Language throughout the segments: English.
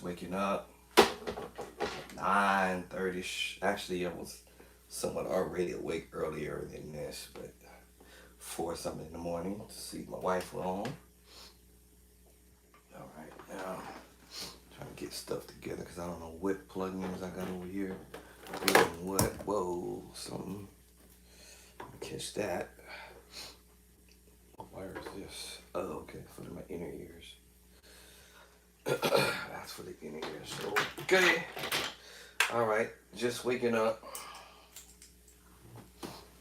waking up 9:30. Actually, I was somewhat already awake earlier than this, but 4 something in the morning to see my wife home. All right, now trying to get stuff together because I don't know what plugins I got over here. Doing what? Whoa, something. Catch that. What wire is this? Oh, okay, for my inner ears. That's for the inner ears. So, okay. All right, just waking up.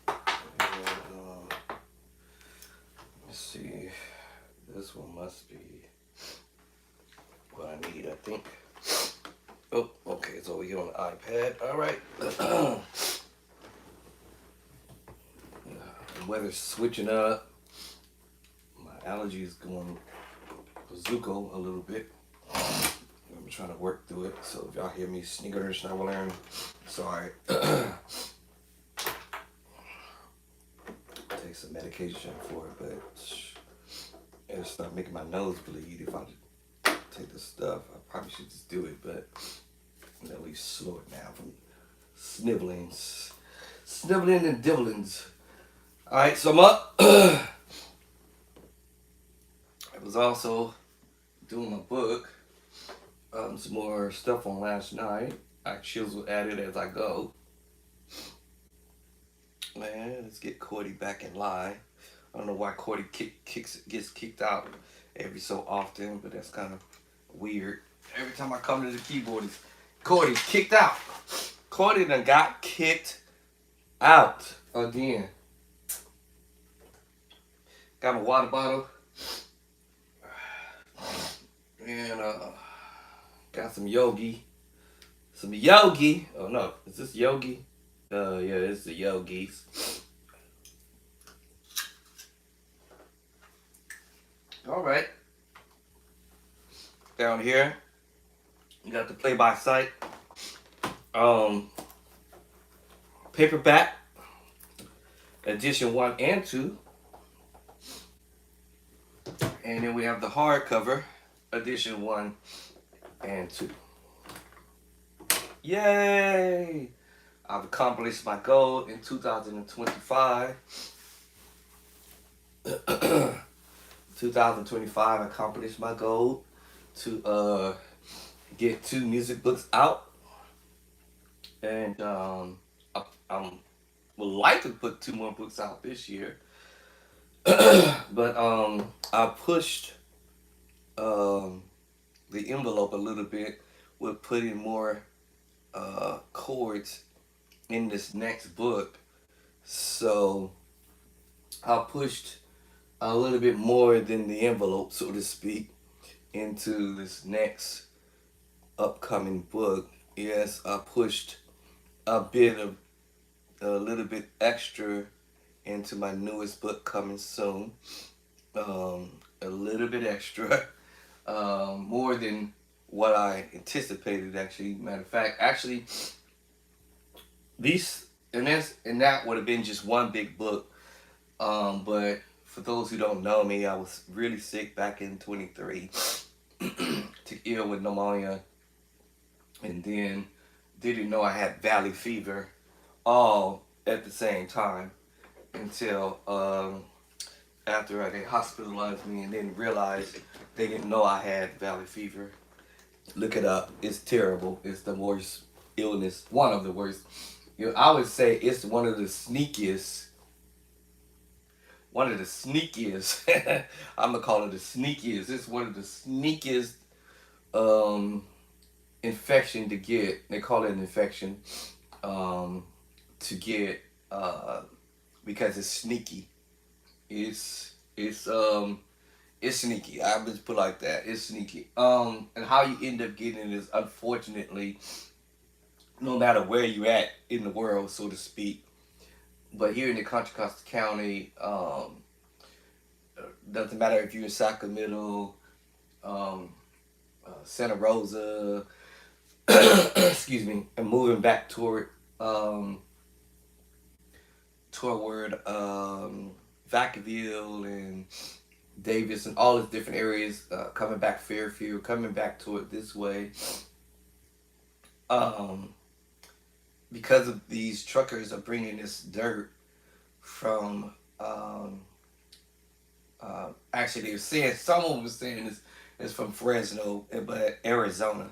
And, let's see. This one must be what I need, I think. Oh, okay, it's over here on the iPad. All right. The weather's switching up. My allergies going bazooka a little bit. I'm trying to work through it. So if y'all hear me sniggering, sniveling, sorry. Take some medication for it, but it'll start making my nose bleed if I take this stuff. I probably should just do it, but at least slow it down from sniveling and dibblings. All right, so I'm up. I was also doing my book. Some more stuff on last night. I chisel at it as I go. Man, let's get Cordy back in line. I don't know why Cordy gets kicked out every so often, but that's kind of weird. Every time I come to the keyboard, Cordy's kicked out. Cordy done got kicked out again. Got my water bottle. And got some yogi. Some yogi. Oh no, is this yogi? Yeah, it's the yogis. All right. Down here, you got the play by sight. Paperback edition 1 and 2. And then we have the hardcover edition 1 and 2. Yay! I've accomplished my goal in 2025. 2025, I accomplished my goal to get 2 music books out. And I would like to put 2 more books out this year. But I pushed the envelope a little bit with putting more chords in this next book. So I pushed a little bit more than the envelope, so to speak, into this next upcoming book. Yes, I pushed a little bit extra into my newest book coming soon. A little bit extra, more than what I anticipated. Actually, matter of fact, actually, these and that would have been just one big book. But for those who don't know me, I was really sick back in 23, took ill with pneumonia, and then didn't know I had valley fever, all at the same time until after they hospitalized me and then realized they didn't know I had valley fever. Look it up. It's terrible. It's the worst illness. One of the worst. I would say it's one of the sneakiest. One of the sneakiest. I'm gonna call it the sneakiest. It's one of the sneakiest um, infection to get. They call it an infection to get because it's sneaky. It's it's um it's sneaky. I just put it like that. It's sneaky. And how you end up getting it is unfortunately no matter where you at in the world, so to speak. But here in the Contra Costa County, doesn't matter if you're in Sacramento, um, Santa Rosa, excuse me, and moving back um, toward Vacaville and Davis, and all these different areas, coming back Fairfield, coming back toward this way. Um, because of these truckers are bringing this dirt from, actually they were saying, someone was saying this is from Fresno, but Arizona.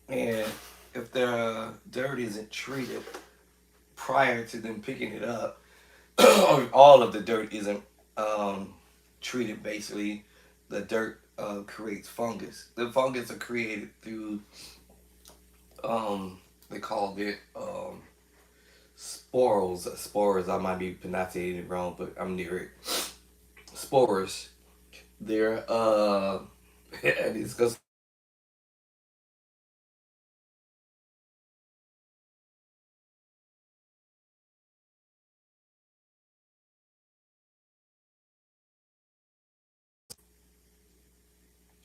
And if the dirt isn't treated prior to them picking it up, or all of the dirt isn't treated, basically, the dirt creates fungus. The fungus are created through, they called it spores. Spores, I might be pronouncing it wrong, but I'm near it. Spores. They're, it's because,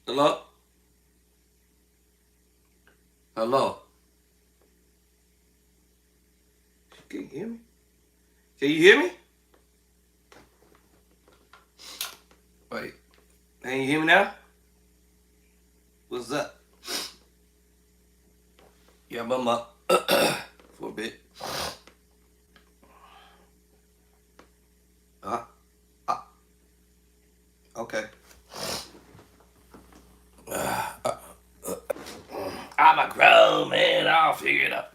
hello? Hello? Can you hear me? Can you hear me? Wait. Can you hear me now? What's up? Yeah, I'm up for a bit. Uh, uh, okay. I'm a grown man. I'll figure it out.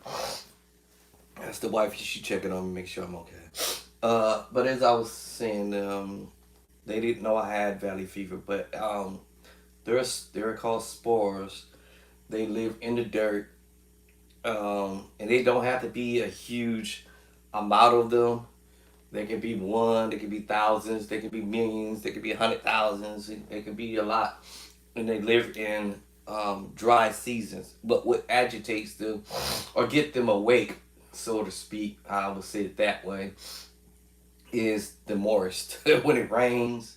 That's the wife. She checking on me, make sure I'm okay. But as I was saying, they didn't know I had valley fever, but they're called spores. They live in the dirt, and they don't have to be a huge amount of them. They can be one, they can be thousands, they can be millions, they can be 100,000s, they can be a lot, and they live in dry seasons. But what agitates them or get them awake, so to speak, I would say it that way, is the moist. When it rains,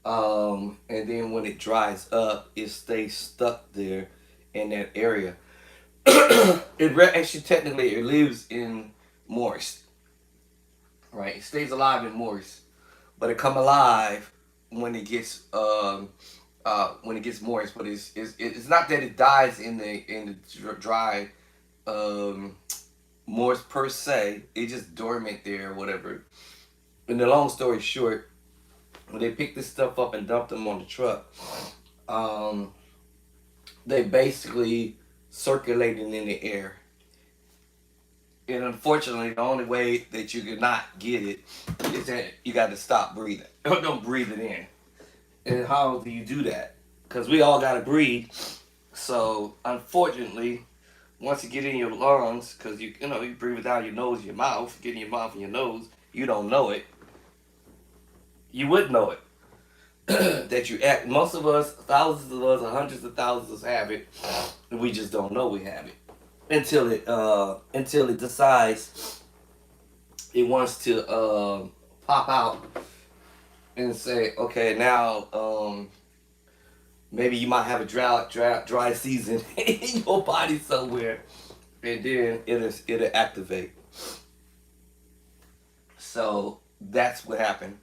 and then when it dries up, it stays stuck there in that area. Actually, technically, it lives in moist, right? It stays alive in moist, but it come alive when it gets when it gets moist. But it's not that it dies in the dry um, moist per se. It just dormant there or whatever. And the long story short, when they pick this stuff up and dump them on the truck, um, they basically circulating in the air. And unfortunately, the only way that you cannot get it is that you got to stop breathing. Don't breathe it in. And how do you do that? Because we all got to breathe. So unfortunately, once you get in your lungs, because you breathe it down your nose, your mouth, get in your mouth and your nose, you don't know it. You would know it. That you act. Most of us, thousands of us, or hundreds of thousands of us have it, and we just don't know we have it until it decides it wants to pop out and say, okay, now maybe you might have a dry season in your body somewhere, and then it'll activate. So that's what happened.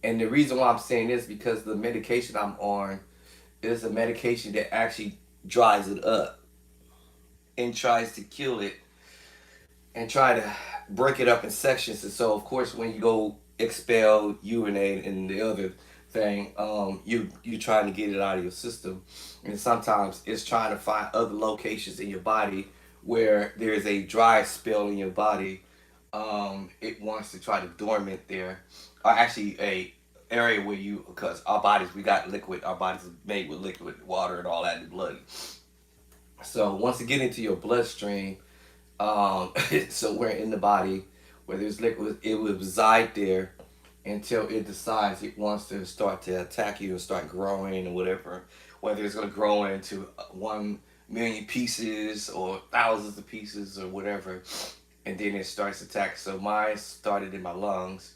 And the reason why I'm saying this because the medication I'm on is a medication that actually dries it up and tries to kill it and try to break it up in sections. And so, of course, when you go expel, urinate, and the other thing, you trying to get it out of your system, and sometimes it's trying to find other locations in your body where there's a dry spell in your body. It wants to try to dormant there, or actually a area where you because our bodies we got liquid, our bodies is made with liquid, water, and all that in the blood. So once it get into your bloodstream, so we're in the body where there's liquid, it will reside there until it decides it wants to start to attack you and start growing or whatever. Whether it's going to grow into 1 million pieces or thousands of pieces or whatever, and then it starts to attack. So mine started in my lungs,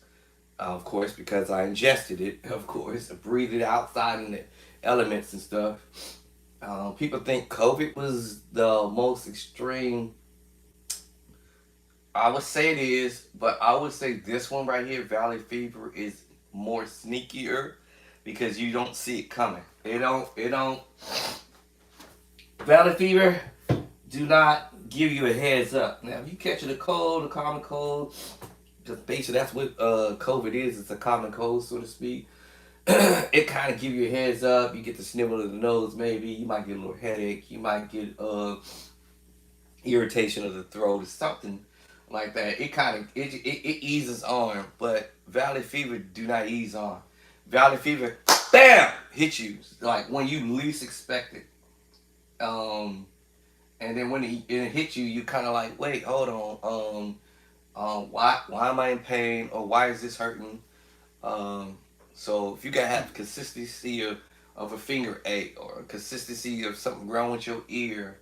of course, because I ingested it, of course, I breathed it outside in the elements and stuff. People think COVID was the most extreme. I would say it is, but I would say this one right here, Valley Fever, is more sneakier because you don't see it coming. It don't. Valley fever do not give you a heads up. Now, if you catching a cold, a common cold, just basically that's what COVID is. It's a common cold, so to speak. It kind of give you a heads up. You get the snivel of the nose, maybe. You might get a little headache. You might get irritation of the throat or something like that. It kind of it eases on, but valley fever do not ease on. Valley fever, bam, hit you like when you least expect it. Um, and then when it hits you, you kind of like, wait, hold on. Why am I in pain, or why is this hurting? Um, so if you gotta have consistency of a finger ache, or consistency of something wrong with your ear,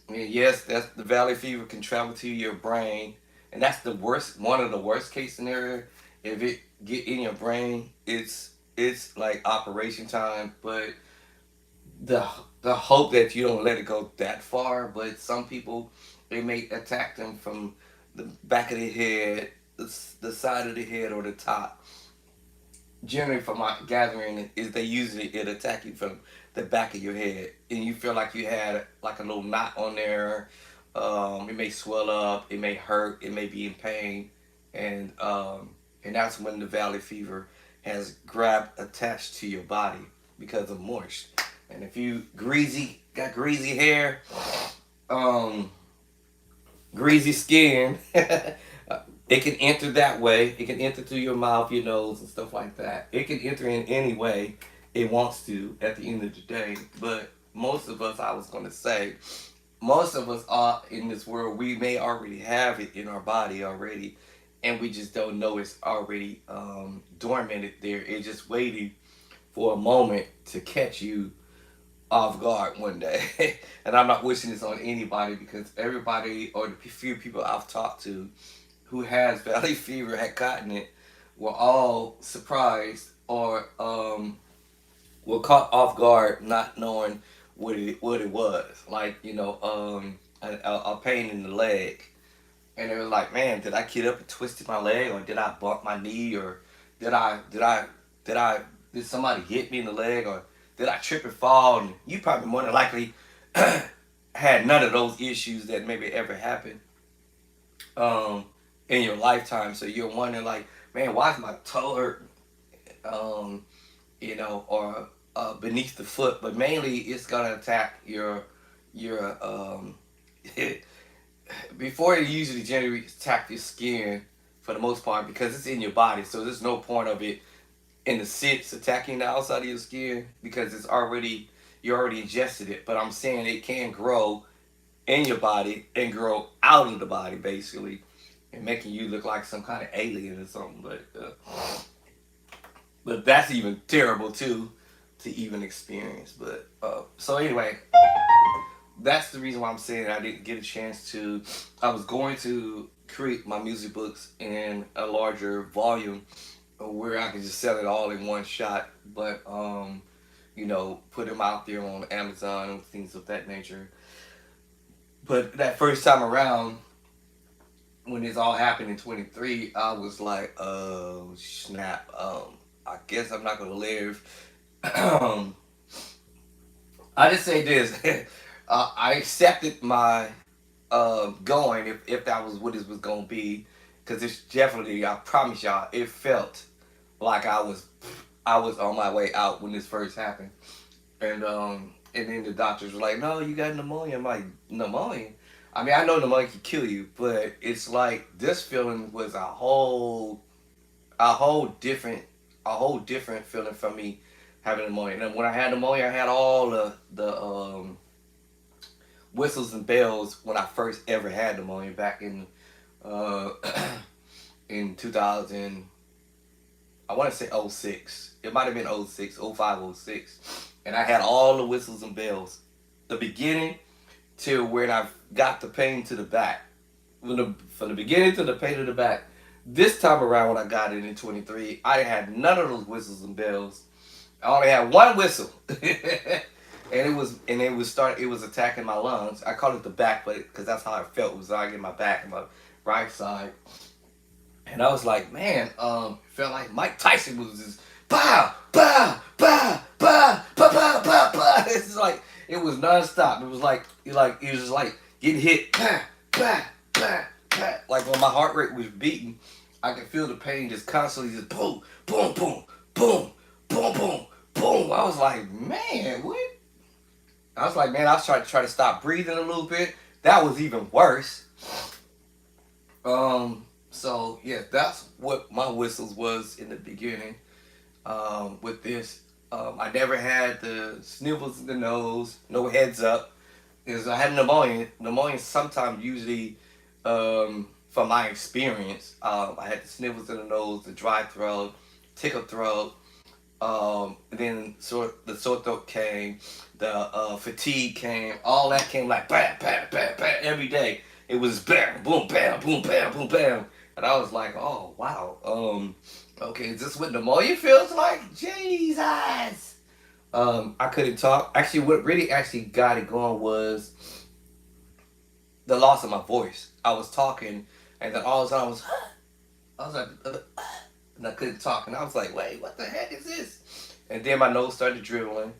and yes, that's the valley fever can travel to your brain, and that's the worst, one of the worst case scenario. If it get in your brain, it's like operation time. But the the hope that you don't let it go that far. But some people, they may attack them from the back of the head, the side of the head, or the top. Generally, from my gathering, is they usually it attack you from the back of your head, and you feel like you had like a little knot on there. It may swell up, it may hurt, it may be in pain, and and that's when the valley fever has grabbed attached to your body because of moist. And if you got greasy hair, um, greasy skin, it can enter that way. It can enter through your mouth, your nose, and stuff like that. It can enter in any way it wants to at the end of the day. But most of us, I was going to say, most of us are in this world, we may already have it in our body already, and we just don't know it's already dormanted there. It's just waiting for a moment to catch you off guard one day. And I'm not wishing this on anybody, because everybody, or the few people I've talked to who has valley fever, had gotten it, were all surprised, or were caught off guard, not knowing what it was. Like, a pain in the leg, and they were like, "Man, did I get up and twisted my leg, or did I bump my knee, or did I did somebody hit me in the leg, or did I trip and fall?" And you probably more than likely had none of those issues that maybe ever happened um, in your lifetime. So you're wondering, like, man, why is my toe hurt? Um, or beneath the foot, but mainly it's gonna attack your before it usually generally attack your skin for the most part, because it's in your body. So there's no point of it in the sits attacking the outside of your skin, because it's already you already ingested it. But I'm saying it can grow in your body and grow out of the body, basically, and making you look like some kind of alien or something. But that's even terrible too to even experience. But so anyway, that's the reason why I'm saying I didn't get a chance to. I was going to create my music books in a larger volume where I could just sell it all in one shot, but put them out there on Amazon and things of that nature. But that first time around, when this all happened in 23, I was like, oh snap, I guess I'm not gonna live. I just say this. I accepted my going, if that was what it was gonna be, because it's definitely, I promise y'all, it felt like I was on my way out when this first happened. And then the doctors were like, no, you got pneumonia. I'm like, pneumonia? I mean, I know pneumonia can kill you, but it's like this feeling was a whole different feeling from me having pneumonia. And then when I had pneumonia, I had all the whistles and bells when I first ever had pneumonia back uh, in 2000. I want to say '06. It might have been '06, '05, '06. And I had all the whistles and bells. The beginning till when I got the pain to the back. From the beginning to the pain to the back. This time around when I got it in 23, I had none of those whistles and bells. I only had one whistle. And it was attacking my lungs. I call it the back, but because that's how I felt, it was like in my back, my right side. And I was like, man, felt like Mike Tyson was just pow, pow, pow, pow, pow, pow, pow, pow. It's like it was nonstop. It was like it was just like getting hit, pow, pow, pow, pow. Like when my heart rate was beating, I could feel the pain just constantly just boom, boom, boom, boom, boom, boom, boom. I was like, man, what? I was like, man, I was trying to stop breathing a little bit. That was even worse. So yeah, that's what my whistles was in the beginning. With this, I never had the snivels in the nose, no heads up, because I had pneumonia. Pneumonia sometimes usually, from my experience, I had the snivels in the nose, the dry throat, tickle throat. Then the sore throat came, the fatigue came, all that came like bam, bam, bam, bam every day. It was bam, boom, bam, boom, bam, boom, bam, and I was like, oh wow, okay, is this what pneumonia feels like? Jesus. I couldn't talk. Actually, what really actually got it going was the loss of my voice. I was talking, and then all of a sudden I was like, and I couldn't talk, and I was like, wait, what the heck is this? And then my nose started dribbling,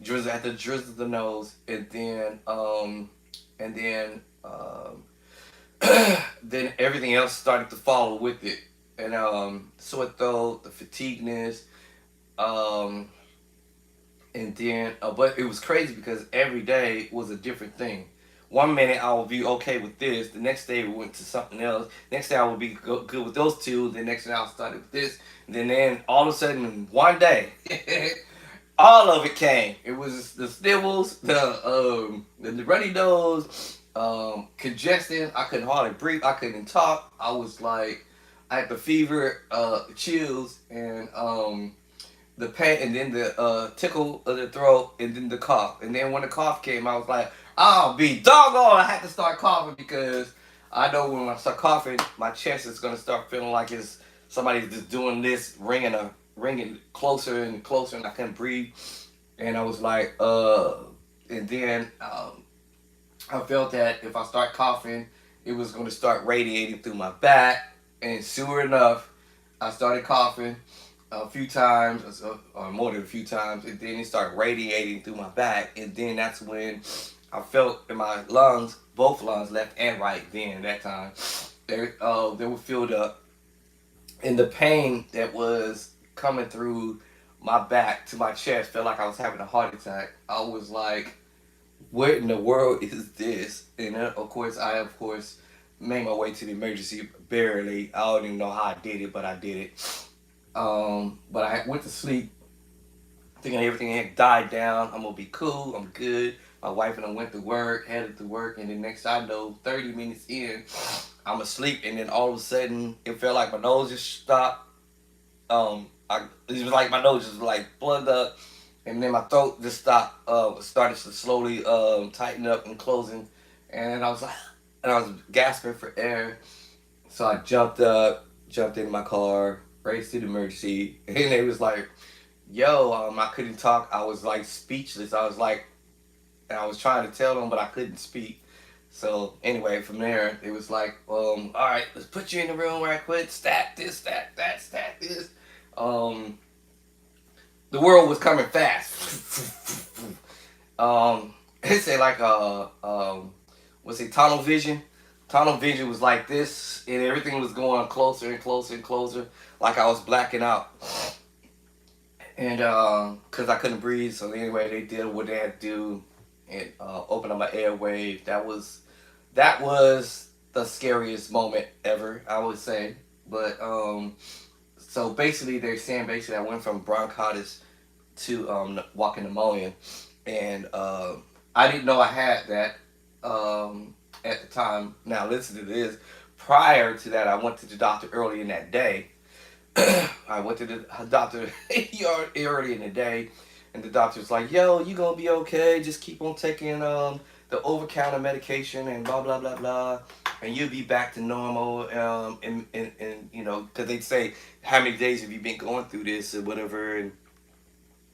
drizzle after drizzle the nose, and then everything else started to follow with it, and sore throat, the fatigueness, um, and then but it was crazy because every day was a different thing. One minute I would be okay with this, the next day we went to something else. Next day I would be good with those two. The next day I started with this, and then all of a sudden one day, all of it came. It was the snivels, the runny nose, congestion. I couldn't hardly breathe. I couldn't talk. I was like, I had the fever, chills, and the pain, and then the tickle of the throat, and then the cough. And then when the cough came, I was like, I'll be doggone. I had to start coughing because I know when I start coughing, my chest is gonna start feeling like it's somebody's just doing this, ringing closer and closer, and I couldn't breathe. And I was like, and then I felt that if I start coughing, it was gonna start radiating through my back. And sure enough, I started coughing a few times, or more than a few times, and then it started radiating through my back, and then that's when I felt in my lungs, both lungs, left and right. Then that time, they were filled up, and the pain that was coming through my back to my chest felt like I was having a heart attack. I was like, "What in the world is this?" And then, of course made my way to the emergency. Barely, I don't even know how I did it, but I did it. But I went to sleep thinking everything had died down. I'm gonna be cool. I'm good. My wife and I went to work, headed to work, and the next I know, 30 minutes in, I'm asleep, and then all of a sudden, it felt like my nose just stopped. It was like my nose just like plugged up, and then my throat just stopped. Started to slowly tighten up and closing, and I was like, and I was gasping for air. So I jumped up, jumped in my car, raced to the emergency, and it was like, yo, I couldn't talk. I was like speechless. I was like, and I was trying to tell them, but I couldn't speak. So anyway, from there, it was like, all right, let's put you in the room right quick. Stat this, stat that, stat this. Um, the world was coming fast. It said like what's it, tunnel vision. Tunnel vision was like this, and everything was going closer and closer and closer, like I was blacking out. And because I couldn't breathe, so anyway, they did what they had to do and open up my airway. That was the scariest moment ever, I would say. But so basically, they're saying basically I went from bronchitis to walking pneumonia, and I didn't know I had that at the time. Now listen to this. Prior to that, I went to the doctor early in that day. I went to the doctor early in the day, and the doctor was like, "Yo, you gonna be okay. Just keep on taking the over-counter medication and blah blah blah blah, and you'll be back to normal." And you know, because they say, "How many days have you been going through this or whatever?"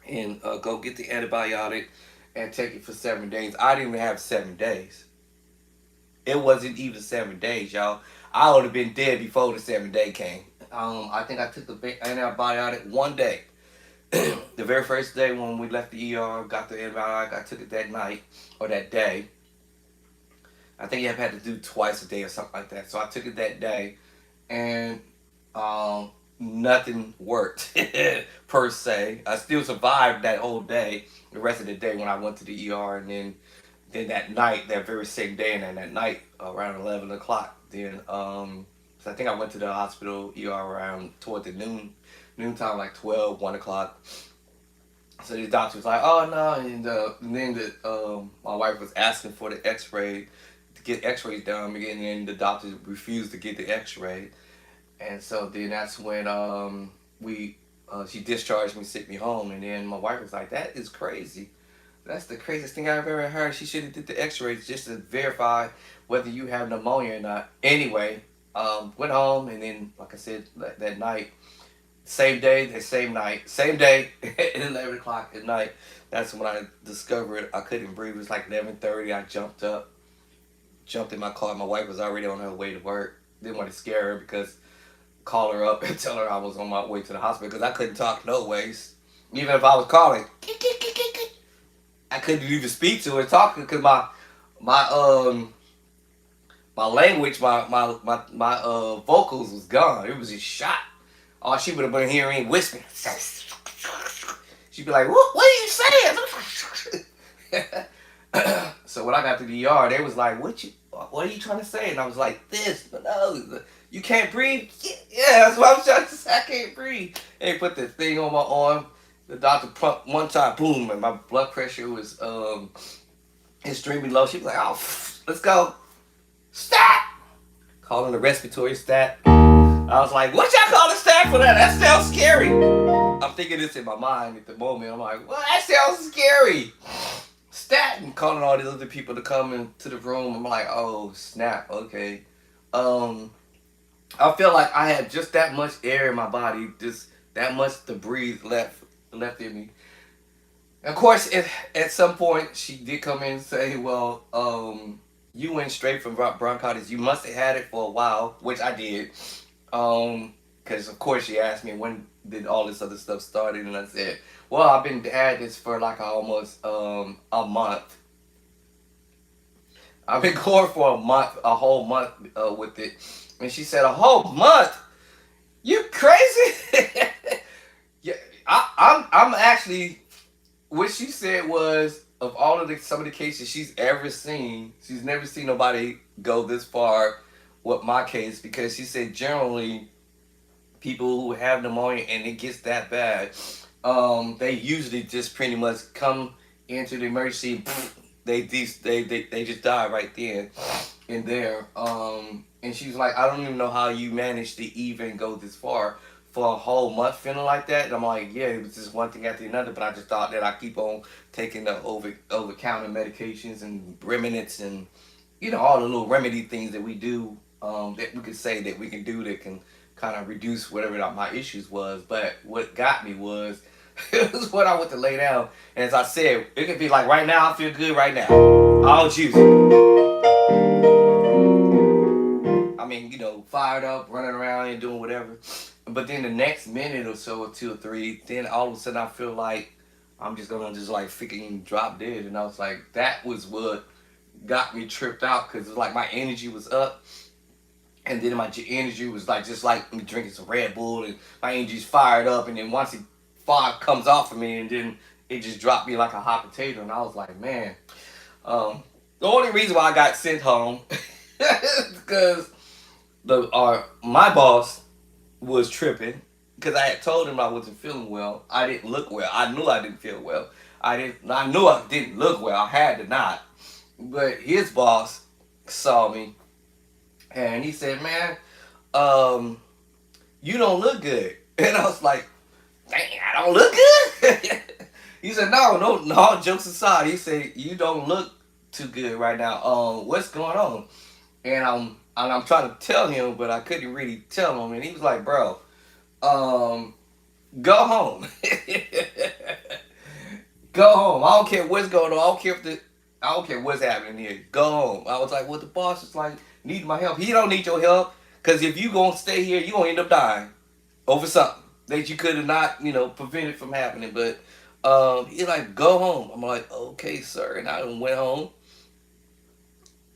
And go get the antibiotic and take it for 7 days. I didn't even have 7 days. It wasn't even 7 days, y'all. I would have been dead before the 7 day came. I think I took the antibiotic one day. The very first day when we left the ER, got the antibiotic, I took it that night or that day. I think you have had to do twice a day or something like that. So I took it that day, and um, nothing worked per se. I still survived that whole day. The rest of the day when I went to the ER, and then that night, that very same day, and then that night around 11 o'clock, then so I think I went to the hospital ER around toward the noontime, like 1 o'clock. So the doctor was like, "Oh no," and then my wife was asking for the X-ray to get X-rays done, and then the doctor refused to get the X-ray, and so then that's when we she discharged me, sent me home, and then my wife was like, "That is crazy. That's the craziest thing I've ever heard. She should have did the X-rays just to verify whether you have pneumonia or not." Anyway, went home, and then like I said that night. Same day, the same night, same day at 11 o'clock at night. That's when I discovered I couldn't breathe. It was like 11:30. I jumped up, jumped in my car. My wife was already on her way to work. Didn't want to scare her because call her up and tell her I was on my way to the hospital because I couldn't talk no ways. Even if I was calling, I couldn't even speak to her talking because my my language, my vocals was gone. It was just shot. All she would have been hearing whispering. She'd be like, what are you saying? So when I got to the ER, they was like, what are you trying to say? And I was like, this, but no, you can't breathe? Yeah, that's what I'm trying to say. I can't breathe. They put the thing on my arm. The doctor pumped one time, boom, and my blood pressure was extremely low. She was like, oh, let's go. Stop! Calling the respiratory stat. I was like, what y'all call the stat for that? That sounds scary. I'm thinking this in my mind at the moment. I'm like, well, that sounds scary. Stat, and calling all these other people to come into the room. I'm like, oh, snap, okay. I feel like I had just that much air in my body, just that much to breathe left in me. Of course, at some point, she did come in and say, well, you went straight from bronchitis. You must have had it for a while, which I did. Because of course she asked me when did all this other stuff started, and I said, well, I've been had this for like almost a month. I've been going for a month, a whole month with it. And she said, a whole month? You crazy? Yeah, I'm actually, what she said was, of all of some of the cases she's ever seen, she's never seen nobody go this far with my case, because she said generally people who have pneumonia and it gets that bad, they usually just pretty much come into the emergency. They just die right then and there. And she's like, I don't even know how you managed to even go this far for a whole month feeling like that. And I'm like, yeah, it was just one thing after another, but I just thought that I keep on taking the over counter medications and remnants and all the little remedy things that we do, that we could say that we can do that can kind of reduce whatever my issues was. But what got me was it was when I went to lay down, and as I said, it could be like right now I feel good right now. I'll choose it. I mean, fired up, running around and doing whatever. But then the next minute or so, or two or three, then all of a sudden I feel like I'm just gonna just like freaking drop dead. And I was like, that was what got me tripped out, because it's like my energy was up, and then my energy was like just like me drinking some Red Bull, and my energy's fired up, and then once the fire comes off of me, and then it just dropped me like a hot potato. And I was like, man, the only reason why I got sent home is because my boss was tripping, because I had told him I wasn't feeling well. I didn't look well. I knew I didn't feel well. I knew I didn't look well. I had to not. But his boss saw me, and he said, man, you don't look good. And I was like, dang, I don't look good? He said, no, jokes aside. He said, you don't look too good right now. What's going on? And I'm trying to tell him, but I couldn't really tell him. And he was like, bro, go home. Go home. I don't care what's going on. I don't care what's happening here. Go home. I was like, well, the boss is like, need my help. He don't need your help, because if you gonna stay here, you gonna end up dying over something. that you could have not, prevented from happening. But he's like, go home. I'm like, okay, sir. And I went home,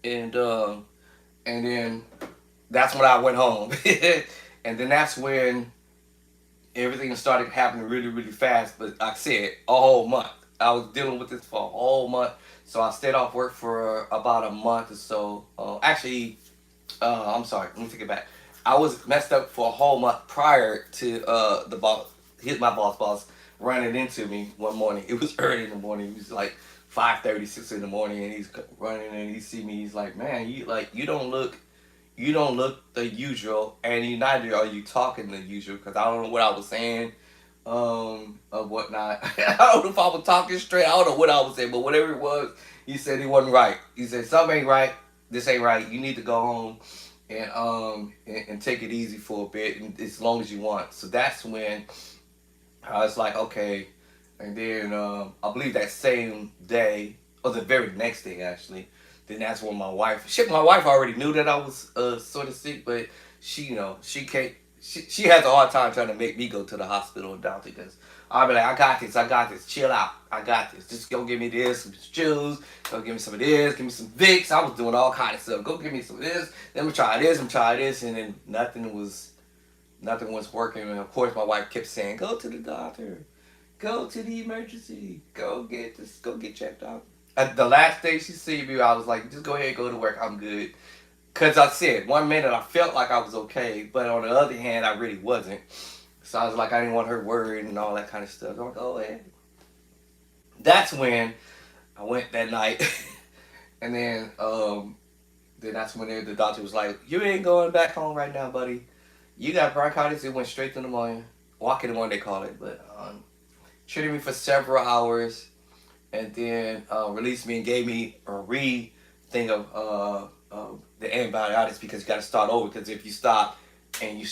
and and then that's when I went home, and then that's when everything started happening really, really fast. But like I said, a whole month. I was dealing with this for a whole month. So I stayed off work for about a month or so. Actually, I'm sorry. Let me take it back. I was messed up for a whole month prior to the boss. My boss running into me one morning. It was early in the morning. It was like 5:36 in the morning, and he's running and he see me. He's like, "Man, you don't look the usual, and neither are you talking the usual." Because I don't know what I was saying, or whatnot. I don't know if I was talking straight. I don't know what I was saying, but whatever it was, he said he wasn't right. He said something ain't right. This ain't right. You need to go home and take it easy for a bit, and as long as you want. So that's when I was like, okay. And then I believe that same day, or the very next day actually, then that's when my wife already knew that I was sort of sick, but she can't. She has a hard time trying to make me go to the hospital and doctor because I'll be like, I got this, chill out, I got this. Just go give me this, some shoes, go give me some of this, give me some Vicks. I was doing all kind of stuff. Go give me some of this, then I'm try this, and then nothing was working. And of course, my wife kept saying, "Go to the doctor, go to the emergency, go get this, go get checked out." At the last day she see me, I was like, "Just go ahead, go to work. I'm good." Cause I said one minute I felt like I was okay, but on the other hand, I really wasn't. So I was like, I didn't want her worried and all that kind of stuff. I'm like, oh yeah. That's when I went that night, and then that's when the doctor was like, "You ain't going back home right now, buddy. You got bronchitis." It went straight to pneumonia. Walking pneumonia they call it, but treated me for several hours, and then released me and gave me a thing of the antibiotics because you got to start over. Because if you stop and you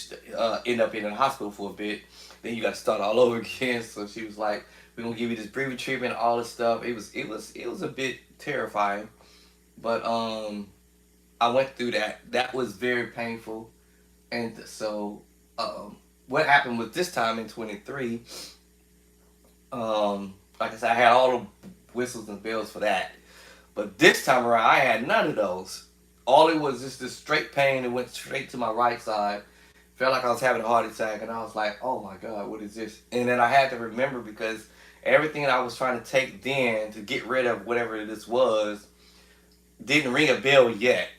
end up in the hospital for a bit, then you got to start all over again. So she was like, "We're gonna give you this breathing treatment, all this stuff." It was a bit terrifying, but I went through that. That was very painful, and so what happened was this time in 23. Like I said, I had all the whistles and bells for that. But this time around, I had none of those. All it was just this straight pain that went straight to my right side. Felt like I was having a heart attack, and I was like, "Oh my God, what is this?" And then I had to remember because everything that I was trying to take then to get rid of whatever this was didn't ring a bell yet.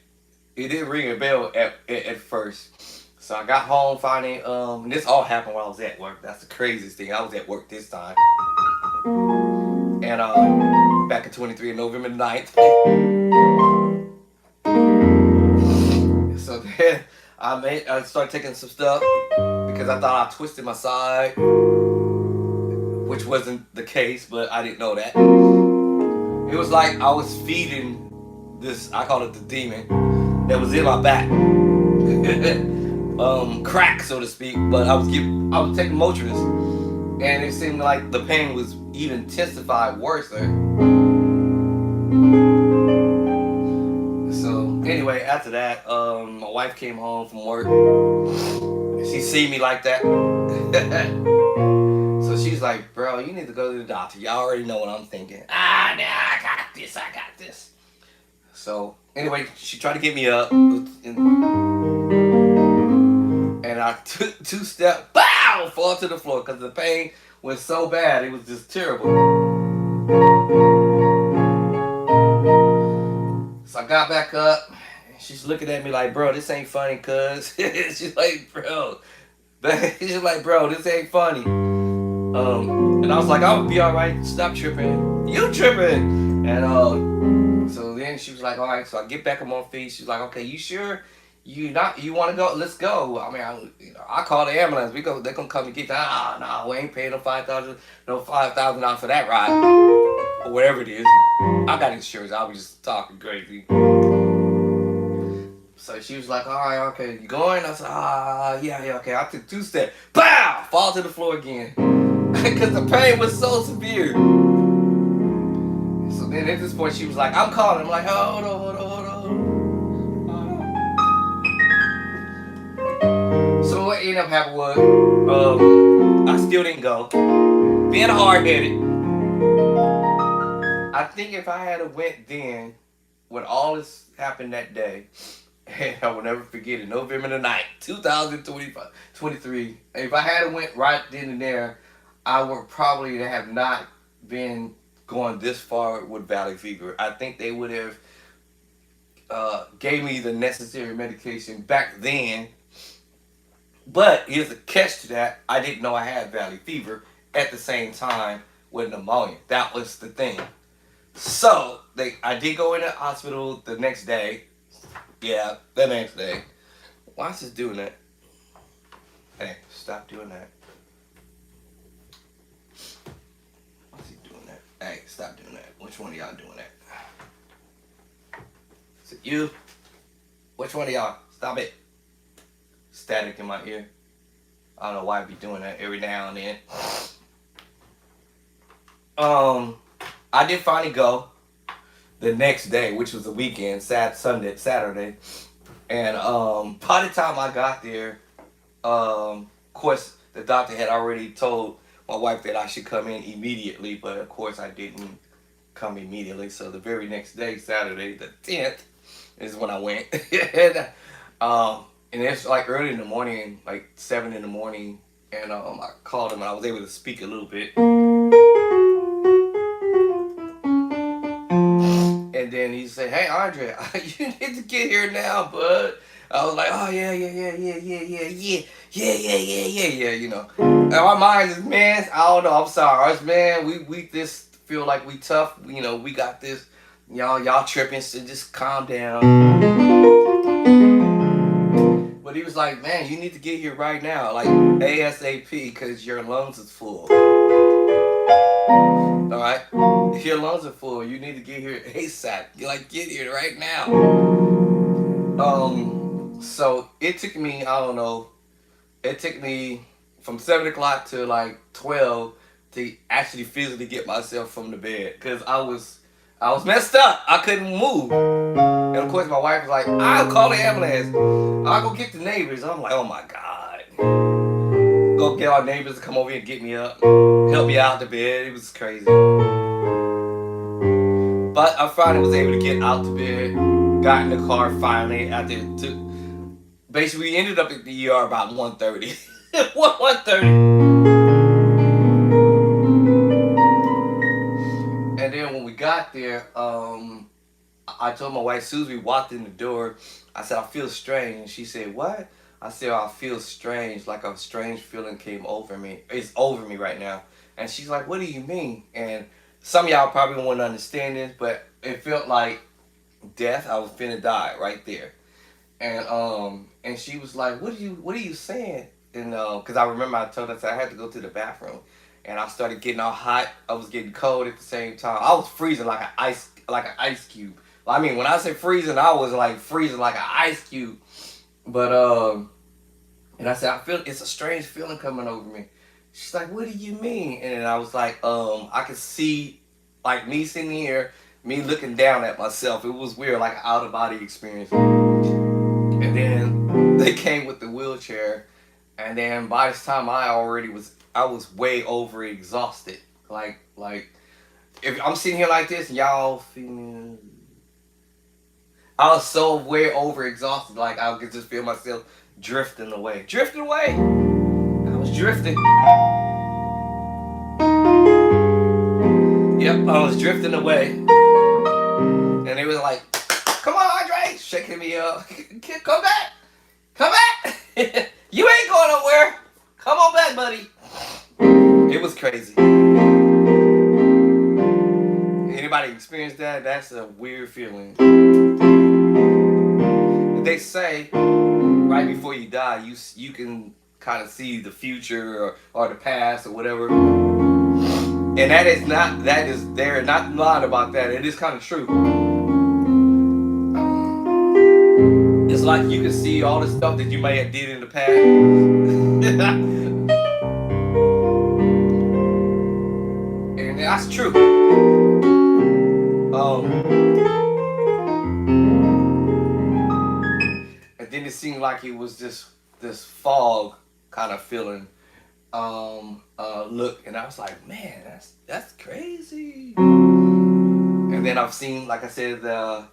It didn't ring a bell at first. So I got home finally. And this all happened while I was at work. That's the craziest thing. I was at work this time. And back in 23, November 9th. So then I started taking some stuff because I thought I twisted my side, which wasn't the case, but I didn't know that. It was like I was feeding this, I call it the demon, that was in my back. Crack, so to speak, but I was taking Motrin, and it seemed like the pain was even intensified worse. So anyway, after that, my wife came home from work. She see me like that. So she's like, "Bro, you need to go to the doctor. You already know what I'm thinking." Nah, I got this. So anyway, she tried to get me up, and I took 2 steps, bow, fall to the floor because the pain was so bad. It was just terrible. So I got back up. And she's looking at me like, "Bro, this ain't funny, cuz." She's like, "Bro," "this ain't funny." And I was like, "I'll be all right. Stop tripping. You tripping?" And so then she was like, "All right." So I get back on my feet. She's like, "Okay, you sure? You want to go? Let's go." I mean, I call the ambulance. We go. They're gonna come and get that. No, we ain't paying no $5,000 for that ride, or whatever it is. I got insurance. I was just talking crazy. So she was like, "All right, okay, you going?" I said, yeah, okay." I took 2 steps, pow, fall to the floor again, because the pain was so severe. So then at this point, she was like, "I'm calling." I'm like, hold on. So what ended up happening was, still didn't go. Being hard headed. I think if I had a went then, when all this happened that day, and I will never forget it, November the 9th, 2025, 23. If I had a went right then and there, I would probably have not been going this far with Valley Fever. I think they would have gave me the necessary medication back then. But here's a catch to that: I didn't know I had Valley Fever at the same time with pneumonia. That was the thing. So I did go in the hospital the next day. Yeah, the next day. Why is this doing that? Hey, stop doing that. Why's he doing that? Hey, stop doing that. Which one of y'all doing that? Is it you? Which one of y'all? Stop it. Static in my ear. I don't know why I be doing that every now and then. I did finally go the next day, which was the weekend, Saturday. And by the time I got there, of course, the doctor had already told my wife that I should come in immediately, but of course I didn't come immediately. So the very next day, Saturday the 10th, is when I went. And it's like early in the morning, like 7 in the morning, and I called him and I was able to speak a little bit. And then he said, "Hey, Andre, you need to get here now, bud." I was like, "Oh yeah, you know." And our minds is, man, I don't know. I'm sorry, us, man. We just feel like we tough. You know, we got this. Y'all tripping, so just calm down. But he was like, "Man, you need to get here right now, like ASAP, because your lungs is full. All right, if your lungs are full, you need to get here ASAP. You like get here right now." So it took me, I don't know, it took me from 7 o'clock to like 12 to actually physically get myself from the bed, because I was messed up. I couldn't move. And of course my wife was like, "I'll call the ambulance. I'll go get the neighbors." I'm like, oh my God. Go get our neighbors to come over here and get me up. Help me out the bed. It was crazy. But I finally was able to get out the bed. Got in the car finally after basically we ended up at the ER about 1:30. 1:30. And then when we got there, I told my wife, as soon as we walked in the door, I said, "I feel strange." And she said, "What?" I said, "I feel strange, like a strange feeling came over me. It's over me right now." And she's like, "What do you mean?" And some of y'all probably won't understand this, but it felt like death. I was finna die right there. And she was like, what are you saying?" And because I remember I told her, I said I had to go to the bathroom, and I started getting all hot. I was getting cold at the same time. I was freezing like an ice cube. I mean, when I say freezing, I was like freezing like an ice cube. But and I said, "I feel it's a strange feeling coming over me." She's like, "What do you mean?" And then I was like, I could see like me sitting here, me looking down at myself. It was weird, like an out of body experience. And then they came with the wheelchair, and then by this time I was way over exhausted. Like if I'm sitting here like this and y'all feeling, I was so way over exhausted, like I could just feel myself drifting away. Drifting away. I was drifting. Yep, I was drifting away. And they was like, "Come on, Andre," shaking me up. "Come back. Come back. You ain't going nowhere. Come on back, buddy." It was crazy. Anybody experienced that? That's a weird feeling. They say right before you die, you can kind of see the future or the past or whatever. And they're not lying about that. It is kind of true. It's like you can see all the stuff that you may have did in the past. And that's true. And then it seemed like it was this fog kind of feeling. look, and I was like, man, that's crazy. And then I've seen, like I said, the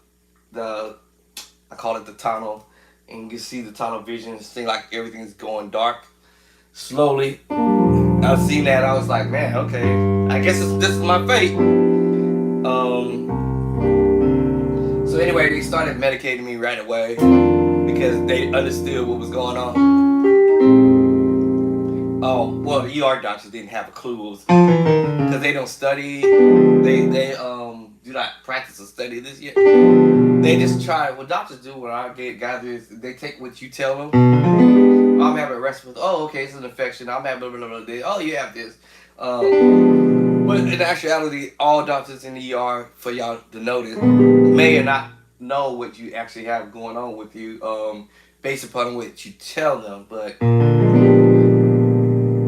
I call it the tunnel, and you can see the tunnel vision. It seems like everything's going dark slowly. I've seen that. I was like, man, okay, I guess this is my fate. So anyway, they started medicating me right away because they understood what was going on. Oh, well, the ER doctors didn't have a clue what was, because they don't study. They do not practice or study this yet. They just try. What doctors do when I get gathers, they take what you tell them. I'm having respiratory. Oh, okay, it's an infection. I'm having blah blah blah. Blah. Oh, you have this. But in actuality, all doctors in the ER, for y'all to notice, may or not know what you actually have going on with you, based upon what you tell them. But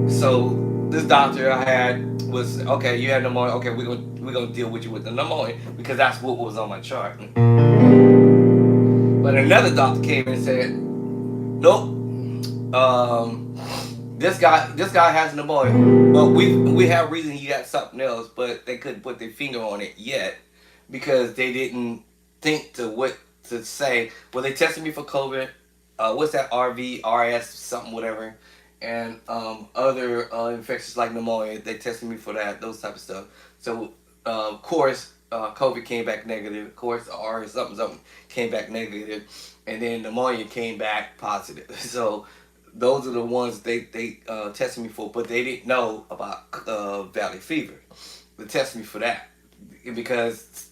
so this doctor I had was, okay, you had pneumonia. Okay, we're gonna deal with you with the pneumonia because that's what was on my chart. But another doctor came in and said, nope. This guy has pneumonia, but we have reason he got something else, but they couldn't put their finger on it yet because they didn't think to what to say. Well, they tested me for COVID. What's that? RV, RS, something, whatever, and other infections like pneumonia. They tested me for that, those type of stuff. So of course, COVID came back negative. Of course, RS something came back negative, and then pneumonia came back positive. So those are the ones they tested me for, but they didn't know about valley fever. They tested me for that because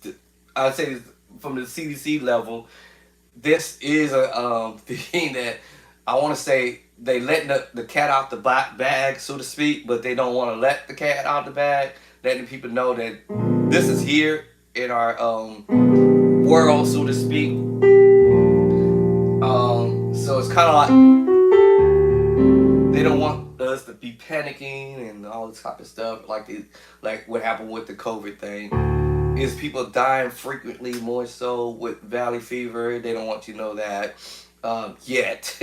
I'd say from the CDC level, this is a thing that I want to say they let the cat out the bag, so to speak, but they don't want to let the cat out the bag, letting people know that this is here in our world, so to speak. So it's kind of like they don't want us to be panicking and all this type of stuff, like what happened with the COVID thing. Is people dying frequently more so with valley fever? They don't want you to know that yet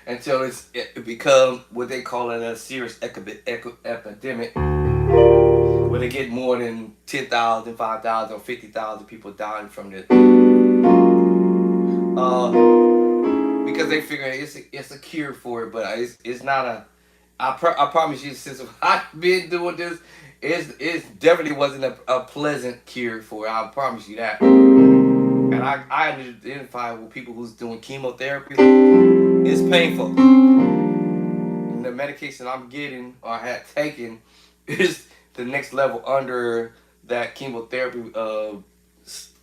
until it become what they call it a serious epidemic, where they get more than 10,000, 5,000, or 50,000 people dying from this. Because they figure it's a cure for it, but it's not a. I promise you, since I've been doing this, it definitely wasn't a pleasant cure for it. I promise you that. And I identify with people who's doing chemotherapy. It's painful. And the medication I'm getting or had taken is the next level under that chemotherapy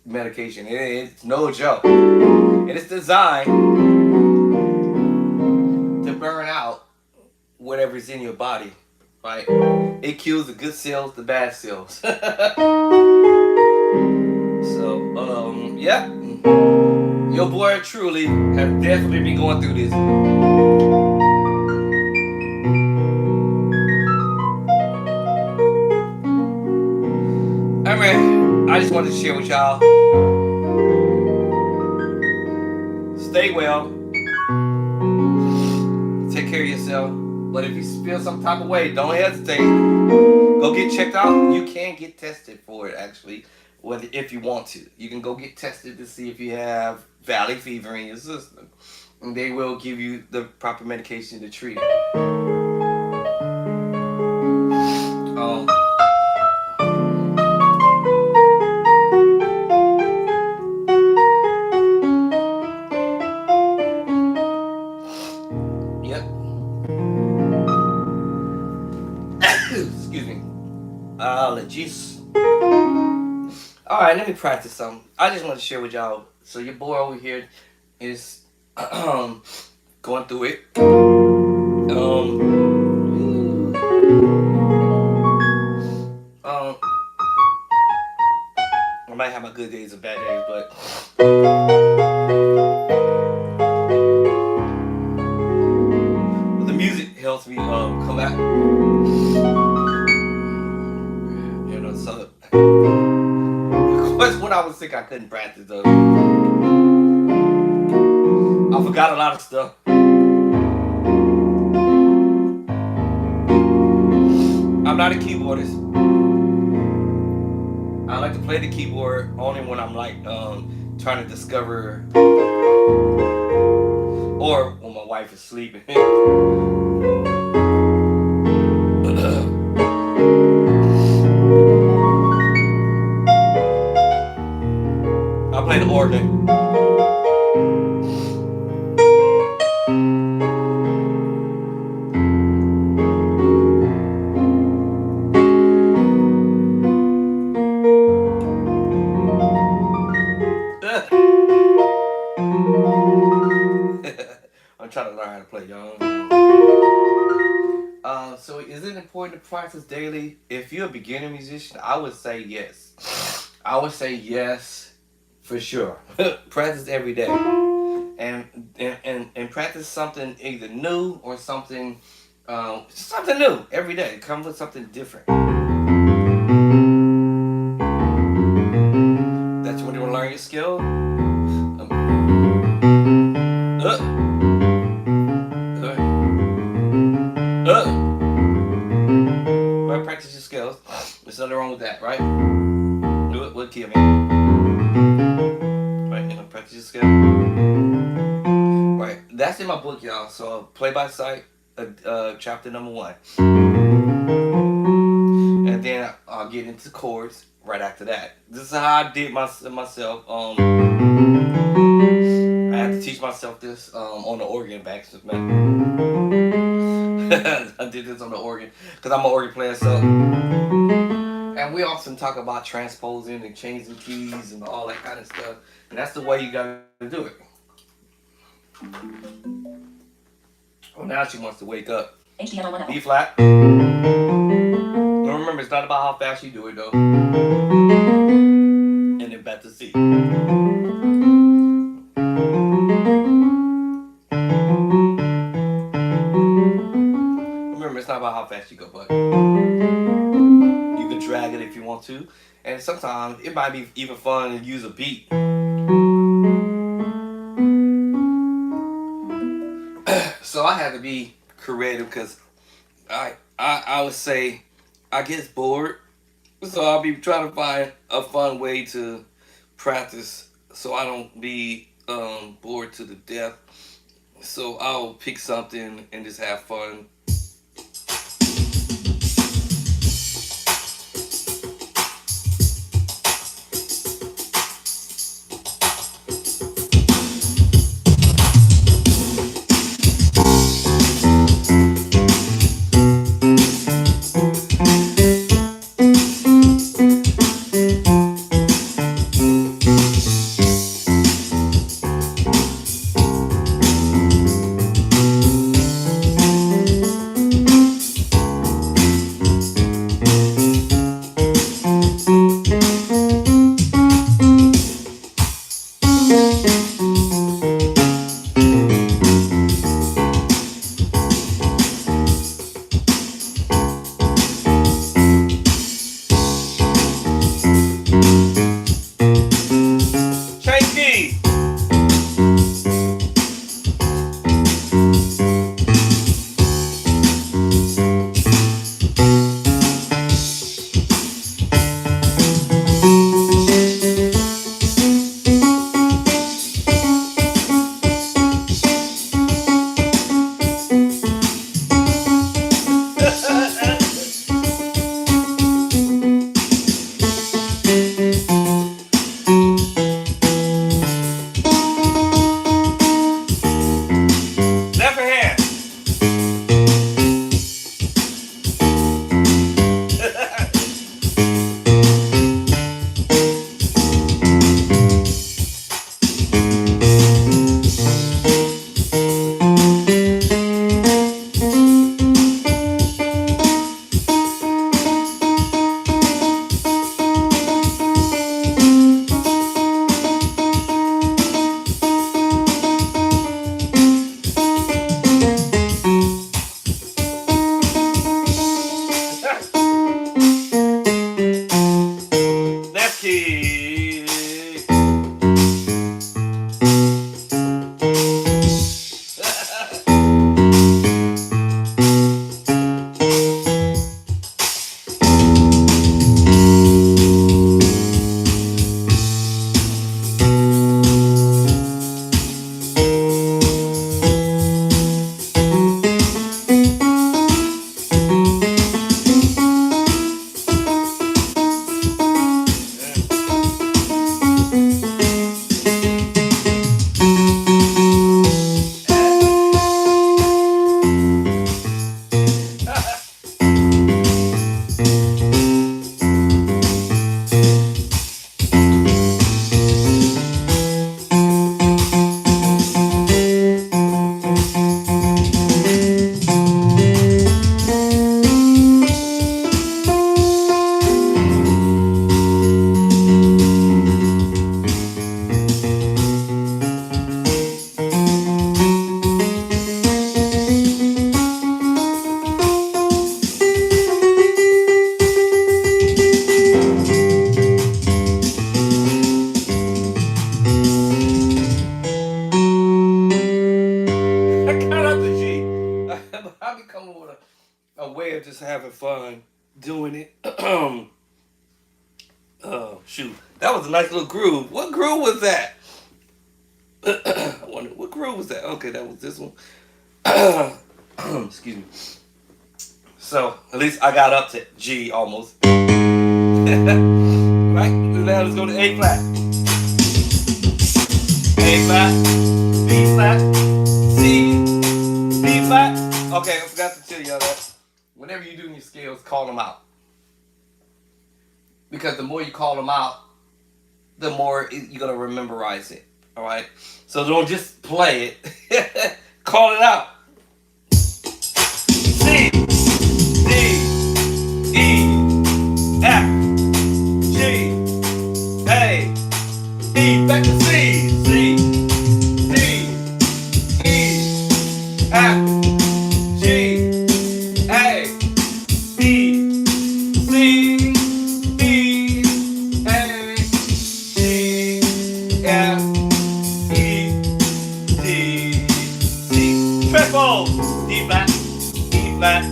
medication. It's no joke. And it's designed to burn out whatever's in your body, right? It kills the good cells, the bad cells. So, yeah. Your boy truly have definitely been going through this. Alright, I just wanted to share with y'all. Stay well. Take care of yourself. But if you feel some type of way, don't hesitate. Go get checked out. You can get tested for it, actually, if you want to. You can go get tested to see if you have valley fever in your system. And they will give you the proper medication to treat it. Yep. Excuse me. Allergies. Alright, let me practice something. I just want to share with y'all. So your boy over here is going through it. I might have my good days and bad days, but the music helps me come out. You know, so of course when I was sick I couldn't practice though. I forgot a lot of stuff. I'm not a keyboardist. I like to play the keyboard only when I'm like trying to discover, or when my wife is sleeping. I play the organ. I'm trying to learn how to play, y'all. So is it important to practice daily? If you're a beginner musician, I would say yes. I would say yes for sure. Practice every day. And practice something either new or something new every day. Come with something different. That's when you want to learn your skill. Uh, uh. Right, practice your skills. There's nothing wrong with that, right? Do it with Kia, man. Right, practice your skills. Right, that's in my book, y'all. So play by sight, chapter number 1, and then I'll get into chords right after that. This is how I did myself. I had to teach myself this on the organ back, man. I did this on the organ because I'm an organ player, so. And we often talk about transposing and changing keys and all that kind of stuff, and that's the way you gotta do it. Oh, now she wants to wake up. B flat. Remember, it's not about how fast you do it though. And then back to C. Remember, it's not about how fast you go, but you can drag it if you want to. And sometimes it might be even fun to use a beat. So I had to be creative because I would say I get bored. So I'll be trying to find a fun way to practice so I don't be bored to the death. So I'll pick something and just have fun. me come up with a way of just having fun doing it. Oh shoot, that was a nice little groove. What groove was that? I wonder what groove was that. Okay, that was this one. Excuse me. So at least I got up to G almost. Right? Now let's go to A flat. A flat, B flat, C, B flat. Okay, I forgot to tell y'all that. Whenever you do your scales, call them out. Because the more you call them out, the more you're going to memorize it. Alright? So don't just play it. Call it out. C, D, E, F, G, A, E. Back to C. C, D, E, F, G, A, B, C, D, A, G, F, E, D, C. Triple. D flat, E flat,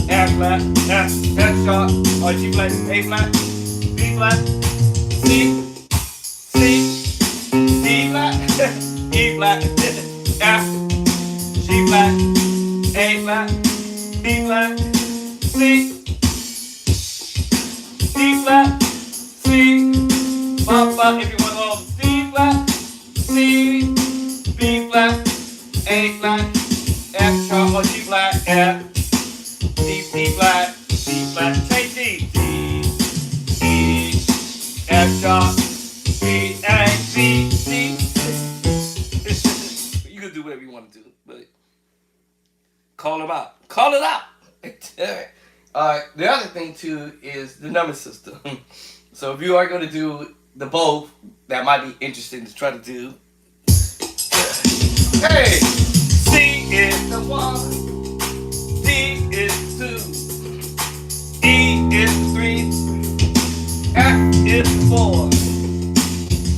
F flat, F sharp, or G flat, A flat, B flat, C, D flat, E flat, F, G flat, A flat, B flat, C, D flat, C, Papa, if you want all D flat, C, B flat, A flat, F sharp, or G flat, F, D flat, D flat, take D, D, E, F sharp, B, A, B, C. You can do whatever you want to do, but call them out. Call it out. Alright, the other thing too is the number system. So if you are going to do the both, that might be interesting to try to do. Hey! C is the 1, D is the 2, E is the 3, F is the 4,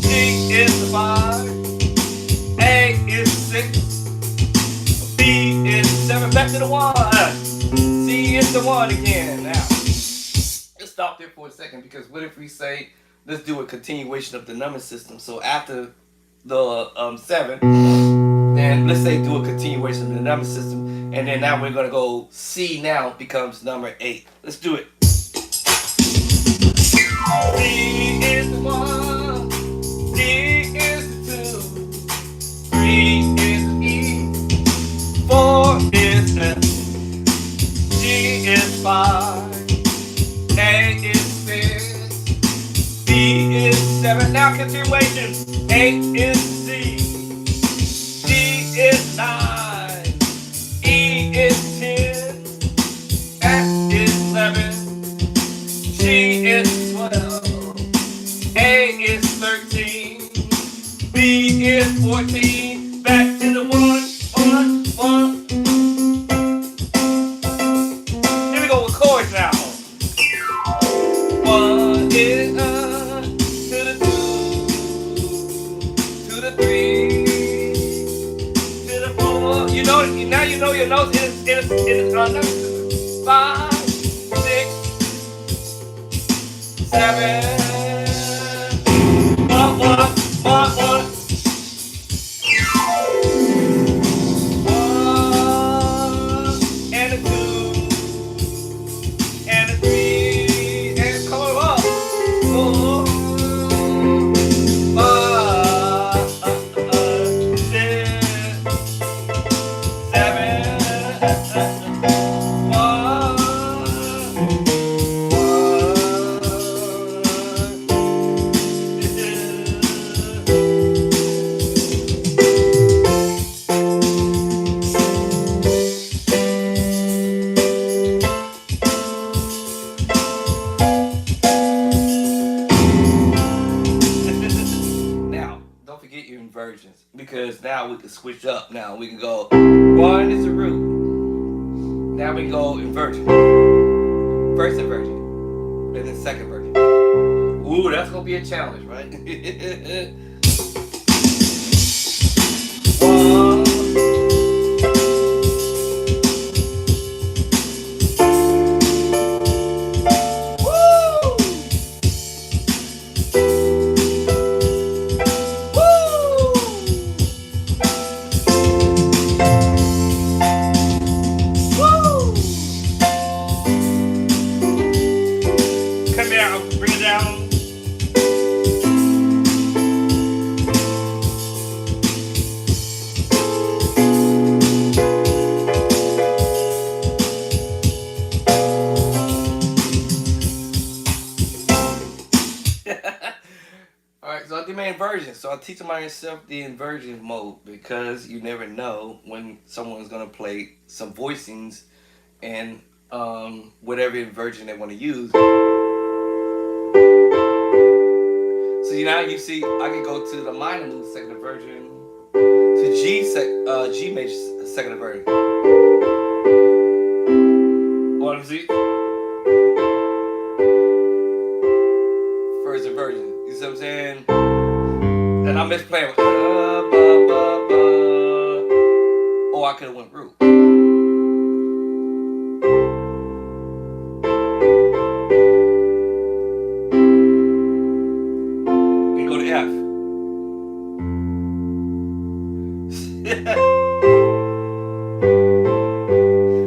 G is the 5, A is the 6, B is the 7, back to the 1, C is the 1 again. Now, let's stop there for a second, because what if we say, let's do a continuation of the number system. So after the 7, then let's say do a continuation of the number system, and then now we're going to go C now becomes number 8. Let's do it. C is the 1, D is the 2, 3 is the E, 4 is the F, G is 5, A is 6, B is 7. Now continuation. 8 is C, D is 9, E is 10, F is 11, G is 12, A is 13, B is 14. Back to the 1, 1, 1. Here we go with chords now. 1 is to the 2, to the 3, to the 4. You know, now you know your notes. It is number 5, 6, 7. 1, 1, 1, 1. 1 and a 2 and a 3 and come on up. 4, 5, 6, 7, 1, Now, don't forget your inversions, because now we can switch up. Now we can go 1 is a root. Now we can go inversion. First inversion, and then second version. Ooh, that's gonna be a challenge, right? 1, inversion. So I teach myself the inversion mode because you never know when someone's gonna play some voicings and whatever inversion they want to use. So now you see, I can go to the minor move second inversion, to G major second inversion. What is it? First inversion. You see what I'm saying? And I'm just playing with or I could have went root. And go to F.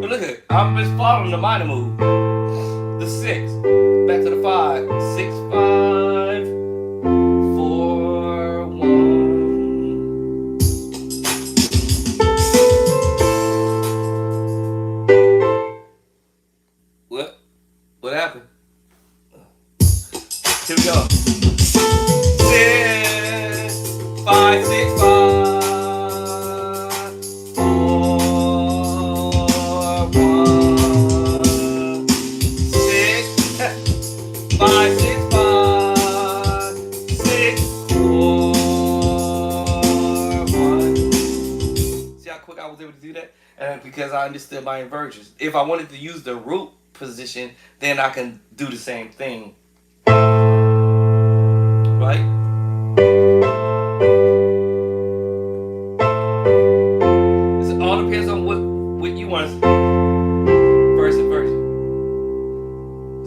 But look at it. I'm just following the minor move. The 6. Back to the 5. 6, 5, 4, 1. What happened? Here we go. 6, 5, 6, 5, 4, 1, 6, 5, 6, 5, 6, 4, 1. See how quick I was able to do that? And because I understood my inversions. If I wanted to use the root position, then I can do the same thing. Right? It all depends on what you want first inversion.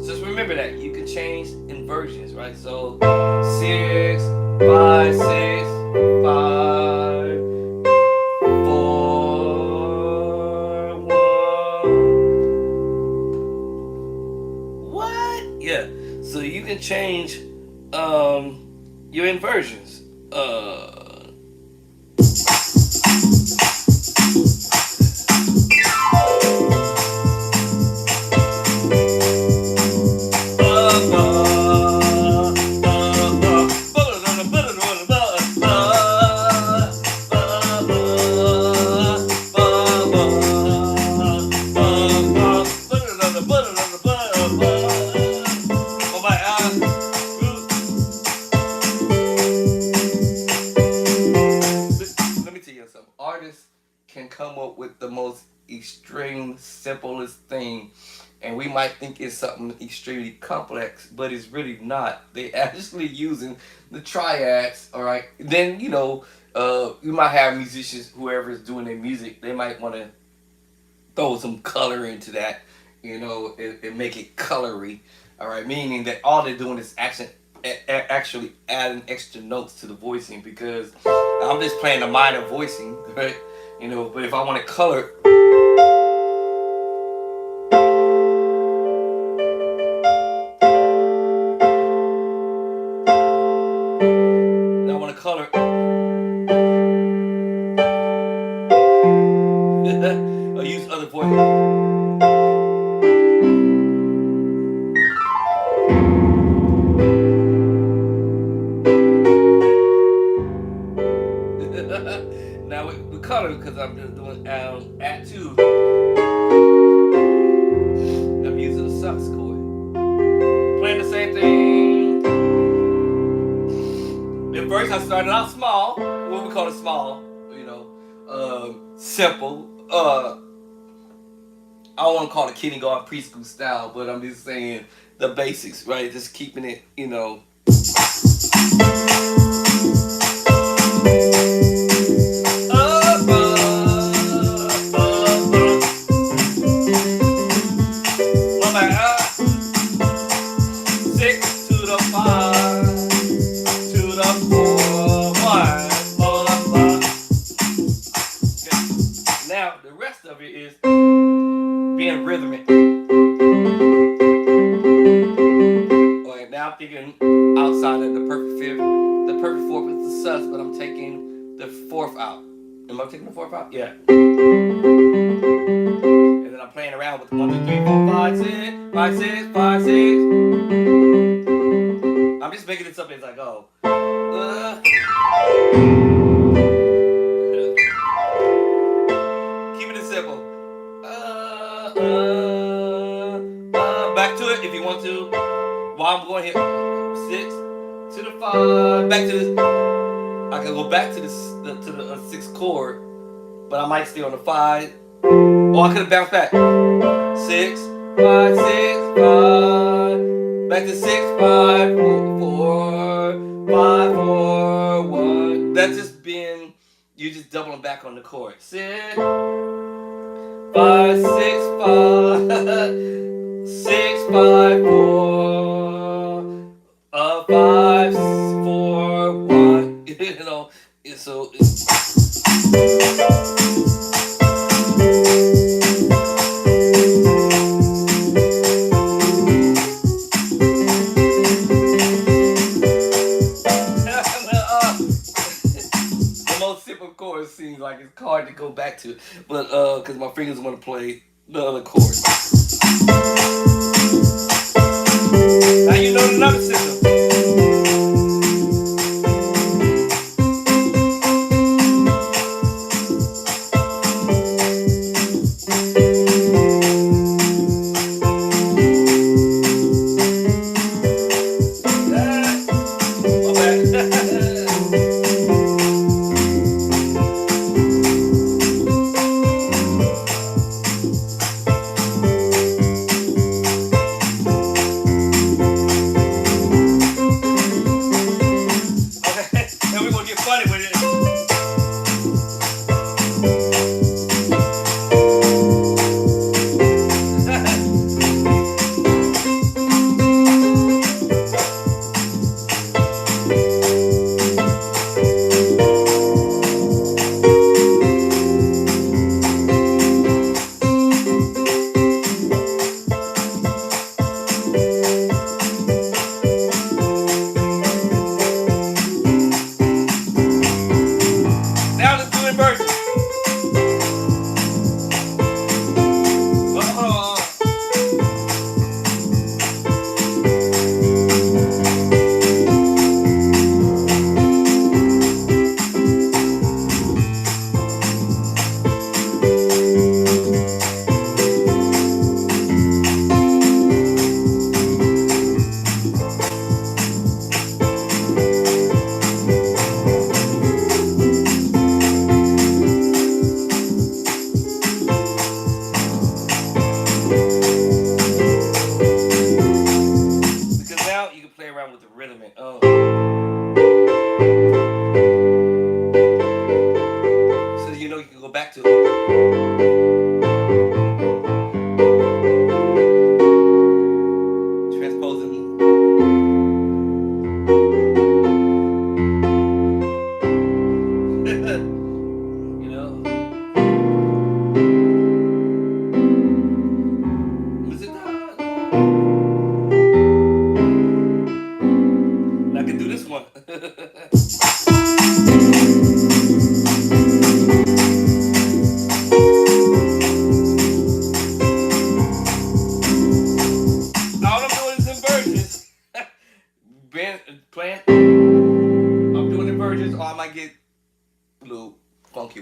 Just remember that you can change inversions, right? So 6, 5, 6, 5, 4, 1. What? Yeah. So you can change your inversions. Artists can come up with the most extreme, simplest thing, and we might think it's something extremely complex, but it's really not. They actually using the triads. All right, then you might have musicians, whoever is doing their music, they might want to throw some color into that, and make it colory. All right, meaning that all they're doing is actually adding extra notes to the voicing, because I'm just playing the minor voicing, right? But if I want to color, I want to color, or use other voices. Now we color, because I'm just doing add 2. I'm using the sus chord. Playing the same thing. At first I started out small, what we call it small, simple. I don't want to call it kindergarten preschool style, but I'm just saying the basics, right? Just keeping it, Now the rest of it is being rhythmic. Okay, now I'm thinking outside of the perfect fifth. The perfect fourth is the sus, but I'm taking the fourth out. Am I taking the fourth out? Yeah. And then I'm playing around with 1, 2, 3, 4, 5, 6, 5, 6, 5, 6. I'm I'm just making this up as I go. Keeping it simple. Back to it if you want to. While I'm going here, 6 to the 5, back to this. I can go back to the 6th chord, but I might stay on the 5. Or I could have bounced back. 6, 5, 6, 5. Back to 6, 5, 4, 5, 4, 1. That's just being, you just doubling back on the chord. 6, 5, 6, 5, 6, 5, 4, 5, 4, 1. You know, so it's. Chords seems like it's hard to go back to, but because my fingers want to play the other chords. Now you know the number system.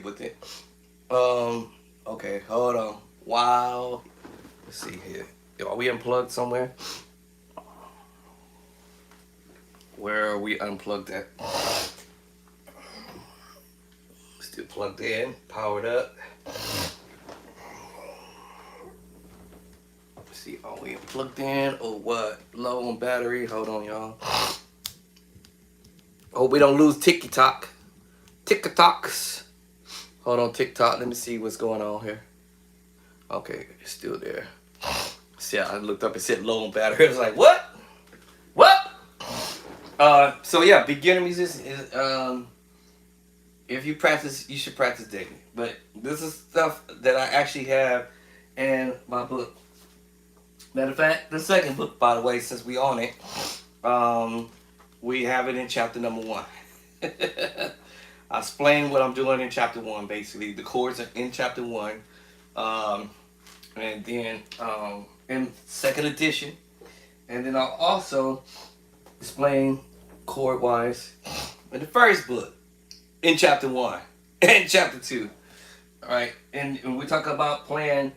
With it. Okay, hold on. Wow. Let's see here. Are we unplugged somewhere? Where are we unplugged at? Still plugged in, powered up. Let's see, are we plugged in or what? Low on battery. Hold on, y'all. Hope we don't lose TikTok. TikToks. Hold on, TikTok. Let me see what's going on here. Okay, it's still there. See, I looked up and said low on battery. I was like, what? What? So yeah, beginner musician is if you practice, you should practice daily. But this is stuff that I actually have in my book. Matter of fact, the second book, by the way, since we own it, we have it in chapter number 1. I explain what I'm doing in chapter 1, basically. The chords are in chapter 1. And then in second edition. And then I'll also explain chord wise in the first book, in chapter 1 and chapter 2. All right, and we talk about playing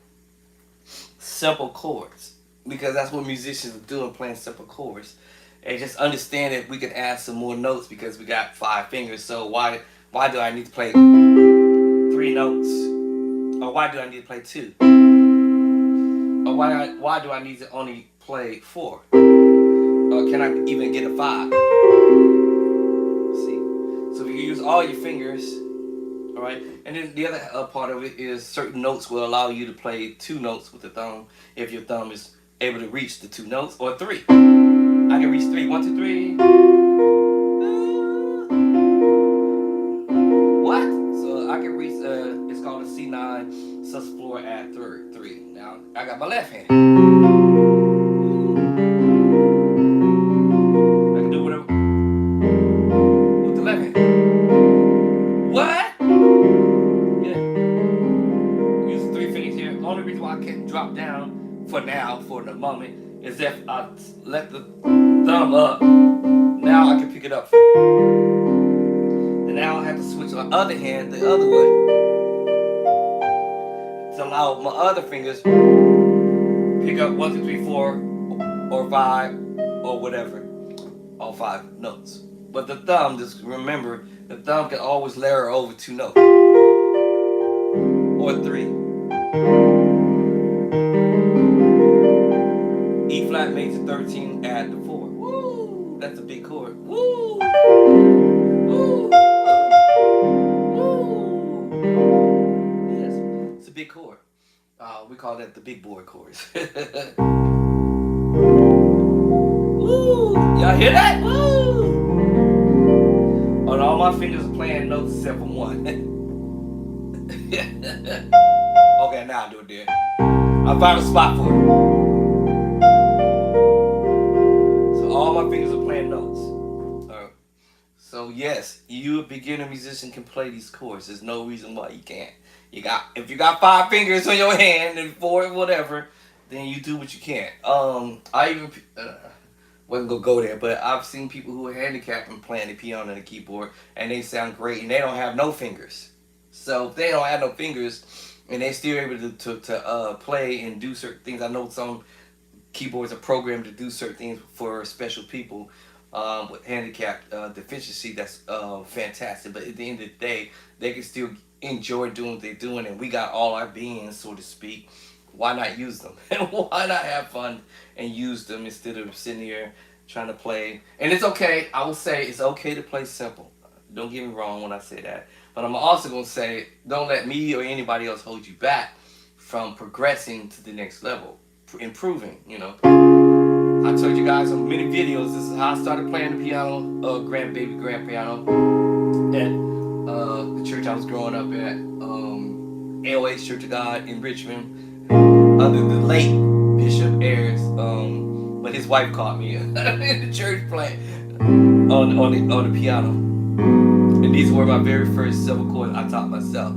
simple chords because that's what musicians are doing, playing simple chords. And just understand that we can add some more notes because we got 5 fingers. So why do I need to play 3 notes? Or why do I need to play 2? Or why do I need to only play 4? Or can I even get a 5? See? So if you use all your fingers, all right. And then the other part of it is certain notes will allow you to play 2 notes with the thumb if your thumb is able to reach the 2 notes, or 3. I can reach 3. 1, 2, 3. What? So I can reach. It's called a C9 sus floor add third 3. Now I got my left hand. I can do whatever with the left hand. What? Yeah. Use 3 fingers here. The only reason why I can't drop down for now, for the moment, is if I let the thumb up. Now I can pick it up. And now I have to switch my other hand the other way to allow my other fingers pick up 1, 2, 3, 4, or 5, or whatever, all 5 notes. But the thumb, just remember, the thumb can always layer over 2 notes or 3. E flat major 13, add the 4. Woo! That's a big chord. Woo! Woo! Woo! Yes, it's a big chord. We call that the big boy chords. Woo! Y'all hear that? Woo! And all my fingers are playing notes except for 1. Okay, now I do it there. I found a spot for it. So all my fingers are playing notes. So yes, you a beginner musician can play these chords. There's no reason why you can't. If you got 5 fingers on your hand and 4 whatever, then you do what you can. I even wasn't gonna go there, but I've seen people who are handicapped and playing the piano and the keyboard, and they sound great, and they don't have no fingers. So if they don't have no fingers, and they're still able to play and do certain things. I know some keyboards are programmed to do certain things for special people with handicap deficiency. That's fantastic. But at the end of the day, they can still enjoy doing what they're doing, and we got all our beings, so to speak. Why not use them? Why not have fun and use them instead of sitting here trying to play? And it's okay. I will say it's okay to play simple. Don't get me wrong when I say that. But I'm also going to say, don't let me or anybody else hold you back from progressing to the next level, improving, you know. I told you guys on many videos, this is how I started playing the piano, grand piano, at the church I was growing up at, AOH Church of God in Richmond, under the late Bishop Ayers, but his wife caught me in the church playing on the piano. And these were my very first several chords I taught myself.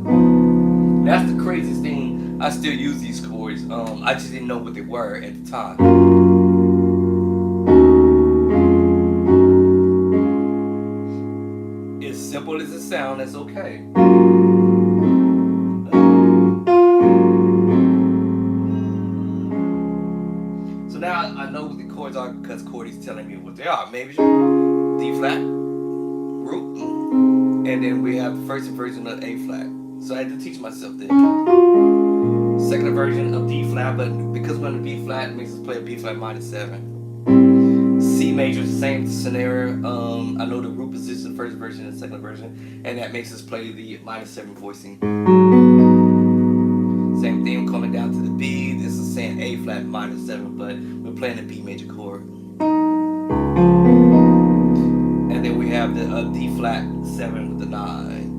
That's the craziest thing. I still use these chords. I just didn't know what they were at the time. As simple as it sounds, that's okay. So now I know what the chords are because Cordy's telling me what they are. Maybe D flat, root, and then we have the first version of A flat. So I had to teach myself this. Second version of D flat, but because we're on the B flat, it makes us play a B flat minor 7. C major, same scenario. I know the root position, first version and second version, and that makes us play the minor 7 voicing. Same thing coming down to the B. This is saying A flat minor 7, but we're playing the B major chord. And then we have the D flat 7 with the 9.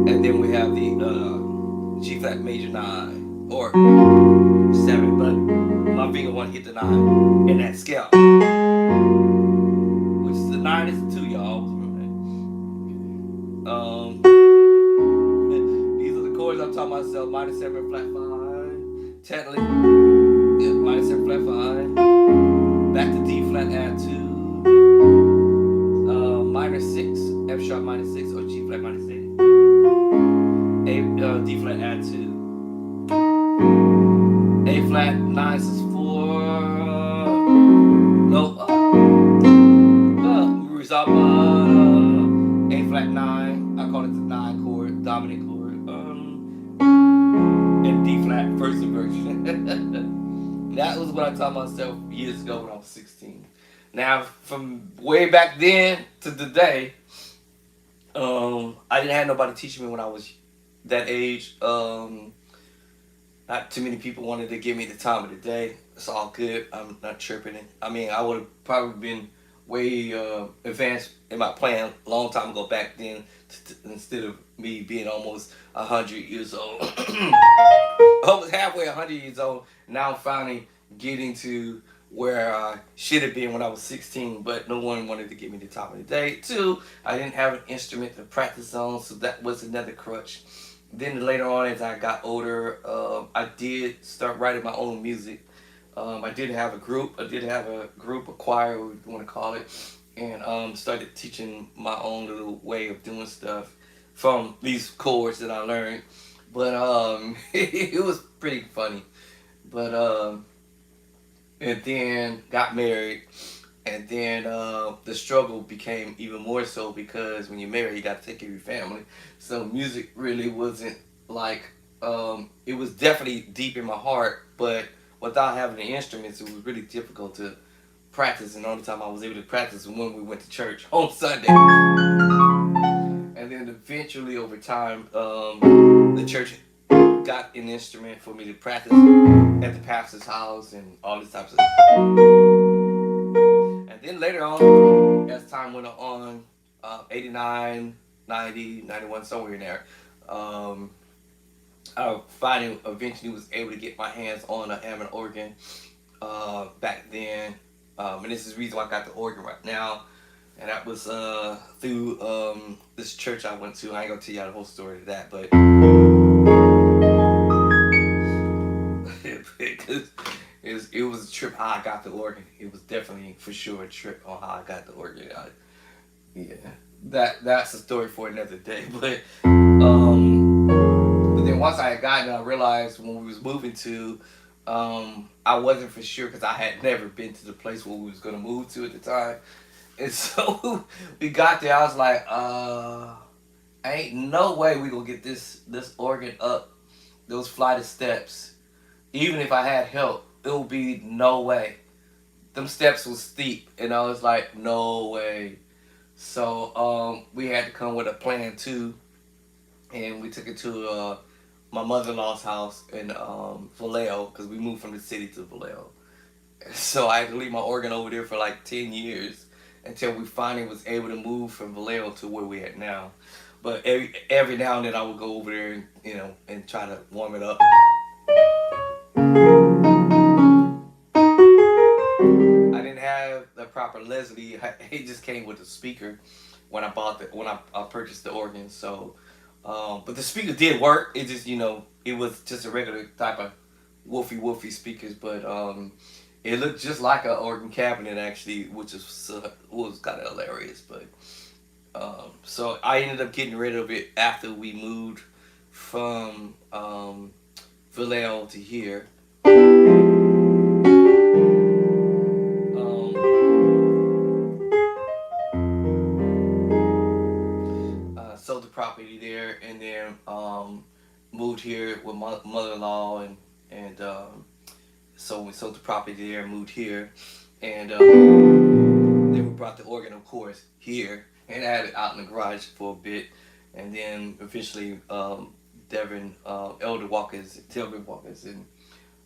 And then we have the G flat major 9 or 7, but my finger won't hit the 9 in that scale. Which is the 9 is the 2, y'all. These are the chords I'm talking about myself. Minor 7 flat 5. Technically, yeah, minor 7 flat 5. back to D flat add 2, minor 6, F sharp minor 6, or G flat minor 6, D flat add 2, A flat 9 is 4, no, resolve, A flat 9, I call it the 9 chord, dominant chord, and D flat first inversion. That was what I taught myself years ago when I was 16. Now, from way back then to today, I didn't have nobody teaching me when I was that age. Not too many people wanted to give me the time of the day. It's all good. I'm not tripping it. I mean, I would have probably been way advanced in my plan a long time ago back then, instead of me being almost 100 years old. Almost halfway 100 years old. Now I'm finally getting to where I should have been when I was 16, but no one wanted to give me the time of the day. Two, I didn't have an instrument to practice on, so that was another crutch. Then later on, as I got older, I did start writing my own music. I did have a group. I did have a group, a choir, whatever you want to call it, and started teaching my own little way of doing stuff from these chords that I learned. But it was pretty funny. But and then got married, and then the struggle became even more so because when you're married, you got to take care of your family. So music really wasn't like, it was definitely deep in my heart, but without having the instruments, it was really difficult to practice. And the only time I was able to practice was when we went to church on Sunday. And then eventually, over time, the church got an instrument for me to practice at the pastor's house and all these types of. And then later on, as time went on, 89, 90, 91, somewhere in there, I finally eventually was able to get my hands on a Hammond organ back then. And this is the reason why I got the organ right now. And that was through this church I went to. I ain't gonna tell you the whole story of that, but because it was a trip how I got the organ. It was definitely for sure a trip on how I got the organ. Yeah, that's a story for another day. But then once I had gotten it, I realized when we was moving to, I wasn't for sure because I had never been to the place where we was gonna move to at the time. And so we got there. I was like, ain't no way we gonna get this organ up those flight of steps. Even if I had help, it would be no way. Them steps was steep, and I was like, no way. So we had to come with a plan too, and we took it to my mother-in-law's house in Vallejo because we moved from the city to Vallejo. So I had to leave my organ over there for like 10 years until we finally was able to move from Vallejo to where we at now. But every now and then I would go over there and and try to warm it up. I didn't have the proper Leslie. It just came with the speaker when I purchased the organ. So, but the speaker did work. It just it was just a regular type of woofy speakers, but it looked just like an organ cabinet actually, which was kind of hilarious. But so I ended up getting rid of it after we moved from Vallejo to here. Sold the property there, and then moved here with my mother-in-law, and so we sold the property there, moved here, and then we brought the organ, of course, here and had it out in the garage for a bit, and then eventually Devin Elder Walkers, Telvin Walkers, and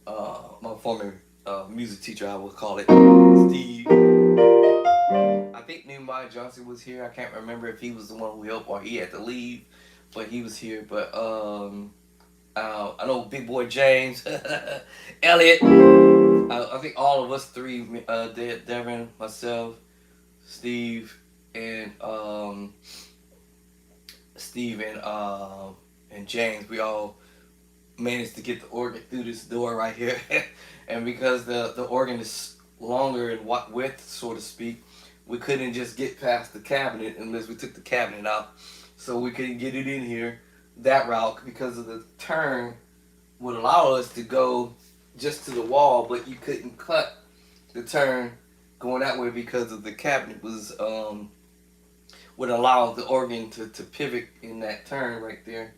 my former music teacher, I would call it, Steve. I think Nehemiah Johnson was here. I can't remember if he was the one who helped or he had to leave, but he was here. But I know Big Boy James, Elliot. I think all of us three, Devin, myself, Steve, and and James, we all managed to get the organ through this door right here. And because the organ longer in width, so to speak. We couldn't just get past the cabinet unless we took the cabinet out. So we couldn't get it in here that route because of the turn would allow us to go just to the wall, but you couldn't cut the turn going that way because of the cabinet was would allow the organ to pivot in that turn right there.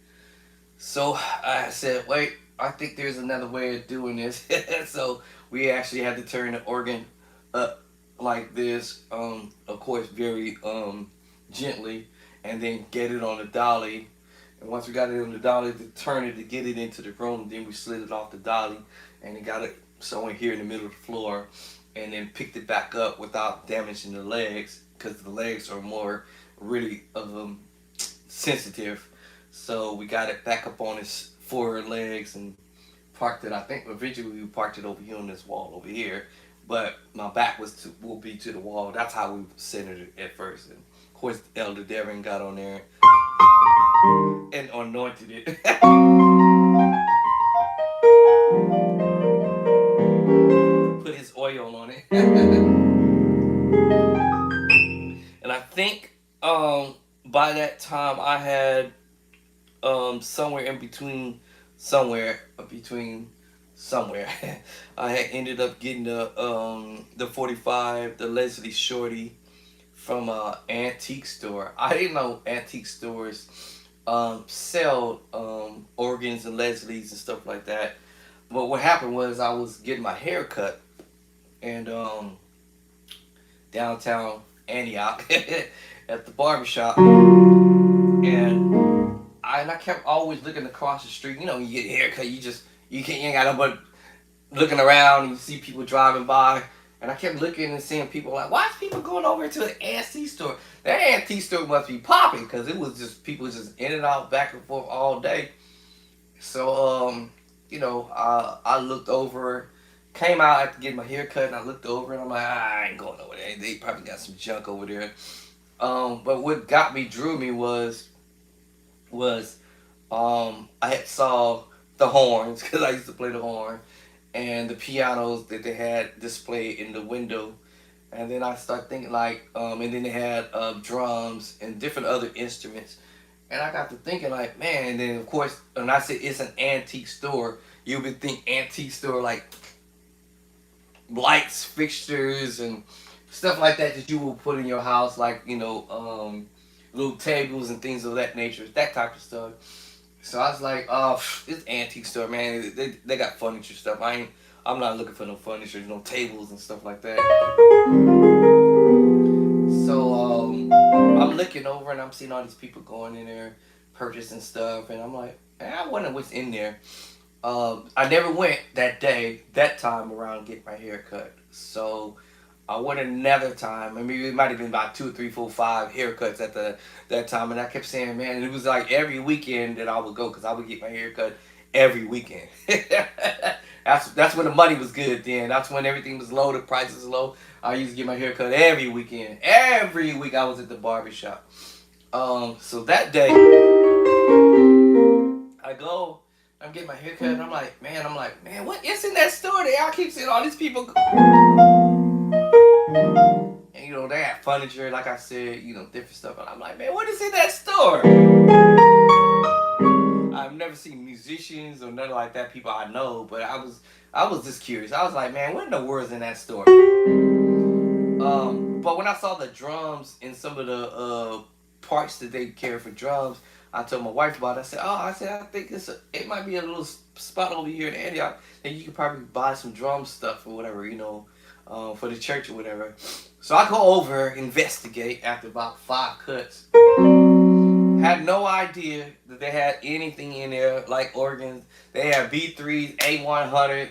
So I said, wait, I think there's another way of doing this. So we actually had to turn the organ up like this, of course, very gently, and then get it on the dolly. And once we got it on the dolly, to turn it to get it into the room, then we slid it off the dolly, and it got it somewhere here in the middle of the floor, and then picked it back up without damaging the legs, because the legs are more really sensitive. So we got it back up on its forward legs and parked it. I think eventually we parked it over here on this wall over here, but my back will be to the wall. That's how we centered it at first. And of course, Elder Devin got on there and anointed it. Put his oil on it. And I think by that time I had somewhere between somewhere I had ended up getting the 45, the Leslie Shorty from a antique store. I didn't know antique stores sell organs and Leslies and stuff like that. But what happened was I was getting my hair cut and downtown Antioch at the barbershop, and I kept always looking across the street. You know, when you get a haircut, you ain't got no but looking around and you see people driving by. And I kept looking and seeing people like, why is people going over to the antique store? That antique store must be popping because it was just people just in and out, back and forth all day. So I looked over, came out after getting my hair cut, and I looked over and I'm like, I ain't going over there. They probably got some junk over there. But what drew me was I had saw the horns because I used to play the horn, and the pianos that they had displayed in the window, and then I started thinking like, and then they had drums and different other instruments, and I got to thinking like, man. And then of course, when I say it's an antique store, you would think antique store like lights, fixtures, and stuff like that you will put in your house, like little tables and things of that nature, that type of stuff. So I was like, oh, it's antique store, man. They got furniture stuff. I'm not looking for no furniture, no tables and stuff like that. So I'm looking over and I'm seeing all these people going in there, purchasing stuff, and I'm like, I wonder what's in there. I never went that time around, get my hair cut. So I went another time. I mean, it might have been about 2, 3, 4, 5 haircuts at that time, and I kept saying, man, it was like every weekend that I would go because I would get my hair cut every weekend. That's when the money was good. Then that's when everything was low, the prices was low. I used to get my hair cut every weekend. Every week I was at the barbershop. So that day I'm getting my hair cut, and I'm like, man, what is in that store there? I keep seeing all these people. And they had furniture, like I said, different stuff. And I'm like, man, what is in that store? I've never seen musicians or nothing like that, people I know, but I was just curious. I was like, man, what in the world's in that store? But when I saw the drums and some of the parts that they carry for drums, I told my wife about it. I think it might be a little spot over here in Antioch that you could probably buy some drum stuff or whatever, for the church or whatever. So I go over, investigate after about 5 cuts. Had no idea that they had anything in there like organs. They had V3s, A100.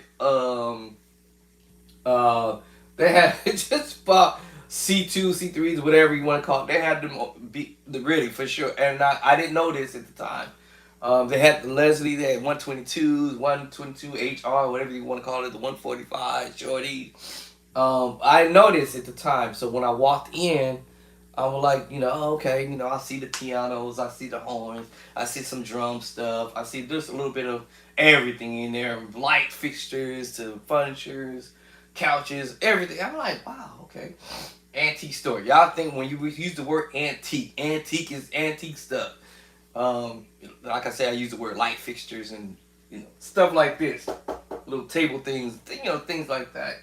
They had just about C2, C3s, whatever you want to call it. They had them really for sure. And I didn't know this at the time. They had the Leslie, they had 122s, 122 HR, whatever you want to call it, the 145 Shorty. I didn't know this at the time. So when I walked in, I was like, okay, I see the pianos, I see the horns, I see some drum stuff, I see just a little bit of everything in there, light fixtures to furnitures couches, everything. I'm like, wow, okay. Antique store. Y'all think when you use the word antique is antique stuff. Like I said, I use the word light fixtures and stuff like this, little table things, things like that.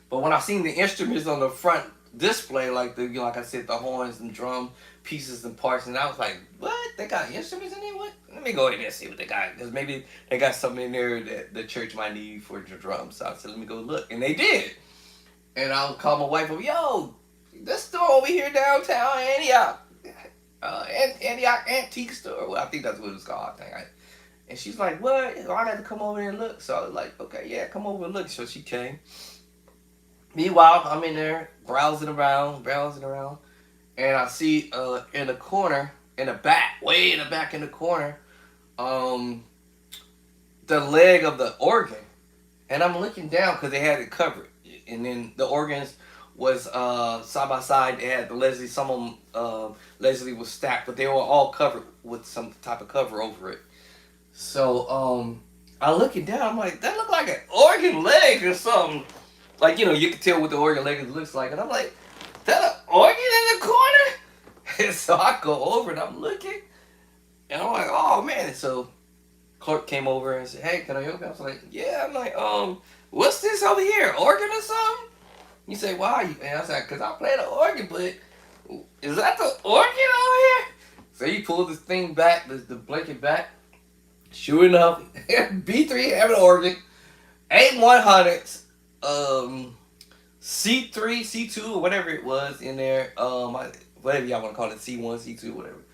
But when I seen the instruments on the front display, like like I said, the horns and drum pieces and parts, and I was like, what? They got instruments in there? What? Let me go in there and see what they got, because maybe they got something in there that the church might need for the drums. So I said, let me go look, and they did. And I'll call my wife up, yo, this store over here downtown Antioch, Antioch Antique Store. Well, I think that's what it's called. And she's like, what? Oh, I got to come over and look. So I was like, okay, yeah, come over and look. So she came. Meanwhile, I'm in there browsing around, and I see in the corner, in the back, way in the back in the corner, the leg of the organ. And I'm looking down because they had it covered. And then the organs was side by side. They had the Leslie, some of them, Leslie was stacked, but they were all covered with some type of cover over it. So I looking down, I'm like, that look like an organ leg or something. Like, you can tell what the organ leg looks like. And I'm like, that an organ in the corner? And so I go over and I'm looking. And I'm like, oh, man. And so clerk came over and said, hey, can I help you? I was like, yeah. I'm like, what's this over here? Organ or something? You say, why? And I said, because I play the organ, but is that the organ over here? So he pulled this thing back, the blanket back. Sure enough, B3 having an organ. A100s. C3, C2, or whatever it was in there, whatever y'all want to call it, C1, C2, whatever.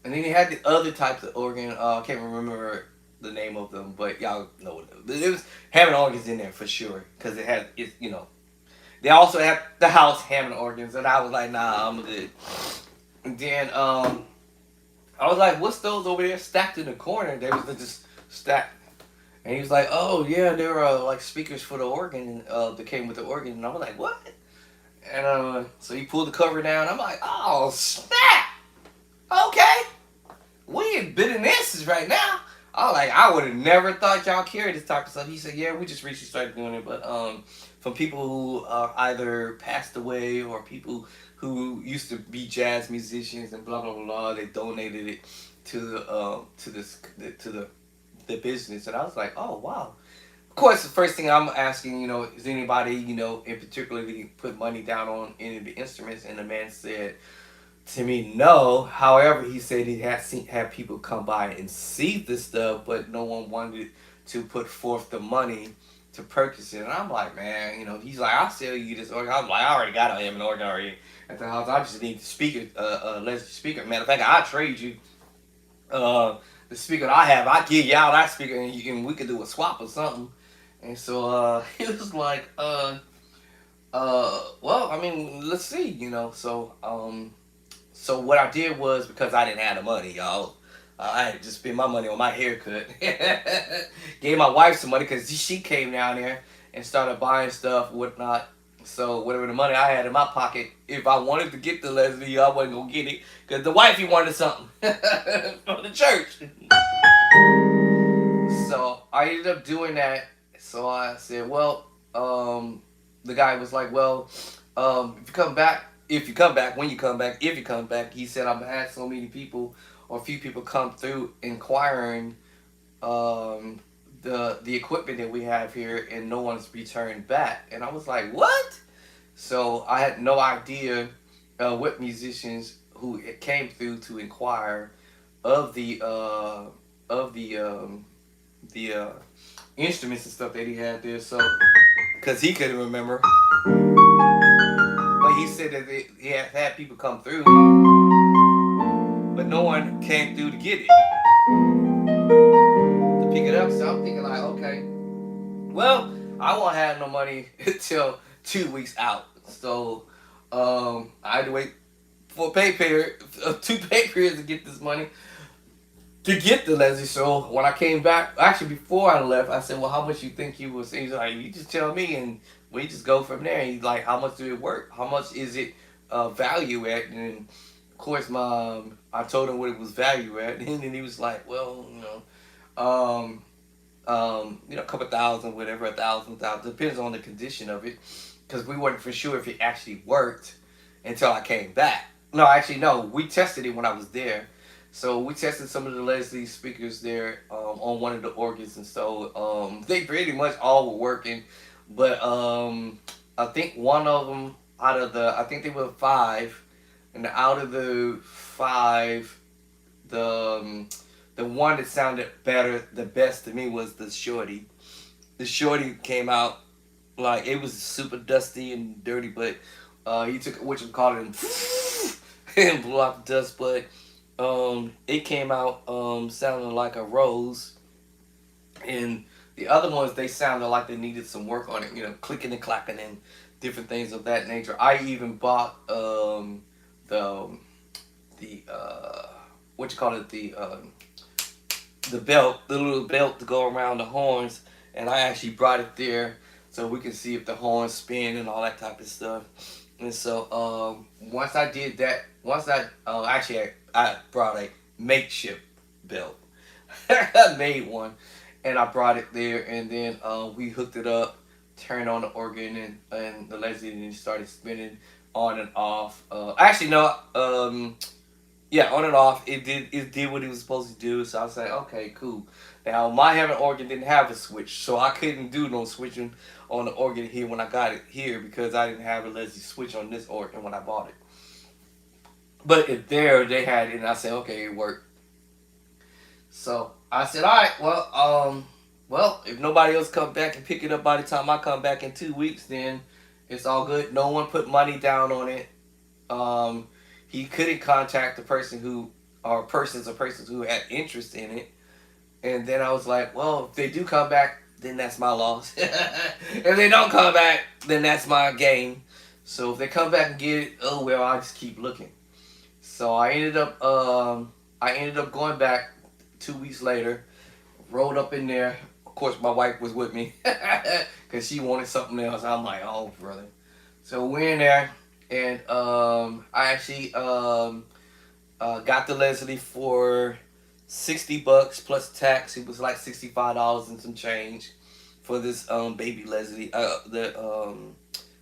And then he had the other types of organ. I can't remember the name of them, but y'all know what it was. It was Hammond organs in there for sure, because they also had the house Hammond organs, and I was like, nah, I'm good. And then I was like, what's those over there stacked in the corner? They was just stacked. And he was like, oh, yeah, they were like speakers for the organ that came with the organ. And I was like, what? And so he pulled the cover down. I'm like, oh, snap. Okay. We in business right now. I was like, I would have never thought y'all carried this type of stuff. He said, yeah, we just recently started doing it. But from people who either passed away or people who used to be jazz musicians and blah, blah, blah, blah, they donated it to the business. And I was like, oh, wow. Of course, the first thing I'm asking, is anybody, in particular, put money down on any of the instruments? And the man said to me, no. However, he said he had people come by and see this stuff, but no one wanted to put forth the money to purchase it. And I'm like, man, he's like, I'll sell you this organ. I'm like, I already got an organ already at the house. I just need the speaker, Leslie speaker. Matter of fact, I'll trade you the speaker I have. I give y'all that speaker, and we could do a swap or something. And so he was like, well, I mean, let's see, So what I did was, because I didn't have the money, y'all, I had to just spend my money on my haircut. Gave my wife some money because she came down there and started buying stuff, whatnot. So whatever the money I had in my pocket, if I wanted to get the Leslie, I wasn't gonna get it because the wifey wanted something from the church. So I ended up doing that. So I said, well, the guy was like, well, if you come back, when you come back, if you come back, he said, I've had so many people, or a few people come through inquiring the equipment that we have here, and no one's returned back. And I was like, what? So I had no idea what musicians who came through to inquire of the instruments and stuff that he had there. So, because he couldn't remember, but he said that he had people come through, but no one came through to get it, to pick it up. So I'm thinking like, okay, well, I won't have no money until 2 weeks out. So I had to wait for a pay period, 2 pay periods to get this money, to get the Leslie. So when I came back, actually before I left, I said, well, how much you think you was? He's like, you just tell me and we just go from there. He's like, how much do it work? How much is it value at? And of course, I told him what it was value at, and then he was like, well, a couple thousand, whatever, a thousand, depends on the condition of it, because we weren't for sure if it actually worked until I came back. No, actually, no, we tested it when I was there. So we tested some of the Leslie speakers there on one of the organs, and so they pretty much all were working, but I think one of them out of the, I think they were five, and out of the five, the one that sounded better, the best to me was the shorty. The shorty came out like it was super dusty and dirty, but he took what you call it and blew out the dust. But it came out sounding like a rose, and the other ones they sounded like they needed some work on it. Clicking and clacking and different things of that nature. I even bought the what you call it, the belt, the little belt to go around the horns, and I actually brought it there so we can see if the horns spin and all that type of stuff. And so once I did that, once I actually I brought a makeshift belt. I made one, and I brought it there, and then we hooked it up, turned on the organ, and the Leslie started spinning on and off. Actually, no. Yeah, on and off. It did what it was supposed to do. So I was like, okay, cool. Now my Heaven organ didn't have a switch, so I couldn't do no switching on the organ here when I got it here because I didn't have a Leslie switch on this organ when I bought it. But if there they had it, and I said, okay, it worked. So I said, all right, well, if nobody else come back and pick it up by the time I come back in 2 weeks, then it's all good. No one put money down on it. Um, he couldn't contact the person who, or persons who had interest in it. And then I was like, well, if they do come back, then that's my loss. If they don't come back, then that's my gain. So if they come back and get it, oh well, I'll just keep looking. So I ended up going back 2 weeks later, rolled up in there. Of course, my wife was with me because she wanted something else. I'm like, oh brother. So we're in there, and I actually got the Leslie for $60 plus tax. It was like $65 and some change for this baby Leslie. The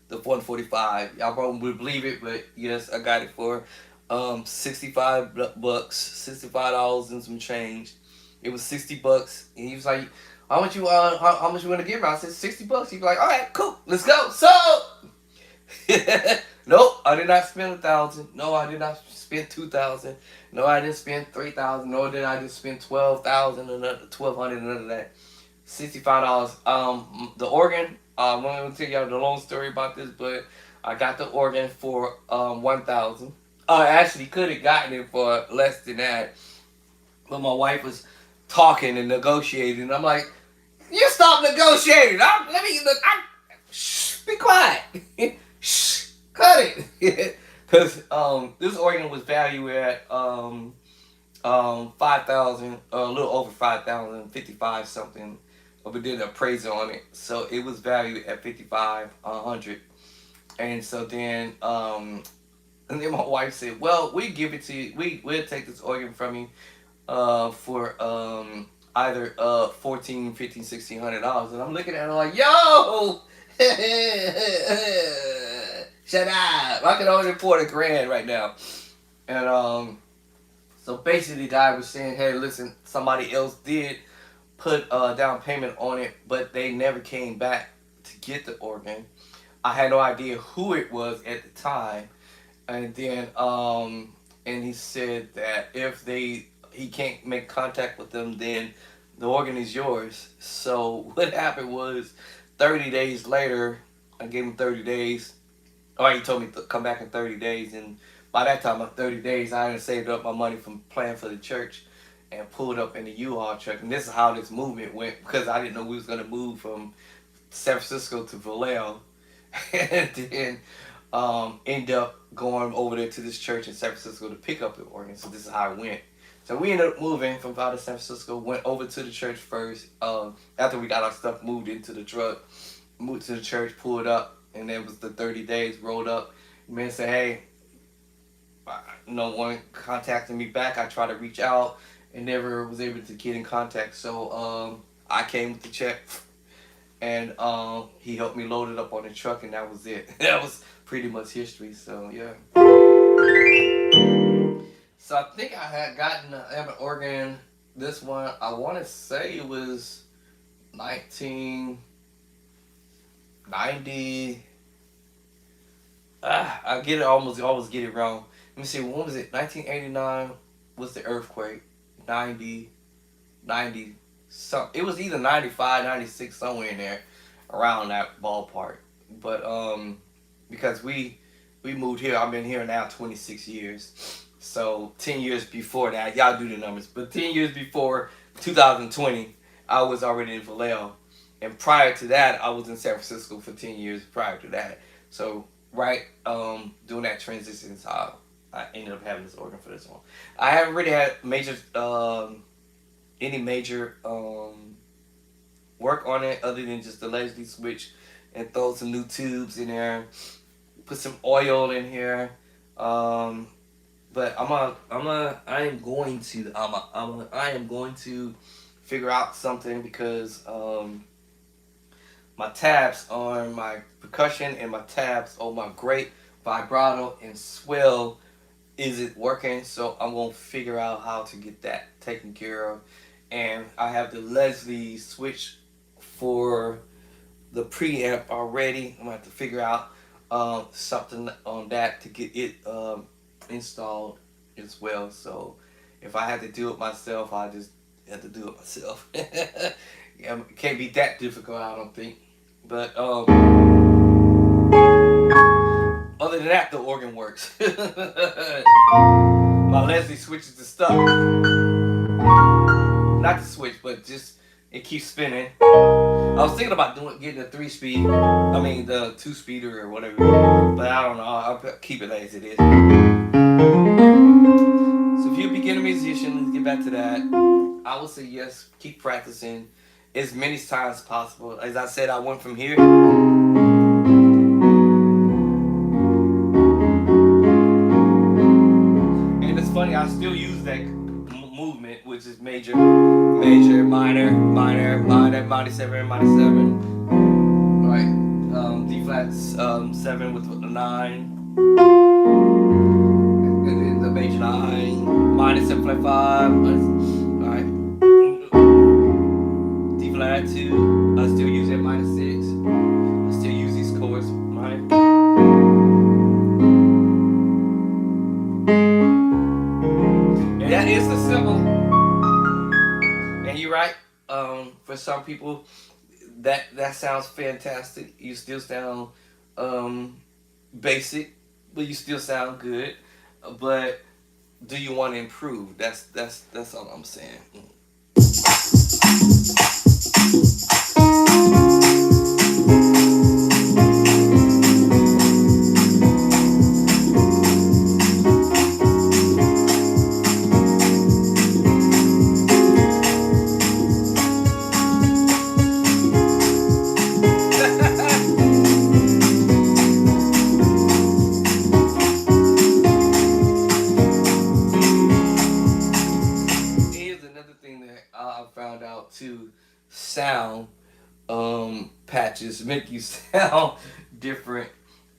145. Y'all probably would believe it, but yes, I got it for $65, $65 and some change. It was $60, and he was like, "How much you how much you want to give her?" I said $60. He was like, "All right, cool, let's go." So nope, I did not spend 1,000. No, I did not spend 2,000. No, I didn't spend 3,000. No, did I just spend 12,000 and 1,200 and none of that. $65. The organ. I'm not gonna tell y'all the long story about this, but I got the organ for 1,000. I actually could have gotten it for less than that, but my wife was talking and negotiating. And I'm like, you stop negotiating. Let me look. Shh, be quiet. Shh, cut it. Because this organ was valued at 5,000, a little over 5,000, 55 something. But we did an appraisal on it, so it was valued at 5,500. And so then and then my wife said, "Well, we give it to you. We'll take this organ from you, for either 14, 15, $1,600." And I'm looking at her like, "Yo, shut up! I can only afford $1,000 right now." And so basically, the guy was saying, "Hey, listen, somebody else did put a down payment on it, but they never came back to get the organ. I had no idea who it was at the time." And then and he said that if he can't make contact with them, then the organ is yours. So what happened was 30 days later, I gave him 30 days. Or he told me to come back in 30 days, and by that time of 30 days I had saved up my money from playing for the church and pulled up in the U-Haul truck. And this is how this movement went, because I didn't know we was gonna move from San Francisco to Vallejo. And then end up going over there to this church in San Francisco to pick up the organ. So this is how it went. So we ended up moving from out of San Francisco, went over to the church first. After we got our stuff moved into the truck, moved to the church, pulled up, and then was the 30 days rolled up. The man said, "Hey, no one contacted me back. I tried to reach out and never was able to get in contact." So I came with the check, and he helped me load it up on the truck, and that was it. That was pretty much history. So yeah. So I think I had gotten an Evan organ. This one, I want to say it was 1990. I get it almost get it wrong. Let me see. When was it? 1989 was the earthquake. 90, 90. Some. It was either 95, 96, somewhere in there, around that ballpark. But because we moved here. I've been here now 26 years. So 10 years before that, y'all do the numbers. But 10 years before 2020, I was already in Vallejo, and prior to that, I was in San Francisco for 10 years. Prior to that, so right doing that transition is how I ended up having this organ for this one. I haven't really had major any major work on it other than just the Leslie switch and throw some new tubes in there, put some oil in here. But I am going to figure out something because my tabs on my percussion and my tabs on my great vibrato and swell isn't working, so I'm gonna figure out how to get that taken care of. And I have the Leslie switch for the preamp already. I'm gonna have to figure out something on that to get it installed as well. So if I had to do it myself, I just have to do it myself. Yeah, it can't be that difficult, I don't think. But other than that, the organ works. My Leslie switches the stuff. Not the switch, but just it keeps spinning. I was thinking about getting a 3-speed. I mean the 2-speeder or whatever. But I don't know. I'll keep it as it is. So if you're a beginner musician, let's get back to that. I would say yes. Keep practicing as many times as possible. As I said, I went from here. And it's funny. I still use that movement, which is major, major, minor, minor, minor, minor 7, minor 7. Right. D flat 7 with the 9. And then the major 9. Minor 7 flat 5. Alright. D flat 2. I still use it minor 6. I still use these chords. Right. And that is the simple. And you're right. For some people, that sounds fantastic. You still sound basic, but you still sound good. But do you want to improve? That's all I'm saying. Found out to sound patches make you sound different,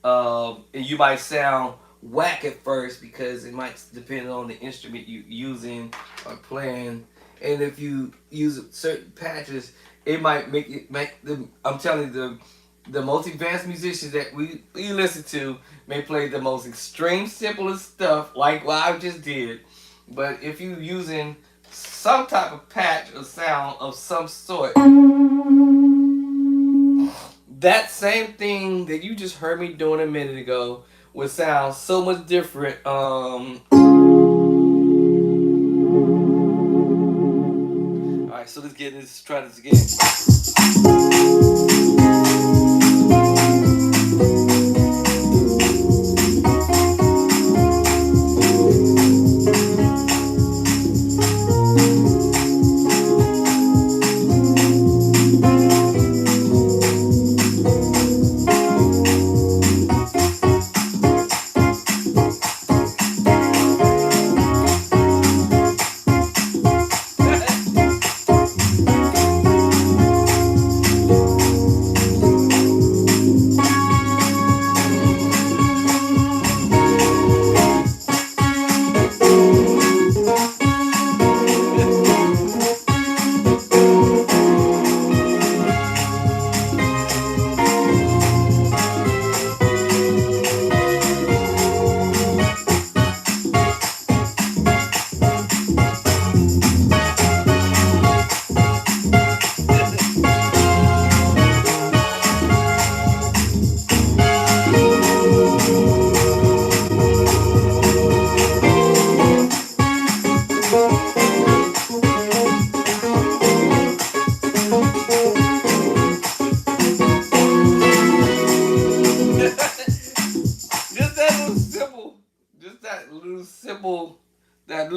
and you might sound whack at first because it might depend on the instrument you using or playing, and if you use certain patches, it might make them. I'm telling you, the most advanced musicians that we listen to may play the most extreme simplest stuff like what I just did, but if you using some type of patch or sound of some sort, that same thing that you just heard me doing a minute ago would sound so much different. Alright, so let's try this again.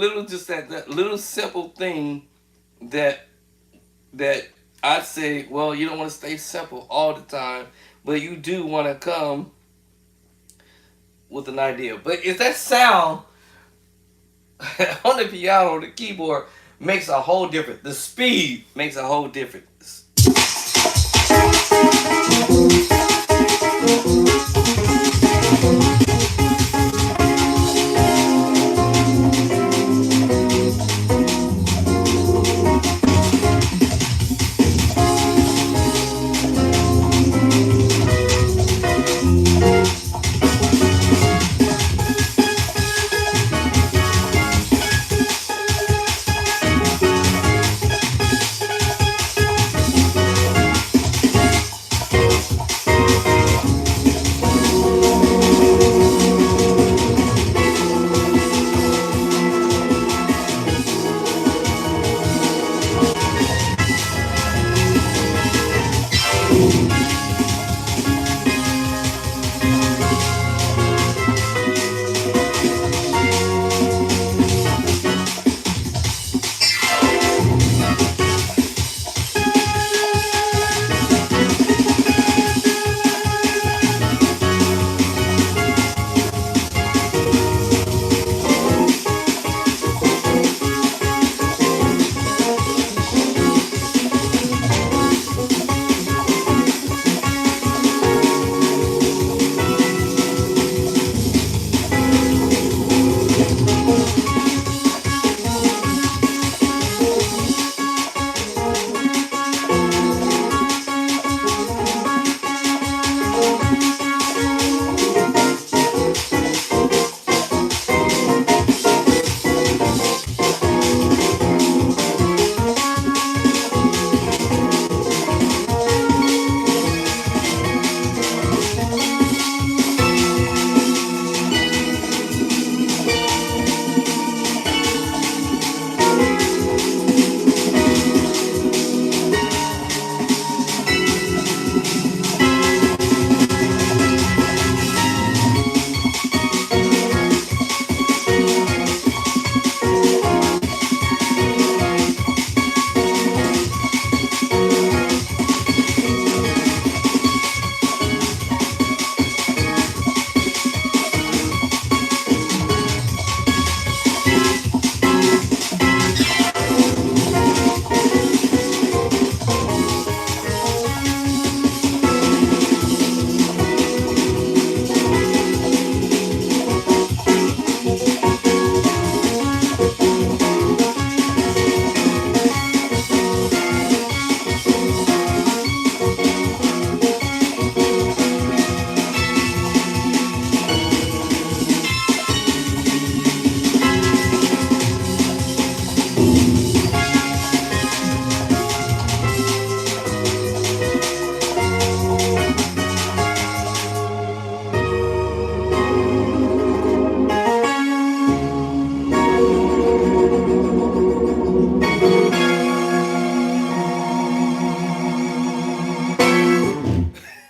little, just that little simple thing that that I'd say, well, you don't want to stay simple all the time, but you do want to come with an idea. But if that sound on the piano or the keyboard makes a whole difference, the speed makes a whole difference.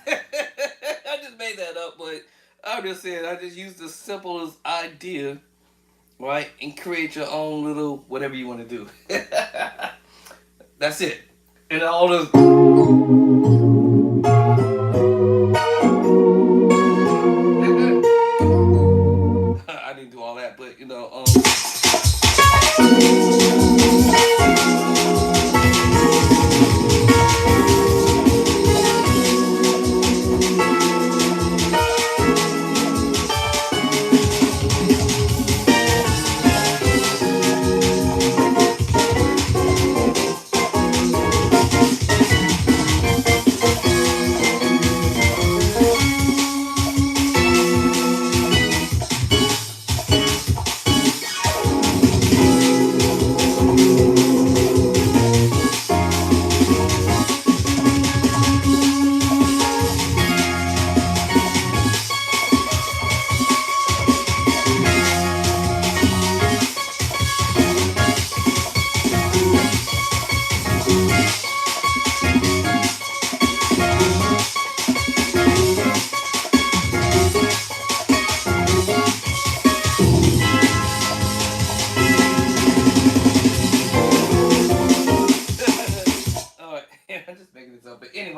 I just made that up, but I'm just saying, I just used the simplest idea, right, and create your own little whatever you want to do. That's it. And all the I didn't do all that, but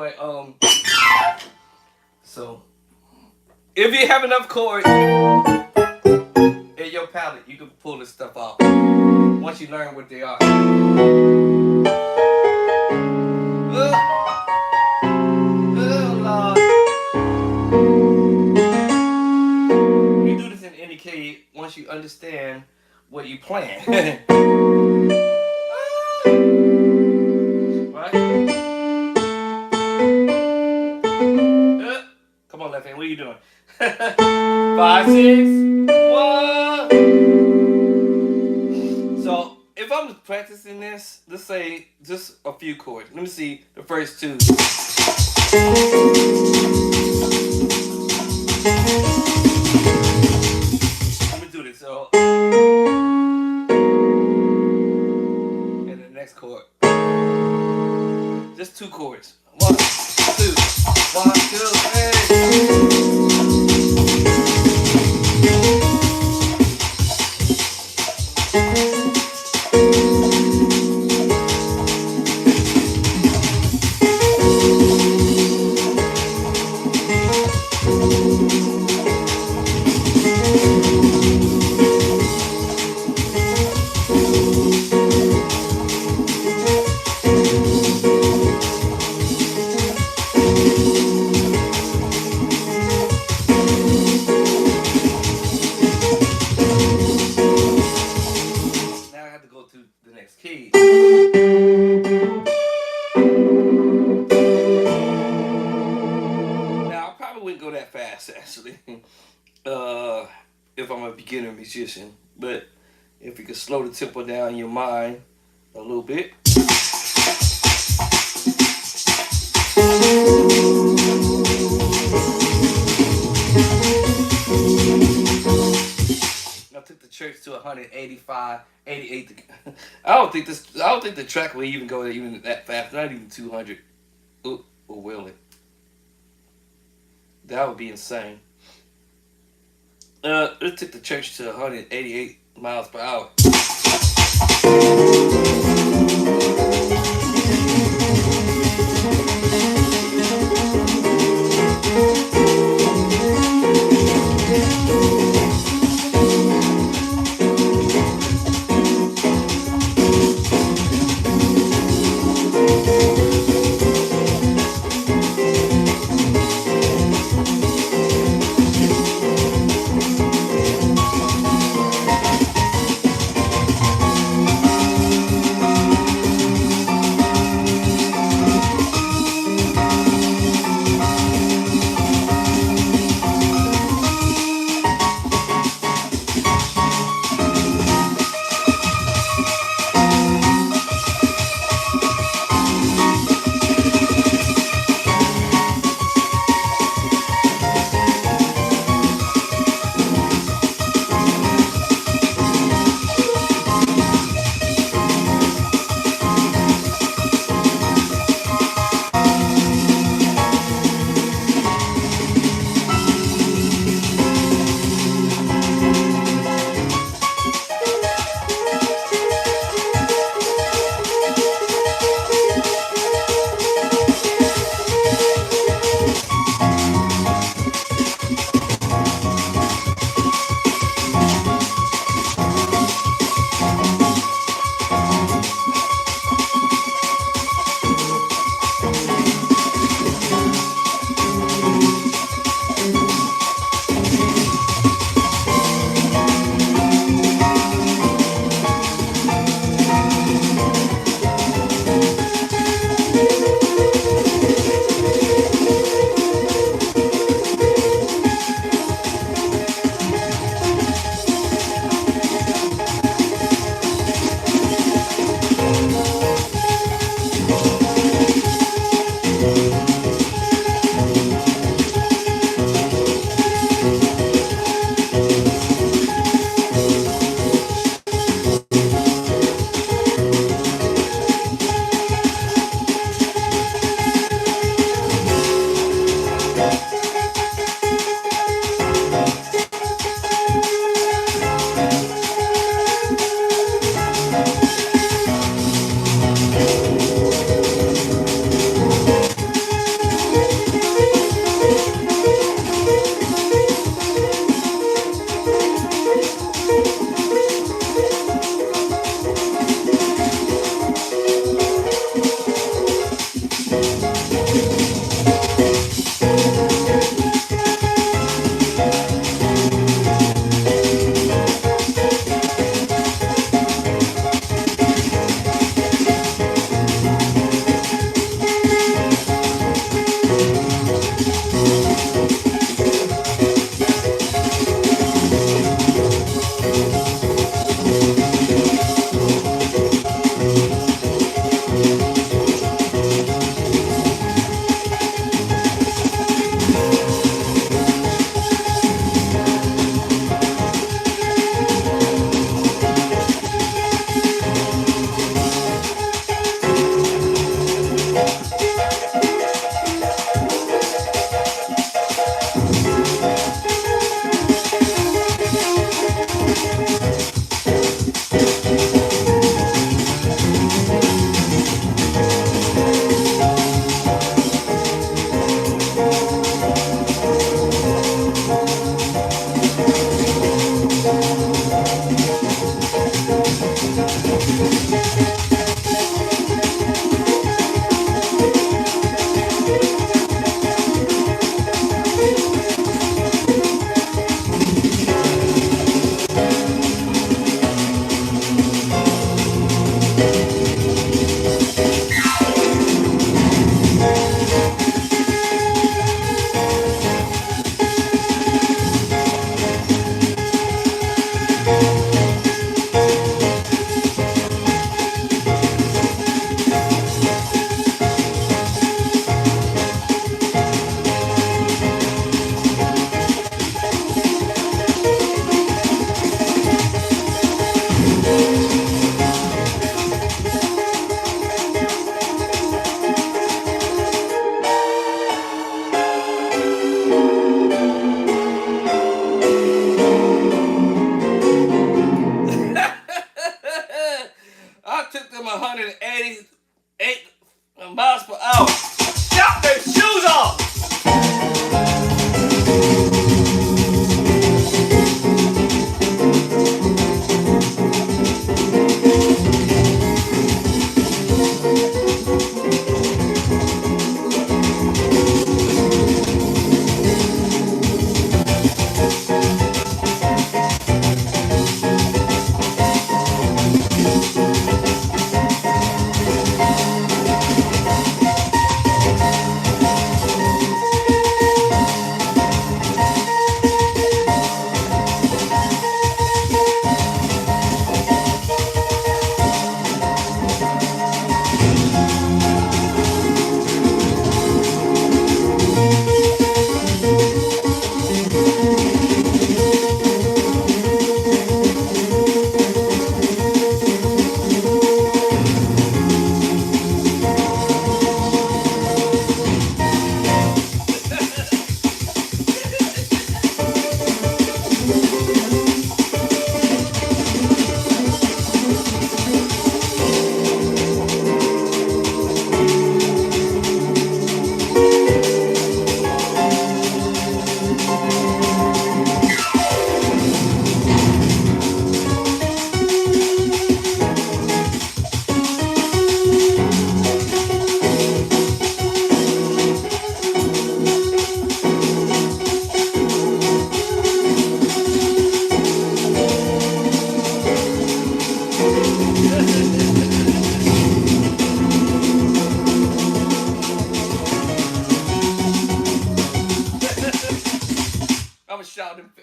anyway, so if you have enough chords in your palette, you can pull this stuff off once you learn what they are. Lord. You do this in any key once you understand what you playing. Right? Come on, left hand. What are you doing? 5, 6, 1. So if I'm practicing this, let's say just a few chords. Let me see the first two. Let me do this. So, and the next chord. Just 2 chords. 1, 2, 1, 2, the next key. Now I probably wouldn't go that fast actually, if I'm a beginner musician. But if you could slow the tempo down in your mind a little bit. I took the church to 185, 88. I don't think the track will even go even that fast. Not even 200. Or will it? That would be insane. It took the church to 188 miles per hour. I took them 188 miles per hour. Shot their shoes off.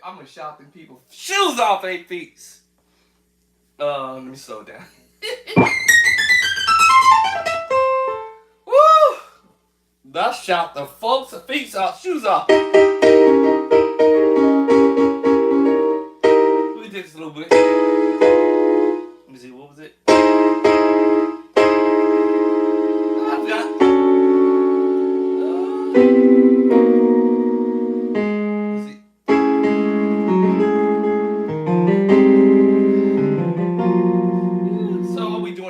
I'm gonna shout them people shoes off their feet. Let me slow down. Woo! Thus shout the folks' feet off, shoes off. We did this a little bit. Let me see, what was it? I forgot.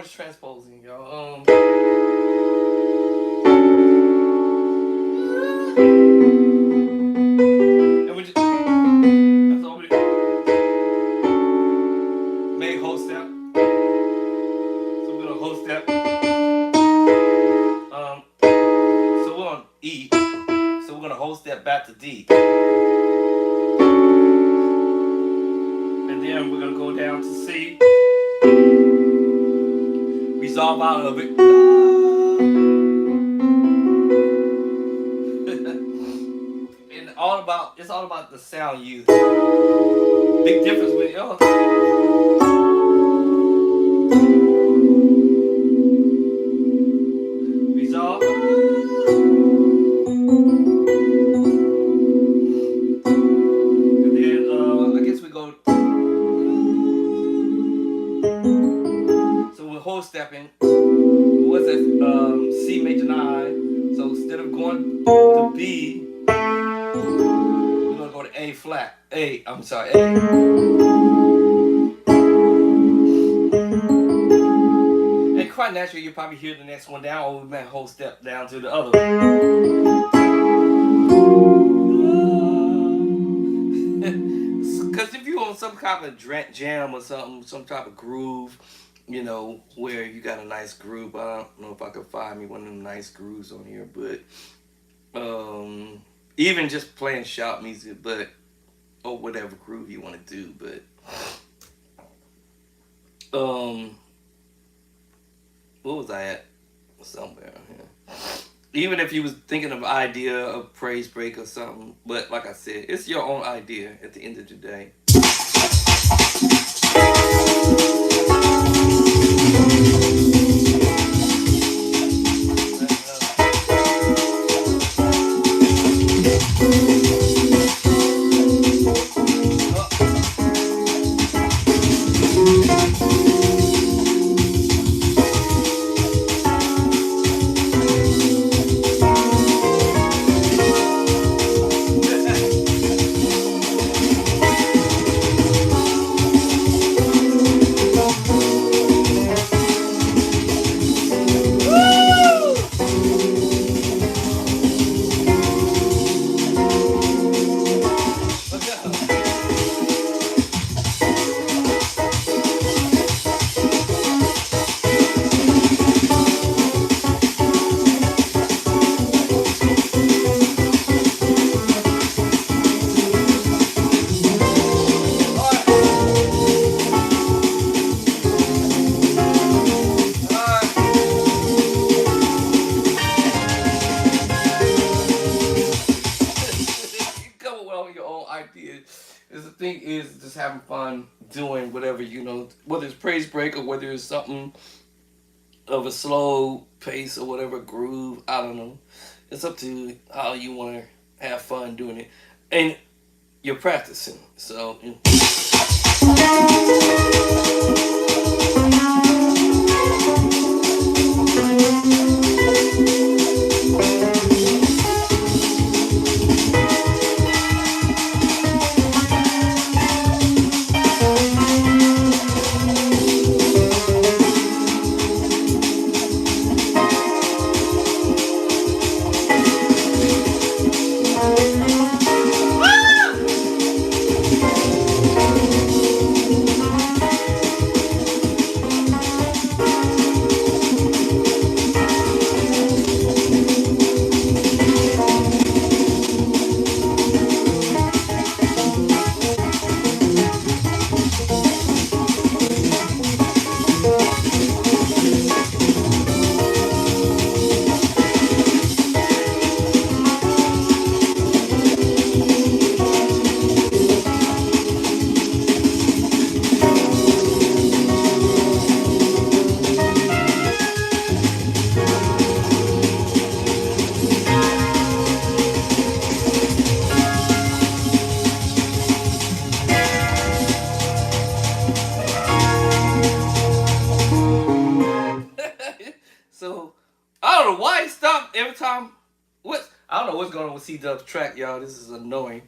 Transposing, y'all. And we just, that's all we do. Make whole step. So we're gonna whole step. So we're on E. So we're gonna whole step back to D. And then we're gonna go down to C. Resolve out of it. And it's all about the sound used. Big difference with y'all. Resolve. And then I guess we go. So we're whole stepping. What's that? C major 9. So instead of going to B, we're gonna go to A flat. I'm sorry, A. And quite naturally, you probably hear the next one down, or we might whole step down to the other one. Because if you're on some kind of jam or something, some type of groove, where you got a nice groove. I don't know if I could find me one of them nice grooves on here, but um, even just playing shout music, but or whatever groove you want to do. But what was I at? Somewhere here. Even if you was thinking of idea of praise break or something, but like I said, it's your own idea at the end of the day. Come up with all your own ideas. The thing is just having fun doing whatever whether it's praise break or whether it's something of a slow pace or whatever groove. I don't know. It's up to how you want to have fun doing it, and you're practicing. So. So I don't know why it stopped every time. What I don't know what's going on with C Dub's track, y'all. This is annoying.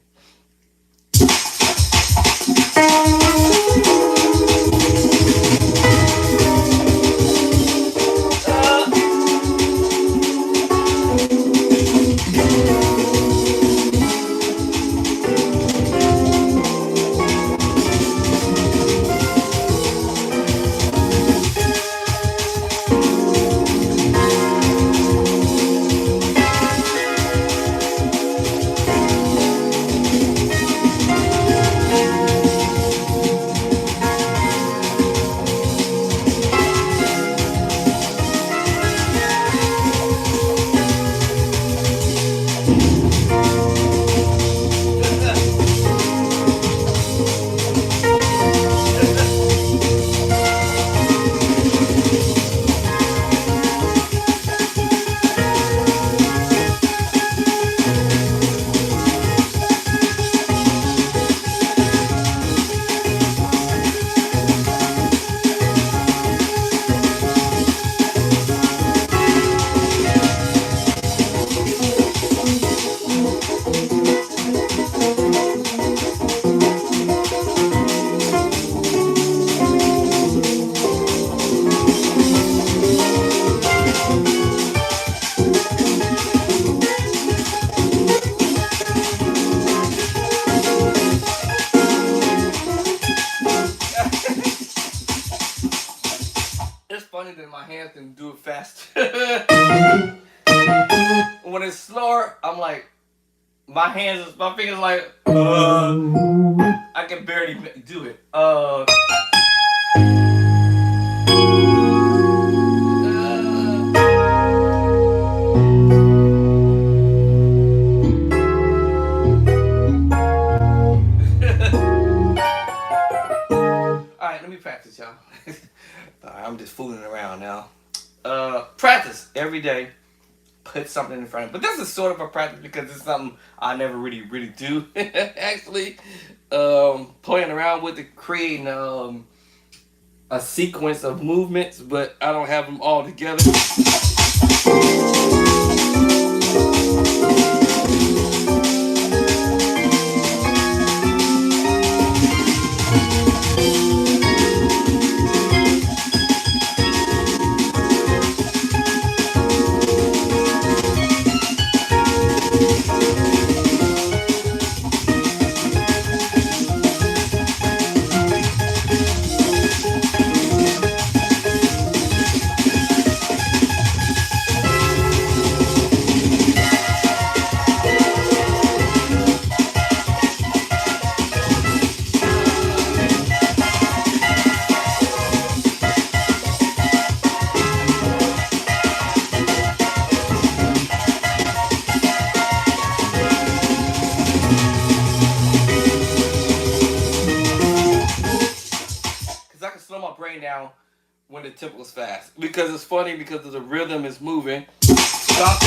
funny that my hands can do it faster. When it's slower, I'm like, my fingers like, I can barely do it. All right, let me practice, y'all. All right, I'm just fooling around now. Practice every day. Put something in front of it. But this is sort of a practice because it's something I never really do. Actually, playing around with it, creating a sequence of movements, but I don't have them all together. Because I can slow my brain down when the tempo is fast. Because it's funny because the rhythm is moving. So I'm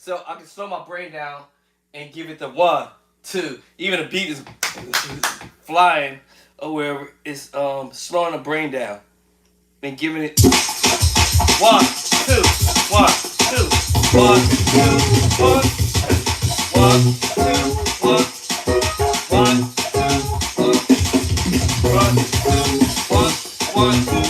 So I can slow my brain down and give it the 1, 2. Even the beat is flying or wherever, it's slowing the brain down and giving it 1, 2, 1, 2, 1, 2, 1, 1, 2, 1, 1, 2, 1.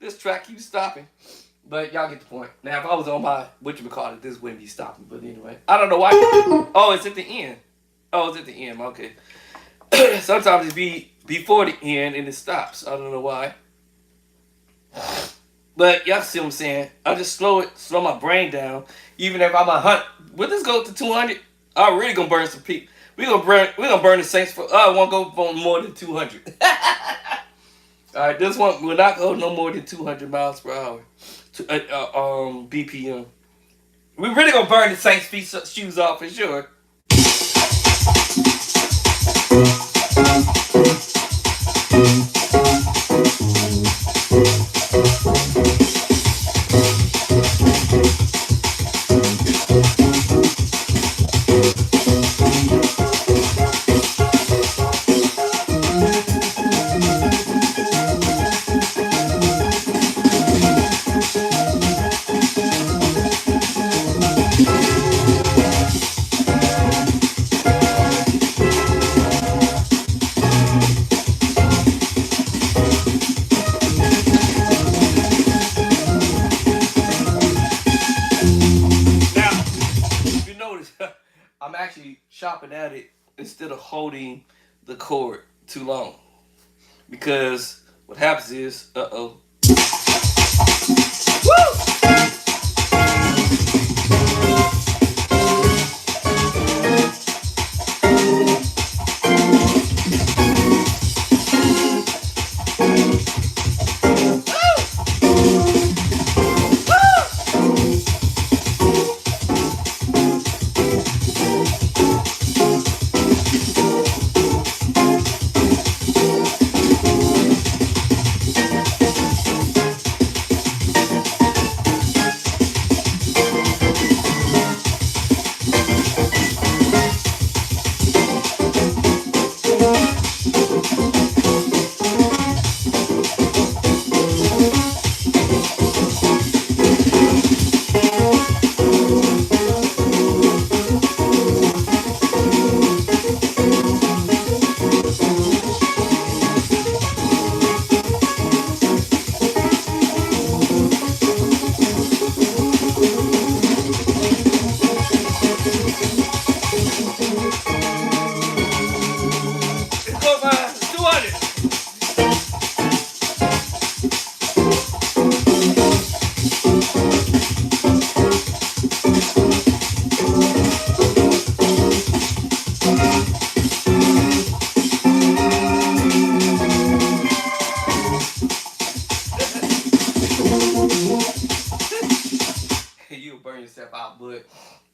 This track keeps stopping. But y'all get the point. Now, if I was on my whatchamacallit, this wouldn't be stopping. But anyway, I don't know why. Oh, it's at the end. Oh, it's at the end. Okay. Sometimes it be before the end and it stops. I don't know why. But y'all see what I'm saying? I just slow my brain down. Even if I'm a hunt, will this go to 200? I'm really gonna burn some people. We gonna burn the Saints for. I won't go for more than 200. All right, this one will not go no more than 200 miles per hour. BPM. We really gonna burn the Saints feet shoes off for sure. I'm actually chopping at it instead of holding the cord too long. Because what happens is, uh-oh. Woo!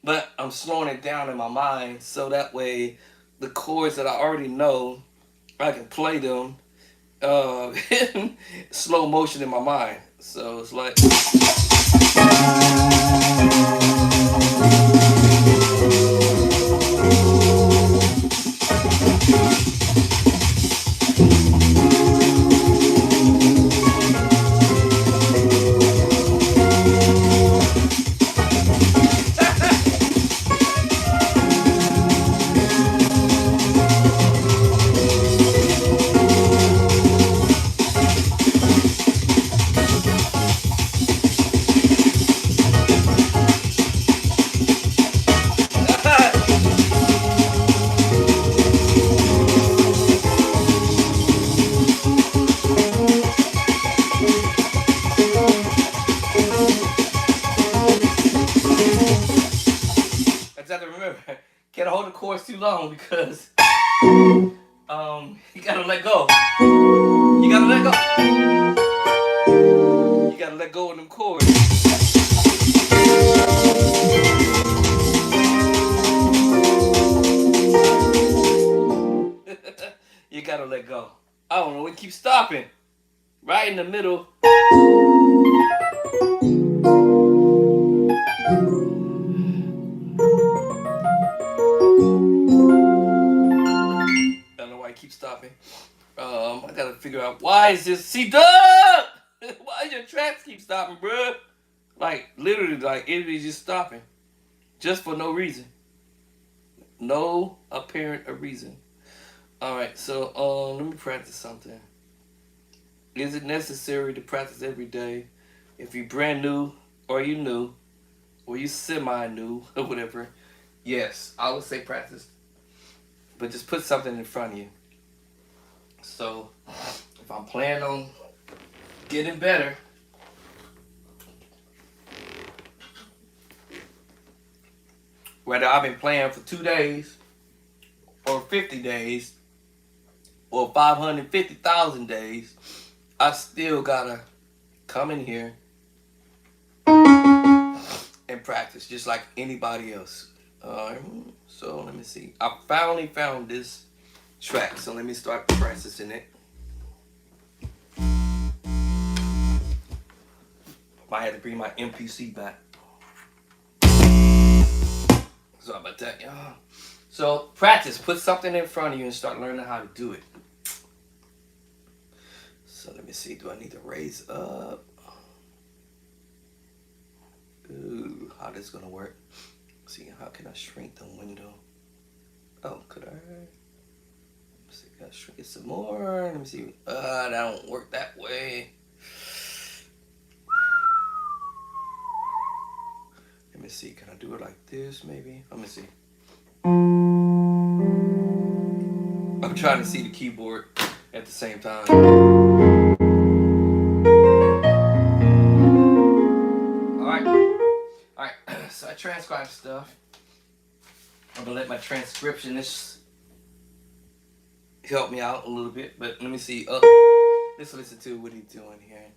But I'm slowing it down in my mind so that way the chords that I already know, I can play them in slow motion in my mind. So it's like. I just have to remember, can't hold the chords too long because You gotta let go. You gotta let go. You gotta let go of them chords. You gotta let go. I don't know. We keep stopping right in the middle. I don't know why I keep stopping. I gotta figure out why is this C-Dub? Why your tracks keep stopping, bro? Like literally, like it is just stopping, just for no reason, no apparent a reason. All right, so let me practice something. Is it necessary to practice every day? If you're brand new, or you new, or you semi new, or whatever, yes, I would say practice, but just put something in front of you. So if I'm planning on getting better, whether I've been playing for 2 days or 50 days or 550,000 days, I still gotta come in here and practice just like anybody else. So let me see. I finally found this track, so let me start practicing it. I had to bring my MPC back. Sorry about that, y'all. So practice. Put something in front of you and start learning how to do it. So let me see. Do I need to raise up? Ooh, how this gonna work? Let's see, how can I shrink the window? Oh, could I? Let's see, gotta shrink it some more. Let me see. That don't work that way. Let me see. Can I do it like this? Maybe. Let me see. I'm trying to see the keyboard at the same time. All right. So I transcribe stuff. I'm gonna let my transcriptionist help me out a little bit, but let me see. Let's listen to what he's doing here.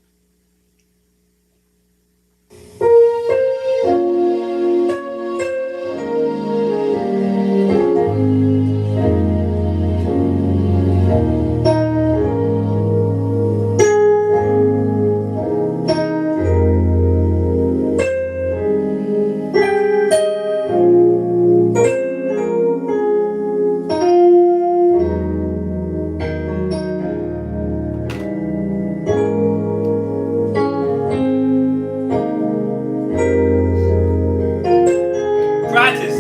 Practice.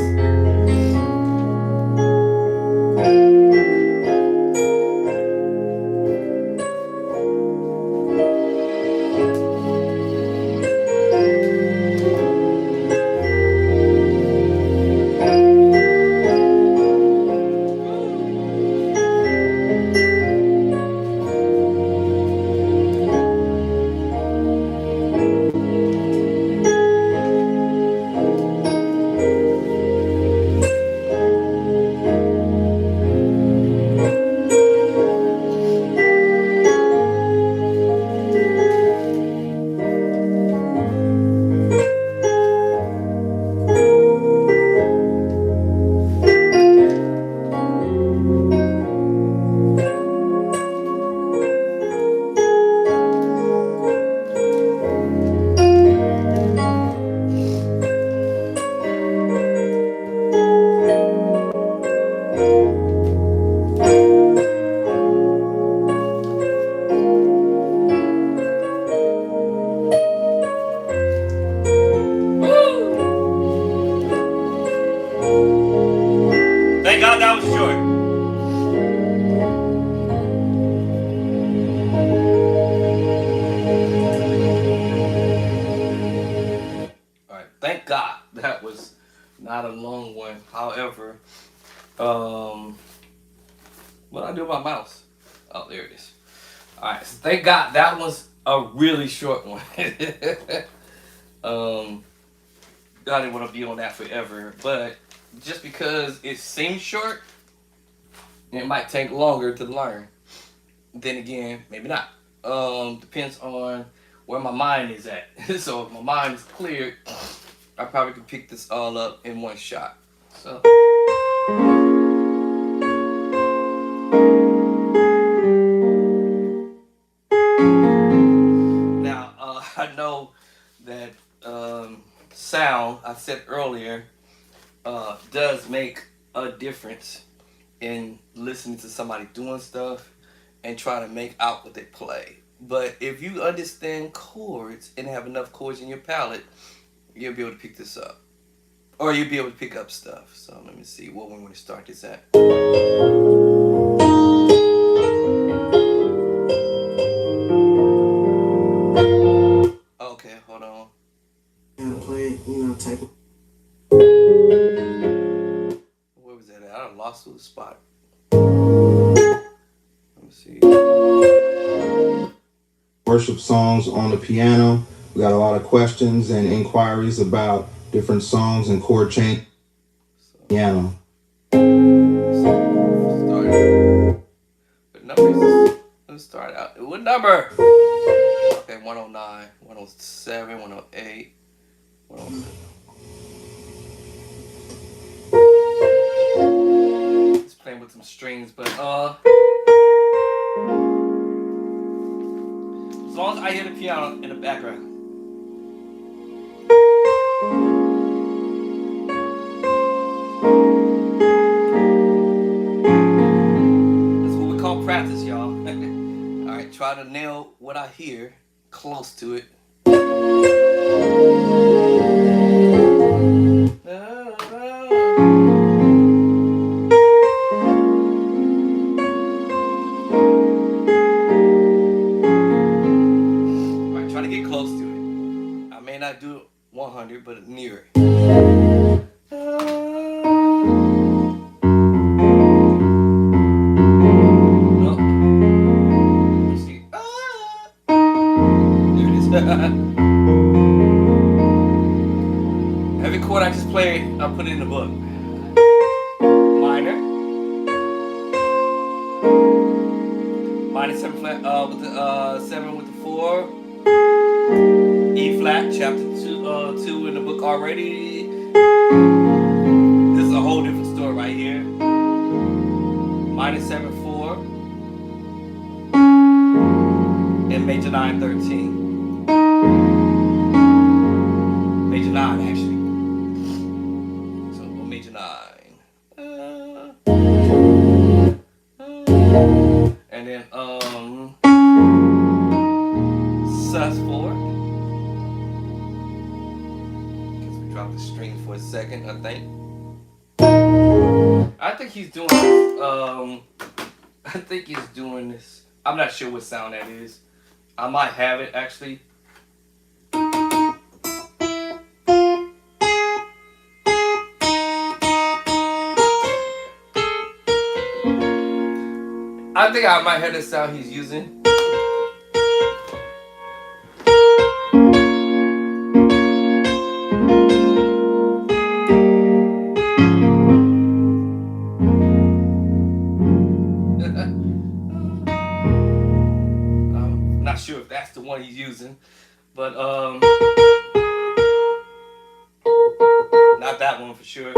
Thank God that was short. All right. Thank God that was not a long one. However, what I do with my mouse? Oh, there it is. All right. So thank God that was a really short one. um, I didn't want to be on that forever, but just because it seems short It might take longer to learn. Then again, maybe not. Depends on where my mind is at. So if my mind is cleared, I probably could pick this all up in one shot. So now I know that sound I said earlier does make a difference in listening to somebody doing stuff and trying to make out what they play. But if you understand chords and have enough chords in your palette, you'll be able to pick this up. Or you'll be able to pick up stuff. So let me see what we want to start this at. Okay, hold on. And play, you know, type. Where was that at? I done lost the spot. Let me see. Worship songs on the piano. We got a lot of questions and inquiries about different songs and chord change. Piano. What number is this? Let's start out. What number? Okay, 109, 107, 108, 107. It's playing with some strings, but as long as I hear the piano in the background. That's what we call practice, y'all. Alright, try to nail what I hear close to it. Alright, try to get close to it. I may not do it 100, but near it. Every chord I just played, I'll put it in the book. Minor. Minor 7 flat with the 7 with the 4. E flat, chapter 2 in the book already. This is a whole different story right here. Minor 7 4. And major 9 13. Major 9 actually. So major 9. And then sus 4. Guess we dropped the string for a second, I think. I think he's doing this. I think he's doing this. I'm not sure what sound that is. I might have it actually. I think I might have the sound he's using. I'm not sure if that's the one he's using, but not that one for sure.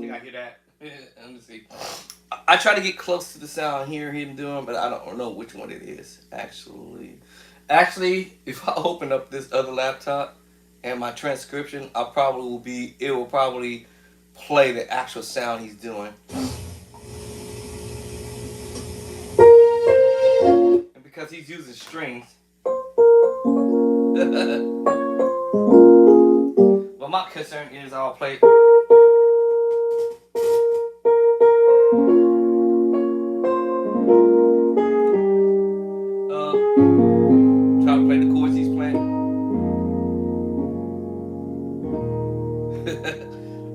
I hear that. Let me see. I try to get close to the sound, hear him doing, but I don't know which one it is. Actually, if I open up this other laptop and my transcription, it will probably play the actual sound he's doing. And because he's using strings. Well, my concern is I'll play. Try to play the chords he's playing.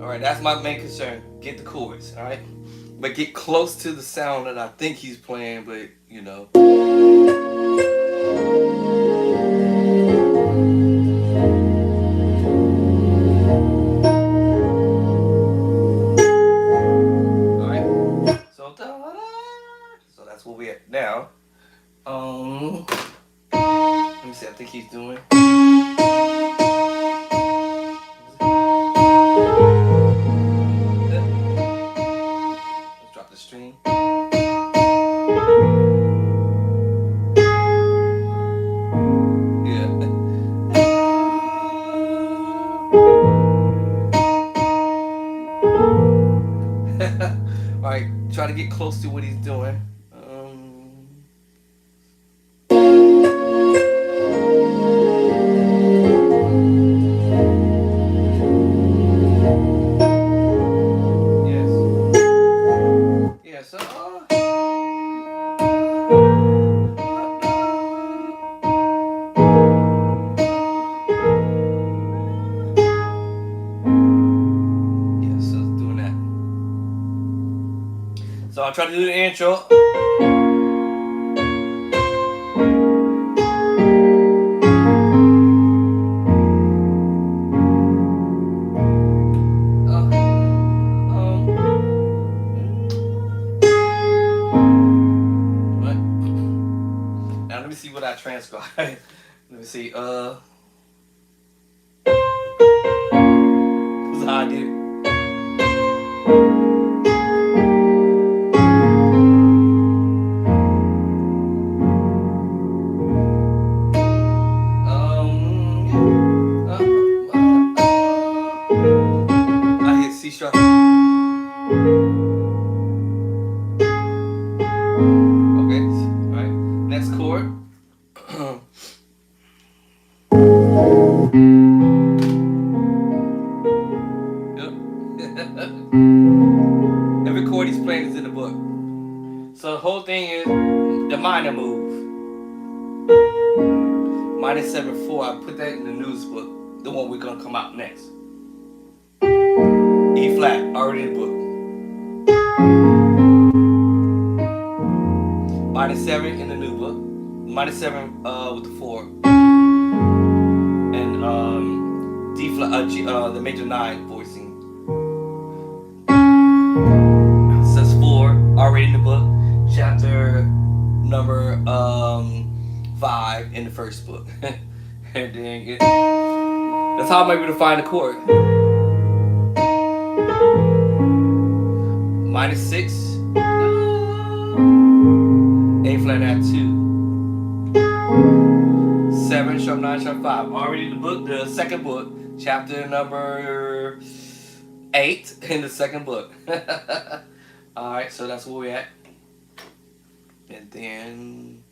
Alright, that's my main concern. Get the chords, alright? But get close to the sound that I think he's playing, but you know. think he's doing. Let's drop the string. Yeah. All right, try to get close to what he's doing. Yes. Yes. Yes, so doing that. So I'll try to do the intro. Now let me see what I transcribe. Let me see. This is how I did it. I hit C sharp. Okay. All right. Next chord. Every chord he's playing is in the book. So the whole thing is the minor move. Minor 7/4. I put that in the news book. The one we're gonna come out next. E flat, already in the book. Minor 7 in the new book. Minor 7 with the 4. And D flat, the major 9 voicing. Says 4, already in the book. Chapter number 5 in the first book. And then that's how I'm able to find the chord. Minor 6. A flat at 2. 7 sharp 9 sharp 5. Already in the book, the second book, chapter number 8 in the second book. Alright, so that's where we're at. And then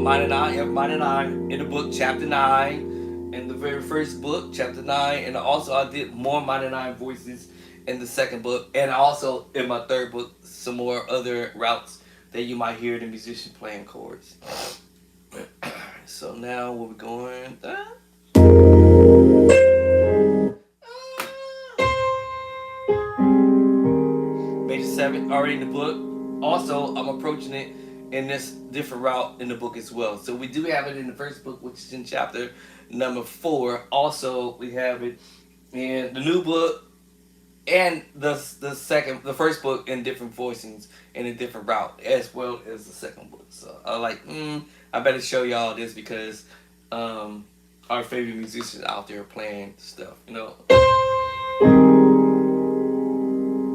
minor 9, you have minor 9 in the book, chapter 9, in the very first book, chapter 9, and also I did more minor 9 voices in the second book, and also in my third book, some more other routes that you might hear the musician playing chords. So now where we going? Major 7 already in the book. Also, I'm approaching it in this different route in the book as well. So we do have it in the first book, which is in chapter number 4. Also, we have it in the new book and the first book in different voicings in a different route, as well as the second book. So I like, I better show y'all this because our favorite musicians out there playing stuff, you know.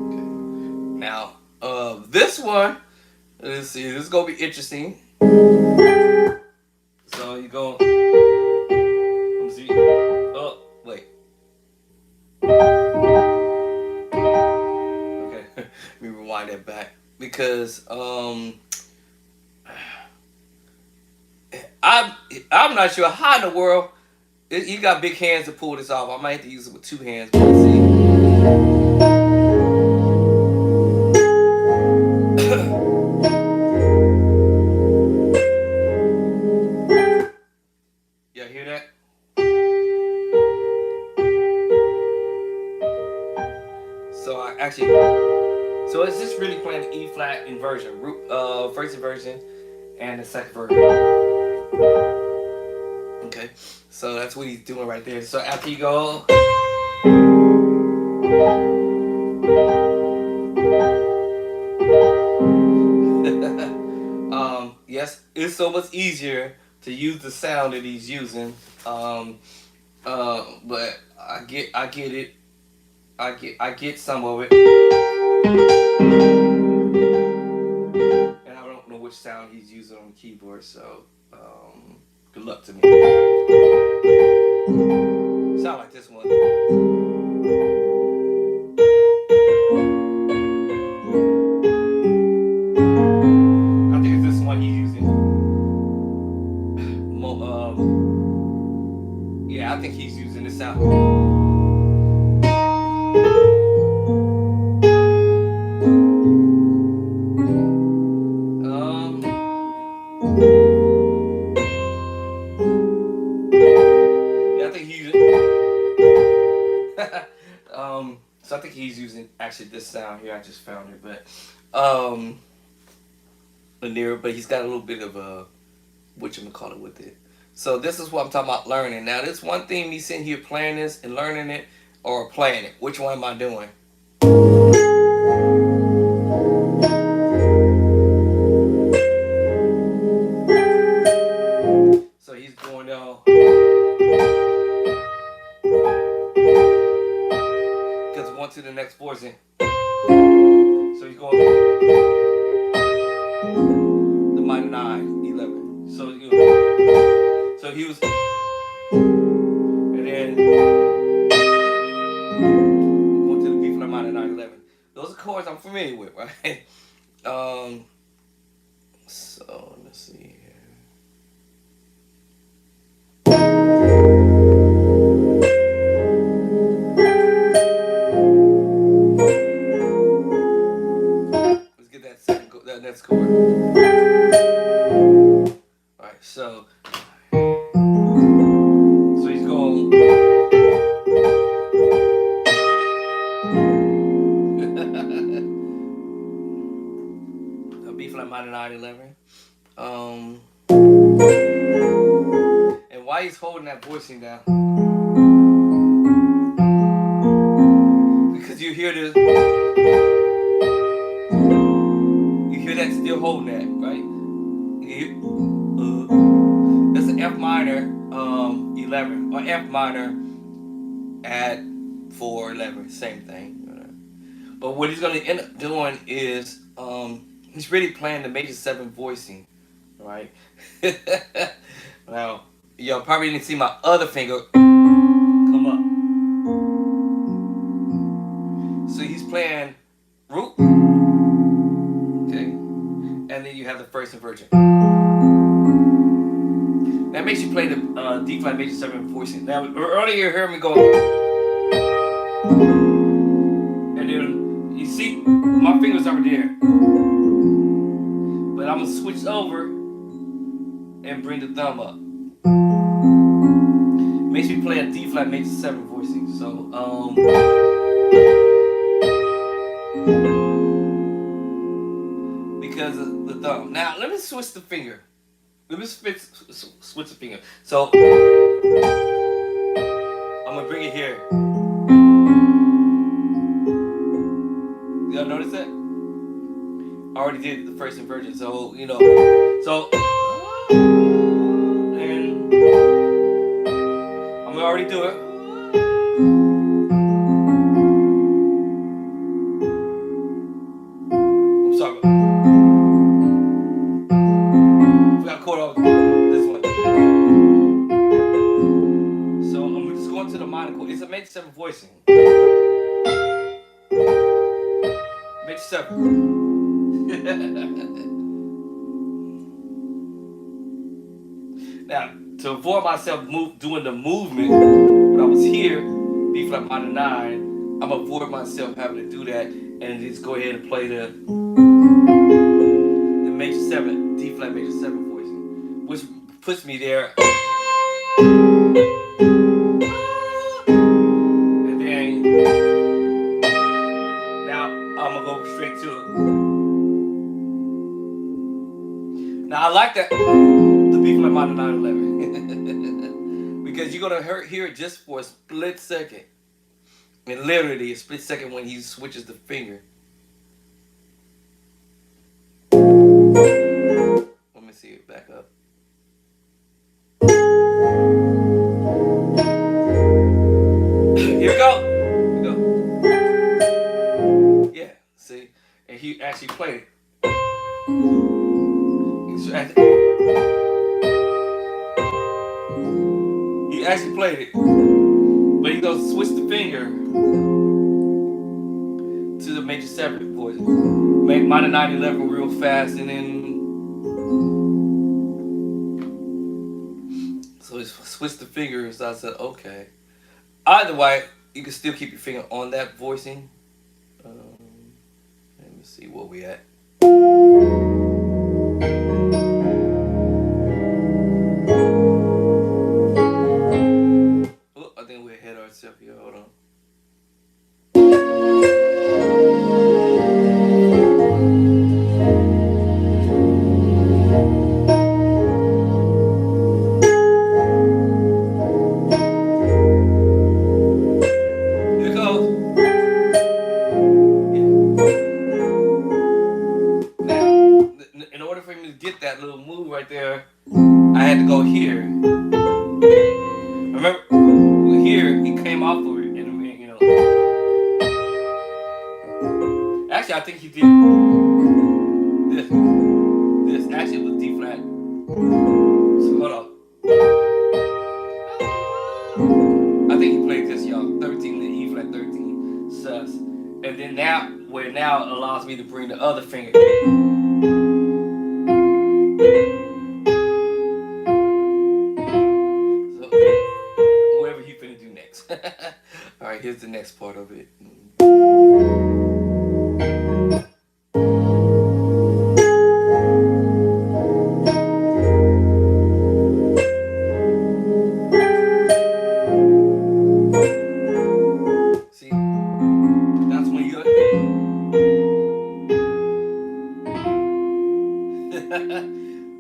Okay. Now, this one, let's see, this is gonna be interesting. So you go, let me see. Oh, wait. Okay, let me rewind that back because I'm not sure how in the world you got big hands to pull this off. I might have to use it with 2 hands. But let's see. Y'all hear that? So it's just really playing the E flat inversion, first inversion and the second version. Okay, so that's what he's doing right there. So after you go, it's so much easier to use the sound that he's using. But I get it. I get some of it, and I don't know which sound he's using on the keyboard. So, good luck to me. Sound like this one. I think it's this one he's using. Yeah, I think he's using this sound. Yeah, I think he's so I think he's using actually this sound here. I just found it, but Lanier, but he's got a little bit of a whatchamacallit with it. So this is what I'm talking about learning. Now, this one thing, me sitting here playing this and learning it, or playing it. Which one am I doing? So he's going down. Because one to the next voicing. So he's going the minor 9, 11. So he was, and then going to the B flat minor 9, 11. Those are chords I'm familiar with, right? So let's see here. Let's get that next chord. All right, so he's going. A B flat minor 9, 11. And why he's holding that voicing down? Because you hear this. You hear that still holding that, right? That's an F minor 11 or F minor at 4/11, same thing. But what he's going to end up doing is he's really playing the major 7 voicing, right? Now, y'all probably didn't see my other finger come up. So he's playing root, okay, and then you have the first inversion. That makes you play the D flat major 7 voicing. Now, earlier you heard me go, and then you see my fingers over there, but I'm gonna switch over and bring the thumb up. Makes me play a D flat major 7 voicing. So because of the thumb. Now let me switch the finger. Let me switch the finger. So I'm gonna bring it here. Y'all notice that? I already did the first inversion, so you know. So and I'm gonna already do it. I'm sorry. Forgot to chord off this one. So I'm just going to the minor chord. It's a major 7 voicing. Major 7. Now, to avoid myself doing the movement when I was here, B flat minor 9, I'm gonna avoid myself having to do that and just go ahead and play the major 7, D flat major 7 voicing, which puts me there. And then now I'm gonna go straight to it. Now I like that the B flat minor 9, 11 because you're gonna hear it just for a split second, and literally a split second when he switches the finger. Let me see it back up. Here we go. Here we go. Yeah, see? And he actually played it. He actually played it. But he goes switch the finger to the major 7 voice. Make minor 9/11 real fast, and then so he switched the fingers. So I said, okay. Either way, you can still keep your finger on that voicing. Let me see where we at. Oh, I think we're ahead of ourselves here. Hold on. Get that little move right there, I had to go here. Remember, here he came off of it, and you know. Actually, I think he did this. This actually was D flat. So hold on. I think he played this, y'all. 13, the E flat 13 sus, and then now where now allows me to bring the other finger. Alright, here's the next part of it. See? That's when you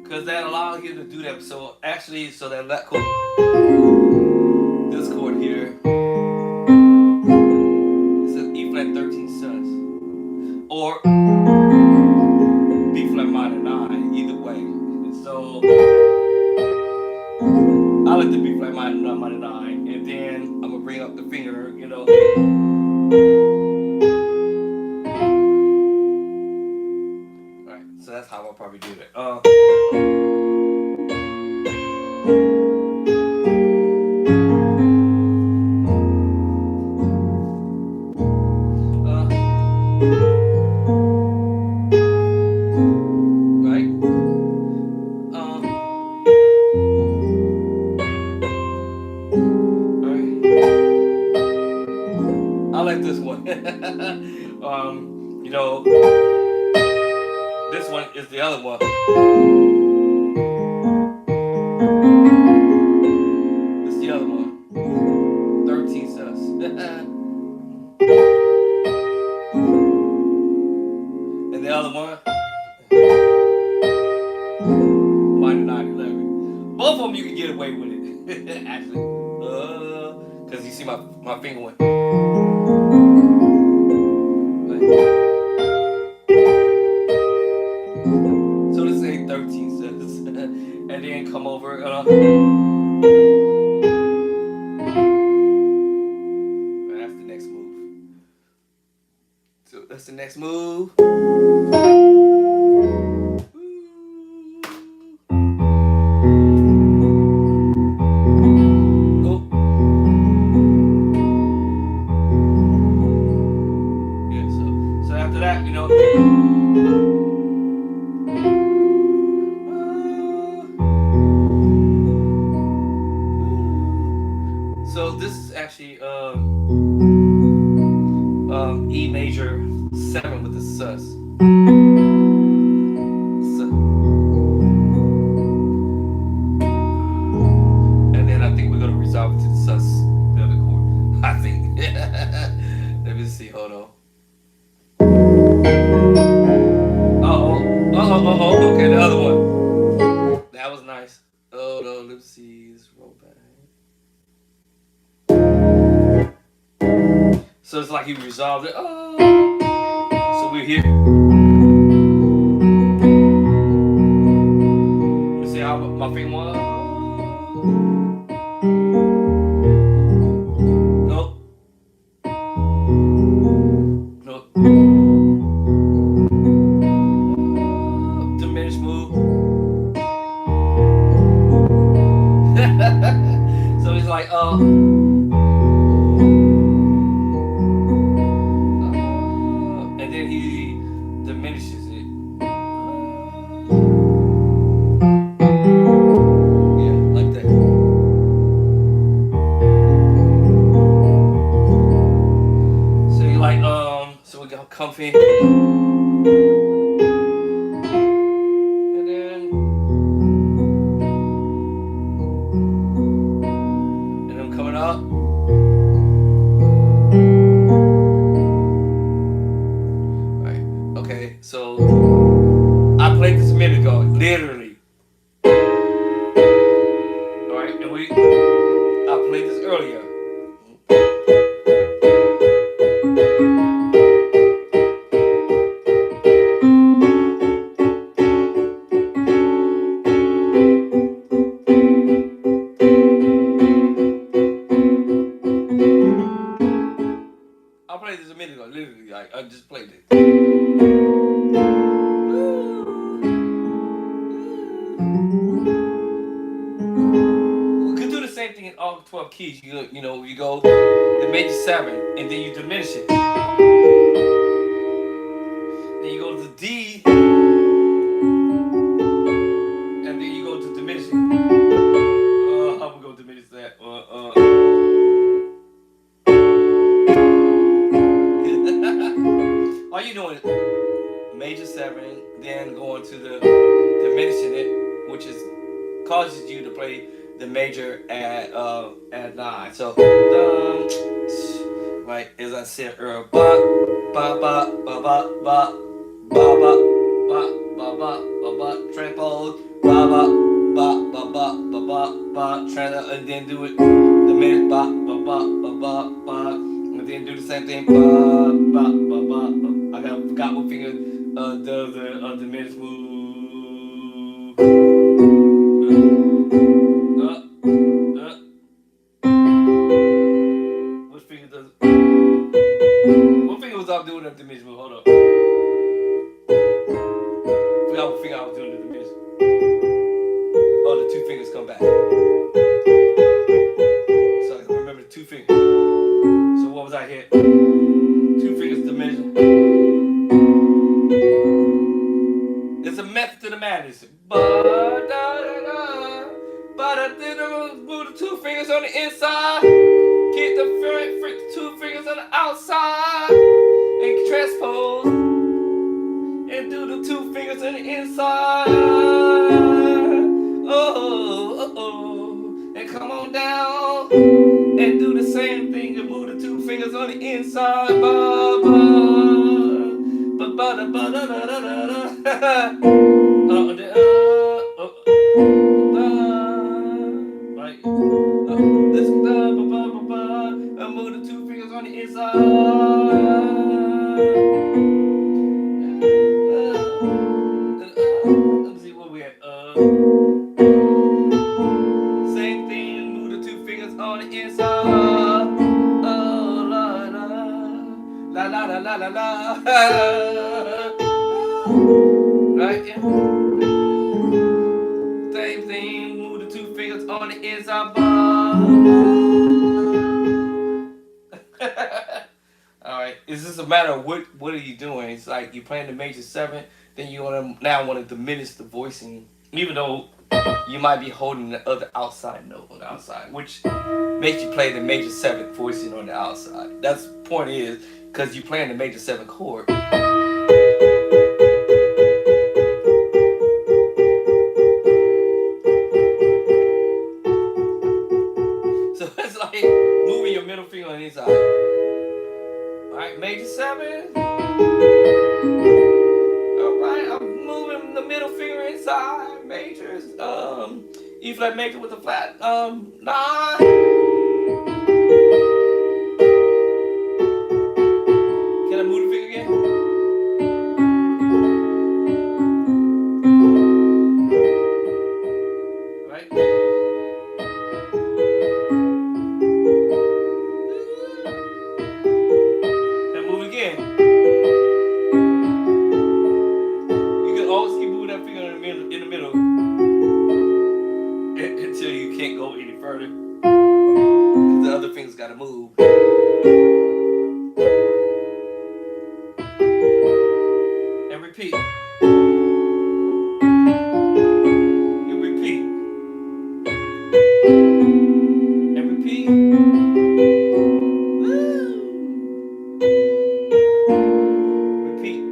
because that allows you to do that. So actually, so that chord, this chord here, it's an E flat 13 sus, or B flat minor 9, either way. So I like the B flat minor 9, and then I'm gonna bring up the finger, you know. Alright, so that's how I'll probably do that. This one. You know, this one is the other one. It's the other one. 13 sus. And the other one, minor 9/11. Both of them you can get away with it. Actually, because you see my finger went. So this ain't 13 sus, and then come over. That's the next move. So that's the next move. So this is actually E major 7 with the sus. And then I think we're gonna resolve it to the sus, the other chord. I think. Let me see. Hold on. Okay, the other one. That was nice. Oh no, let's see. Let's roll back. So it's like he resolved it. Oh. So we're here. finger one. Nope. Nope. Diminished move. So he's like, and then he diminishes it. Yeah, like that. So you like, so we got comfy. And then coming up. Right. Okay, so I played this a minute ago, literally. Alright, and I played this earlier. I played this a minute ago, literally. Like, I just played it. We could do the same thing in all 12 keys. You know, you go the major 7, and then you diminish it. Then you go to the D, and then you go to diminish it. How we gonna diminish that? All you doing major 7, then going to the diminishing it, which is causes you to play the major at 9. So right as I said earlier, ba ba ba ba ba ba ba ba ba ba ba ba transpose, ba ba ba ba ba ba ba ba transpose, and then do it the minute ba ba ba ba ba ba, and then do the same thing ba ba ba ba. I forgot what finger does the diminished move. What finger does? What finger was I doing at the diminished move? Hold up. Forgot what finger I was doing at the diminished. Oh, the 2 fingers come back. So I can remember the 2 fingers. So what was I hit? 2 fingers diminished. There's a method to the madness. Move the 2 fingers on the inside. Keep the 2 fingers on the outside. And transpose. And do the 2 fingers on the inside. And come on down. And do the same thing and move the 2 fingers on the inside. Right. Move the 2 fingers on the inside. Let's see where we at. Same thing. Move the 2 fingers on the inside. La la la la la la. Right? Yeah. Same thing. Move the 2 fingers on the inside. Alright. It's just a matter of what are you doing? It's like you're playing the major 7, then you now want to diminish the voicing, even though you might be holding the other outside note on the outside, which makes you play the major 7 voicing on the outside. That's the point is, because you're playing the major 7 chord. So it's like moving your middle finger on the inside. Alright, major 7. Alright, I'm moving the middle finger inside. Majors. E flat major with a flat 9. Can I move the finger again? Right? move. And repeat. And repeat. And repeat. Woo. Repeat.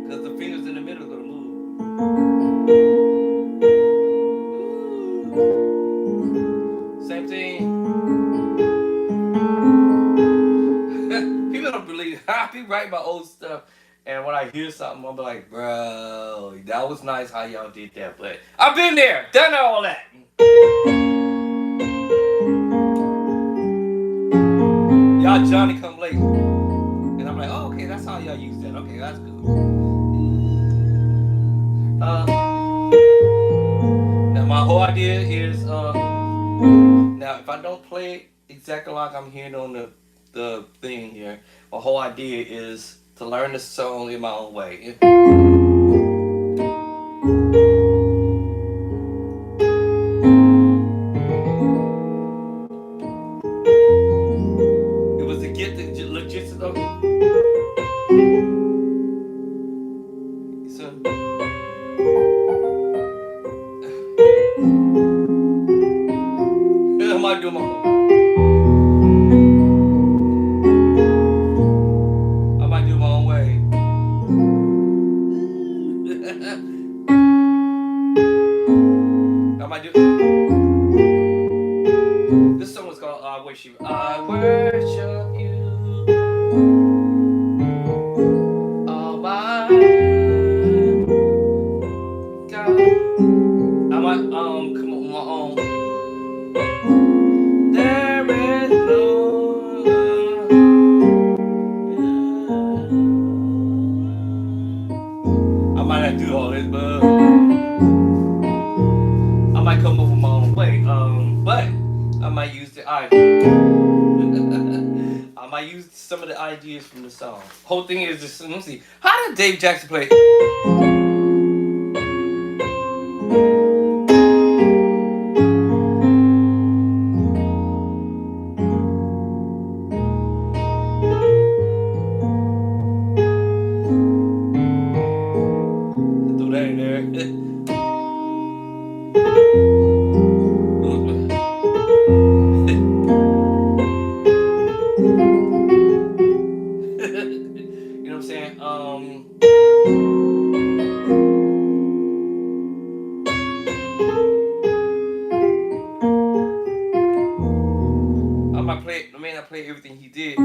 Because the fingers in the middle are going to move. Woo. Same thing. People don't believe. I be writing my old stuff. And when I hear something, I'll be like, bro, that was nice how y'all did that. But I've been there, done all that. Y'all Johnny come late. And I'm like, oh, okay, that's how y'all use that. Okay, that's good. Now my whole idea is, now if I don't play it exactly like I'm hearing on the thing here, my whole idea is to learn the song in my own way. It was to get the logistics of it. So, I might do my own. I might do my own way. I might do. This song was called I Worship You. I worship you. Oh my God. I might come up with my own. There is no I might not do all this, but I might come up with my own way. But I might use the I might use some of the ideas from the song. Whole thing is just, let me see. How did Dave Jackson play? Throw that in there. You know what I'm saying? I might play. I may not play everything he did. I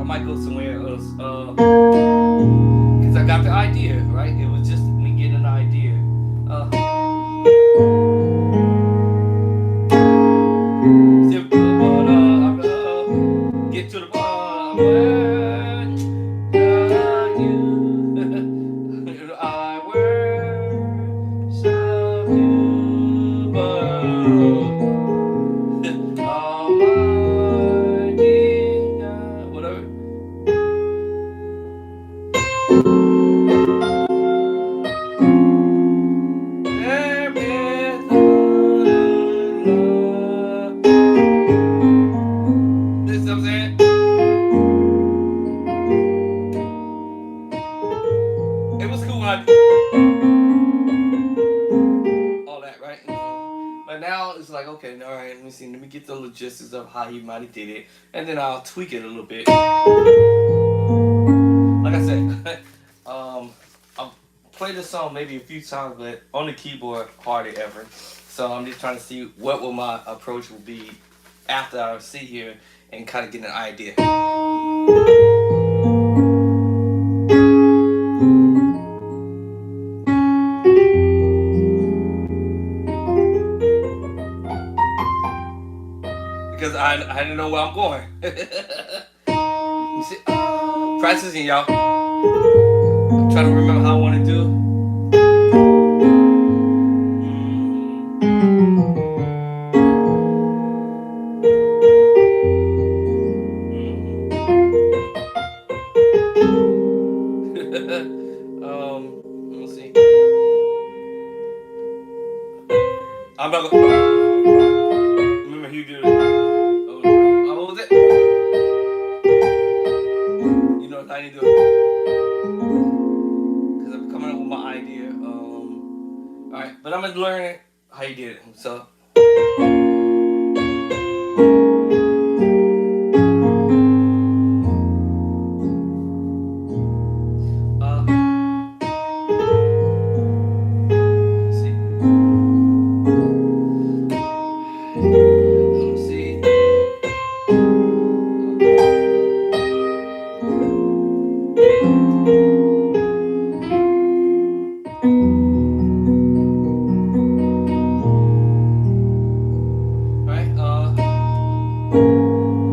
might go somewhere else. Cause I got the idea, right? It was just me getting an idea. Get to the bottom. I worship you, Almighty God. Whatever. There is love. This is what I'm saying. It was cool when I all that, right? But now it's like, okay, all right, let me see, let me get the logistics of how he might have did it, and then I'll tweak it a little bit. Like I said, I've played this song maybe a few times, but on the keyboard hardly ever. So I'm just trying to see what will my approach will be after I sit here and kind of get an idea. Because I didn't know where I'm going. You see, practicing, y'all. I'm trying to remember how I want to do. Let me see. I'm not gonna. Remember he did it. Oh, what was it? You know how you do it. Because I'm coming up with my idea. Alright, but I'm gonna learn how you did it. So.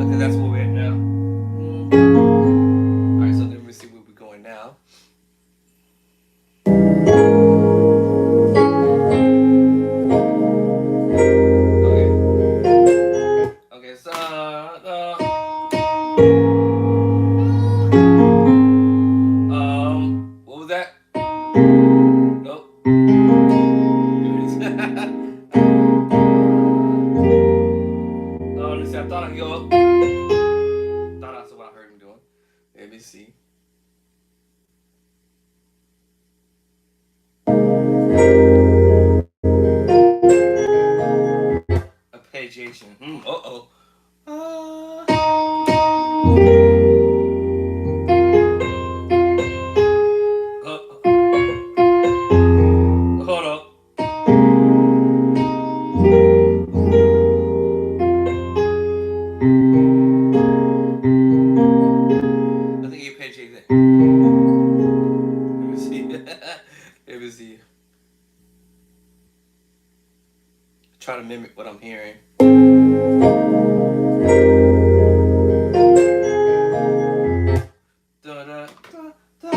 Okay, that's where we're at now. Alright, so let me see where we're going now. Okay, so what was that? Nope. Here it is. Let me see. I thought I'd go up. Thought that's what I heard him doing. Let me see. Arpeggiation. Uh-oh. Hold up. I think he arpeggiated that. Let me see. Let me see. Try to mimic what I'm hearing. Da, da, da, da, da, da.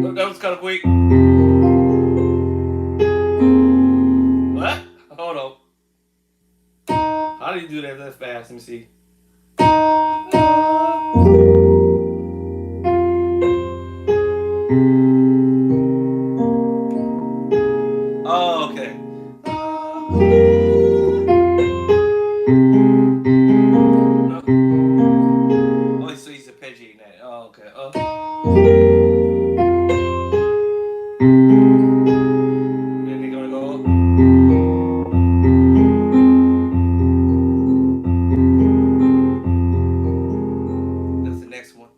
Oh, that was kind of quick. What? Hold on. How do you do that fast? Let me see. Oh, okay. No. Oh, so he's arpeggiating that. Oh, okay. Then they're gonna go. That's the next one.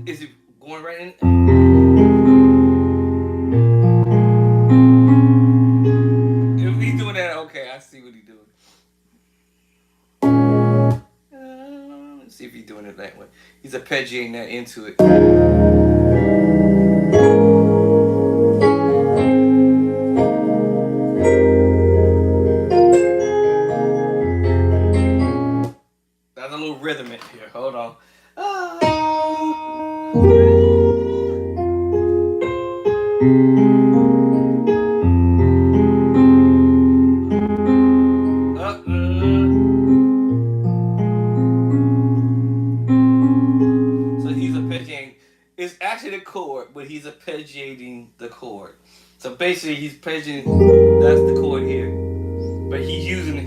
Is he going right in? If he's doing that, okay, I see what he's doing. Let's see if he's doing it that way. He's arpeggiating that into it. There's a little rhythm in here. Hold on. So he's arpeggiating. It's actually the chord, but he's arpeggiating the chord. So basically, he's arpeggiating. That's the chord here, but he's using it.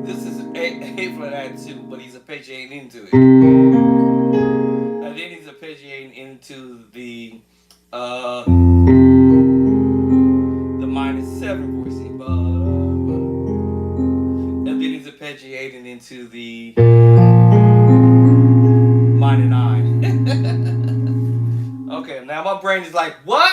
This is A flat add 2, but he's arpeggiating into it, and then he's arpeggiating into the -7 voice, and then he's arpeggiating into the -9. Okay, now my brain is like, what?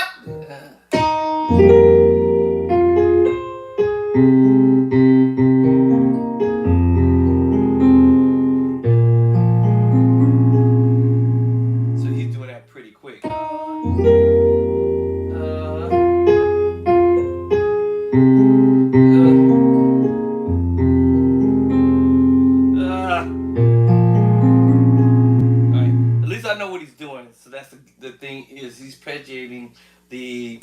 So he's doing that pretty quick. Alright, at least I know what he's doing. So that's the thing is he's arpeggiating the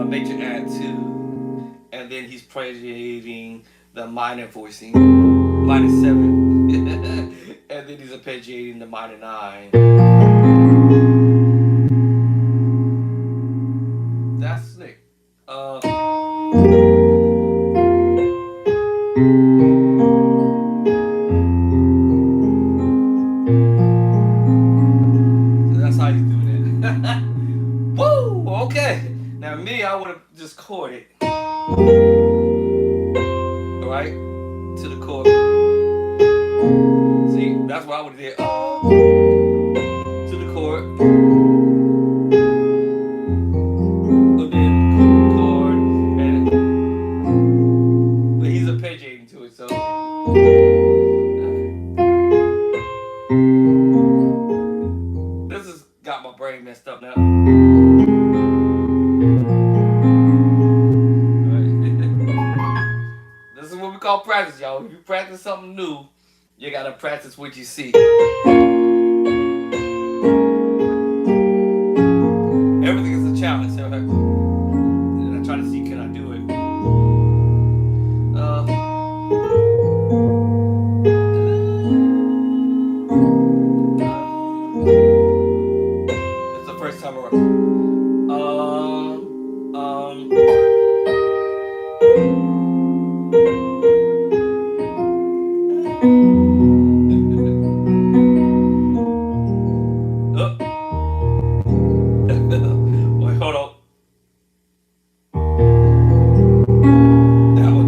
major add two, and then he's arpeggiating the minor voicing, minor seven, and then he's arpeggiating the minor nine. That's slick. So that's how he's doing it. Woo! Okay. Now me, I would have just chorded. Alright? To the chord. See, that's what I would have did. To the chord. But then chord. But he's arpeggiating to it, so. This has got my brain messed up now. This is what we call practice, y'all. If you practice something new, you gotta practice what you see. Everything is a challenge. So and I try to see, can I do it? It's the first time around. Wait, hold on.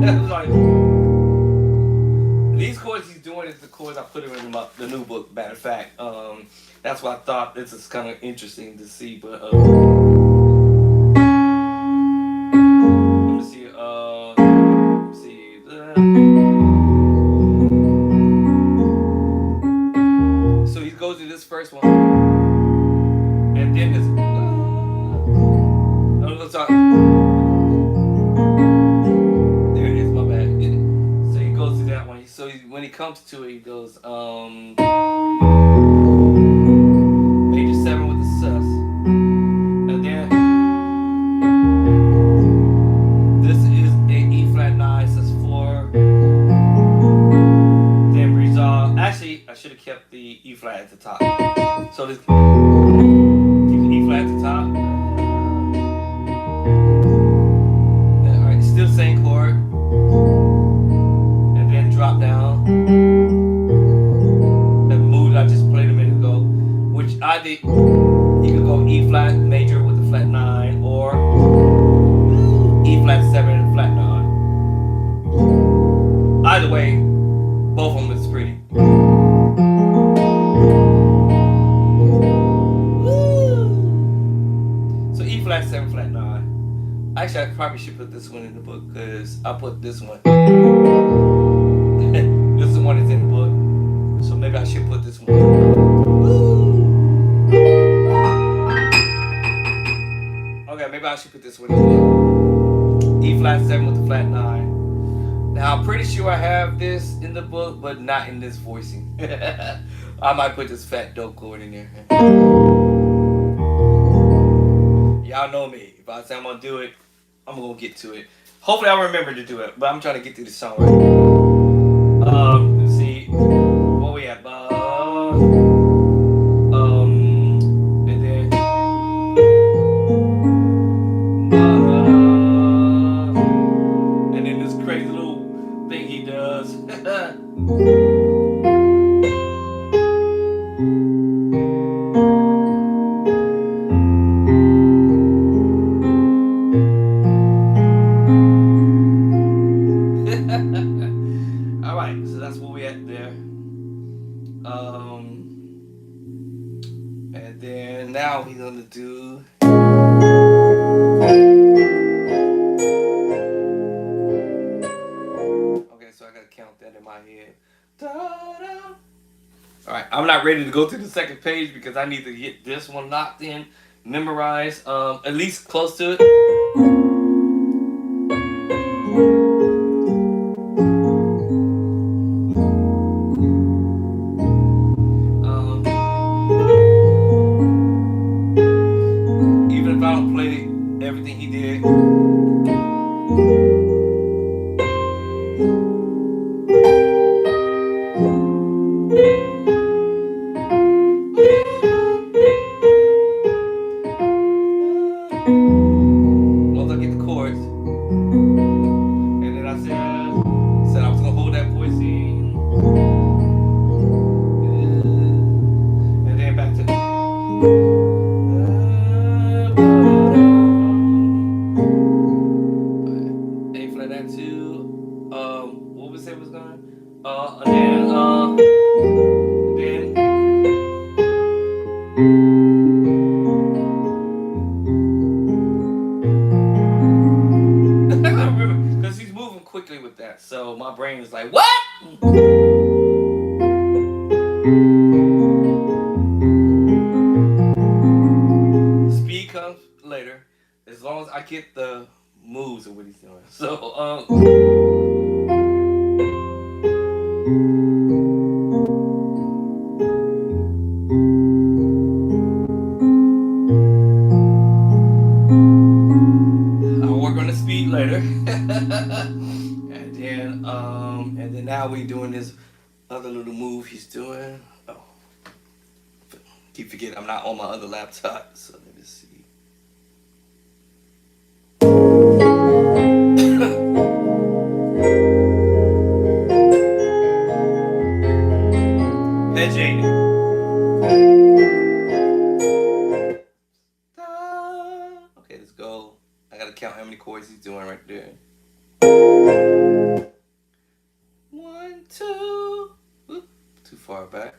That was like, these chords he's doing is the chords I put him in the new book. Matter of fact, that's why I thought this is kind of interesting to see. But let me see. Let me see. So he goes to this first one, and then this. There it is. My bad. So he goes to that one. So when he comes to it, he goes major seven with the sus, and then this is a E flat 9 sus4. Then resolve. Actually, I should have kept the E flat at the top. So this keep the E flat at the top. Alright, still same chord. And then drop down. That mood I just played a minute ago, which I did. You can go E flat major with the flat 9, or E flat 7 and flat 9. Either way, both of them is pretty. So E flat 7, flat 9. Actually, I probably should put this one in the book because I put this one. This is the one that's in the book. So maybe I should put this one. Okay, maybe I should put this one in the book. E flat 7 with the flat 9. Now, I'm pretty sure I have this in the book, but not in this voicing. I might put this fat dope chord in there. Y'all know me. If I say I'm gonna do it, I'm gonna get to it. Hopefully I'll remember to do it, but I'm trying to get through the song right now. Let's see. What we at? And then and then this crazy little thing he does. Alright, so that's where we at there. And then now we're gonna do okay, so I gotta count that in my head. Da-da. Alright, I'm not ready to go to the second page because I need to get this one locked in, memorized, at least close to it. Even I don't play everything he did. Once I get the chords, and then I said I was gonna hold that voicing, and then back to. A flat that too. What was it was going? And then I remember because he's moving quickly with that, so my brain is like, what? Speed comes later, as long as I get the moves of what he's doing. So I'll work on the speed later. And then now we doing this other little move he's doing. Oh, keep forgetting I'm not on my other laptop, so let me see. Edging. Okay, let's go. I gotta count how many chords he's doing right there. 1, 2. Oop, too far back.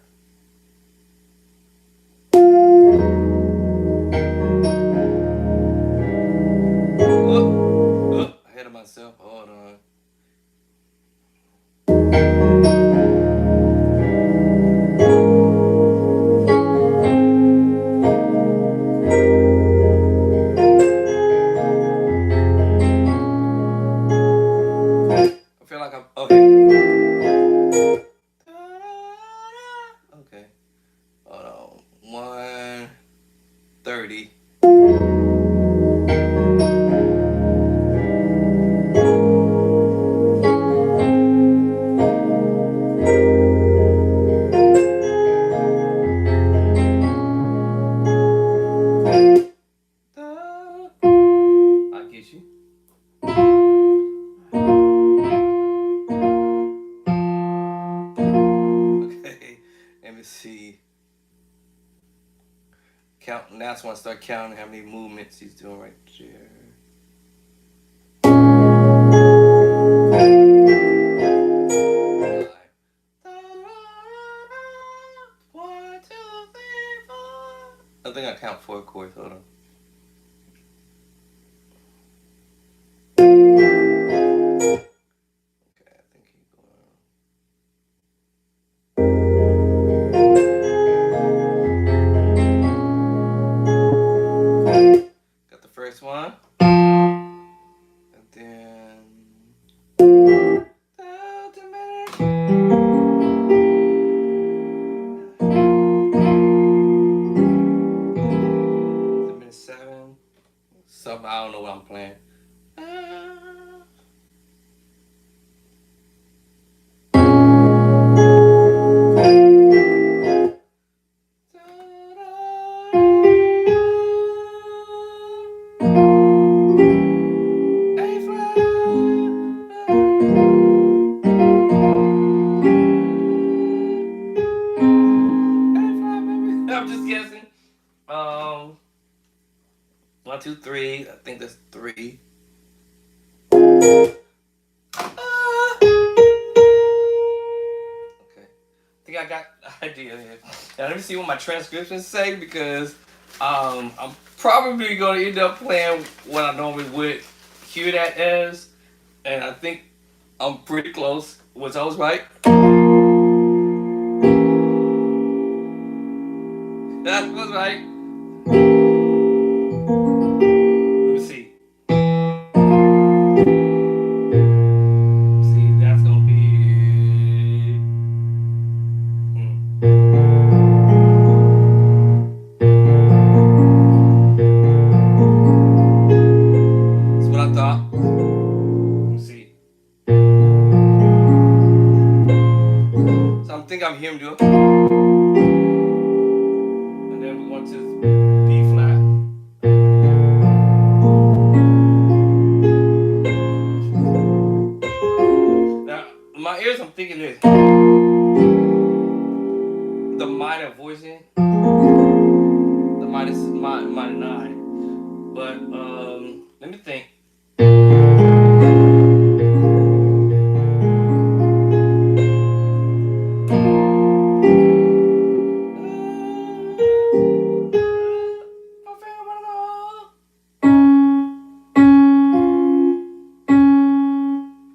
Ahead of myself. Hold on. I feel like I'm okay. Okay. Hold on. 1:30. I get you. Okay. Let me see. Counting. That's when I start counting how many movements he's doing right there. I think I count 4 chords. Hold on. Okay, I think he's going. Got the first one, and then. Something I don't know what I'm playing. I'm just guessing. 1, 2, 3. I think that's 3. Okay. I think I got the idea here. Now let me see what my transcriptions say because I'm probably gonna end up playing what I normally would cue that as, and I think I'm pretty close. Was I was right? That was right. Let me see. See, that's gonna be. But let me think.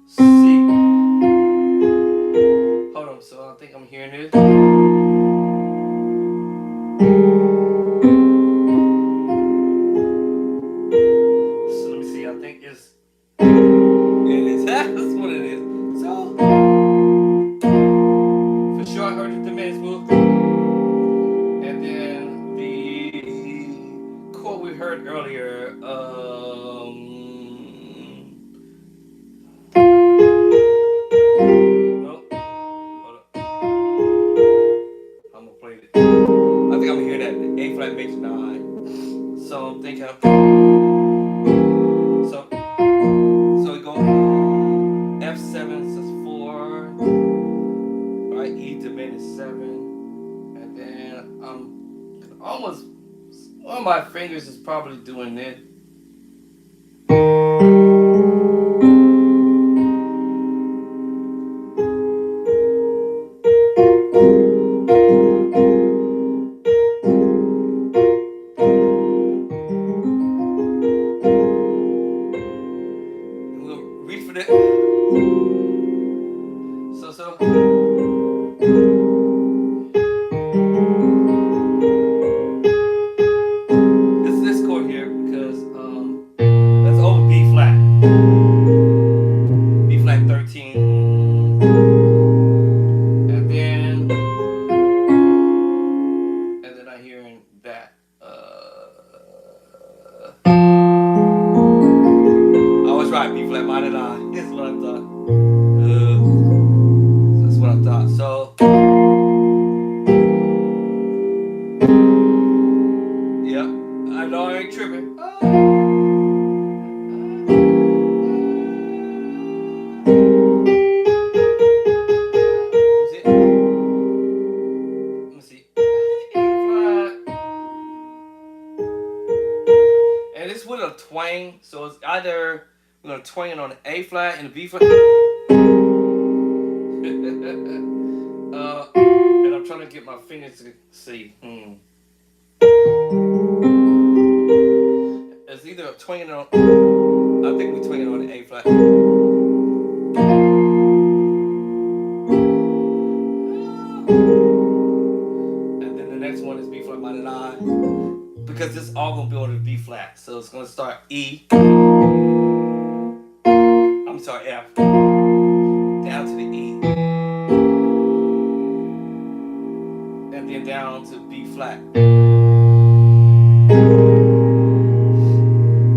See. Hold on, so I think I'm hearing this. So let me see, I think it's it is that's what it is. So for sure I heard the diminished move. And then the chord we heard earlier, nope. Hold up. I'm gonna play it. I think I'm gonna hear that A flat major 9. So I'm thinking so we go F7 says 4, right? E diminished 7, and then I'm almost one of my fingers is probably doing it. And we'll reach for that. So this chord here because that's over B flat. B flat 13. And then I hearing that. I was right, B flat minor 9. That's what I thought. That's what I thought. So yep, I know I ain't tripping. Let me see. And it's with a twang, so it's either we're gonna twang it on the A flat and the B flat. And I'm trying to get my fingers to see. It's either twanging on. I think we're twanging on the A flat. And then the next one is B flat minor 9. Because this all gonna be on the B flat. So it's gonna start E. I'm sorry, F. Down to the E. And then down to B flat.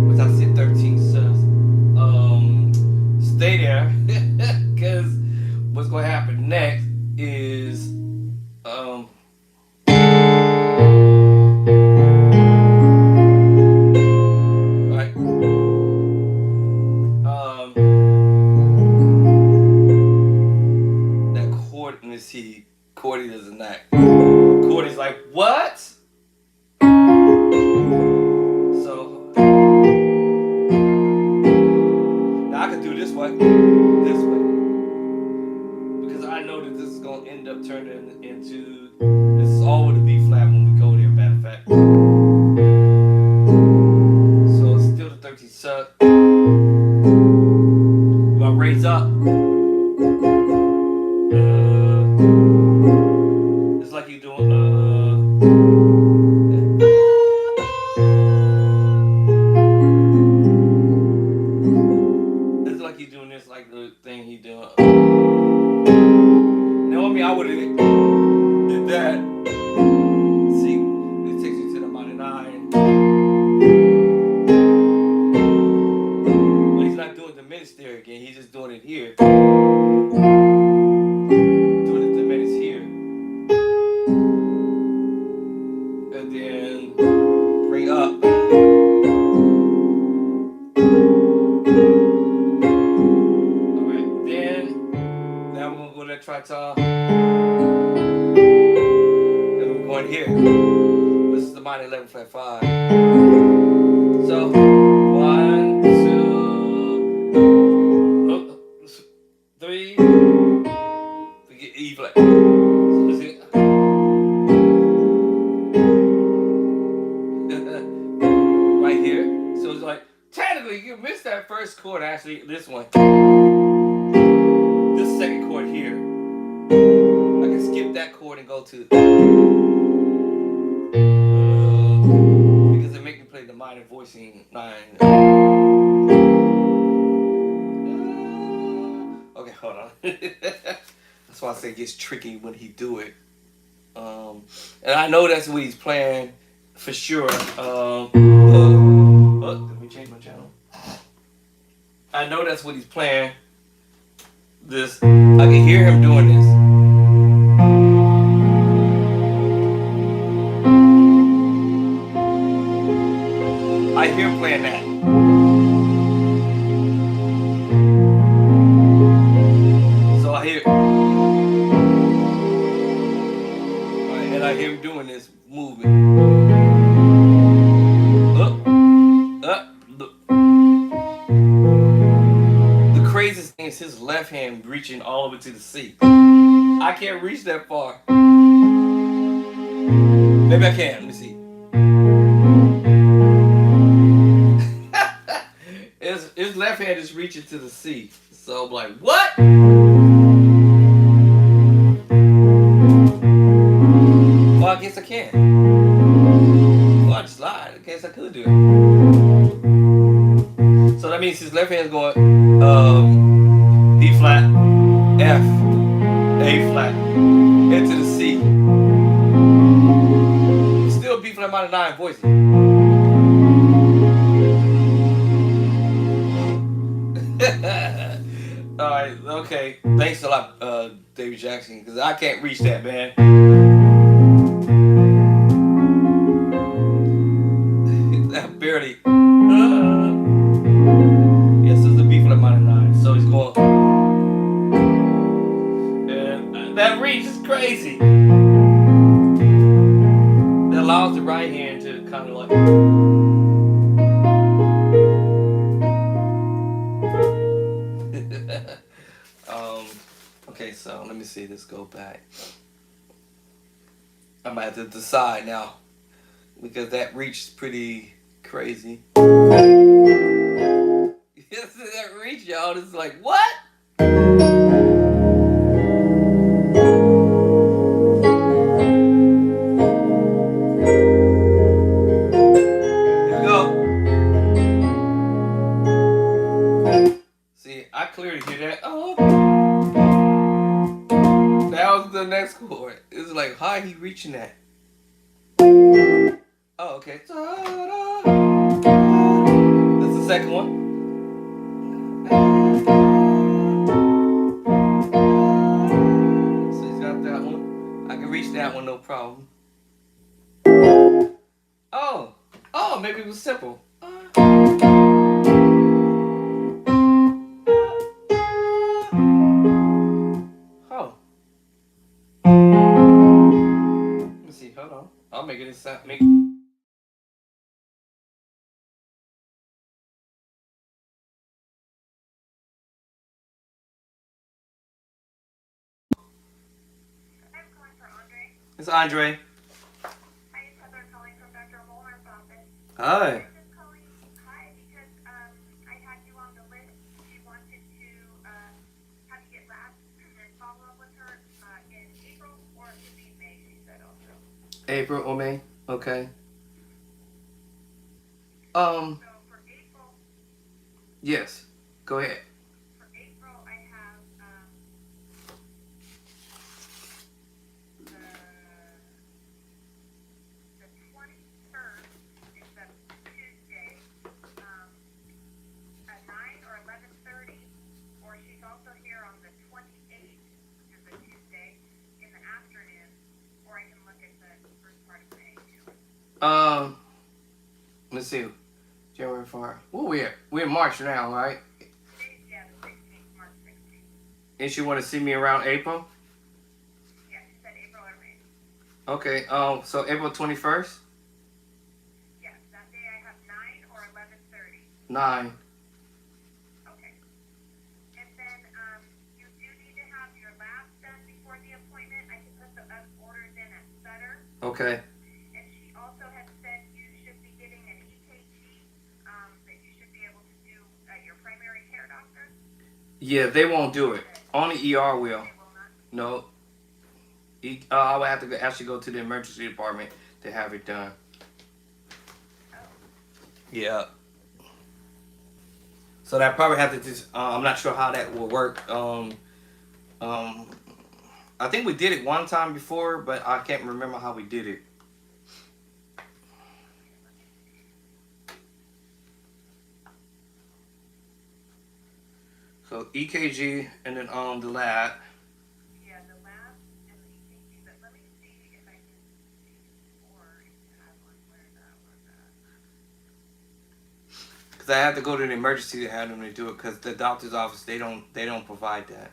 Which I said 13 says. Stay there. Because what's gonna happen next is that chord in the C, Cordy doesn't act. Cordy's like, what? So now I can do this way, because I know that this is gonna end up turning into this is all with a B flat when we go there. Matter of fact, so it's still the 13 sub. We're gonna raise up. It's like you're doing it's like you're doing this like the thing he doing. Now I mean I would have did that. See, it takes you to the minor 9. But he's not doing the diminished there again, he's just doing it here. And then bring up. Alright, then now we're gonna go to that tritone. Then we're going here. This is the minor 11 flat 5. So luckily, you missed that first chord. Actually, this one. This second chord here. I can skip that chord and go to because it make me play the minor voicing 9. Okay, hold on. That's why I say it gets tricky when he do it. And I know that's what he's playing for sure. Let me change my channel. I know that's what he's playing. This, I can hear him doing this. I hear him playing that. So I hear, and I hear him doing this movement. The craziest thing is his left hand reaching all over to the C. I can't reach that far. Maybe I can. Let me see. His left hand is reaching to the C. So I'm like, what? Well, I guess I can. Well, I just lied. I guess I could do it. So that means his left hand's going B flat, F, A flat, into the C. Still B flat minor 9 voicing. Alright, okay. Thanks a lot, David Jackson, because I can't reach that, man. That barely. Yes, it's a B flat minor 9. So he's going. And that reach is crazy. That allows the right hand to kind of like. Okay, so let me see this go back. I might have to decide now because that reach is pretty crazy. That reach, y'all, is like, what? Here we go. See, I clearly hear that. Oh. That was the next chord. It's like, how are he reaching that? Oh, okay. That's the second one. So he's got that one. I can reach that one, no problem. Oh, maybe it was simple. Oh. Let me see. Hold on. I'll make it sound. It's Andre. Hi, it's Heather calling from Dr. Molnar's office. Hi. I'm just calling because I had you on the list. She wanted to have you get labs and follow up with her in April or it could be May, she said also. April or May? Okay. So for April, Yes. Go ahead. I have the 21st is a Tuesday, at 9 or 11:30, or she's also here on the 28th, which is a Tuesday, in the afternoon, or I can look at the first part of May too. Let's see. January 4. Where we at? We're in March now, right? Today's, yeah, the 16th, March 16th. And she want to see me around April? Yeah, she said April or May. Okay. So April 21st? Yes, that day I have 9 or 11:30. 9. Okay. And then you do need to have your labs done before the appointment. I can put the orders in at Sutter. Okay. And she also had said you should be getting an EKG that you should be able to Yeah, they won't do it. Only ER will. They will not. No, I would have to actually go to the emergency department to have it done. Oh, Yeah. So that probably have to just. I'm not sure how that will work. Um, I think we did it one time before, but I can't remember how we did it. okay, let me see. So EKG and then the lab. Yeah, the lab and the EKG, but let me see if I can see or if you have one where that was at. Cause I have to go to the emergency to have them to do it. Cause the doctor's office they don't provide that.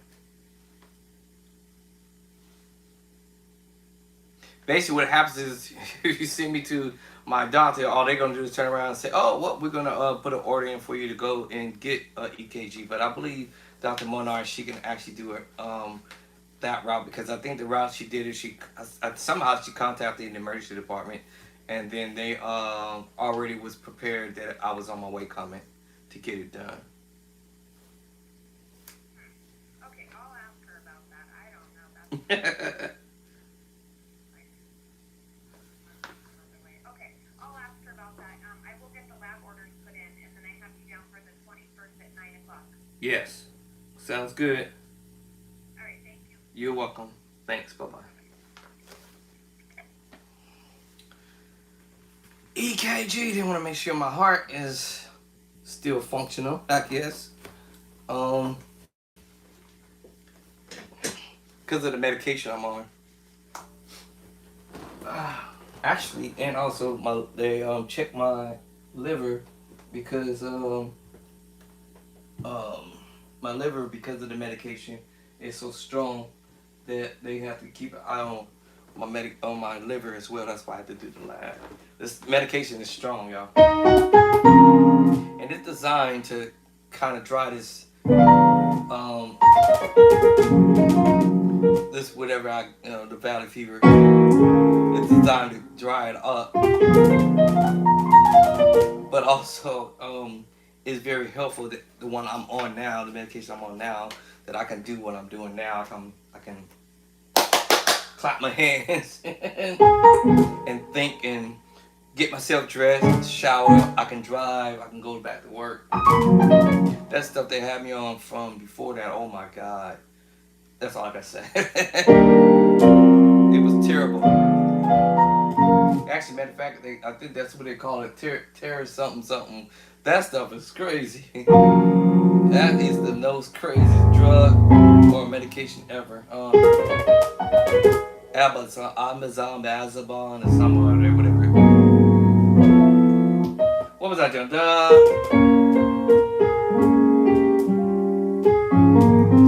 Basically, what happens is if you send me to my doctor, all they're gonna do is turn around and say, "Oh, well, we're gonna put an order in for you to go and get EKG." But I believe Dr. Monar she can actually do it that route because I think the route she did is somehow she contacted the emergency department, and then they already was prepared that I was on my way coming to get it done. Okay, I'll ask her about that. I don't know. That's like another way. Okay, I'll ask her about that. I will get the lab orders put in, and then I have you down for the 21st at 9 o'clock. Yes, sounds good. All right, thank you. You're welcome. Thanks. Bye bye. EKG. They want to make sure my heart is still functional. I guess. Um, because of the medication I'm on. Actually, and also they checked my liver because um my liver because of the medication is so strong that they have to keep an eye on on my liver as well. That's why I have to do the lab. This medication is strong, y'all, and it's designed to kind of dry um this whatever the valley fever. It's designed to dry it up, but also it's very helpful that the one I'm on now, the medication I'm on now, that I can do what I'm doing now. I can clap my hands and think and get myself dressed, shower. I can drive. I can go back to work. That stuff they had me on from before that. Oh my God, that's all I can say. It was terrible. Actually, matter of fact, I think that's what they call it, terror something something. That stuff is crazy. That is the most craziest drug or medication ever. Amazon, or something or whatever. What was I doing? So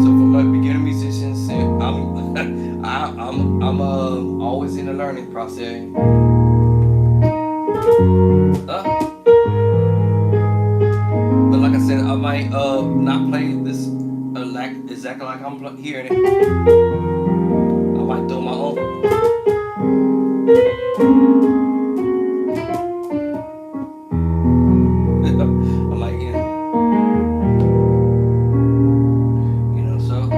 for my beginner musicians, I'm always in the learning process. But like I said, I might not play this like exactly like I'm hearing it. I might do my own. I might, so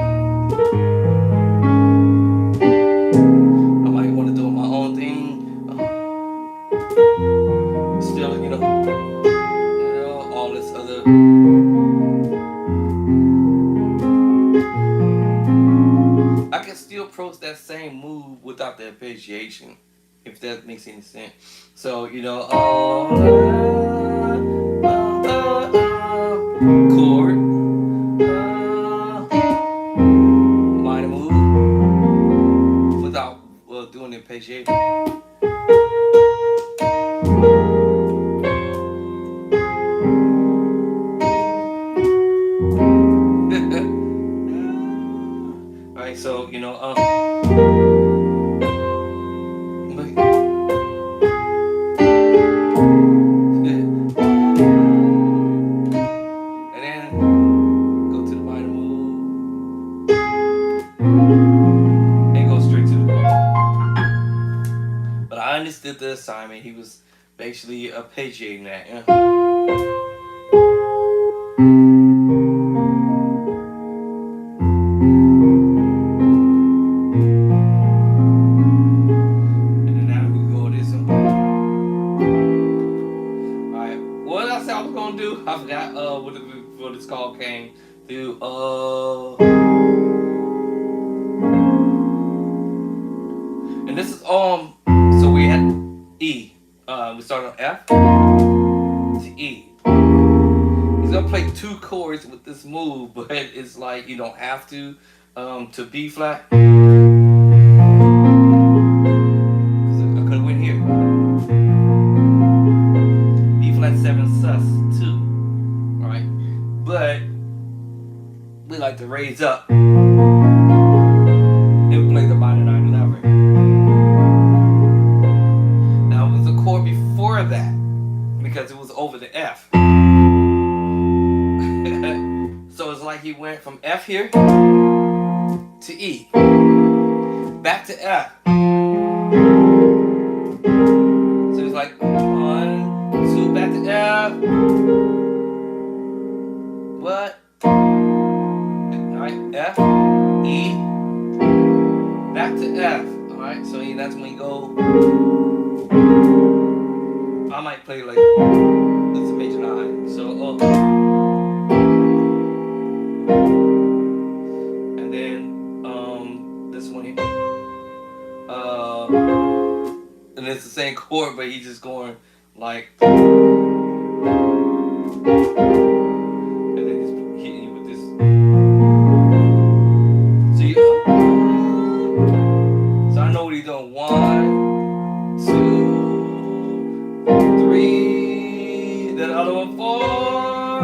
I might want to do my own thing. Still, all this other. I can still approach that same move without the arpeggiation, if that makes any sense. So, chord, minor move, without doing the arpeggiation. Right, so, and then go to the minor move and go straight to the chord. But I understood the assignment. He was basically arpeggiating that. gonna do. I forgot what it's called came through. And this is so we had E. We started on F to E. He's gonna play 2 chords with this move, but it's like you don't have to B flat. Cause I could have went here. B flat 7 sus 2. Alright? But we like to raise up and play the minor 9 11. Now it was a chord before that because it was over the F. So it's like he went from F here to E, back to F. So it's like 1, 2, back to F. What? Alright, F, E, back to F. Alright, so that's when you go. I might play like this is a major 9. So and then this one here. And it's the same chord, but he's just going like, and then he's hitting you with this. So I know what he's doing. 1, 2, 3. Then the other one 4.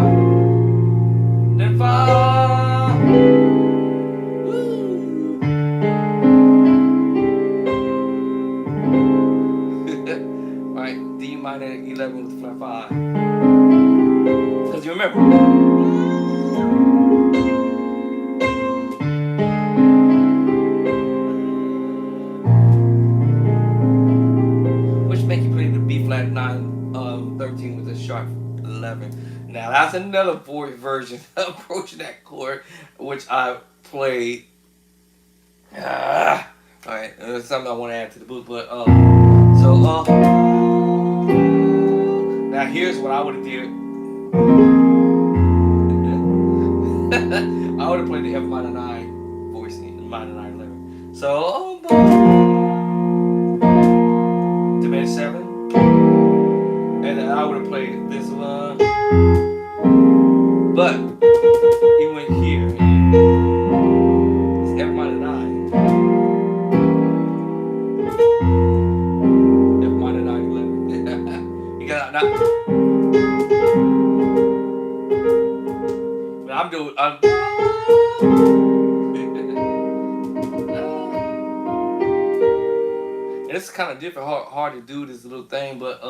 Then 5. Right, D minor 11 with flat 5. Because you remember. Which make you play the B flat 9, 13 with a sharp 11. Now that's another version approaching that chord, which I played. Alright, there's something I want to add to the book, but now here's what I would have did. I would have played the F minor 9 voicing, minor 9 11. So diminished 7, and then I would have played this one, but he went here. It's F minor 9. F minor 9 11. You got that. I'm doing. And it's kind of different, hard to do this little thing, but so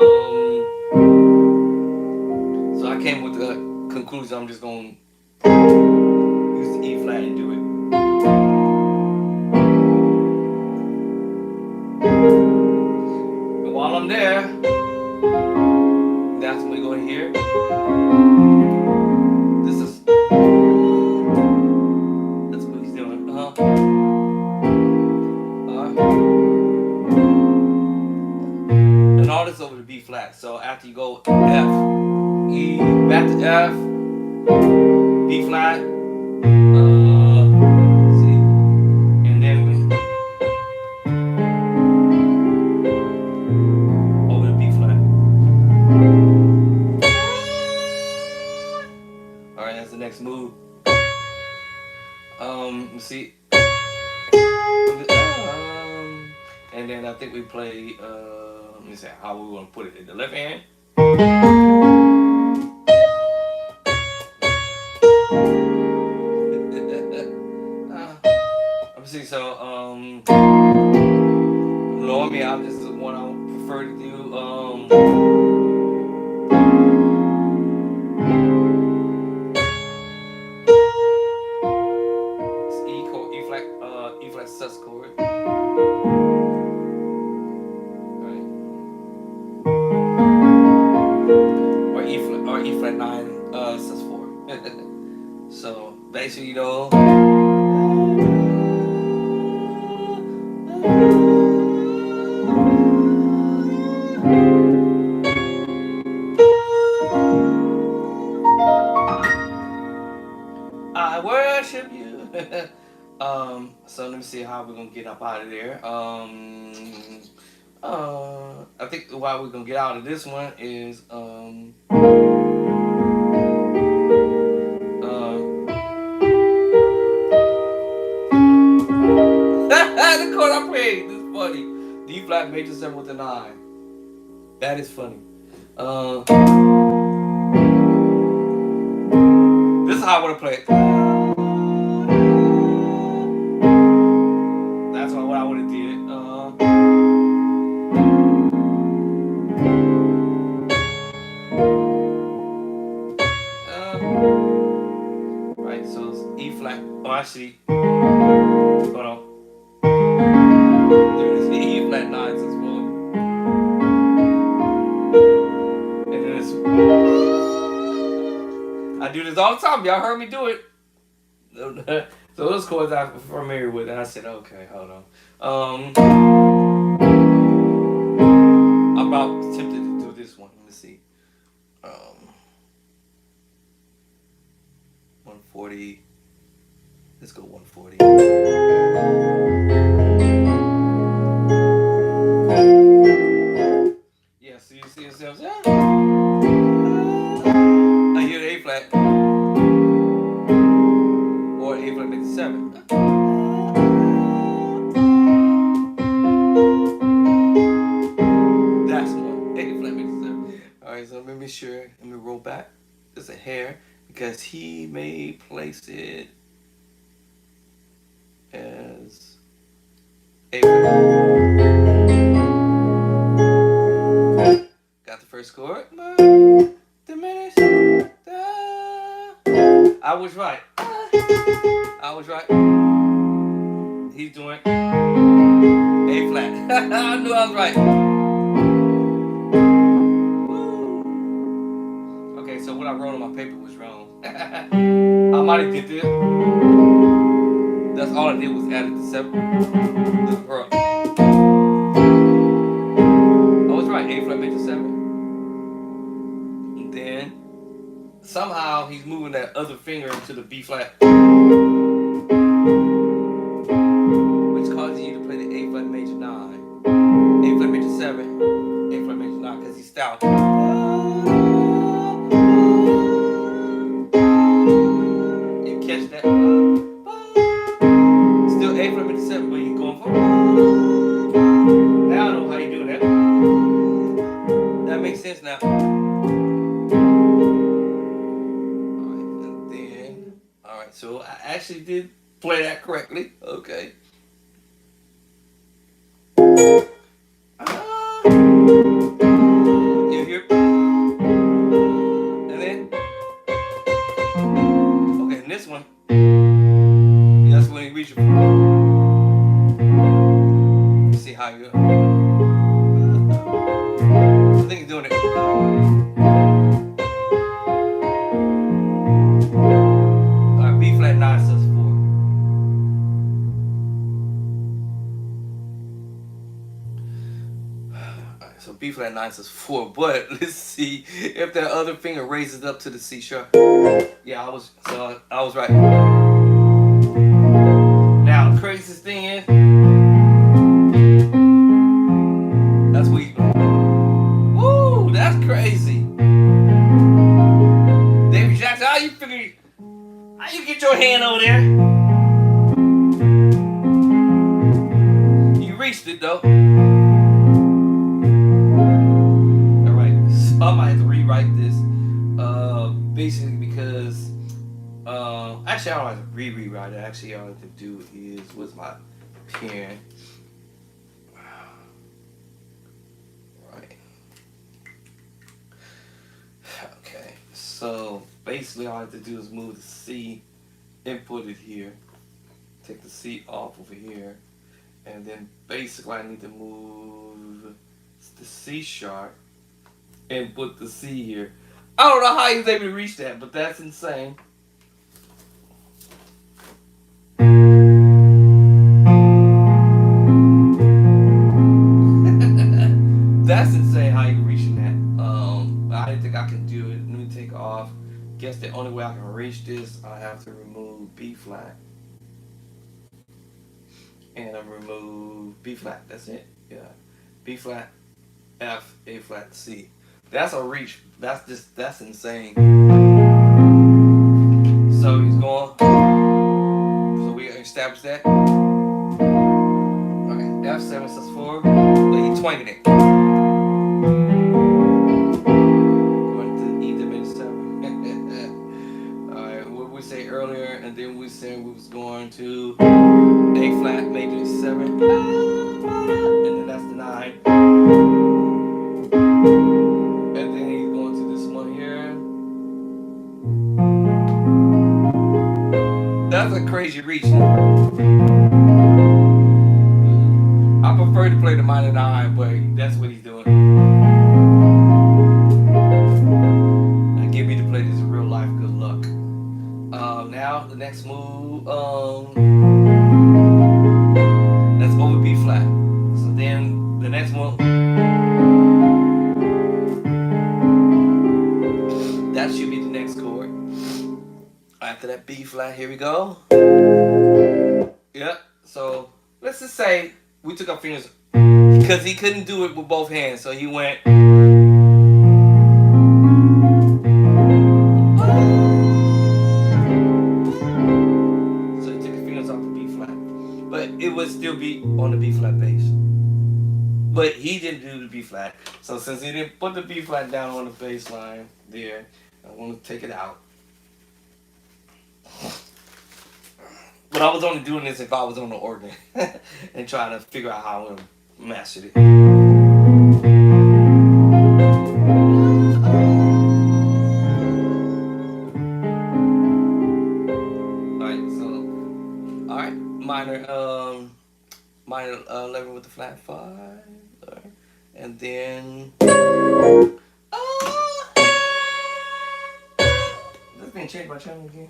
I came with the conclusion. I'm just gonna use the E flat and do it. And while I'm there, that's when we go here. That's what he's doing. And all this over the B flat. So after you go F, E, back to F, B flat, see, and then over the B flat. All right, that's the next move. You see, and then I think we play. Let me see how we want to put it in the left hand. Let me see. So normally this is the one I would prefer to do. E flat sus chord. Right. Or E flat 9 sus 4. So basically, So let me see how we're gonna get up out of there. I think the way we're gonna get out of this one is the chord I played. This is funny. D flat major 7 with a 9. That is funny. This is how I want to play it. That's what I would have did. Right, so it's E flat. Oh, actually, hold on. There's the E flat 9 as well. And then it's. I do this all the time. Y'all heard me do it. So those chords I'm familiar with, and I said, okay, hold on. I'm about tempted to do this one. Let me see. 140. Let's go 140. Yeah, so you see yourselves. Yeah. I hear the A flat. Or A flat major 7. That's one. A flat major 7. Alright, so let me be sure. Let me roll back. There's a hair because he may place it as A flat. Got the first chord. Diminish. I was right. I was right. He's doing A flat. I knew I was right. Woo. Okay, so what I wrote on my paper was wrong. I might have did this. That's all I did was added the 7. I was right. A flat major 7. And then somehow he's moving that other finger to the B flat, which causes you to play the A flat major 9, A flat major 7, A flat major 9, because he's stout. You catch that? Still A flat major 7, but you're going for. Now I know how you do that. That makes sense now. So I actually did play that correctly. Okay. You hear? And then, okay, and this one, that's when you reach it. See how you go. I think he's doing it. B flat 9 says 4. Alright, so B flat 9 says 4, but let's see if that other finger raises up to the C sharp. Yeah, I was right. Now the craziest thing is that's what you. Woo, that's crazy. David Jackson, how you figure? How you get your hand over there? You reached it though. Alright, so I might have to rewrite this. Basically because actually I don't have to rewrite it. Actually all I have to do is with my pen. Right. Okay, so basically all I have to do is move the C, input it here, take the C off over here, and then basically I need to move the C sharp and put the C here. I don't know how he was able to reach that, but that's insane. That's insane how you reaching that. I didn't think I could do it. Let me take off. Guess the only way I can reach this, I have to remove B flat and I remove B flat. That's it. Yeah, B flat, F, A flat, C. That's a reach. That's insane. So he's going. So we established that. Okay, F7 sus4, but he twanging it. Going to E diminished 7. Alright, what we say earlier, and then we said we was going to A flat major 7. And then that's the 9. And then he's going to this one here. That's a crazy reach. I prefer to play the minor 9, but that's what he's doing. Now give me to play this in real life. Good luck. Now the next move, that's over B flat. So then the next one, that should be the next chord. After that B flat, here we go. Yep. So let's just say we took our fingers because he couldn't do it with both hands, so he went. So he took his fingers off the B flat, but it would still be on the B flat bass. But he didn't do the B flat, so since he didn't put the B flat down on the bass line there, I want to take it out. But I was only doing this if I was on the organ and trying to figure out how I'm going to master it. Alright, minor 11 with the flat 5. And then... This thing changed my channel again.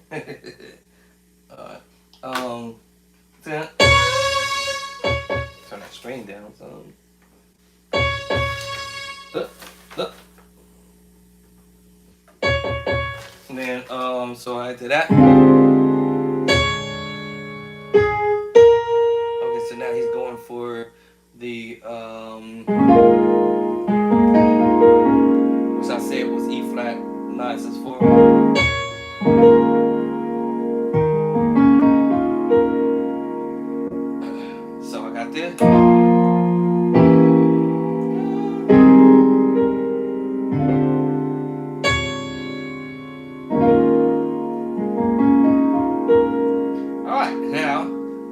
Alright. Turn that string down some. And then so after that. Okay, so now he's going for the which I said was E flat 9 sus4. So I got this. Alright, now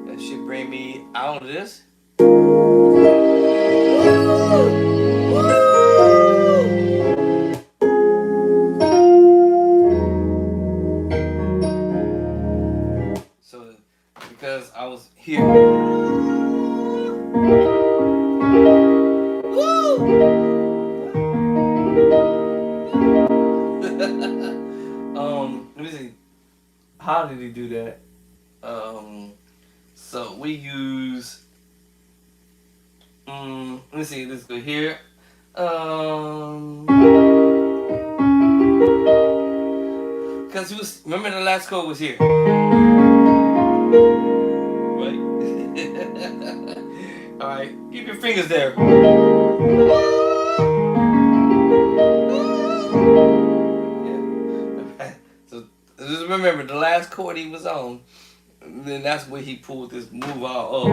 that should bring me out of this. So because I was here. Let me see. How did he do that? So we use. Let me see. Let's go here. Because he was. Remember the last chord was here. Right. All right. Keep your fingers there. Just remember the last chord he was on, then that's where he pulled this move out of.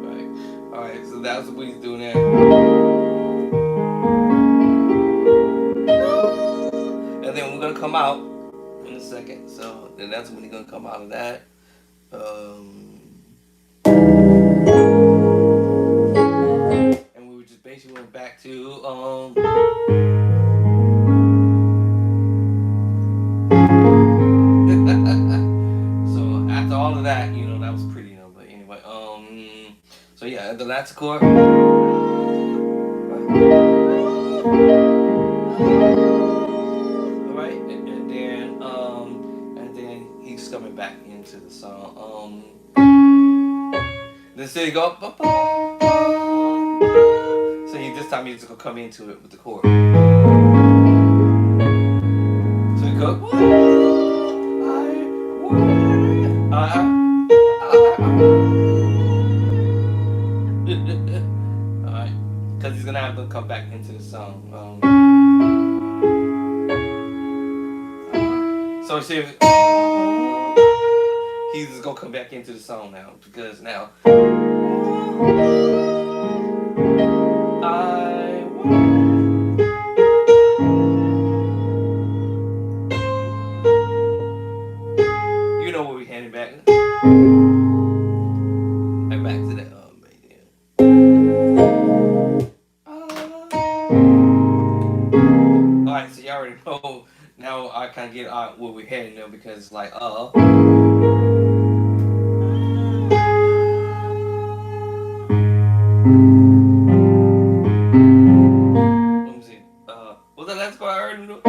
Right. Alright, so that's what he's doing there. And then we're gonna come out in a second. So then that's when he's gonna come out of that. And we were just basically went back to so after all of that, you know, that was pretty, you know, but anyway, so yeah, the last chord. Alright, and then he's coming back into the song. Then so you go. So this time he's gonna come into it with the chord. So you go. now I'm gonna come back into the song. So see, he's just gonna come back into the song now because now I you know where we handed back. And back to that alright, so you already know now I kinda get where we're heading now because it's like let me see. Was that last part I heard him do?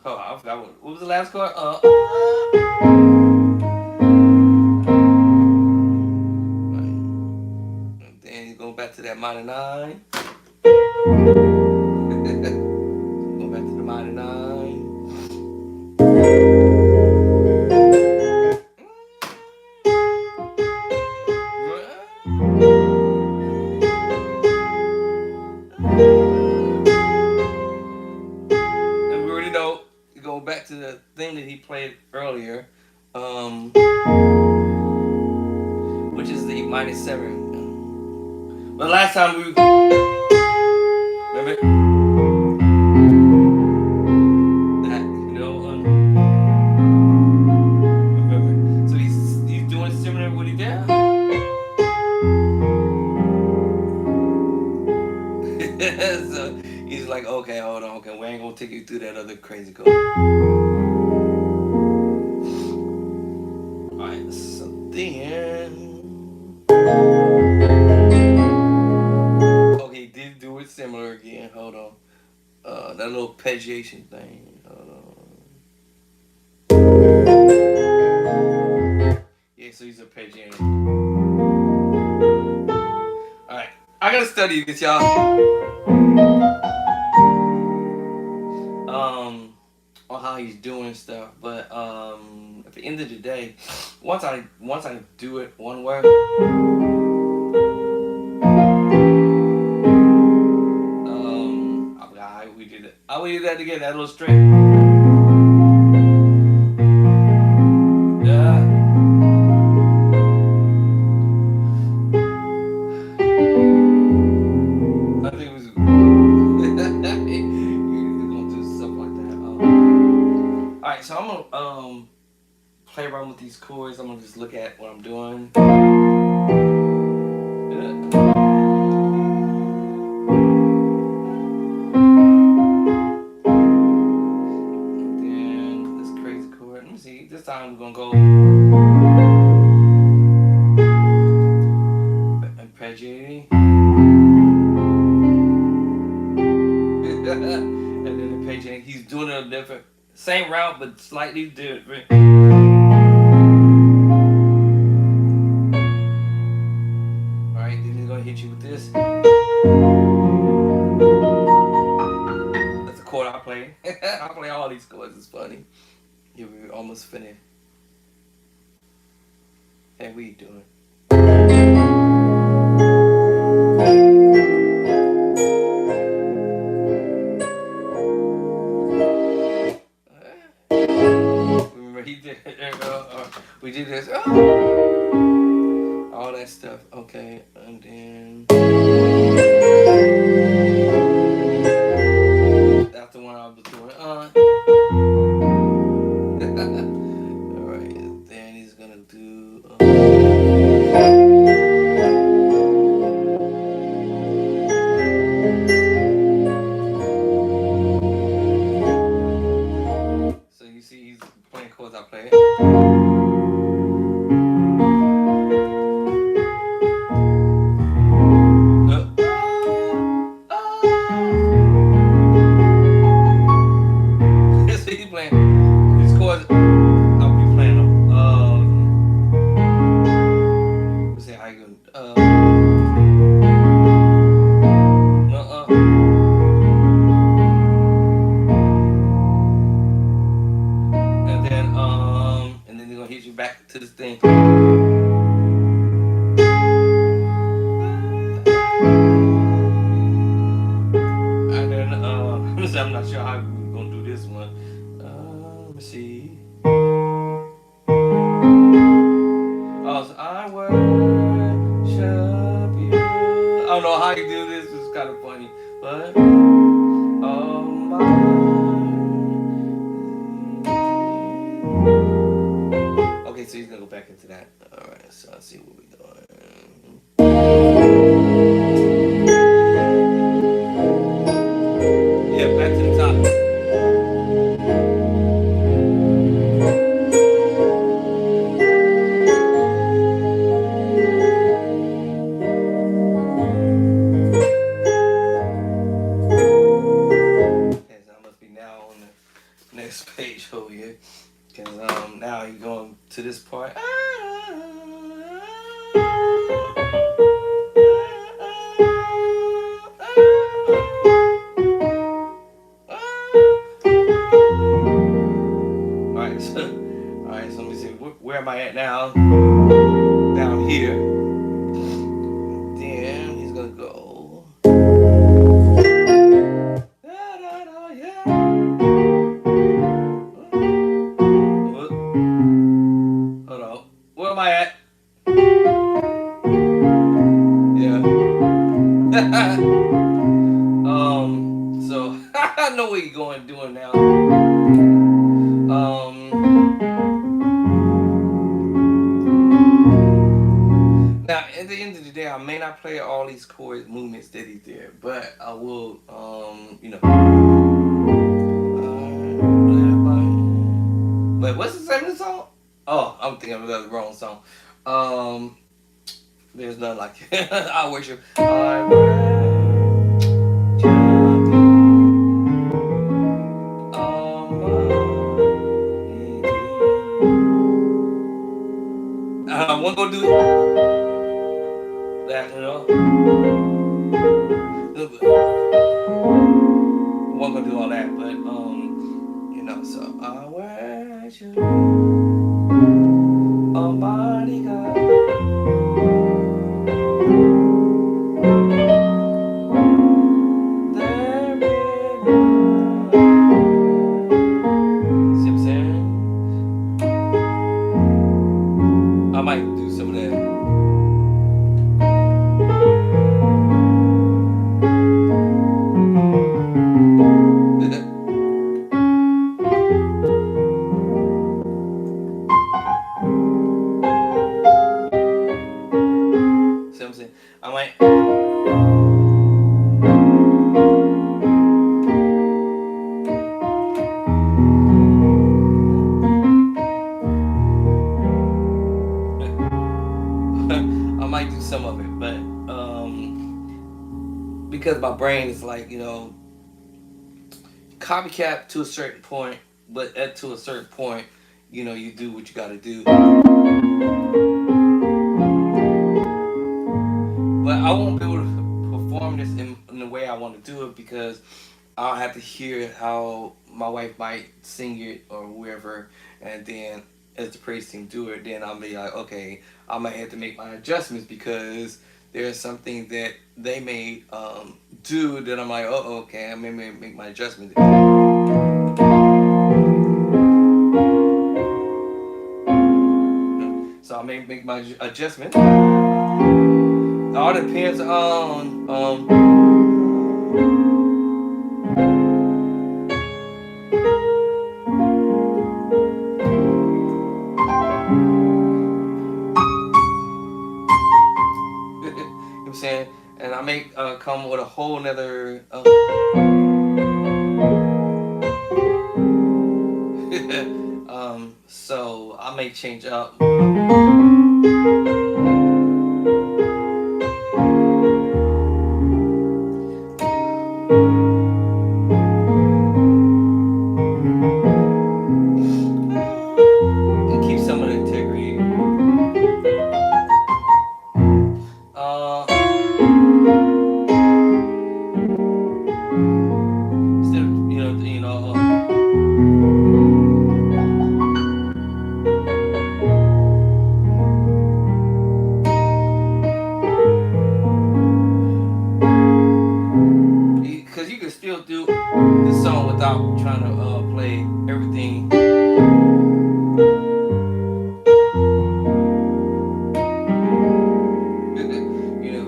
Oh, I forgot what was the last chord? Right. And then you go back to that minor 9. Go back to the minor 9. And we already know, go back to the thing that he played earlier, which is the minor 7. But last time we remember that, remember. So he's doing similar to what he did. So he's like, okay, hold on, okay, we ain't gonna take you through that other crazy code. Alright, so then okay, he did do it similar again. Hold on. That little arpeggiation thing. Hold on. Yeah, so he's arpeggiating. Alright. I gotta study this, y'all. On how he's doing stuff, but at the end of the day, once I do it one way, I'm like, alright, we did it. I we did that again, that little string. Yeah. I think it was. Alright, so I'm gonna play around with these chords. I'm gonna just look at what I'm doing. And then this crazy chord. Let me see. This time we're gonna go arpeggiating. And then arpeggiating. He's doing it a different. Same route, but slightly different. Alright, then he's gonna hit you with this. That's a chord I play. I play all these chords, it's funny. Yeah, we're almost finished. Hey, what you doing? He did. We did this. All that stuff. Okay, and then that's the one I was doing. All right. Then he's gonna do. So you see, he's playing chords I play. thing. And then I'm not sure how we're gonna do this one. Let me see. Oh, so I worship you. I don't know how you do this. It's kind of funny, but oh my. Okay, so he's gonna go back into that. All right, so let's see what we're doing. Yeah, back to the top. Okay, so I must be now on the next page over here. Cause now you're going to this part. Alright, so let me see. Where am I at now? Down here. Then he's gonna go. Yeah. Hold on. Where am I at? Yeah. So I know what you're going doing now. Now at the end of the day, I may not play all these chord movements that he did, but I will, But what's the name of the song? Oh, I'm thinking of the wrong song. There's none like it. I worship. I worship you. I'm gonna do that, I'm gonna do all that, but so I worship Almighty God. See what I'm saying? I might do some of that. See what I'm saying? I might. I might do some of it, but because my brain is like, copycat to a certain point, but to a certain point, you do what you got to do. But I won't be able to perform this in the way I want to do it because I'll have to hear how my wife might sing it or whoever, and then as the praise team do it, then I'll be like, okay, I might have to make my adjustments because there's something that they may do that I'm like, oh, okay, I may make my adjustments. So I may make my adjustment. All depends on you know what I'm saying? And I may come with a whole nother so I may change up. And keep some of the integrity. Instead of stop trying to play everything. You know,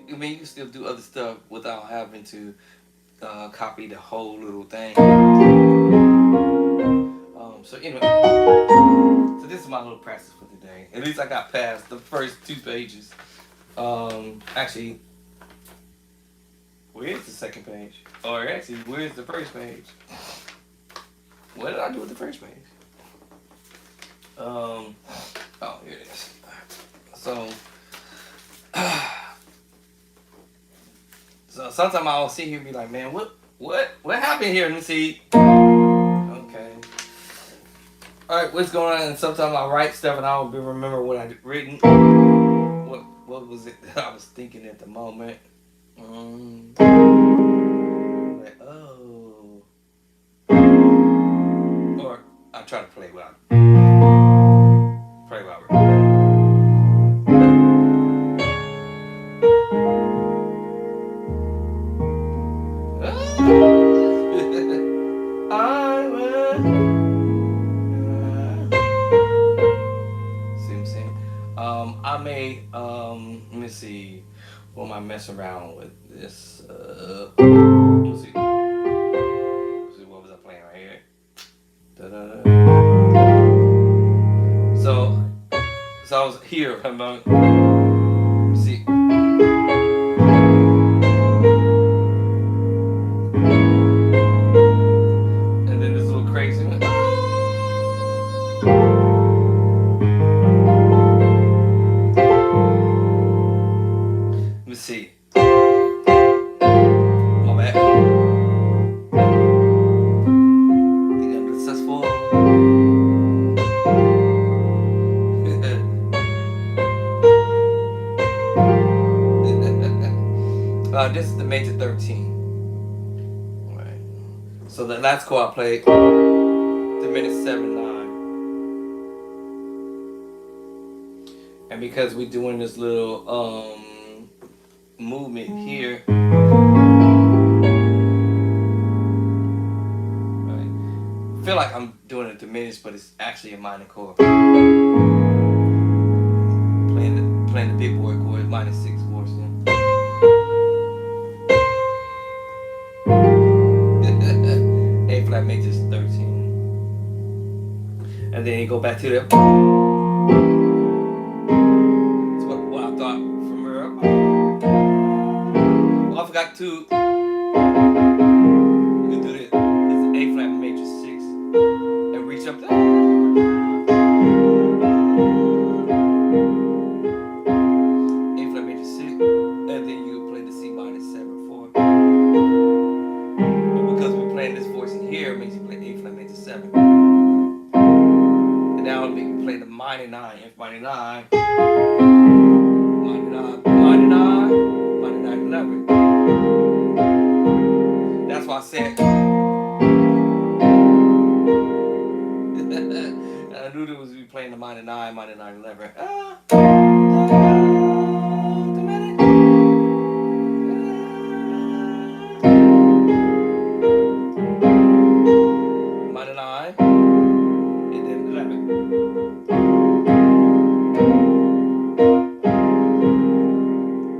I mean, you can still do other stuff without having to copy the whole little thing. So anyway, so this is my little practice for today. At least I got past the first 2 pages. Actually, where's the second page? Or actually, where's the first page? What did I do with the first page? Oh, here it is. So, so sometimes I'll sit here and be like, man, what happened here? Let me see. Okay. All right, what's going on? And sometimes I write stuff and I don't remember what I've written. What was it that I was thinking at the moment? Like, oh. Or I try to play what I wrote. I will. See what I'm saying? I may, let me see. What am I messing around with this? Let's see. What was I playing right here? Da-da-da. So I was here. See. And then this little crazy one. Let me see. My bad. Think I'm successful. This is the major 13. Right. So the last chord I played, diminished 7/9. And because we're doing this little movement here, right? I feel like I'm doing a diminished, but it's actually a minor chord. Playing the big boy chord, minor 6 chords. A flat major 13. And then you go back to the. That's what I thought from her. Oh, I forgot to. You can do this. It's an A flat major 6. And reach up there. A flat major 6. And then you play the C minor 7/4. Because we're playing this voice in here, it makes you play A flat major 7. And now it makes me play the minor 9, F minor 9, minor 9, minor 9, minor 9, 11. That's why I said. And I knew that was we playing the minor 9, minor 9, 11. Minor 9, and then 11.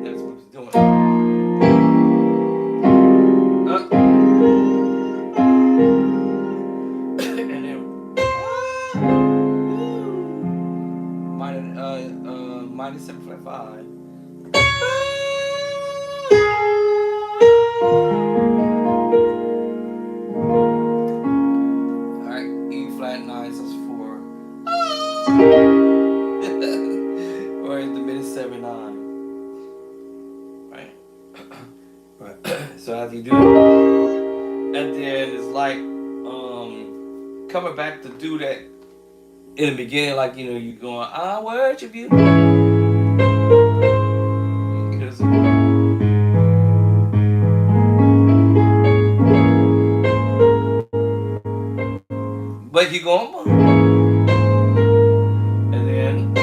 That's what it's doing. And then minor 7 flat 5. Alright, E flat 9, so that's 4. Or the mid 7/9. Right? Right. So as you do it, and then it's like coming back to do that in the beginning, like you going, I worship you. But you going, and then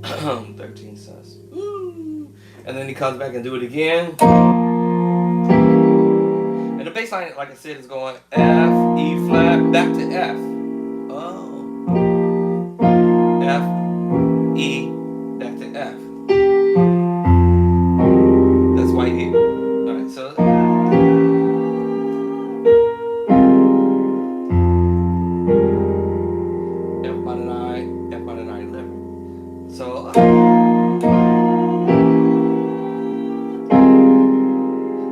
13 sus. Woo. And then he comes back and do it again. And the bass line, like I said, is going F, E flat, back to F. Oh. F, E, back to F. That's why he hit. Alright, so. F minor 9, F minor 9, 11. So.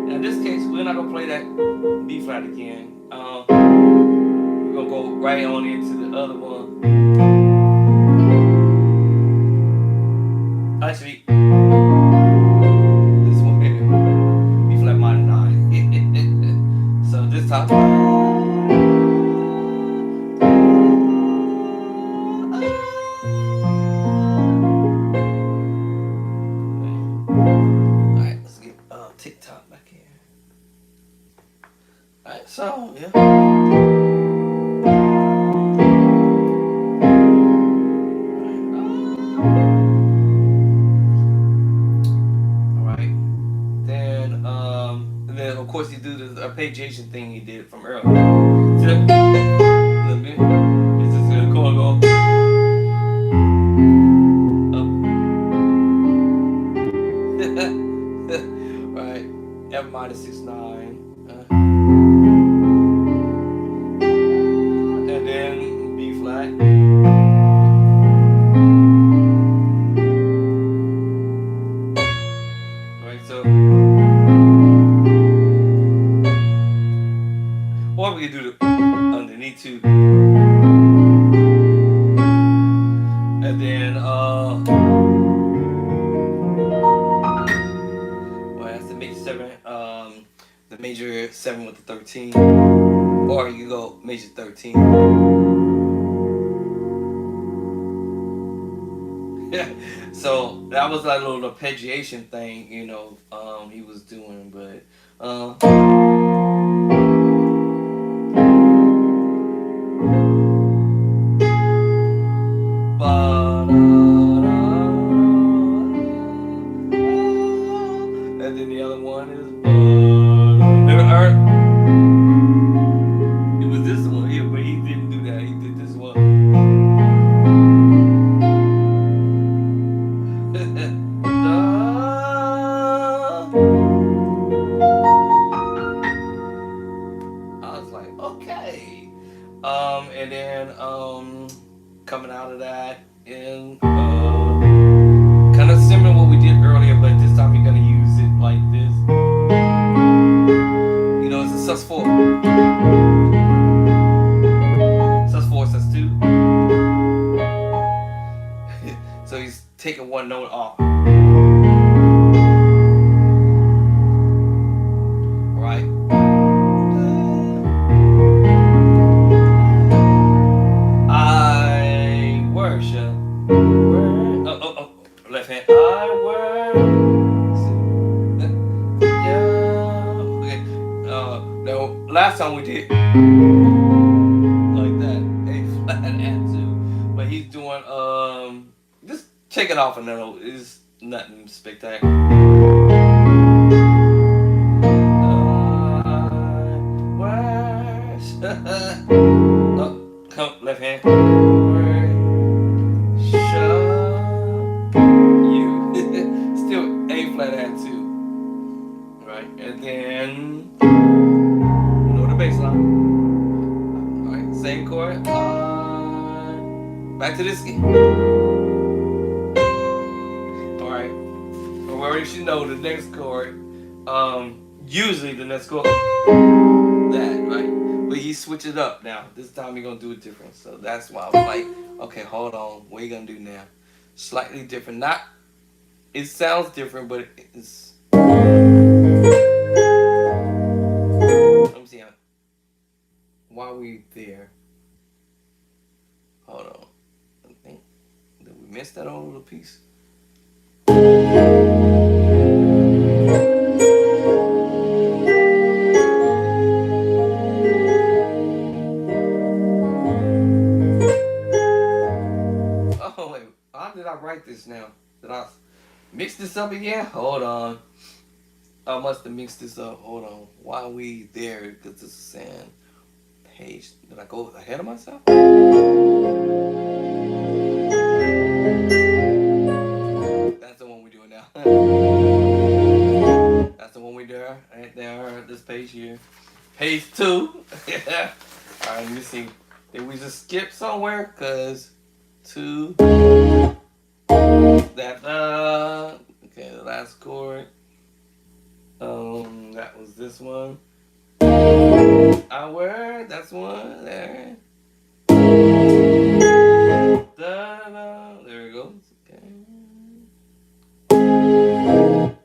In this case, we're not going to play that B flat again. We're going to go right on into the other one. Actually, this one here, B flat minor 9. So this time. Alright, let's get TikTok back here. Alright, so, yeah. Of course, he do the arpeggiation thing he did from earlier. See that? A little bit. It's just gonna go. Up. Right. F minor 6 9. And then B flat. Right. So. Or we can do the underneath too. And then well, that's the major 7, the major 7 with the 13. Or you can go major 13. So that was like a little arpeggiation thing, you know, he was doing, but and then the other one is it was this one here, but he didn't do that. He did this one. I was like, okay. And then coming out of that and kind of similar to what we did earlier, but this time you're gonna use it like this. You know, it's a sus4. Sus4, sus2. So he's taking one note off. Right? I worship. Left hand. I worship. Yeah. Okay. Now, last time we did like that, A flat and 2, but he's doing just take it off a note. It's nothing spectacular. Come left hand. Still A flat and 2. Right? And then you know the bass line. Alright, same chord. Back to this again. Alright. We already should know the next chord. Usually the next chord that, right? But he switched it up now. This time he's gonna do it different. So that's why I was like, okay, hold on. What are you gonna do now? Slightly different. Not it sounds different, but it's let me see while we there. Hold on. I think did we miss that whole little piece? correct this now. Did I mix this up again? Hold on. I must have mixed this up. Hold on. Why are we there? Because this is saying page. Did I go ahead of myself? That's the one we're doing now. That's the one we're doing right there. This page here. Page 2. Alright, let me see. Did we just skip somewhere? Because 2. That, okay, the last chord. That was this one. Where? That's one. There. Da-da. There it goes. Okay.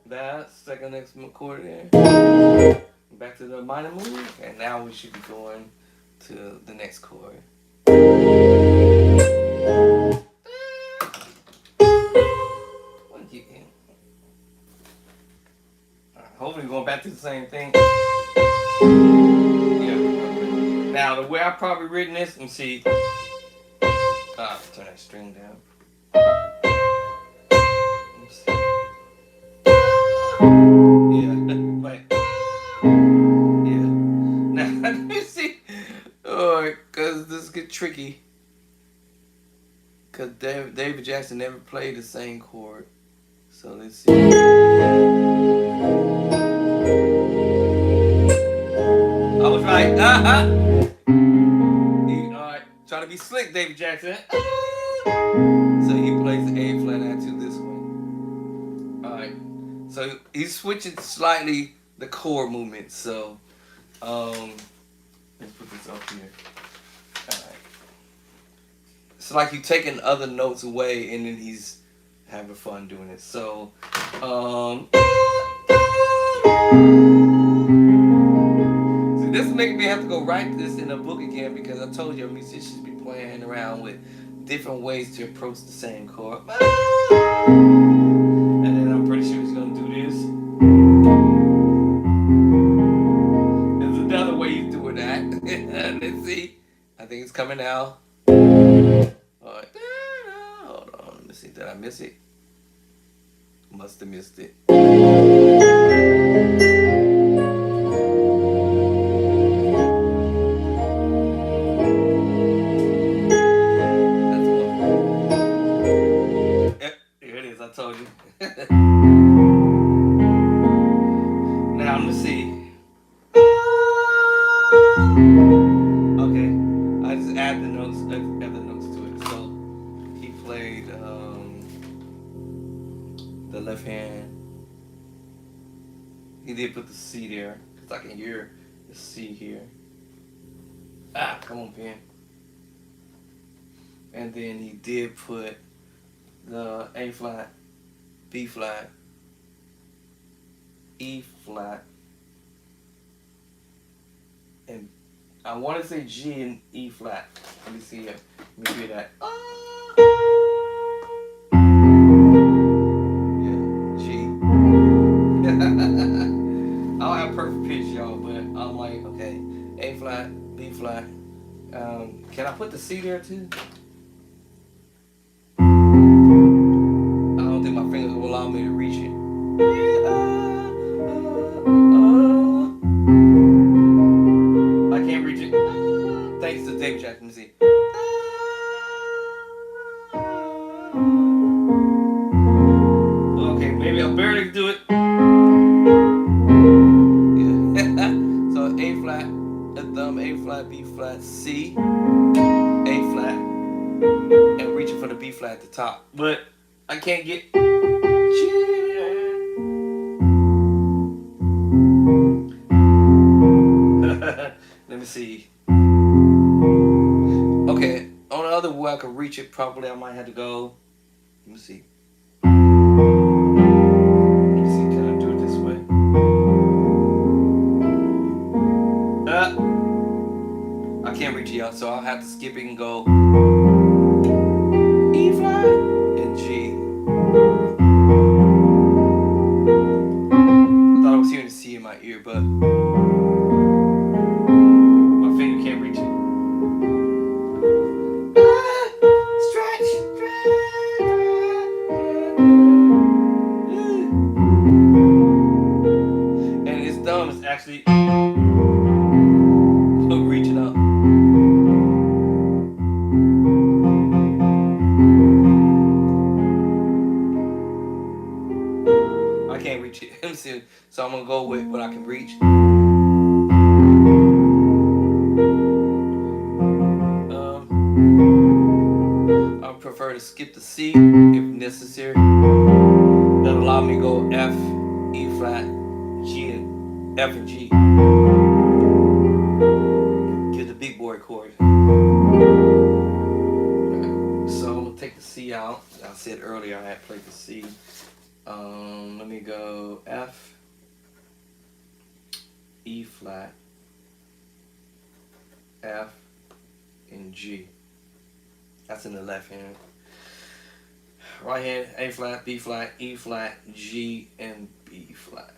That second next chord there. Back to the minor move. And now we should be going to the next chord. Hopefully going back to the same thing. Yeah. Now the way I probably written this, let me see. Turn that string down. Let me see. Yeah, like yeah. Now let me see. Alright, cause this get tricky. Cause David Jackson never played the same chord. So let's see. I was right. Alright, trying to be slick, David Jackson. So he plays the A flat attitude this way. Alright. So he's switching slightly the chord movement. So let's put this up here. Alright. It's like you're taking other notes away and then he's having fun doing it. So this is making me have to go write this in a book again because I told you musicians be playing around with different ways to approach the same chord. And then I'm pretty sure he's gonna do this. There's another way you do that. Let's see. I think it's coming out. Alright. Hold on. Let me see. Did I miss it? Must have missed it. Now let me see. Okay, I just add the notes to it. So he played the left hand. He did put the C there, cause I can hear the C here. Come on, pen. And then he did put the A flat, B flat, E flat, and I want to say G and E flat. Let me see here. Let me hear that. Yeah, G. I don't have perfect pitch, y'all, but I'm like, okay, A flat, B flat. Can I put the C there too? I don't think my fingers will allow me to reach it. I can't reach it. Thanks to David Jackson. Let me see. Okay, maybe I'll barely do it. Yeah. So A flat, a thumb, A flat, B flat, C, A flat, and reaching for the B flat at the top. But I can't get G. Let me see. Okay, on the other way I could reach it properly, I might have to go. Let me see. Let me see, can I do it this way? I can't reach it out, so I'll have to skip it and go E flat and G. I thought I was hearing the C in my ear, but my finger can't reach it. Stretch, stretch, actually reaching up. I can't reach it. Let me see. So I'm gonna go with what I can reach. I prefer to skip the C if necessary. That allow me to go F, E flat, G, and F and G. Get the big boy chord. So I'm gonna take the C out. I said earlier I had played the C. Let me go F, E flat, F, and G. That's in the left hand. Right hand, A flat, B flat, E flat, G, and B flat.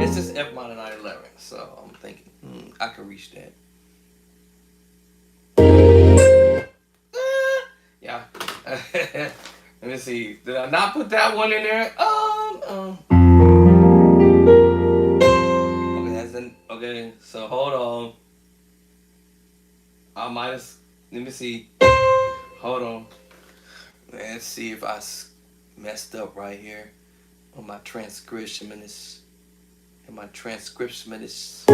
It's just F minor 9/11, so I'm thinking I can reach that. Yeah. Let me see. Did I not put that one in there? Okay, that's an okay. So hold on. I might have. Let me see. Hold on. Let's see if I messed up right here on my transcriptionist. And my transcriptionist.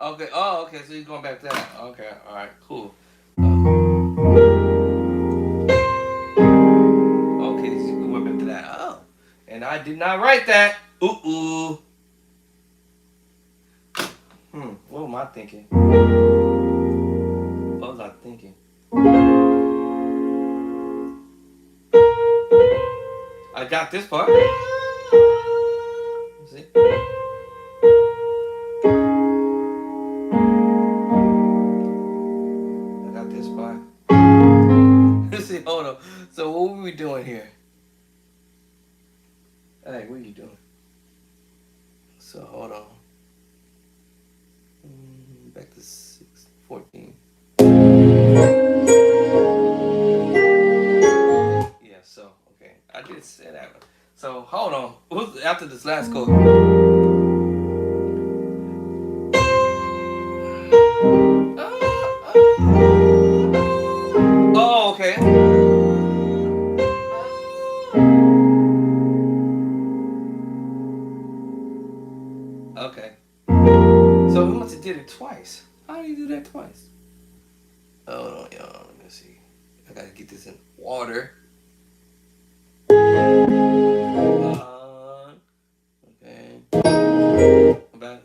Okay. Oh, okay. So you're going back to that. Okay. All right. Cool. Okay. So we went back to that. Oh, and I did not write that. Ooh. What am I thinking? What was I thinking? I got this part. See? I got this part. See, hold on. So what were we doing here? Hey, what are you doing? So hold on. Back to 14. Yeah, so okay. I did say that one. So hold on. Who's after this last chord? Oh, okay. Okay. So we must have did it twice. How do you do that twice? Hold on, y'all. Let me see. I gotta get this in water. Okay. Back.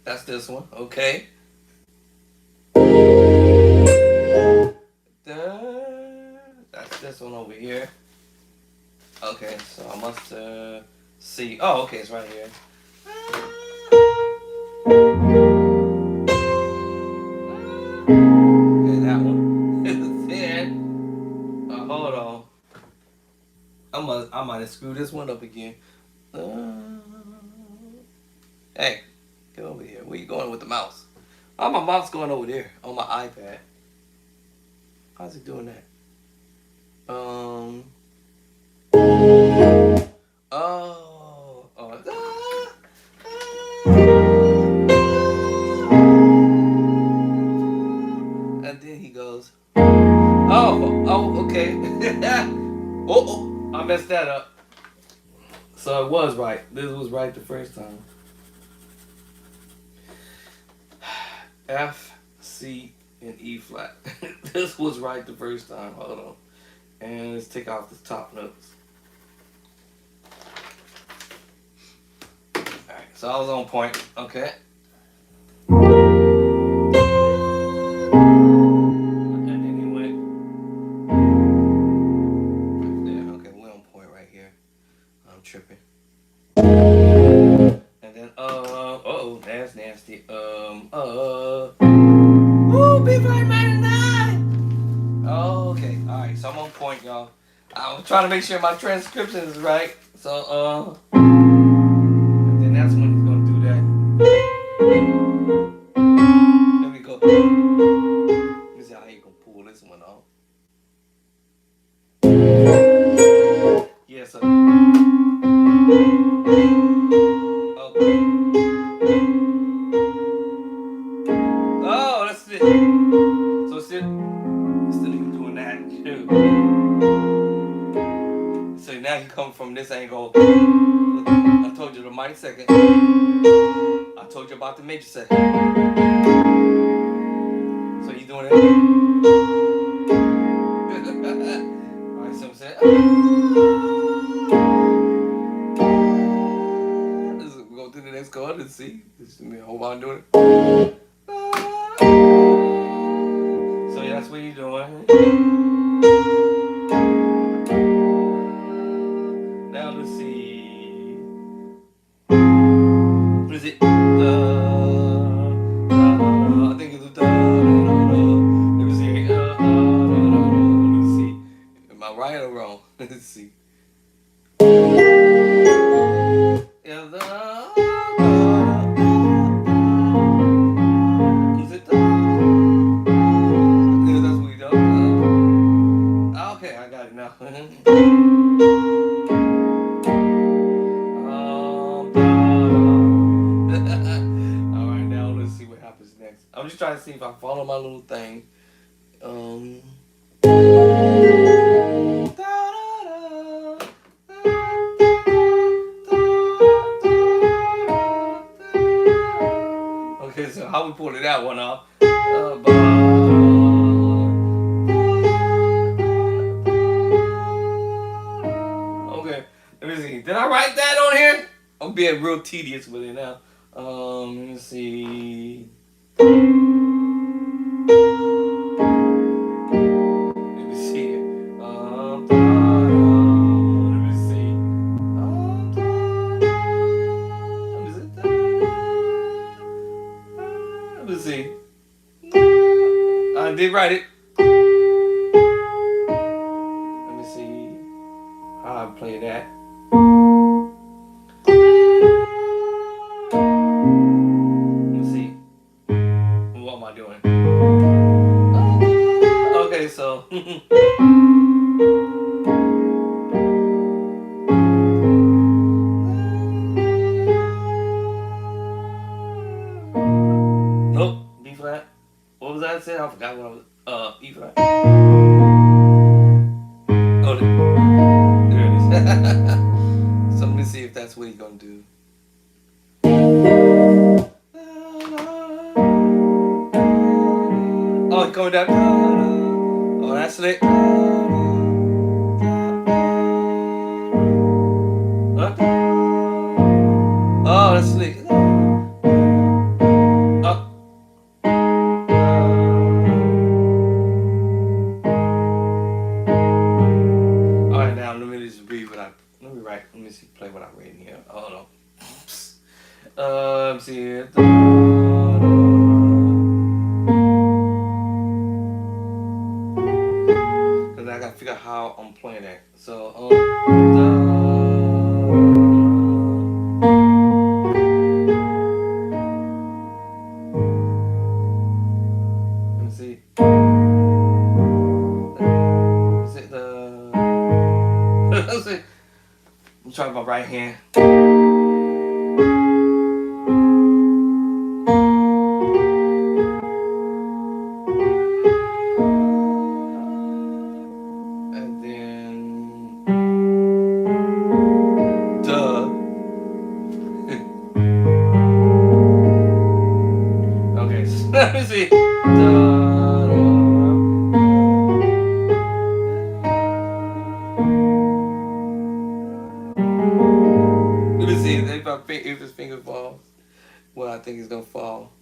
That's this one. Okay. That's this one over here. Okay, so I must see. Oh, okay, it's right here. Okay, that one. Then, hold on. I might have screwed this one up again. Hey, get over here. Where you going with the mouse? Oh, my mouse going over there on my iPad. How's it doing that? And then he goes, okay. I messed that up. So it was right. This was right the first time. F, C, and E flat. This was right the first time. Hold on. And let's take off the top notes. Alright, so I was on point. Okay. I'm trying to make sure my transcription is right. So, and then that's when he's gonna do that. There we go. Let me see how you can pull this one off. Yeah, so. Okay. Oh, that's it. So still even doing that too. So now you come from this angle. I told you the minor second. I told you about the major second. So you doing it? Alright, so I'm saying. Let's go to the next chord and see. Just hold on doing it. So yeah, that's what you're doing. Now let's see. What is it? I think it's Let me see. Let's see. Am I right or wrong? Let's see. Yeah, is it yeah, that's what we do. Okay, I got it now. Alright, now let's see what happens next. I'm just trying to see if I follow my little thing. Okay, so how we pulled that one off? Okay, let me see. Did I write that on here? I'm being real tedious with it now. Let me see. Let me see. Let me see. Let me see. I did write it. Let me see how I play that. Let me see. What am I doing? Okay, so. Nope, B flat. What was that saying? I forgot what I was. E flat. Oh, there it is. So let me see if that's what he's gonna do. Oh, it's going down. Oh, that's it. Huh? Oh, that's slick. Alright, now let me just read what I. Let me see, play what I read in here. Hold on. Let me see here. Because I gotta figure out how I'm playing that. So, let me see. Is it the. Let's see. I'm trying my right hand. And then. Duh. Okay, so let me see. Let me see if his finger falls. Well, I think it's gonna fall.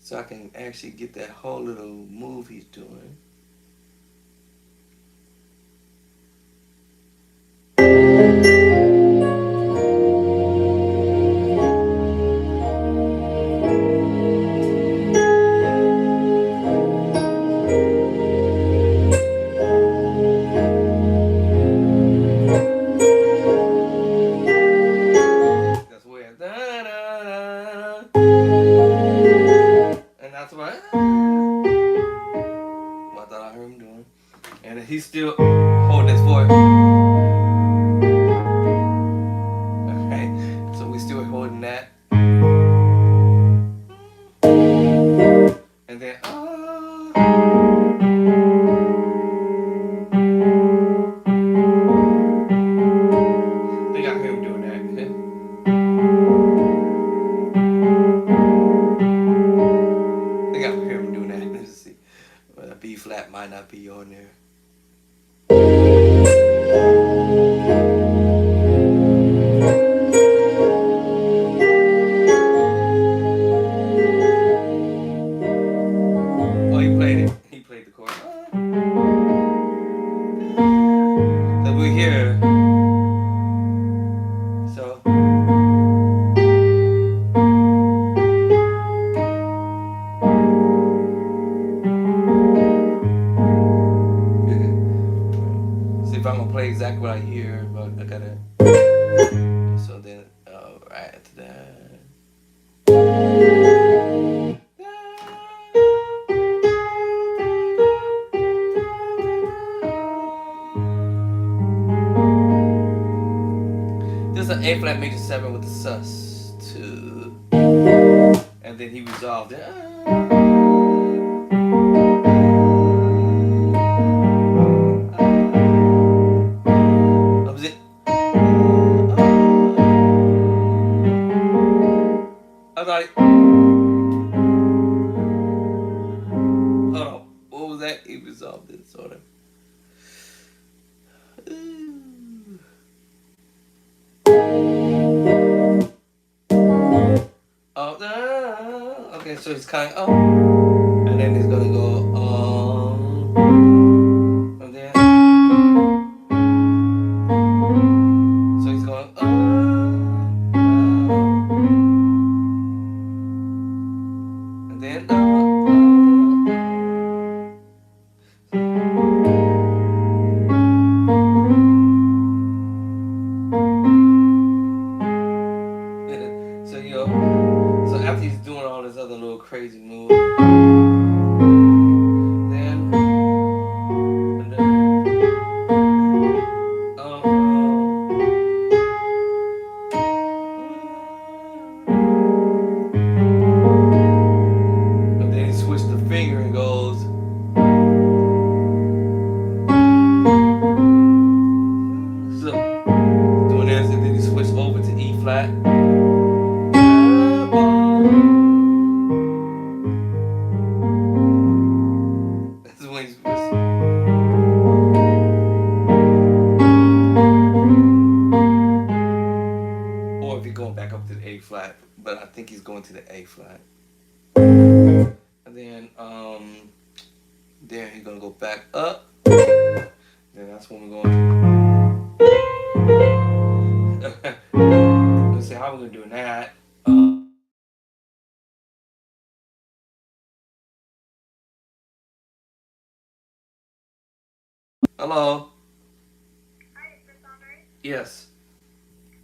so I can actually get that whole little move he's doing. That's where da, da, da, and that's what I thought I heard him doing. And he's still holding his voice. Okay, so we still holding that. And then think I hear him doing that. Think I hear him doing that. Let's see. Well, B flat might not be on there. Oh, he played it. He played the chord. So we hear. So. See if I'm gonna play exactly what I hear, but I gotta. So then, right after that. There's an A flat major 7 with the sus2, and then he resolved it. Was it? I thought it. Hold on. What was that? He resolved it, sort of. Oh, okay, so he's kind of, and then he's gonna go, and then, so he's going, and then, so so after he's doing all this other little crazy moves, then, and then, and then he switched the finger and goes, so doing this, and then he switched over to E flat. Or if you're going back up to the A flat, but I think he's going to the A flat. And then he's gonna go back up. Then that's when we're going. Let's see how we're gonna do that. Hello. Hi, is this Andre? Yes.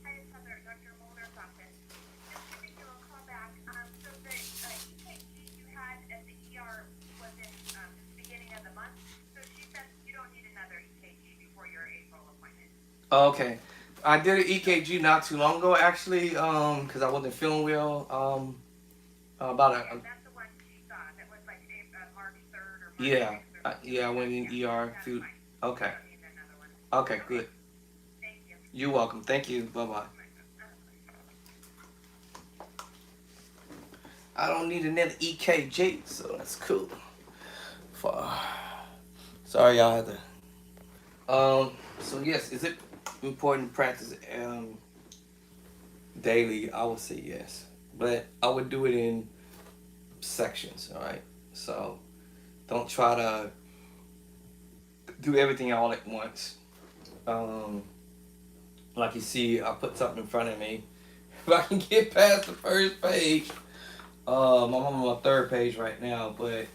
Hi, it's Heather, Dr. Mulder's office. Just giving you a call back. So the EKG you had at the ER was in the beginning of the month. So she said you don't need another EKG before your April appointment. Okay. I did an EKG not too long ago, actually, because I wasn't feeling well. About a. That's the one she saw. That was like March 3rd or March Yeah. 6th. Yeah, I went in ER. That's Few. fine. Okay. You don't need another one. Okay. Good. Thank you. You're welcome. Thank you. Bye bye. I don't need another EKG, so that's cool. Sorry, y'all had to. So yes, is it important to practice daily? I would say yes, but I would do it in sections. All right, so don't try to do everything all at once. Um, like you see, I put something in front of me. If I can get past the first page, I'm on my third page right now, but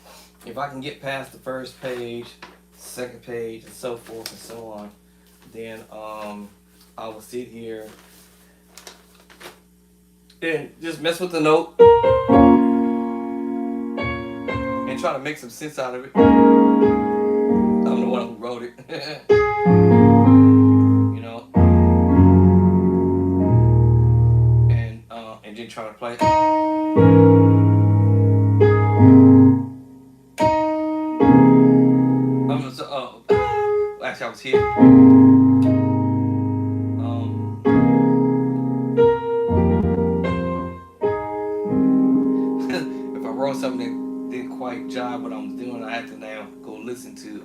if I can get past the first page, second page, and so forth and so on, then I will sit here and just mess with the note and try to make some sense out of it. I'm the one who wrote it. You know, and then try to play. Actually, I was here. If I wrote something that didn't quite jive what I was doing, I had to now go listen to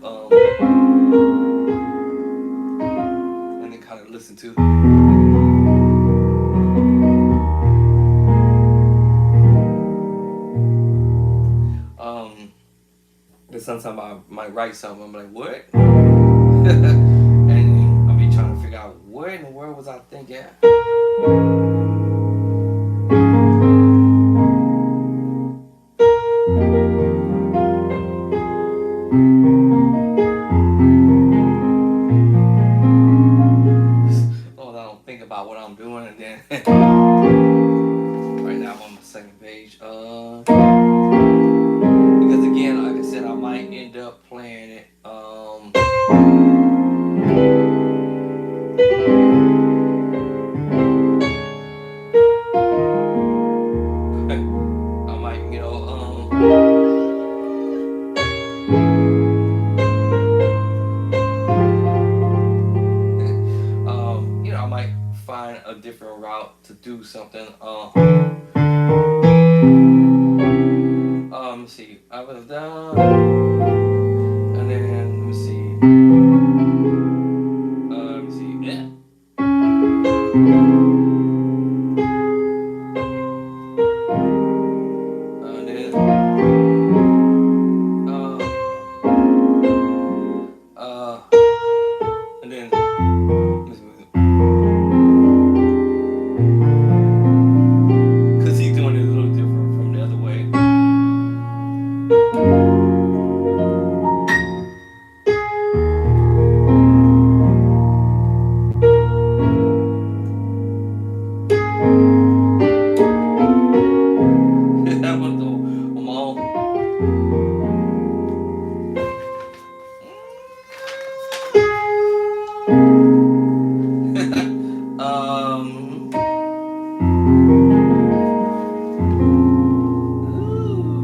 and then kind of listen to. Then sometimes I might write something, I'm like, what? And I'll be trying to figure out what in the world was I thinking. Oh, I don't think about what I'm doing, and then right now I'm on my second page. Because again, like I said, I might end up playing it. I might, I might find a different route to do something. Let's see. I was down, and then let me see. Let me see. Yeah. And then and then because he's doing it a little different from the other way. That was the mom.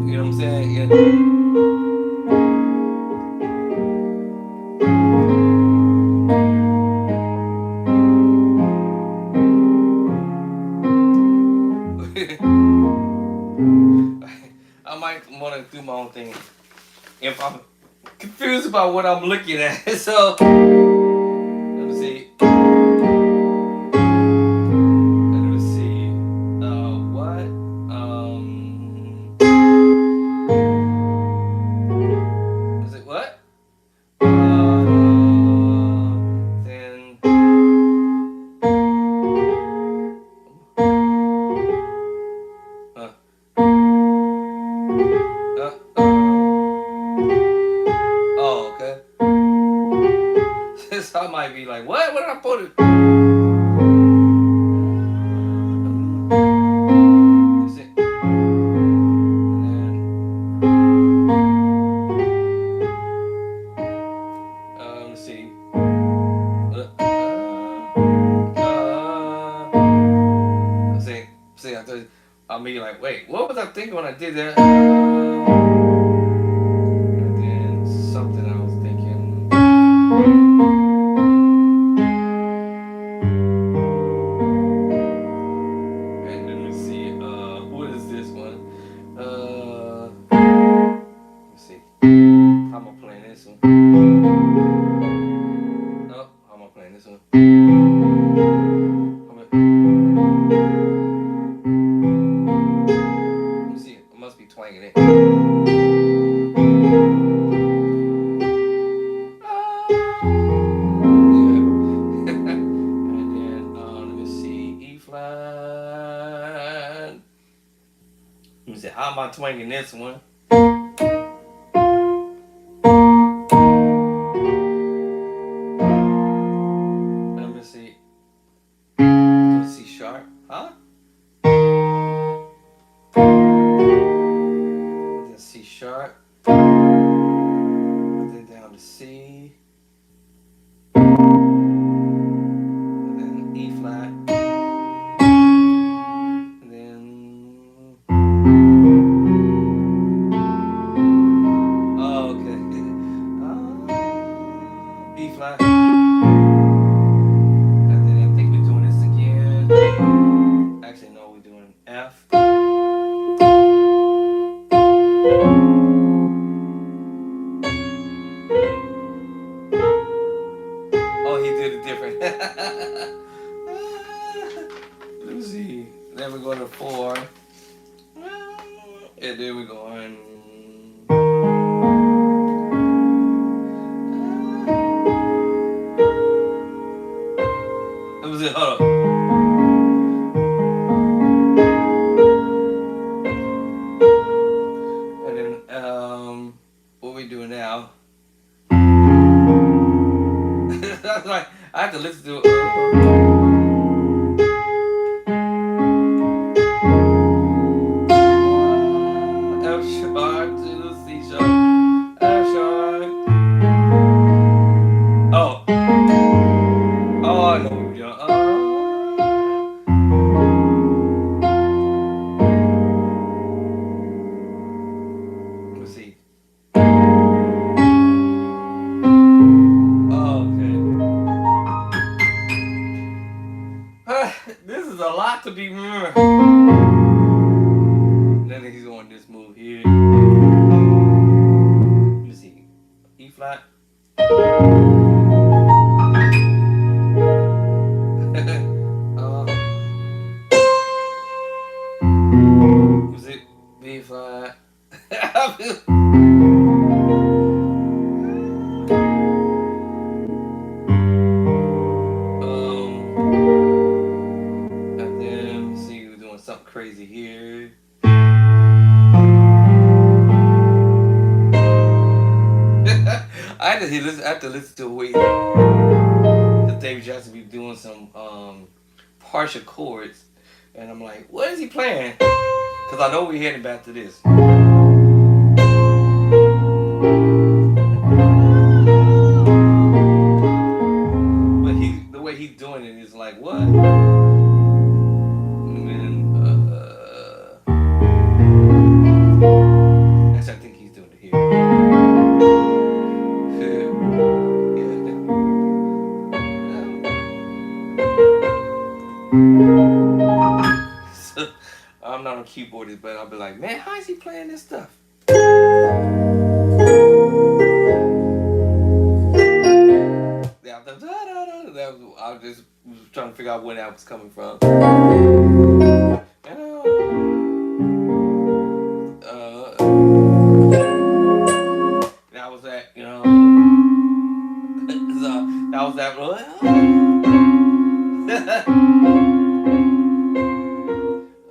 You know what I'm saying? Yeah. I might want to do my own thing if I'm confused about what I'm looking at. So let me see. Let me see. What? Is it what? Then. Oh, okay. This I might be like, what? What did I put it? Is it? And then, let's see. Let's see. See, I'll be like, wait, what was I thinking when I did that? And then something I was thinking. And let me see, what is this one? Let's see. How am I playing this one? Oh, how am I playing this one? Let me see, I must be twanging it. flat. Let me see. How am I twanging this one? Let me see. Do C sharp, huh? And then C sharp. And then down to C. And then E flat. And then oh, okay. B flat. And then I think we're doing this again. Actually, no, we're doing F. Oh, he did it different. Let me see. Then we're going to 4. And then we're going. Let me see. Hold on. And then what we doing now? That's like I have to listen to it. F sharp to C sharp, F sharp. Oh, I know what we're doing. Let's see. This is a lot to be remembered. Then he's on this move here. Let me see. E flat. Was it B flat? And then see we're doing something crazy here. I have to listen to a way that David Jackson be doing some partial chords, and I'm like, what is he playing? Because I know we're heading back to this. But the way he's doing it is like, what? And then, actually, I think he's doing it here. So, I'm not a keyboardist, but I'll be like, man, how is he playing this stuff? I just was trying to figure out where that was coming from. That was that, so that was that.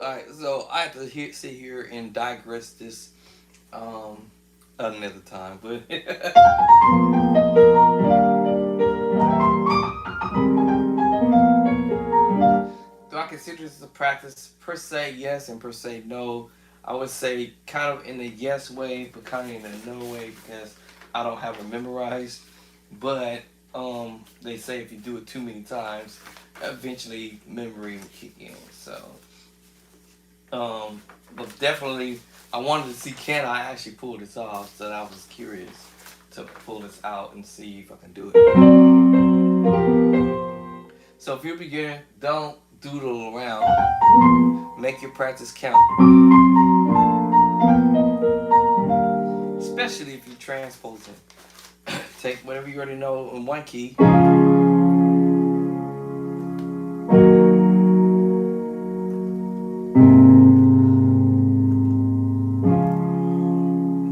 Alright, so I have to sit here and digress this another time, but do I consider this a practice? Per se, yes, and per se, no. I would say kind of in the yes way, but kind of in the no way because I don't have it memorized. But they say if you do it too many times, eventually memory will kick in. So, but definitely, I wanted to see can I actually pull this off. So I was curious to pull this out and see if I can do it. So if you're a beginner, don't doodle around. Make your practice count. Especially if you're transposing. Take whatever you already know in one key.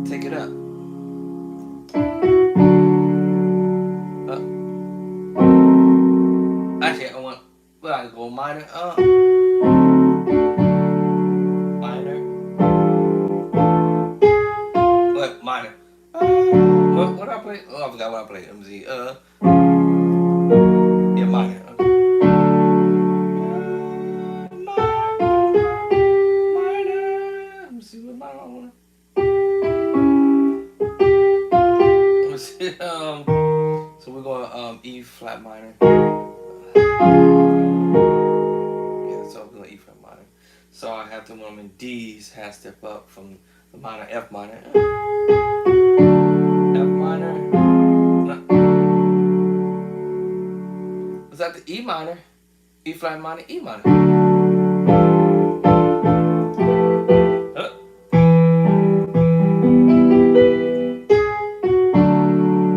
Take it up. Actually, I go minor. minor. What minor? What I play? Oh, I forgot what I played. Let me see. Yeah, minor. Okay. Minor. Let me see what minor I want. Let me see. So we're going E flat minor. Yeah, so we're going E flat minor. So I have to when I'm in D's, half step up from the minor F minor. F minor. No. Was that the E minor? E flat minor, E minor.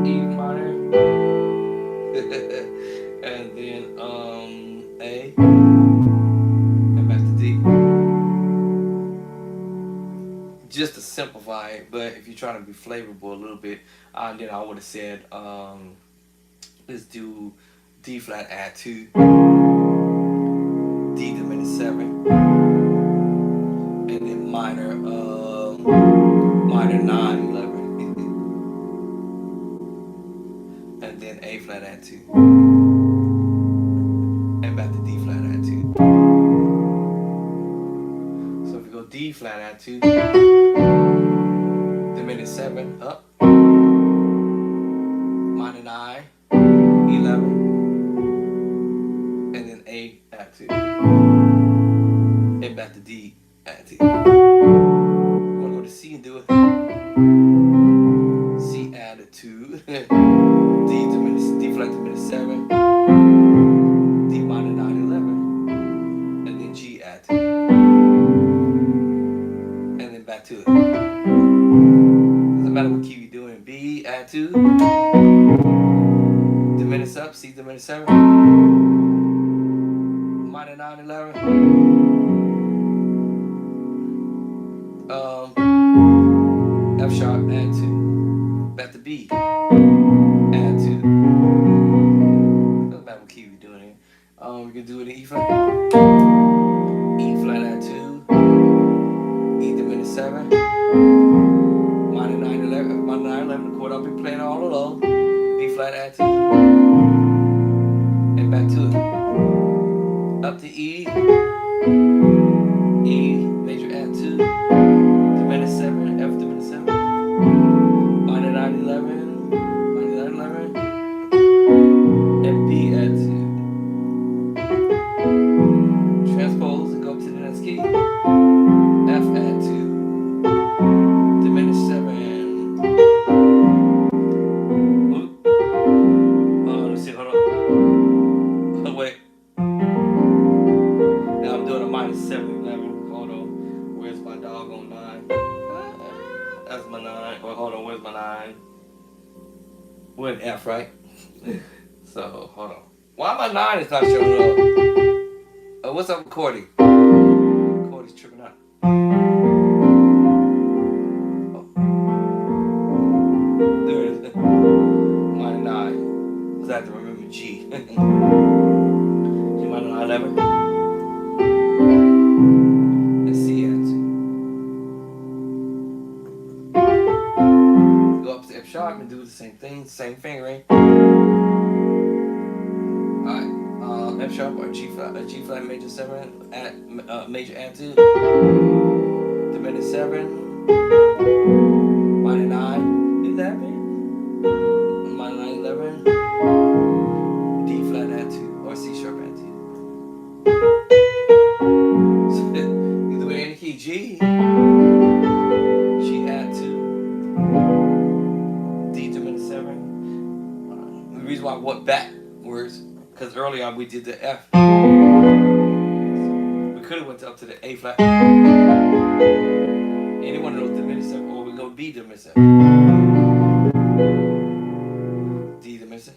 E minor. And then A. And back to D. Just to simplify it, but if you're trying to be flavorful a little bit, then I would have said, let's do D flat add 2, D diminished 7, and then minor 9, 11, and then A flat add 2, and back to D flat add 2. So if you go D flat add 2, diminished 7 up, minor 9, 11, and then A add 2, and back to D add 2. I'm gonna go to C and do it. C added 2, D flat diminished 7, D minor 9, 11, and then G add 2, and then back to it. Doesn't matter what key you're doing. B add 2, diminished up, C diminished 7, minor 9, 11, F sharp add 2, back to B add 2. Doesn't matter what key we're doing here. We can do it in E flat. E flat add 2, E diminished 7, minor 9, 11, minor 9, 11, the chord I've been playing all along. B flat add 2, and back to it. Up to E, E major add 2, diminished 7, F diminished 7, minor 9, 11, minor 9, 11, and B add 2. Transpose and go up to the next key. F add 2, diminished 7. Let's see, hold on. Oh, wait. Now I'm doing a minor 7, 11. Hold on. Where's my doggone 9? That's my 9. Well, hold on. Where's my 9? We're in F, right? So, hold on. Why my 9 is not showing up? What's up, recording? Recording's tripping out. Oh. There it is. Minor 9. Because I have to remember G. G minor 9, 11. And C add 2. Go up to F sharp and do the same thing, same fingering. Alright, F sharp or G flat major 7, major add 2, diminished 7, minor 9, 11, minor 9, 11, D flat add 2, or C sharp add 2. So you do it any key, G add 2, D diminished 7. The reason why I went backwards, because earlier we did the F. We could have went up to the A flat. Any one of those diminished 7, or we go B diminished 7. D diminished 7.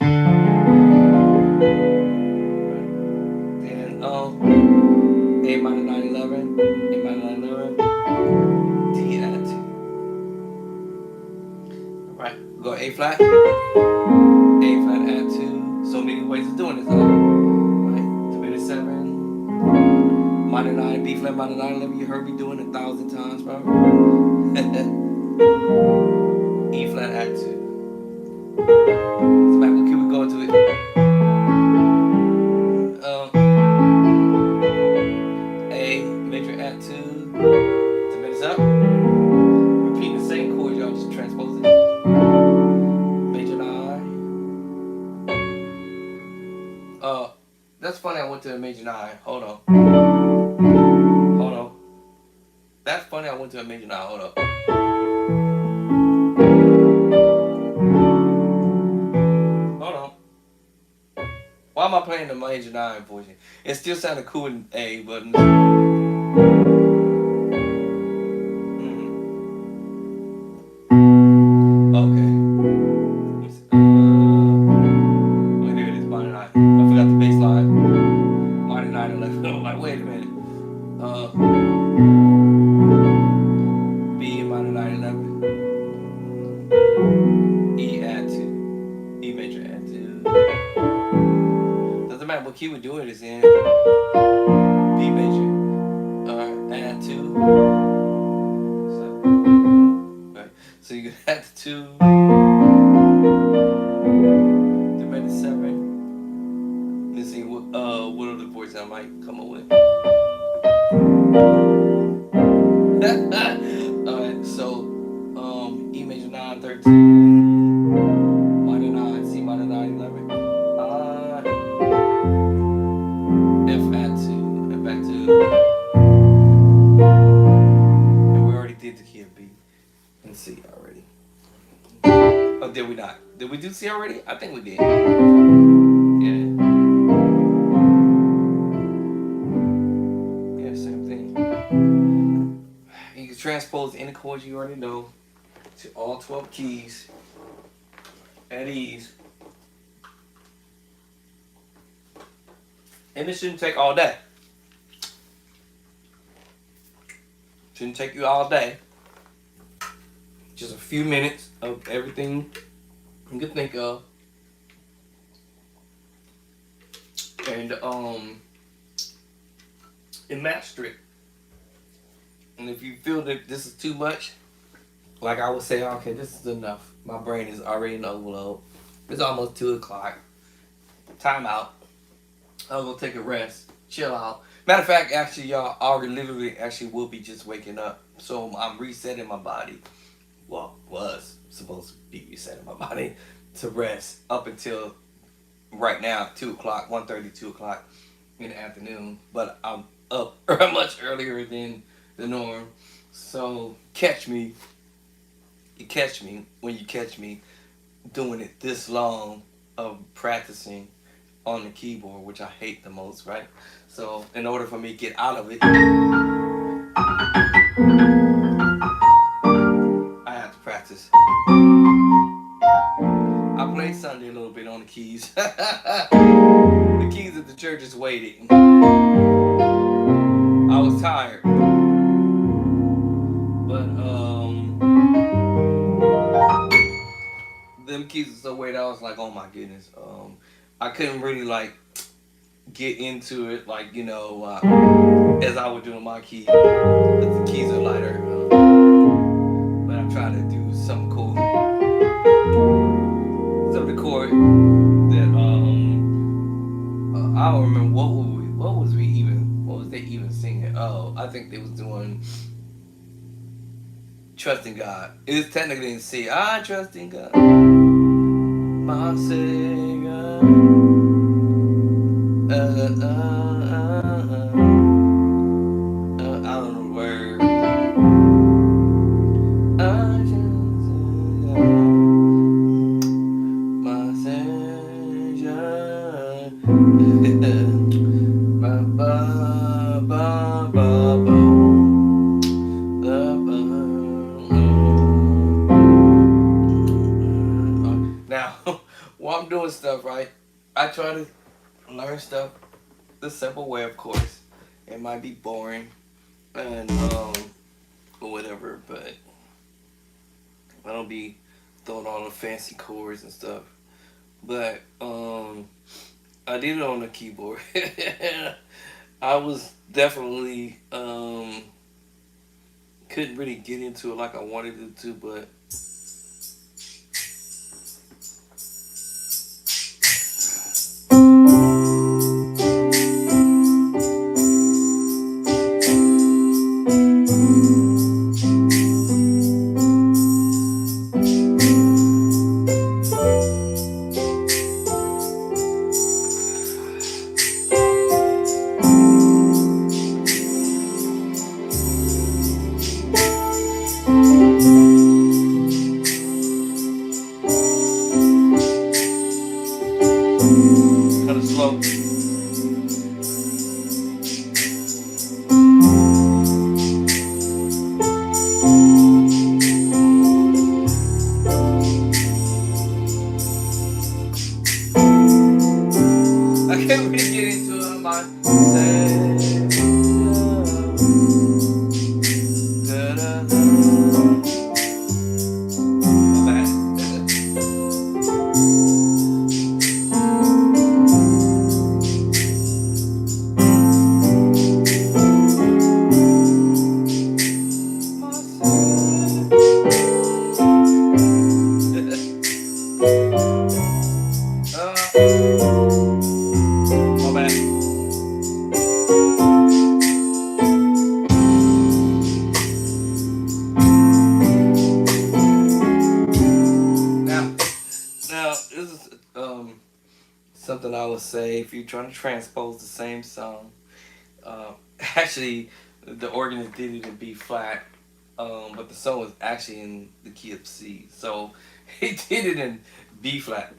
Then A minor 9, 11, A minor 9, 11, D add 2. Alright, we go A flat. A flat add 2. So many ways of doing this, huh? Right, diminished 7. minor 9, B flat minor 9 11. You heard me doing 1,000 times, bro. E flat add 2. So back, what can we go to it? A major add 2 to mid is up. Repeating the same chord, y'all, just transpose it. Major 9. That's funny. I went to a major 9. Hold on. That's funny. I went to a major 9. Hold up. Hold on. Why am I playing the major 9 portion? It still sounded cool in A, but. Okay. Wait, there it is. Minor 9. I forgot the bass line. Minor 9 11. I'm like, wait a minute. B minor 9 11. E add 2. E major add 2. Doesn't matter what key we're doing this in. B major. Add 2. So, right. So you can add 2. The minor 7. Let's see what other voice I might come up with. Alright, so E major 9 13, minor 9, C minor 9 11, F add 2, F add 2, and we already did the key of B and C already. Oh, did we not? Did we do C already? I think we did. Yeah, same thing. You can transpose any chords you already know to all 12 keys at ease. And it shouldn't take all day. Shouldn't take you all day. Just a few minutes of everything you can think of. And master it. And if you feel that this is too much, like I would say, okay, this is enough. My brain is already in overload. It's almost 2 o'clock. Time out. I'm gonna take a rest, chill out. Matter of fact, actually, y'all, I literally actually will be just waking up. So I'm resetting my body. Well, was supposed to be resetting my body to rest up until right now, 2 o'clock, 1:30, 2 o'clock in the afternoon. But I'm up much earlier than the norm. So catch me. You catch me when you catch me doing it this long of practicing on the keyboard, which I hate the most, right? So in order for me to get out of it, I have to practice. I played Sunday a little bit on the keys. The keys at the church is waiting. I was tired. But them keys are so weighted, I was like, oh my goodness. I couldn't really like get into it, like, you know, as I was doing my key. The keys are lighter. But I'm trying to do something cool. Some of the chord that I don't remember what was they even singing? Oh, I think they was doing Trust in God. It's technically in C. I trust in God, my Savior. I don't know the word. I trust in God, my Savior. Ba ba ba ba ba. Now, while I'm doing stuff, right, I try to learn stuff the simple way, of course. It might be boring and or whatever, but I don't be throwing all the fancy chords and stuff. But I did it on the keyboard. I was definitely couldn't really get into it like I wanted it to, but kind of slow. I can't really get into it. My my bad. Now, this is something I would say if you're trying to transpose the same song. Actually, the organist did it in B flat, but the song was actually in the key of C. So he did it in B flat.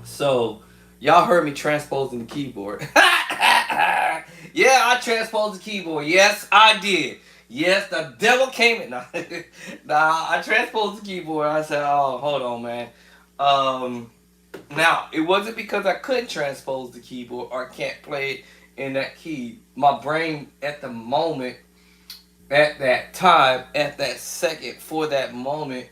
So y'all heard me transposing the keyboard. Yeah, I transposed the keyboard. Yes, I did. Yes, the devil came in. Nah, I transposed the keyboard. I said, "Oh, hold on, man." Um, Now it wasn't because I couldn't transpose the keyboard or can't play it in that key. My brain at the moment, at that time, at that second, for that moment,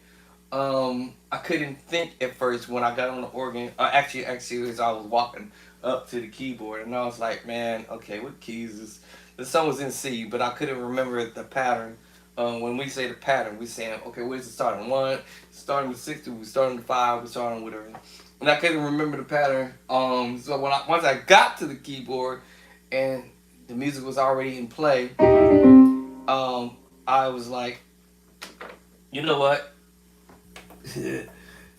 I couldn't think at first when I got on the organ. Actually, as I was walking up to the keyboard, and I was like, "Man, okay, what keys is?" The song was in C, but I couldn't remember the pattern. When we say the pattern, we saying, "Okay, where's it starting? One, starting with 60, we starting with 5, we starting with whatever." And I couldn't remember the pattern. So once I got to the keyboard, and the music was already in play, I was like, "You know what?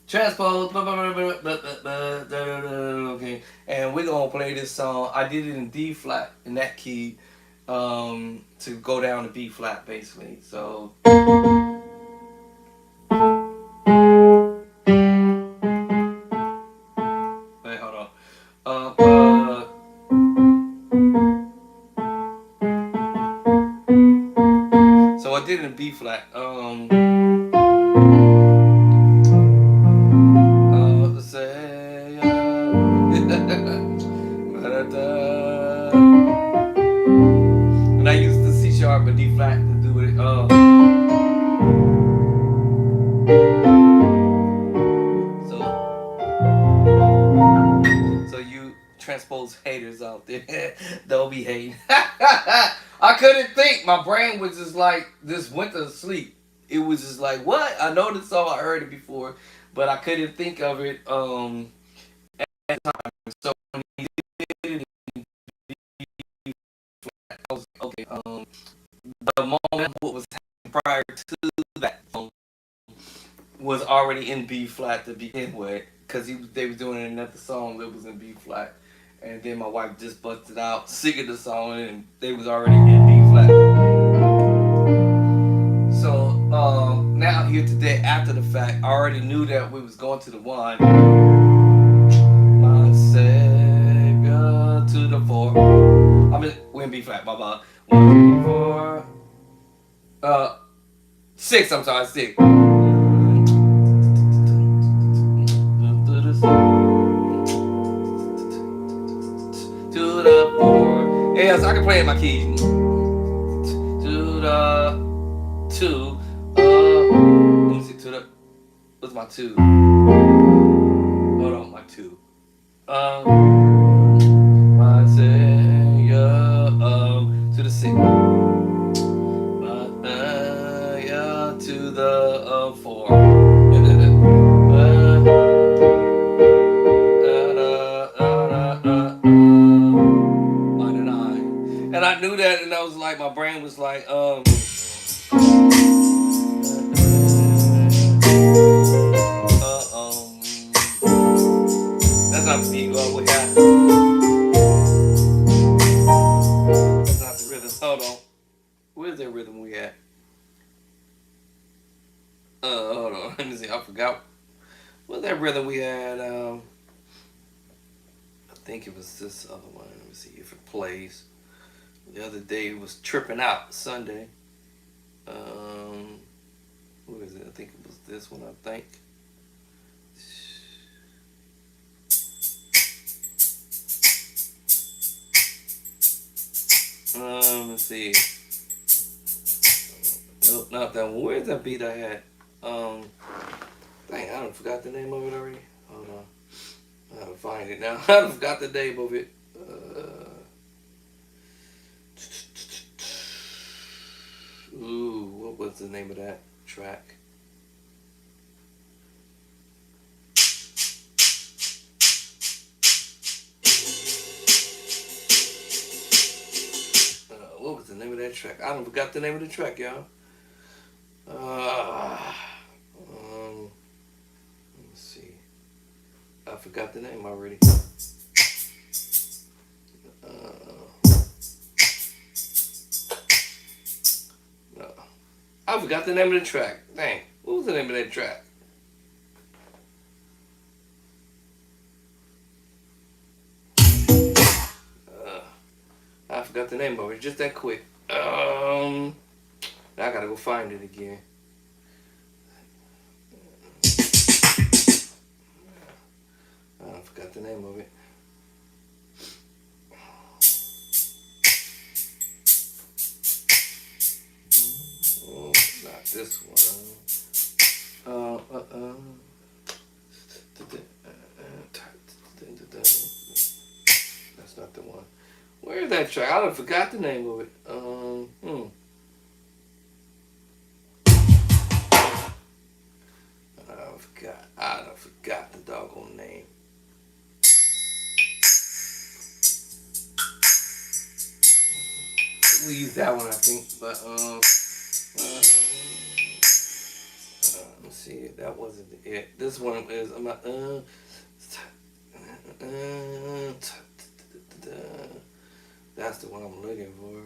Transpose, okay, and we're gonna play this song." I did it in D flat in that key, to go down to B flat basically. So wait, hold on. So I did it in B flat. Say, and I used the C sharp and D flat to do it. So you transpose haters out there, don't be hating. I couldn't think. My brain was just like this went to sleep. It was just like what? I know this song. I heard it before, but I couldn't think of it. At the time. So when he did it, I was okay. The moment what was happening prior to that song was already in B flat to begin with, because they were doing another song that was in B flat, and then my wife just busted out singing the song, and they was already in B flat. So now here today, after the fact, I already knew that we was going to the one, my savior to the four. We're in B flat, my bad. 1, 4, 6. I'm sorry, 6. To the 4. Yes, I can play in my keys. To the 2. Let me see. To the. What's my 2? Hold on, my 2. My savior. see. Yeah, to the 4. And I knew that, and I was like, my brain was like, that's not the beat. Well, we got. That's not the rhythm. Hold on. Where's that rhythm we at? Hold on. Let me see. I forgot. What's that rhythm we had? I think it was this other one. Let me see if it plays. The other day it was Tripping Out Sunday. What is it? I think it was this one. I think. Let's see. Nope, not that one. Where's that beat I had? Dang, I done forgot the name of it already. Hold on. I gotta find it now. I done forgot the name of it. Ooh, what was the name of that track? What was the name of that track? I done forgot the name of the track, y'all. Let me see. I forgot the name already. No. I forgot the name of the track. Dang. What was the name of that track? I forgot the name of it. Just that quick. I gotta go find it again. I forgot the name of it. Oh, not this one. That's not the one. Where's that track? I done forgot the name of it. I done forgot the doggone name. We used that one, I think, but let's see, that wasn't it. This one is that's the one I'm looking for.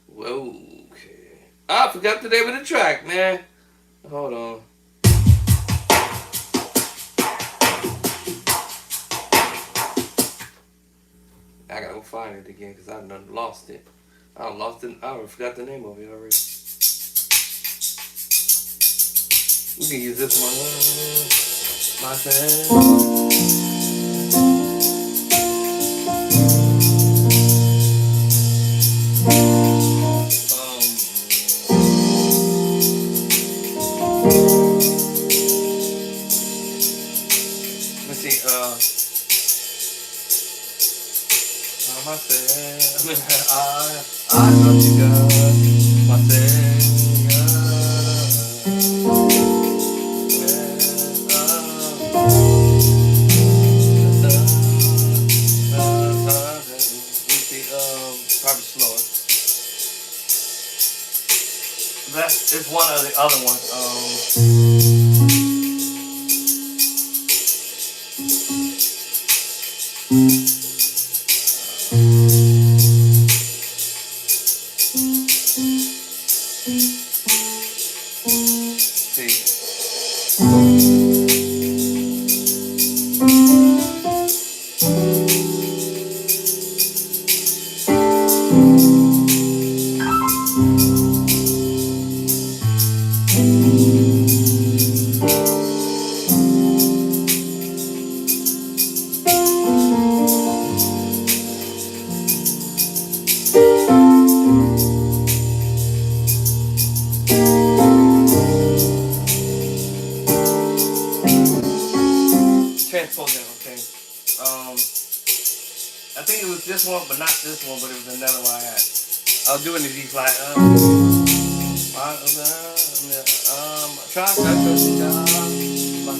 Whoa, okay. I forgot the name of the track, man. Hold on. I gotta go find it again because I done lost it. I lost it. I forgot the name of it already. We can use this one. My friend. Let's see. I love you, God. Probably slower. It's one of the other ones. See. I think it was this one, but not this one, but it was another one I had. I was doing these like, try to trust my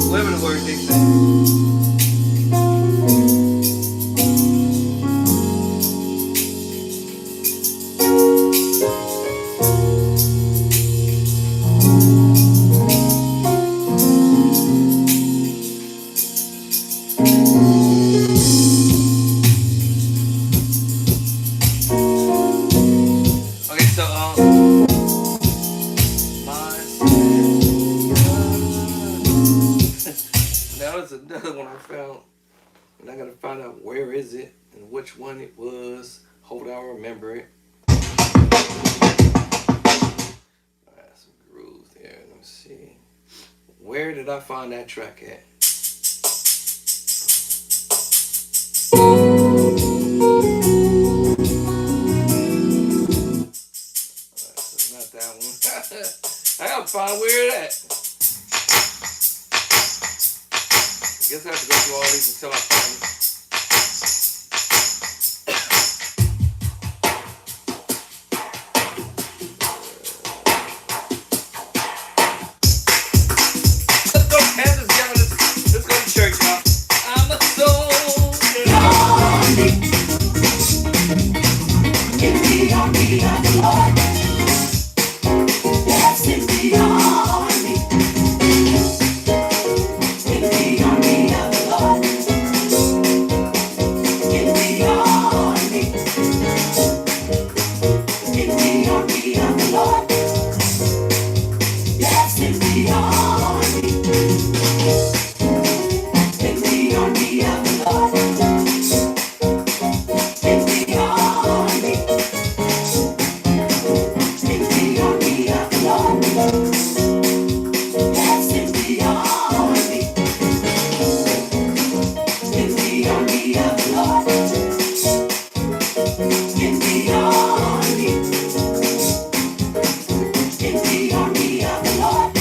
whatever the word they say. Okay, so my that was another one I found, and I gotta find out where is it and which one it was. Hold on, remember it. Some grooves there. Let me see. Where did I find that track at? Not that one. I gotta find where it at. I guess I have to go through all these until I find it. Let's go, Kansas, let's go to church, y'all. I'm a soldier. In the army of the Lord. Yes, in the army. In the army of the Lord. In the army. In the army of the Lord. Yes, in the army. In the army of the Lord. In the army. In the army of the Lord. Yes, in the army. In the army of the Lord. In the army. In the army of the Lord.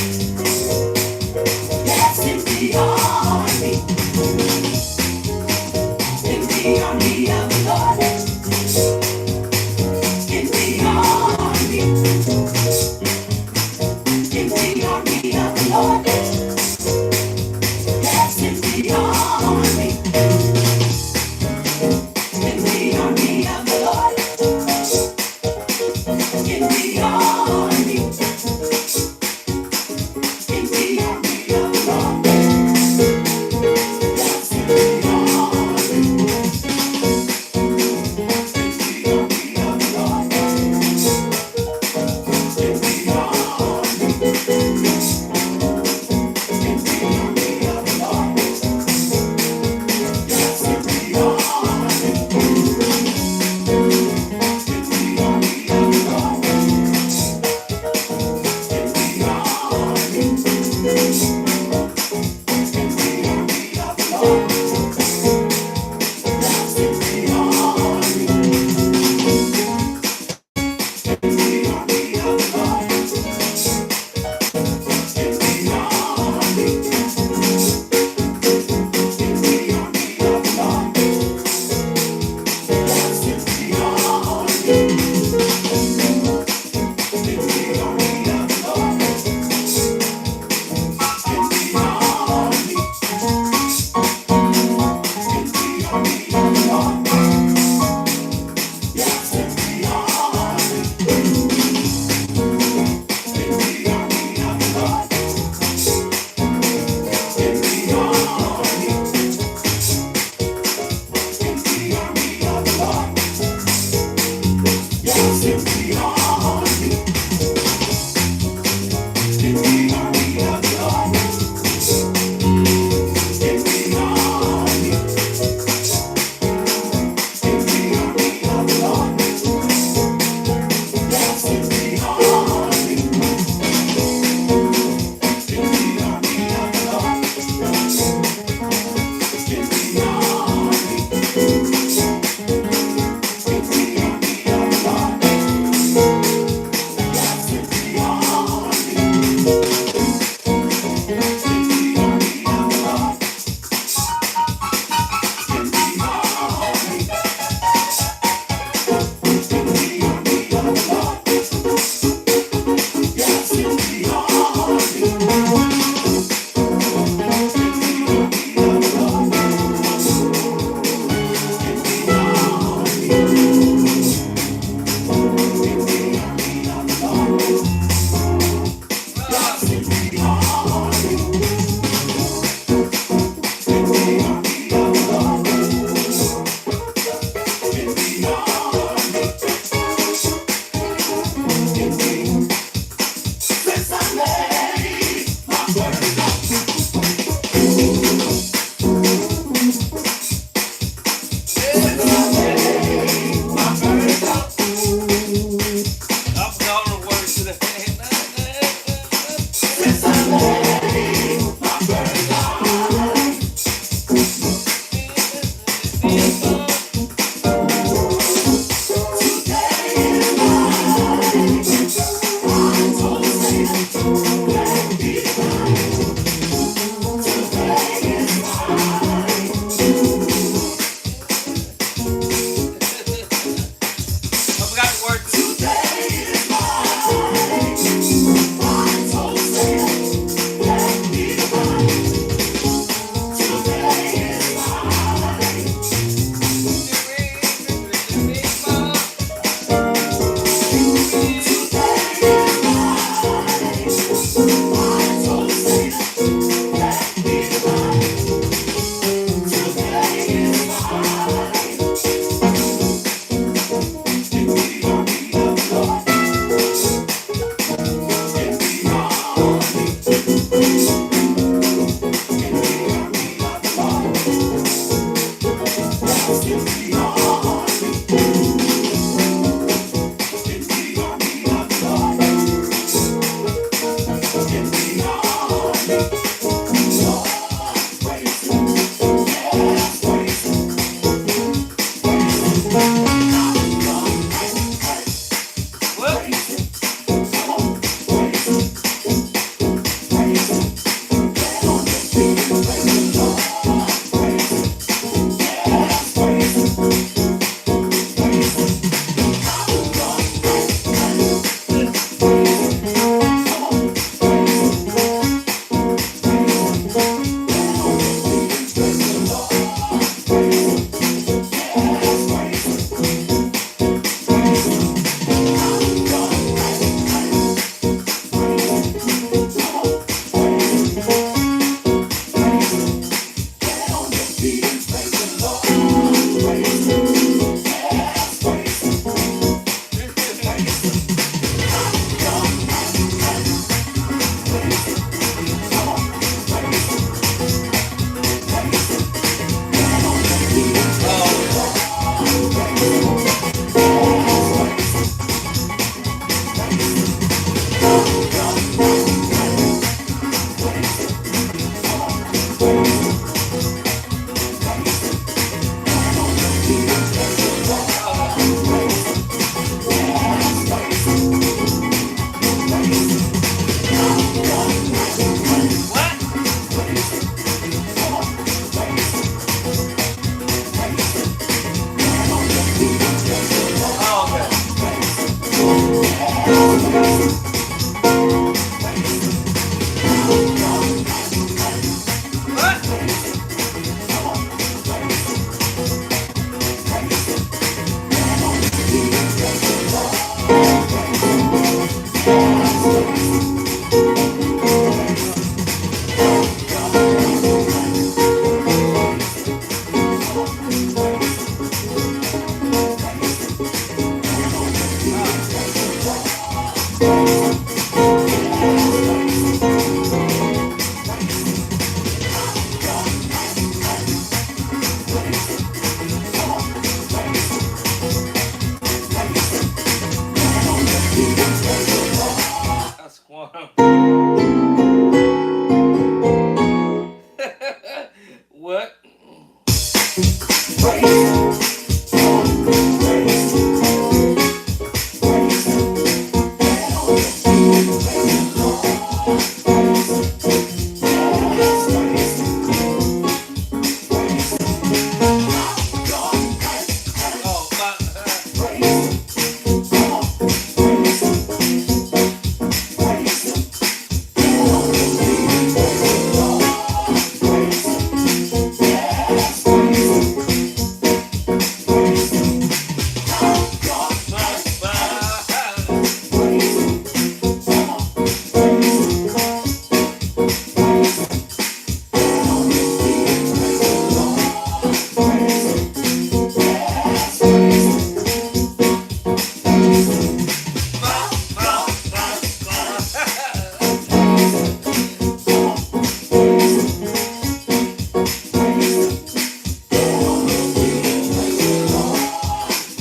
What?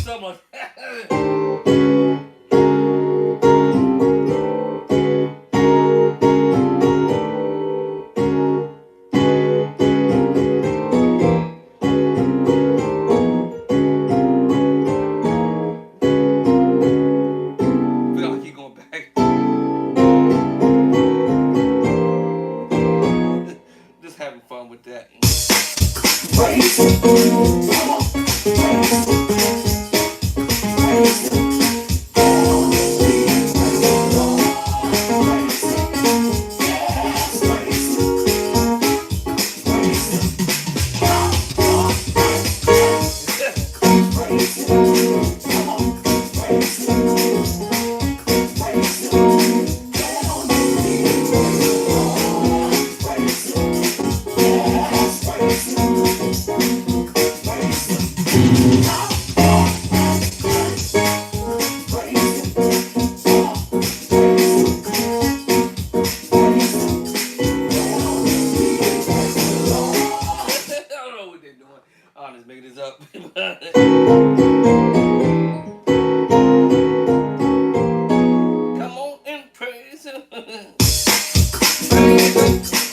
Someone. We gotta keep going back. Just having fun with that. I don't know what they're doing. I'm just making this up. Come on and praise him. Praise him.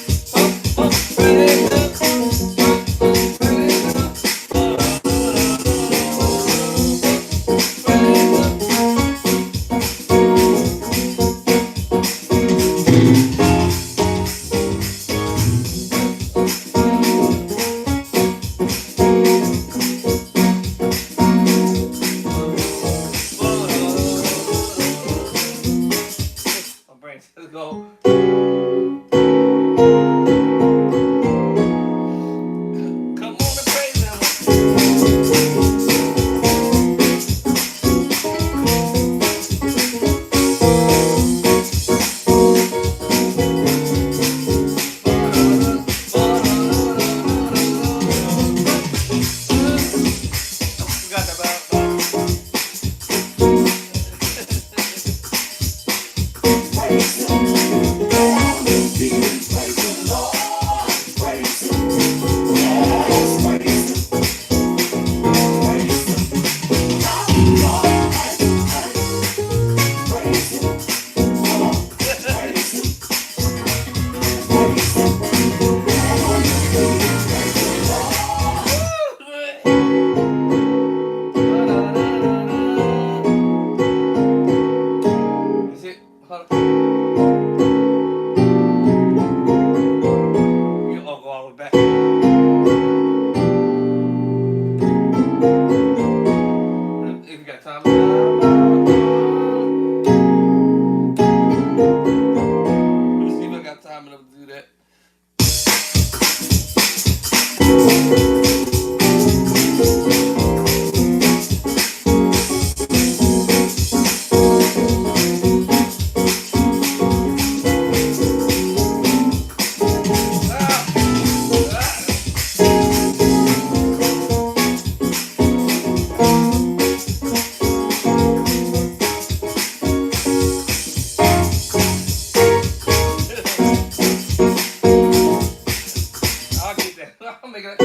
Everybody got.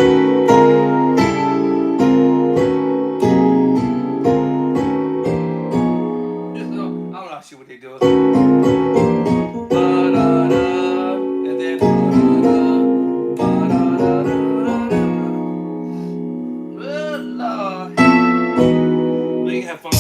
I don't know shit what they do. Ba-da-da, and then ba-da-da, ba-da-da-da-da. Good Lord. We can have fun.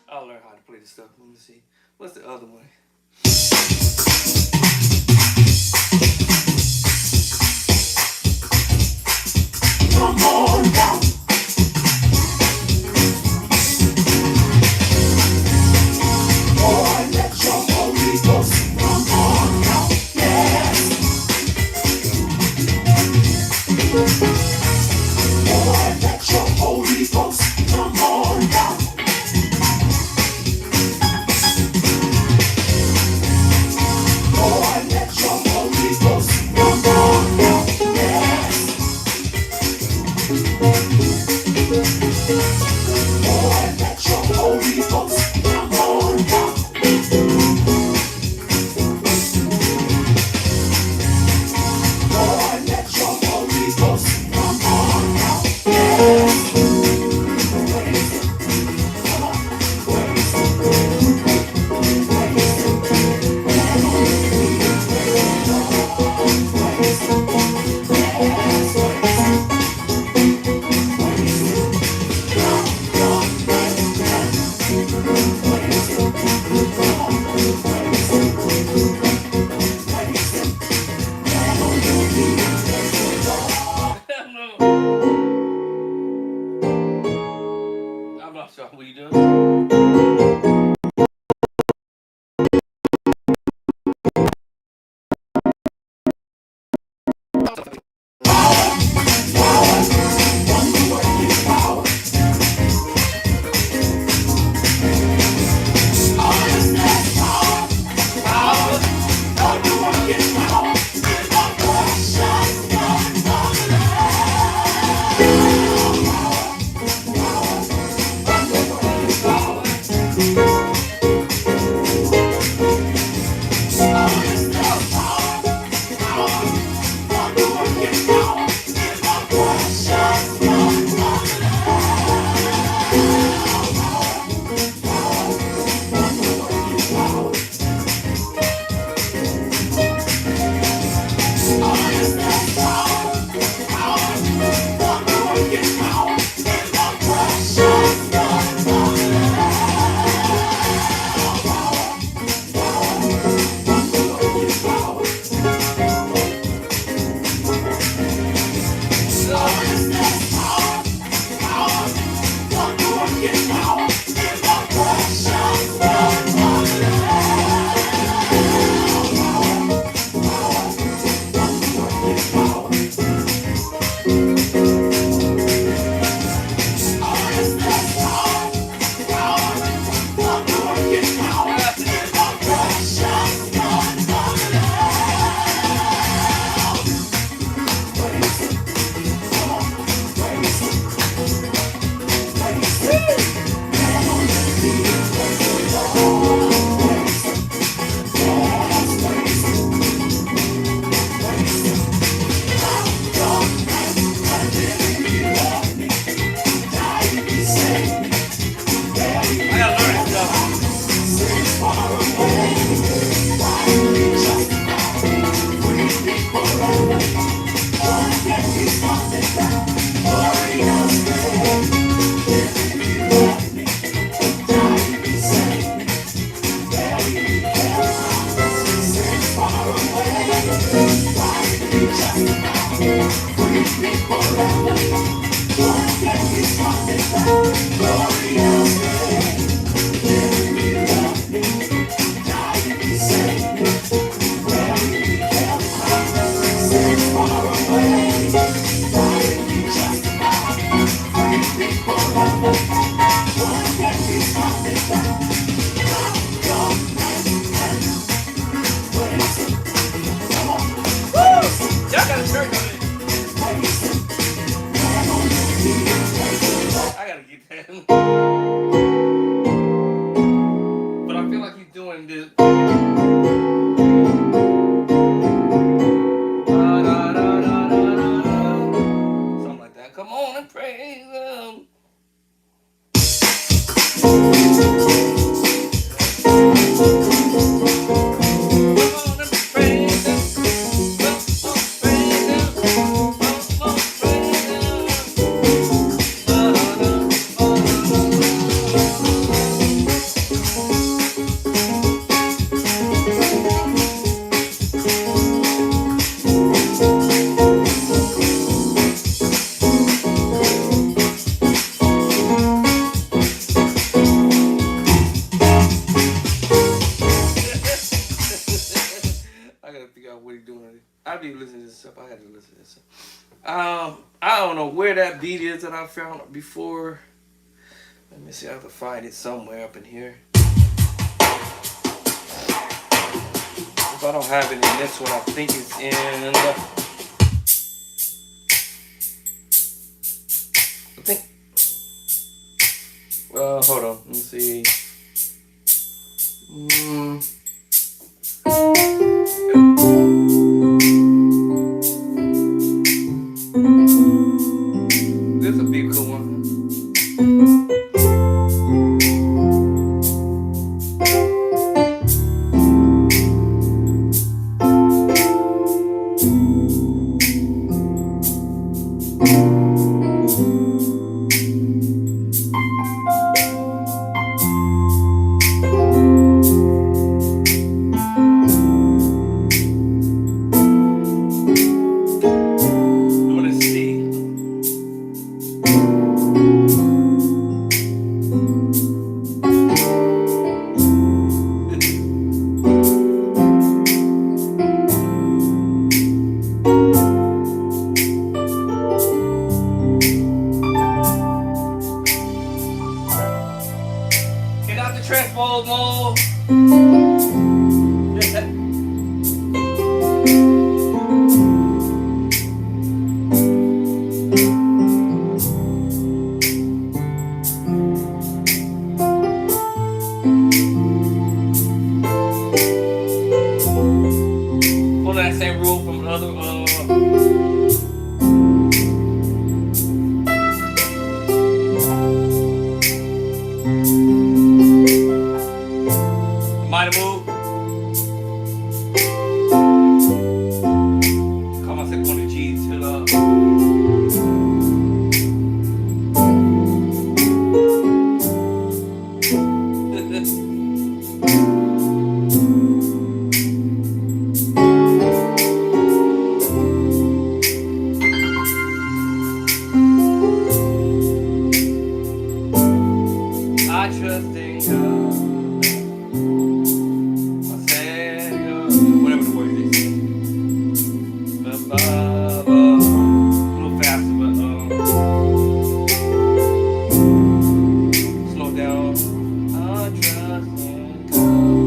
I'll learn how to play this stuff. Let me see. What's the other one? Come on down. Boy, let your Holy Ghost come on down. Yes. Boy, let your Holy Ghost come on down. Boy, let your Holy Ghost come on down. Yes. I be listening to this stuff. I had to listen to this stuff. I don't know where that beat is that I found before. Let me see. I have to find it somewhere up in here. If I don't have it in this one, I think it's in. I think. Hold on. Let me see. This is a big cool one. Get out the transpose mode. Follow that same rule from the other. Mighty move. Call myself on the G to I trust in God. Whatever the word is. A little faster, but slow down. I trust in God.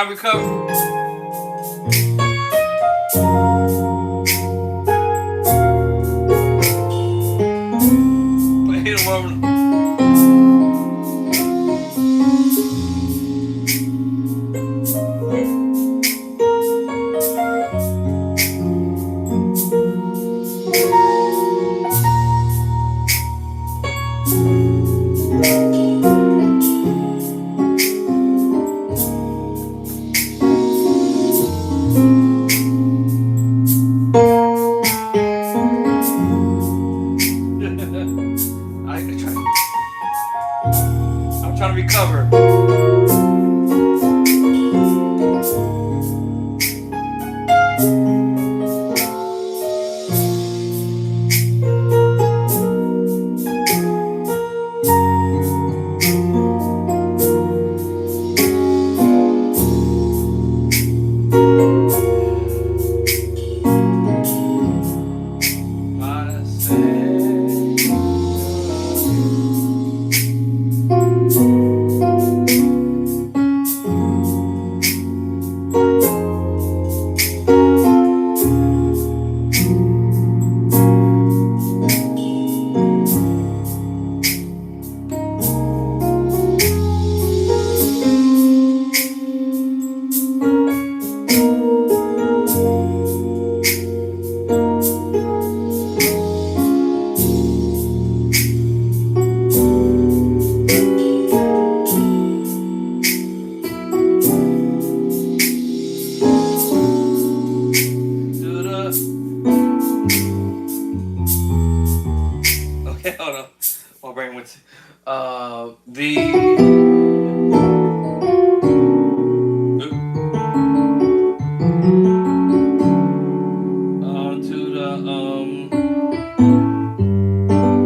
trying to recover. But hit him over. I'm trying to recover. I say okay, hold on. My brain went to to the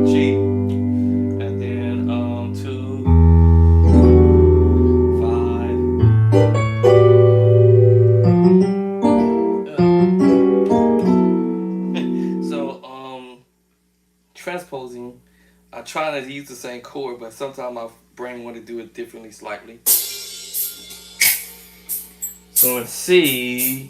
G, and then to 5. So transposing, I try not to use the same chord, but sometimes my brain want to do it differently slightly. So in C,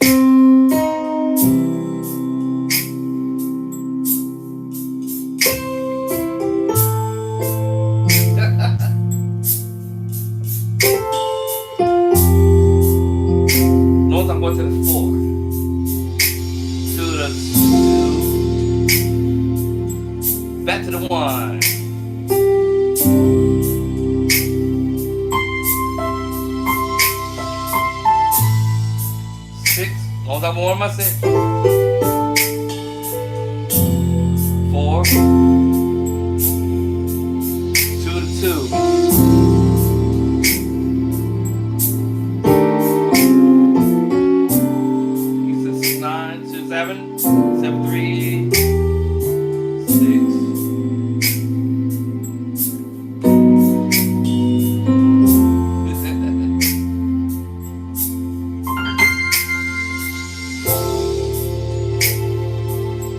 notice I'm going to the 4, to the 2, back to the 1. Long time more on my set. 4, 2 to 2. He says 9 to 7, 7 3,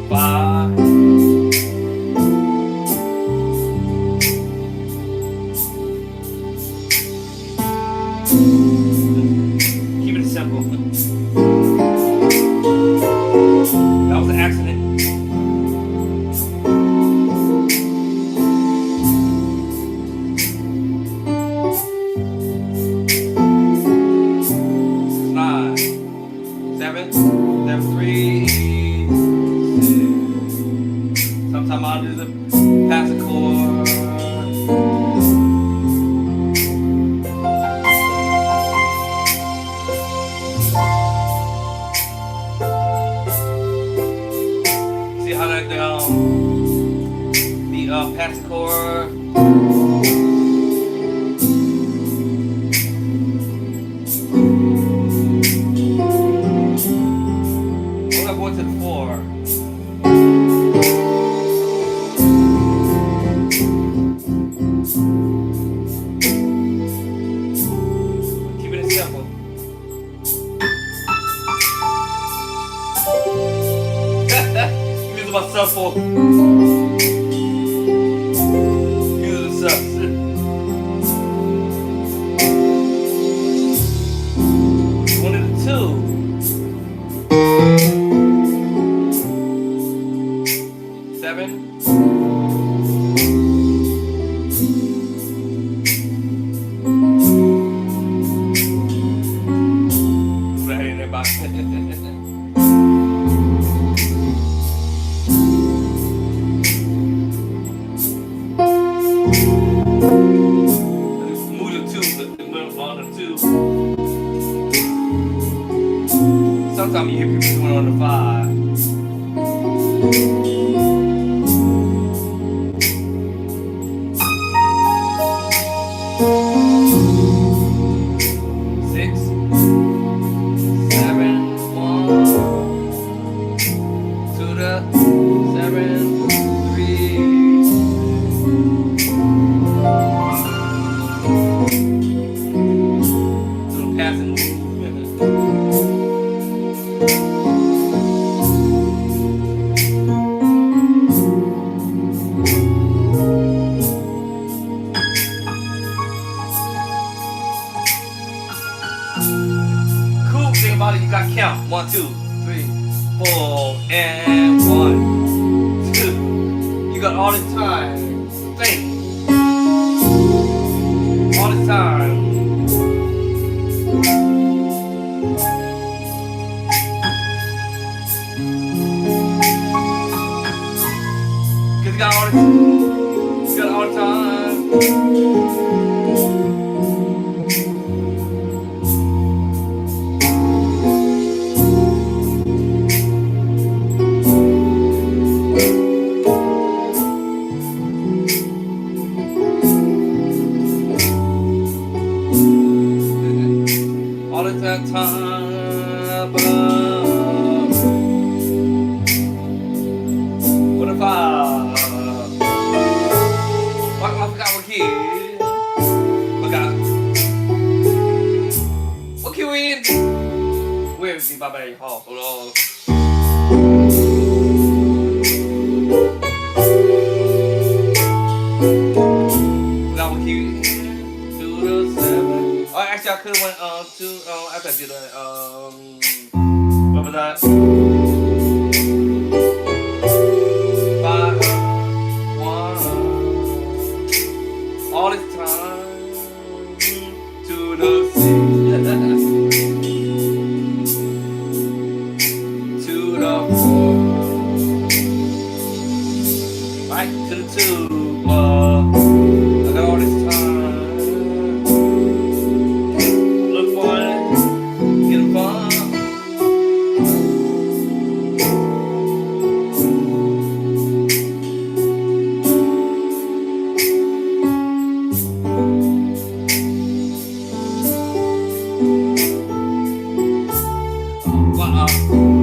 5. Keep it simple. That was an accident. Nine, 7, 7 3. Sometimes I'll do the pass chord. See how that the pass chord. I'm going to the 4. Keeping it simple. Using myself for using the substance. everybody. Move the two, the middle on the two. Sometimes you hear people doing on the five. Six, seven, one, to the 7, 3. Little passing move. Cool thing about it, you got count. 1, 2, 3, 4, and 1, 2. You got all the time. Think. All the time. Cause you got all the time. All the time. What if I forgot what key? What key we in? Where is the Baba Hall? Hold on. Forgot what key? 2 to 7. Oh, actually, I could have went to after I did that. What was that? 5, 1. All this time. 2 to 6. 2 to 4. Right to the 2. I got all this time. Look for it. Get a fun.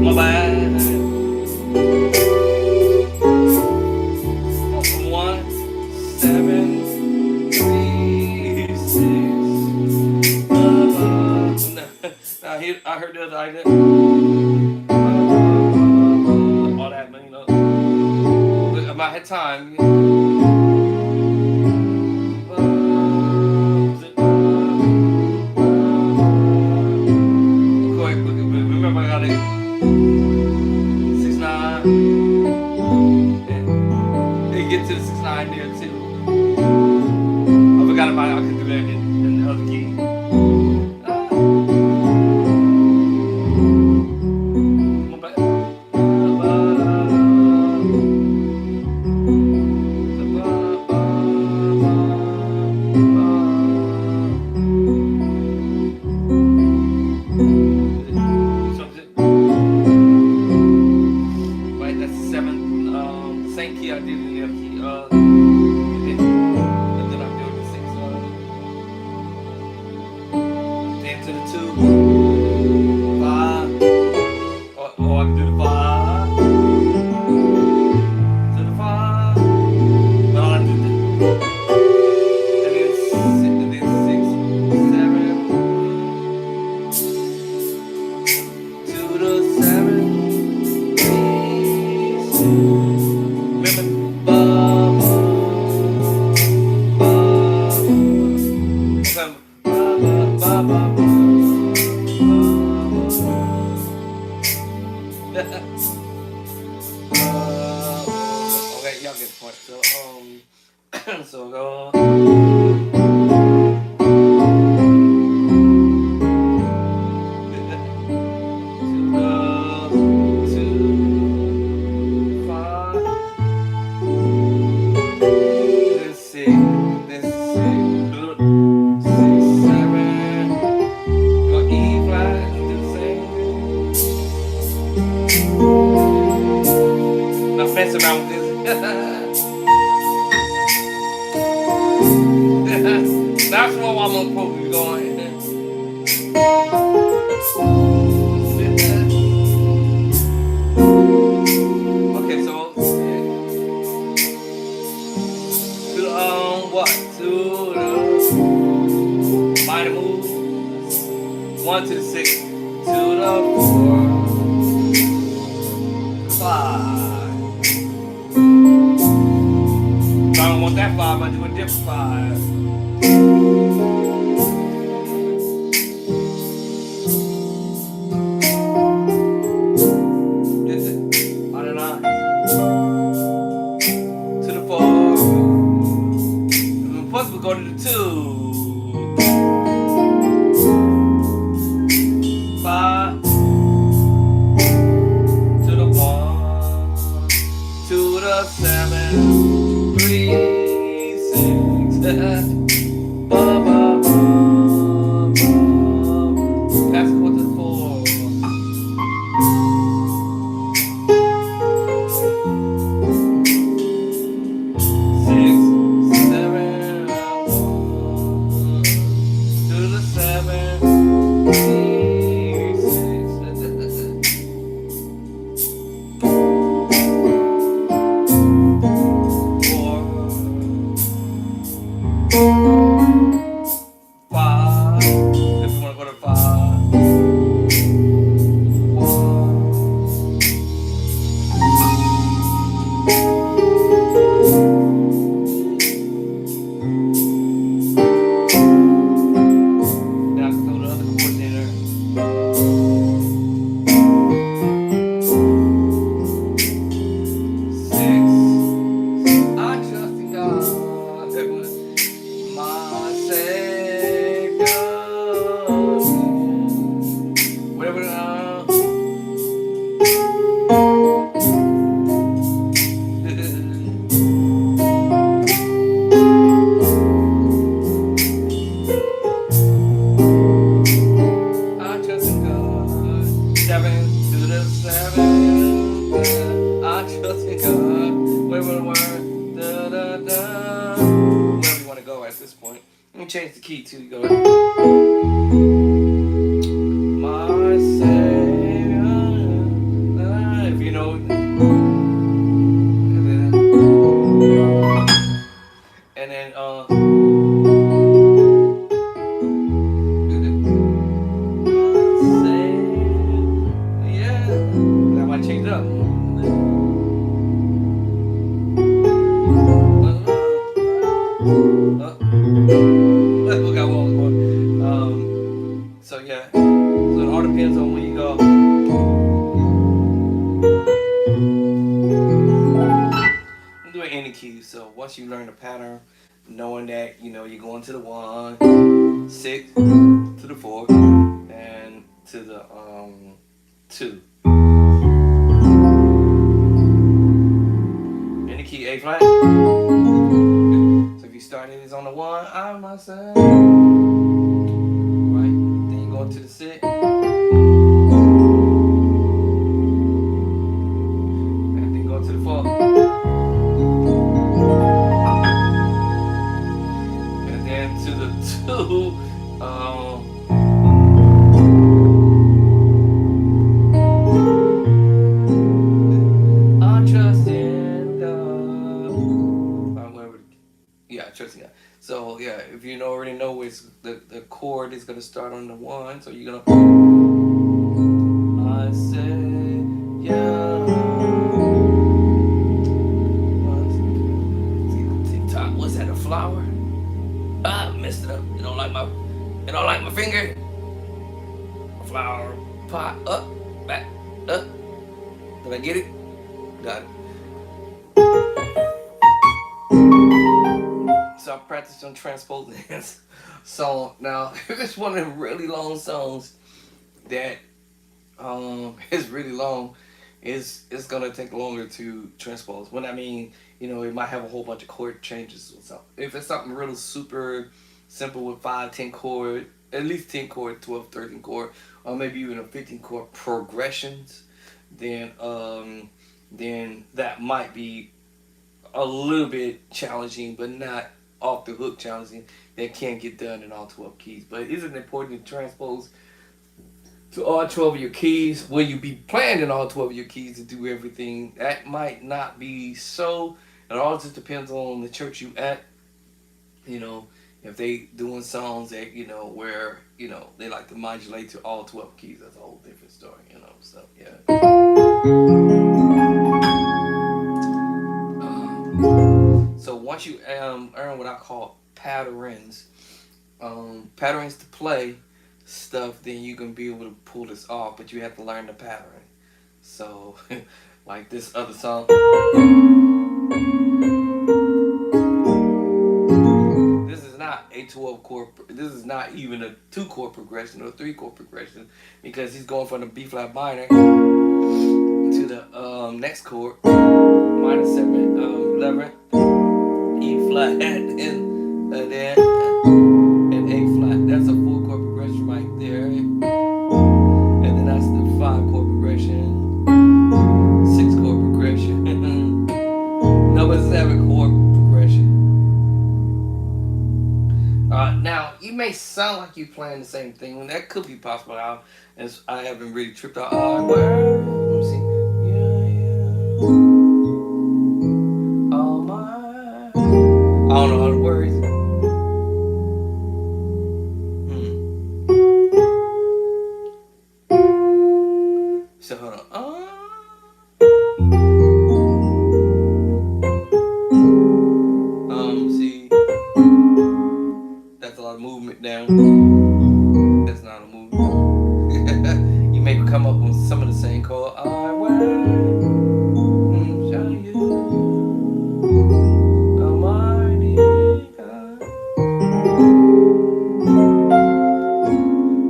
My bad. 1, 7, 3, 6. I heard the other idea. All that, man, you know. But I had time. Remember, I got it. 6, 9. They get to the 6, 9 there too. I forgot about it. I could do that in the other key. Right, that's the 7th. Same key I did in the other key. And then I do the 6. Then to the 2, 5. Or I can do the 5. To the 5. But all I do and then 6, 7. 2 to 7. Remember, okay, y'all get the point. So, so go. to the 4, 5. If I don't want that 5, I do a different 5. This is on and on. To the 4. And first we go to the 2. 5. To the 1. To the 7. 3, 6. Ba, ba, ba, ba. Pass the chord to the 4. 6, 7, 1. To the 7, 3, 6. 4, 5. If you want to go to 5. 1. Now I can throw the other chords in there. 6. I trust in God, my Savior. Whatever. I trust in God. 7 to the 7. I trust in God. Whatever the word. Da, da, da. Wherever you want to go at this point. Let me change the key too. You go. My Savior. If you know. And then yeah, I might change it up. Let's look at what was going. So yeah, so it all depends on where you go. I'm doing any key. So once you learn the pattern, knowing that you're going to the 1, 6, to the 4, and to the 2. Any key A flat. So if you start it is on the 1, I myself. Right. Then you go into the 6. And then go to the 4. And then to the 2. I trust in God. Yeah, I trust in God. So yeah, if you already know it's the chord is gonna start on the 1, so you're gonna I say yeah. TikTok, what's that? A flower? Ah, I messed it up. You don't like my finger? Flower pot up, back, up. Did I get it? Got it. So I practiced on transposing this song. Now, it's one of them really long songs that is really long. It's gonna take longer to transpose. When I mean, it might have a whole bunch of chord changes or something. If it's something real super simple with 5, 10 chord, at least 10 chord, 12, 13 chord, or maybe even a 15 chord progressions, then that might be a little bit challenging, but not off the hook challenging. That can get done in all 12 keys. But it isn't important to transpose to all 12 of your keys. Will you be playing in all 12 of your keys to do everything? That might not be so. It all just depends on the church you at, If they doing songs that where they like to modulate to all 12 keys, that's a whole different story. So yeah. So once you earn what I call patterns to play stuff, then you can be able to pull this off. But you have to learn the pattern. So like this other song. This is not a 12 chord. This is not even a 2 chord progression or a 3 chord progression, because he's going from the B flat minor to the next chord, minor 7, 11, E flat, and then and A flat. That's a 4 chord progression right there, and then that's the 5 chord progression, 6 chord progression, number 7 chord progression. Now, you may sound like you're playing the same thing, and that could be possible. I haven't really tripped out. Let me see. Yeah. Oh my. I don't know all the words. So hold on. See. That's a lot of movement down. That's not a movement. You may come up with some of the same chord. I will show you, Almighty God.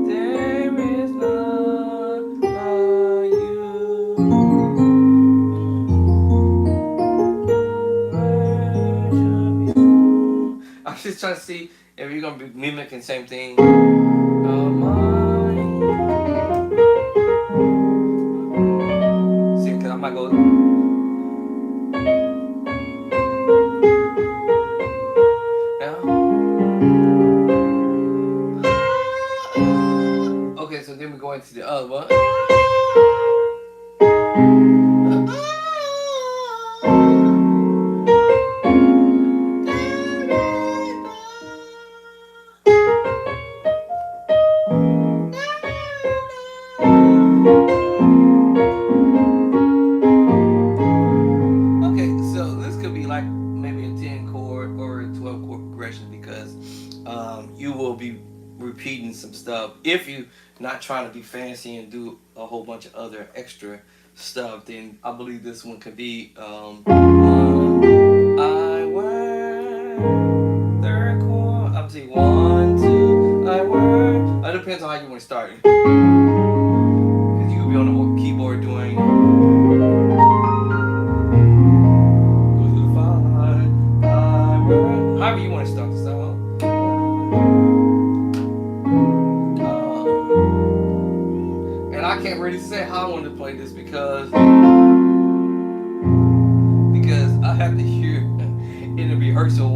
There is none like you. Worship you. I'm just trying to see if you're gonna be mimicking the same thing. See, cause I might go. Okay, so then we go into the other one. Okay, so this could be like maybe a 10 chord or a 12 chord progression, because you will be repeating some stuff. If you're not trying to be fancy and do a whole bunch of other extra stuff, then I believe this one could be one, I work, 3rd chord. I'm saying 1, 2, I work. It depends on how you want to start. Because you could be on the keyboard doing. However you want to start the song. And I can't really say how I want to play this because I have to hear in the rehearsal.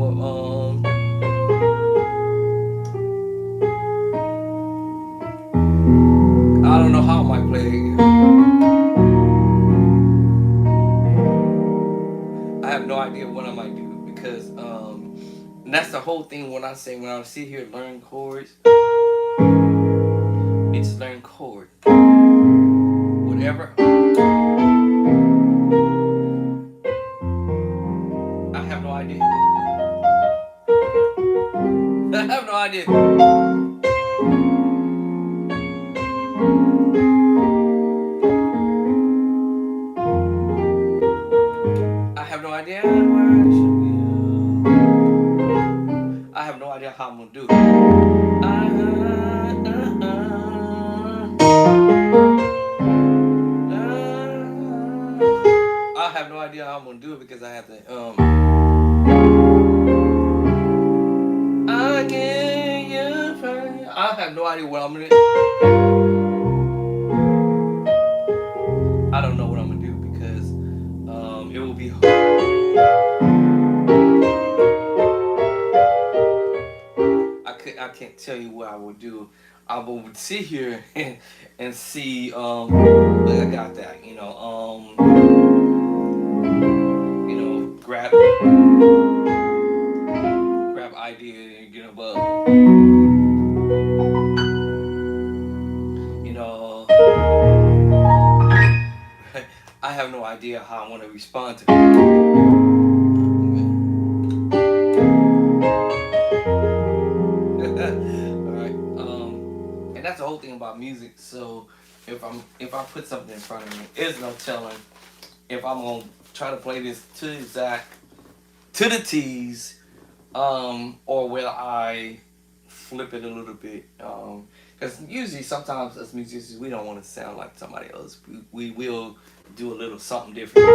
I don't know how I might play it. I have no idea what I might do, because and that's the whole thing when I sit here and learn chords. It's learn chord. Whatever. I have no idea. I have no idea. I have no idea. I have no idea how I'm gonna do it. I have no idea how I'm gonna do it, because I have to I give you praise. I have no idea what I'm gonna do. I don't know what I'm gonna do, because it will be hard. I can't tell you what I would do. I would sit here and see look, I got that, grab idea, but You know, I have no idea how I want to respond to it. Alright. And that's the whole thing about music. So if I put something in front of me, there's no telling if I'm gonna try to play this to the exact to the T's, or will I flip it a little bit? Because usually sometimes as musicians we don't want to sound like somebody else. We will do a little something different.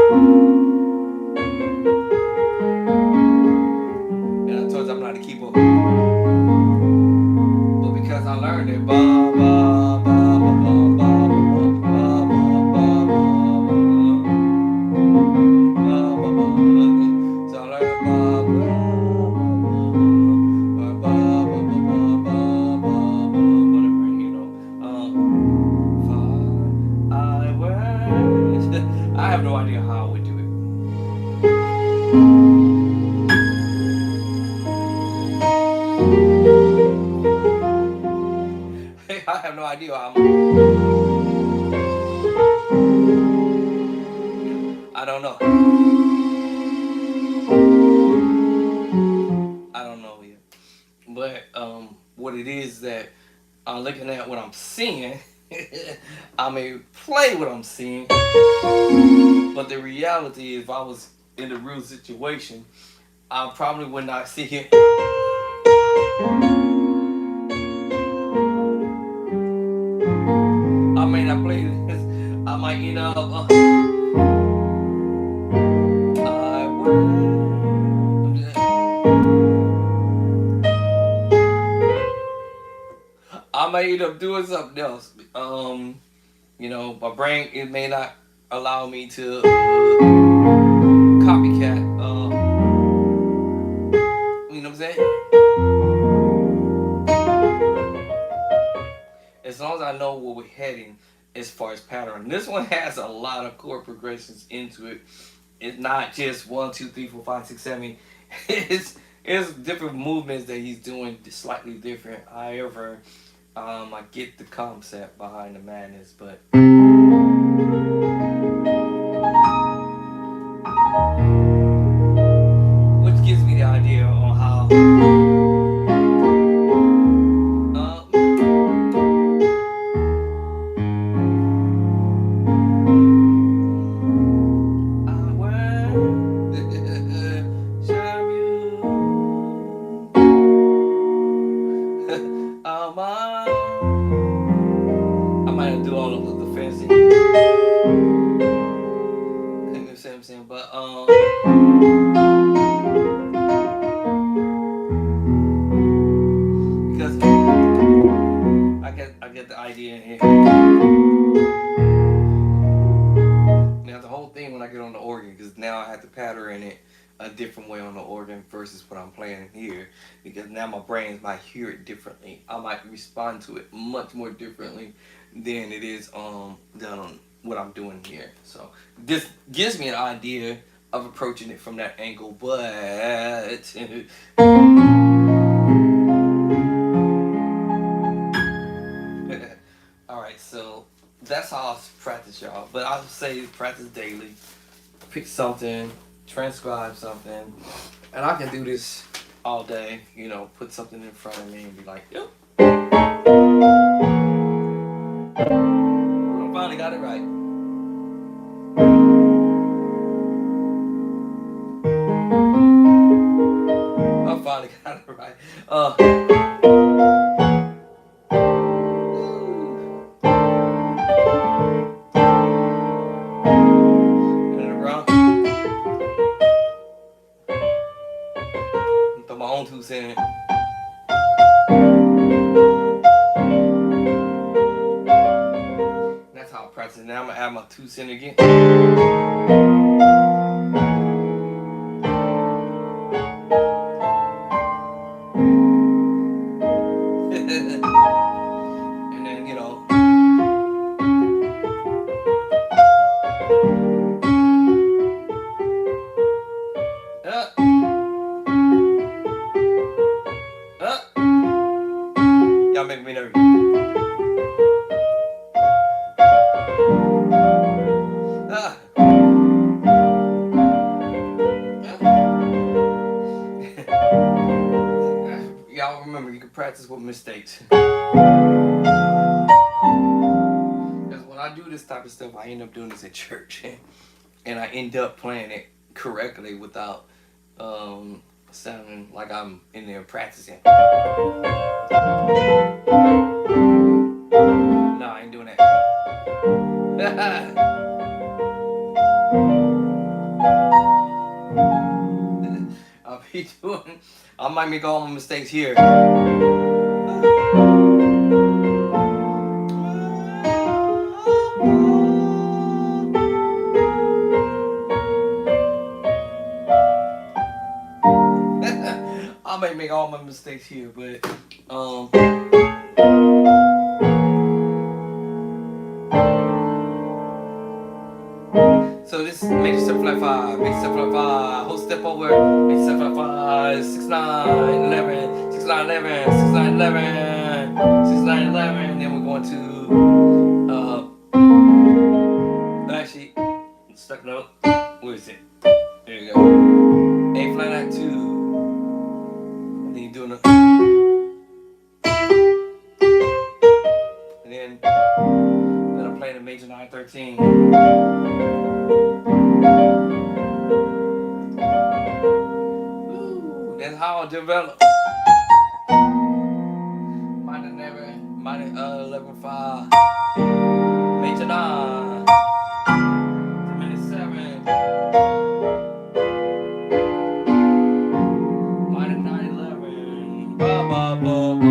And I told you I'm not a keeper. But because I learned it, ba ba ba ba ba ba ba ba ba ba. So I learned ba ba ba ba ba whatever, you know. I wear. I have no idea how I would do it. I have no idea how. I don't know. I don't know yet. But what it is that I'm looking at what I'm seeing. I may play what I'm seeing, but the reality is, if I was in the real situation, I probably would not see it. I may not play this. I might end up. I might end up doing something else. You know, my brain, it may not allow me to copycat. You know what I'm saying? As long as I know where we're heading as far as pattern. This one has a lot of chord progressions into it. It's not just 1, 2, 3, 4, 5, 6, 7. It's different movements that he's doing slightly different. However, I get the concept behind the madness, but which gives me the idea on how I worship you. I might do all of the fancy. You know what I'm saying? But because I get the idea in here. Now the whole thing when I get on the organ, because now I have to pattern it a different way on the organ versus what I'm playing here, because now my brain might hear it differently. I might respond to it much more differently than it is done on what I'm doing here. So this gives me an idea of approaching it from that angle, but all right, so that's how I practice, y'all. But I would say practice daily. Pick something, transcribe something, and I can do this all day. You know, put something in front of me and be like, yep, I finally got it right. I finally got it right. Throw my own 2 cents in it. That's how I practice. Now I'm gonna add my 2 cents again. And then, you know. Uh, practice with mistakes. Because when I do this type of stuff, I end up doing this at church. And I end up playing it correctly without sounding like I'm in there practicing. No, I ain't doing that. I might make all my mistakes here. I might make all my mistakes here, but so this major 7 flat 5, major 7 flat 5, whole step over, major 7 flat 5, 6 9 11, 6 9 11, 6 9 11, 6 9 11, then we're going to actually stuck note. Where is it? There you go. A flat 9 2. And then you're doing a, and then I'm playing a major 9 13. That's how I develop. Minor 11 5. Major 9. Minor 7. Minor 9 11. Ba ba ba ba.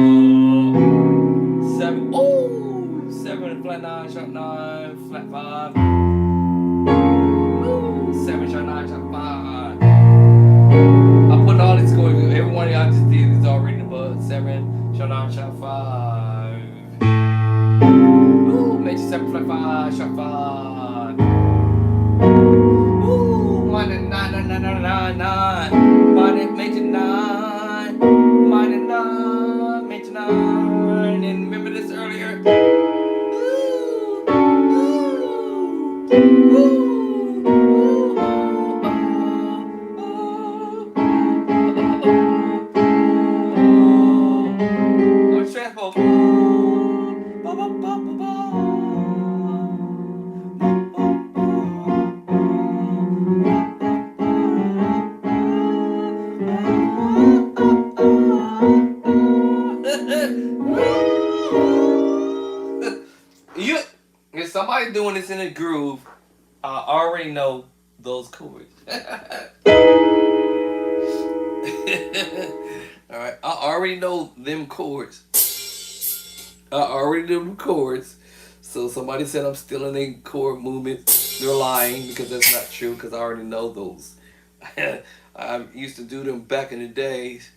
7. Ooh! 7 flat 9 sharp 9 flat 5. Ooh! 7 sharp 9 sharp 5. I'm putting all these chords. Every one of y'all just did is already in the book. 7 sharp 9 sharp 5. Ooh! Major 7 flat 5 sharp 5. Ooh! Minor 9 9 9 9 9 9. Minor major 9. Minor 9 major 9. And remember this earlier. If somebody doing this in a groove, I already know those chords. Alright, I already know them chords. I already know them chords. So somebody said I'm stealing a chord movement. They're lying because that's not true because I already know those. I used to do them back in the days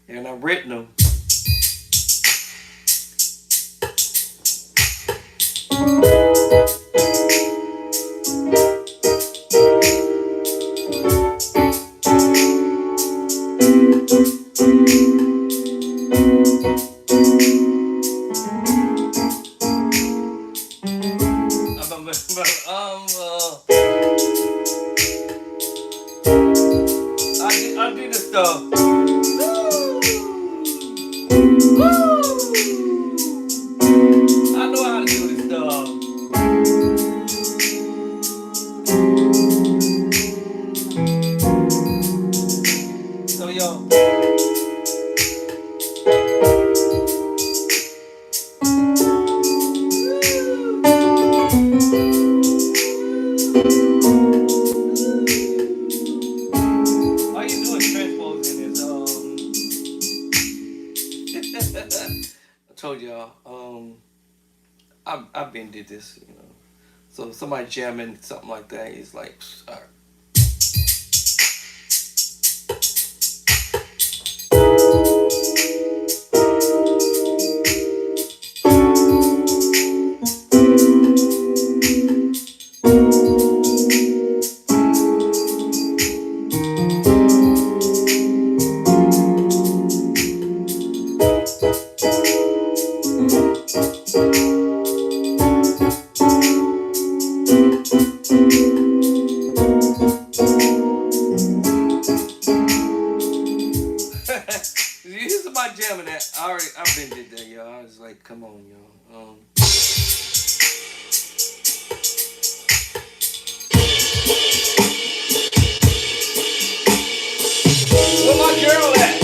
and I've written them. I do this stuff. I know how to do this stuff. So yo. All you do is transposing this. I told y'all. I've been did this, you know. So if somebody jamming something like that, it's like, all right. come on, y'all. Where my girl at?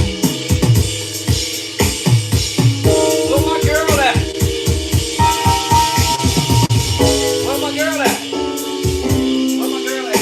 Where my girl at? Where my girl at? Where my girl at?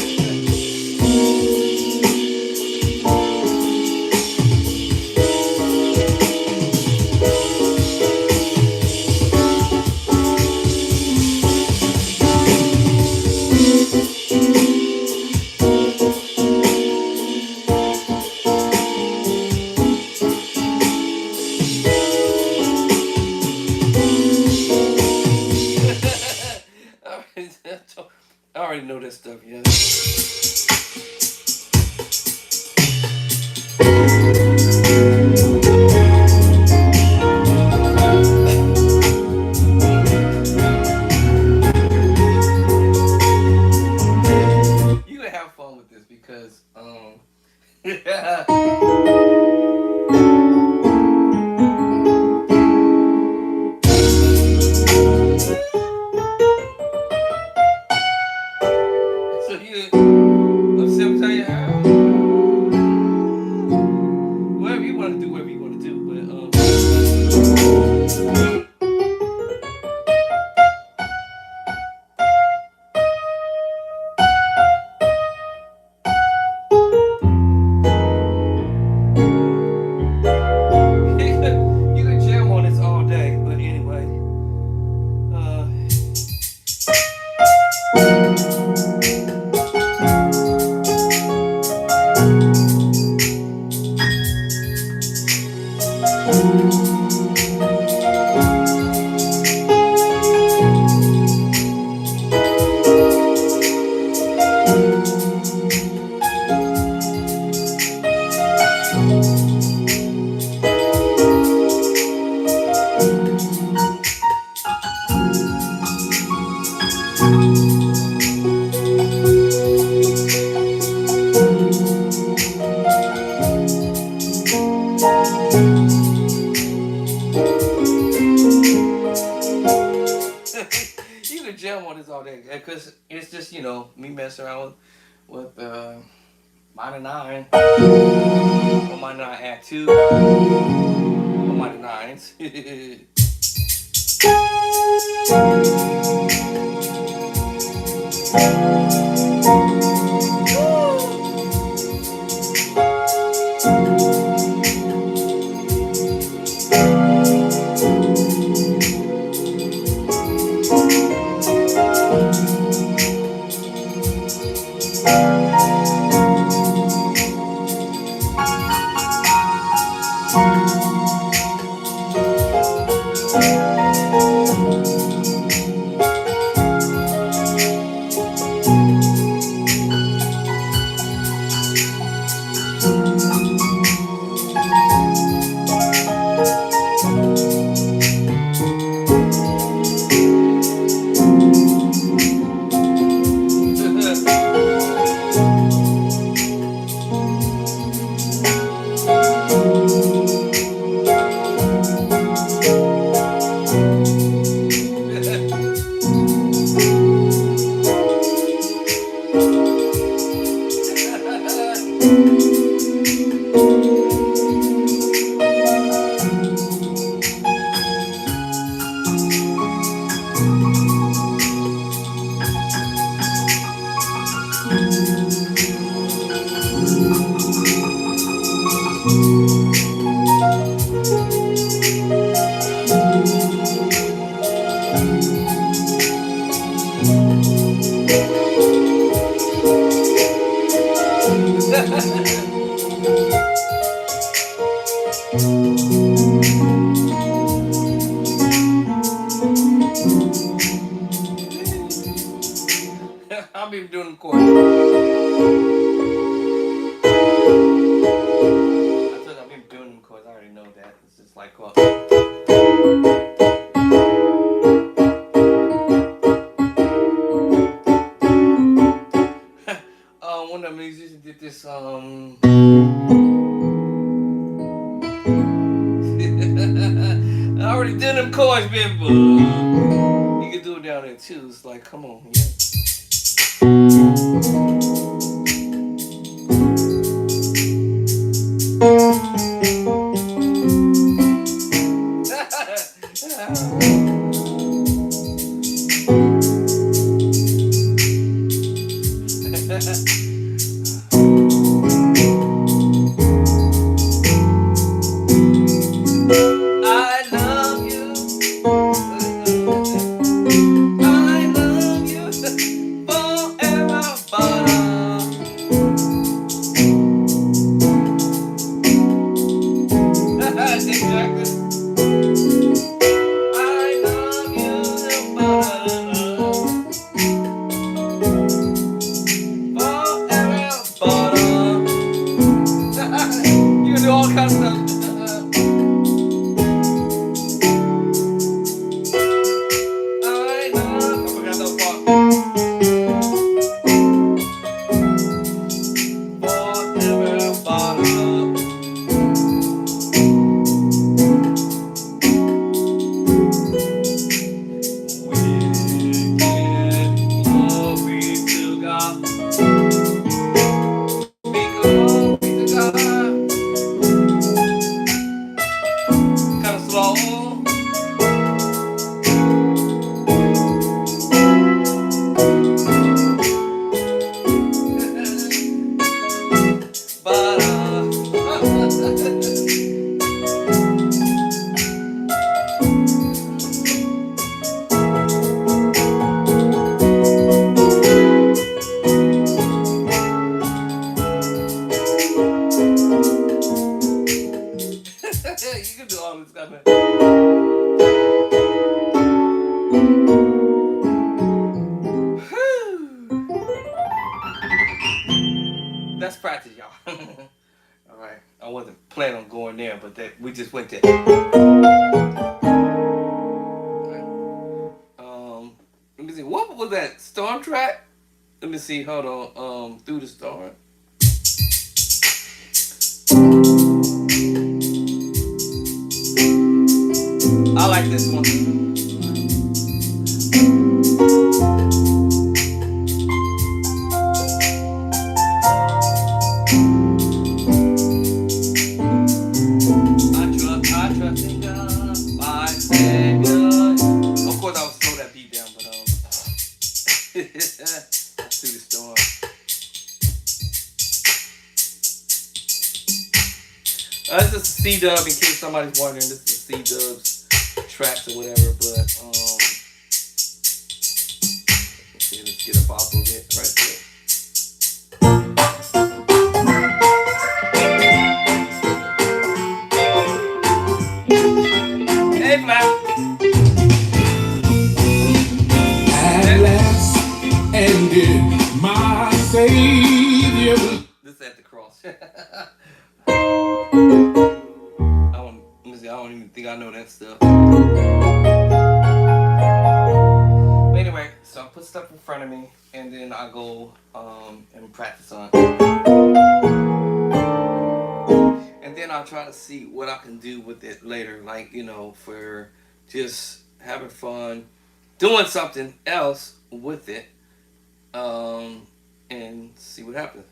I already know that stuff, yeah. You can have fun with this because so you I'm still telling you whatever you want to do, whatever you want to do, you can jam on this all day. But anyway, you can jam on this all day because it's just me messing around with minor nine, or minor nine add two, or minor nines. I'll be doing them chords. I told you I've been doing them chords. I already know that. It's just like one of the musicians did this I already did them them chords been booked. You can do it down there too. It's like, come on, yeah. I love you. I love you forever, exactly. I love you forever, you can do all kinds of stuff. I forgot that part. Forever, glory to God. Glory to God. Kind of slow. But you can do all this stuff, man. That's practice, y'all. All right, I wasn't planning on going there, but that we just went there. Let me see. What was that storm track? Let me see. Hold on. Through the storm. I like this one. I trust in God, my Savior. Of course, I would slow that beat down, but let's do the storm. This is a C-dub, in case somebody's wondering. This is a C-dub's tracks or whatever, but let's see, let's get up off of it right there. Hey, Matt. At last ended my Savior. This is at the cross. I don't even think I know that stuff. But anyway, so I put stuff in front of me, and then I go and practice on it. And then I'll try to see what I can do with it later, like, for just having fun, doing something else with it, and see what happens.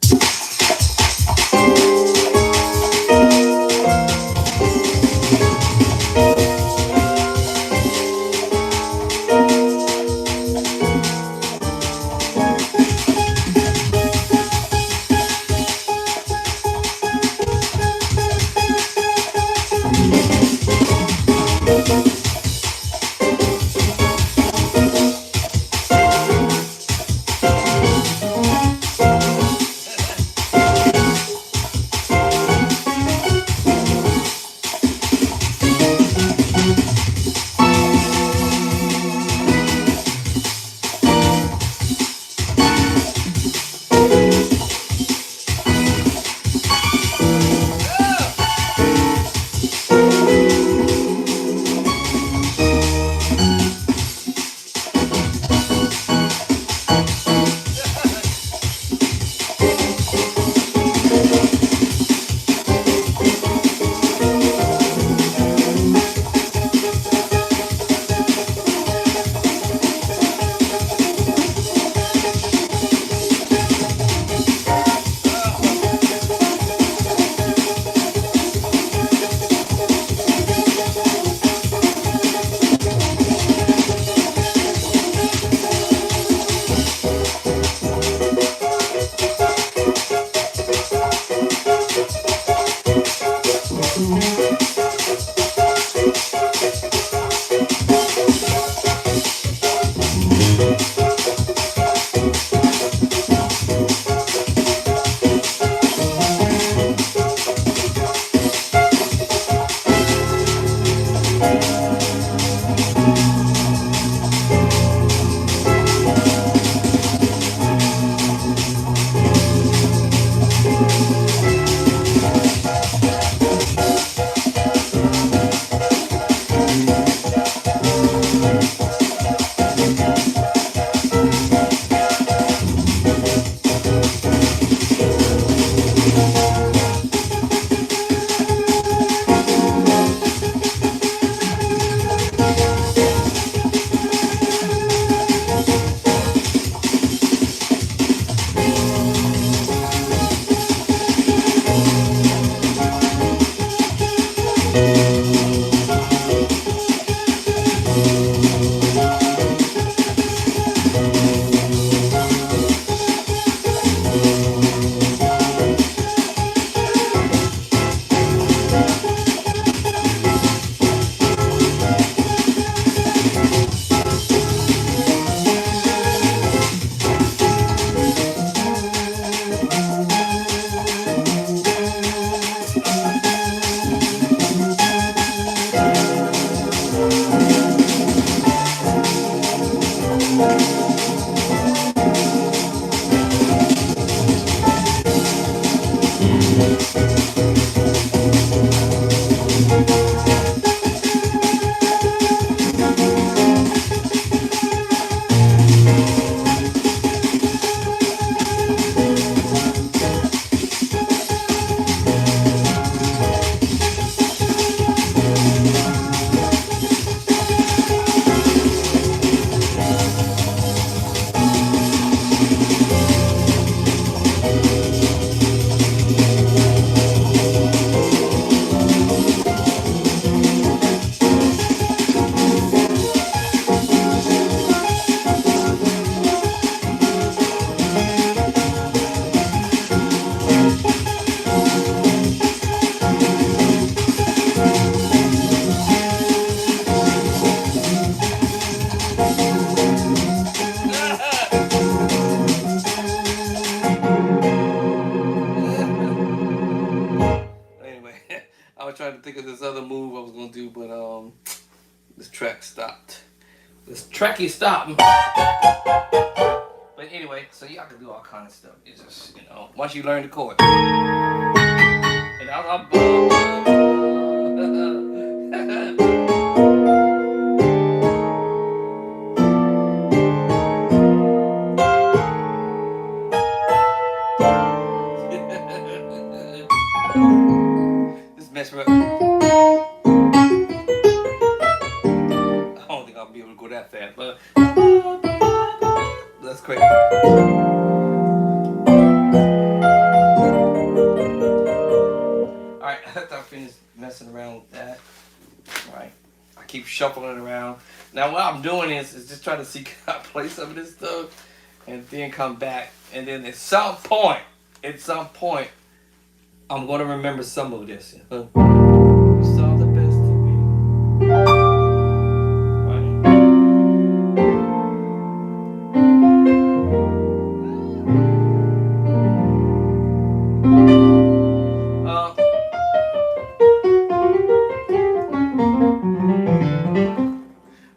Anyway, I was trying to think of this other move I was gonna do, but this track stopped. This tracky stopped. But anyway, so y'all can do all kind of stuff. It's just, once you learn the chord. And I'm this mess up. I don't think I'll be able to go that fast, but that's crazy. Alright, after I finish messing around with that, right, I keep shuffling around. Now what I'm doing is just trying to see can I play some of this stuff and then come back, and then at some point, I'm gonna remember some of this. You saw the best of me.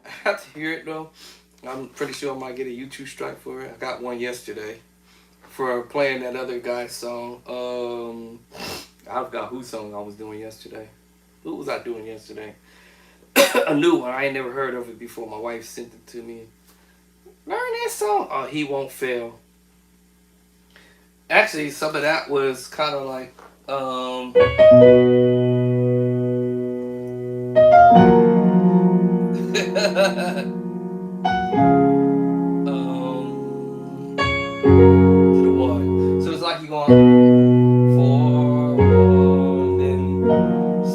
I have to hear it though. I'm pretty sure I might get a YouTube strike for it. I got one yesterday for playing that other guy's song. I forgot whose song I was doing yesterday. Who was I doing yesterday? A new one. I ain't never heard of it before. My wife sent it to me. Learn that song. Oh, He Won't Fail. Actually, some of that was kind of like to the one. So it's like you going 4, 1, then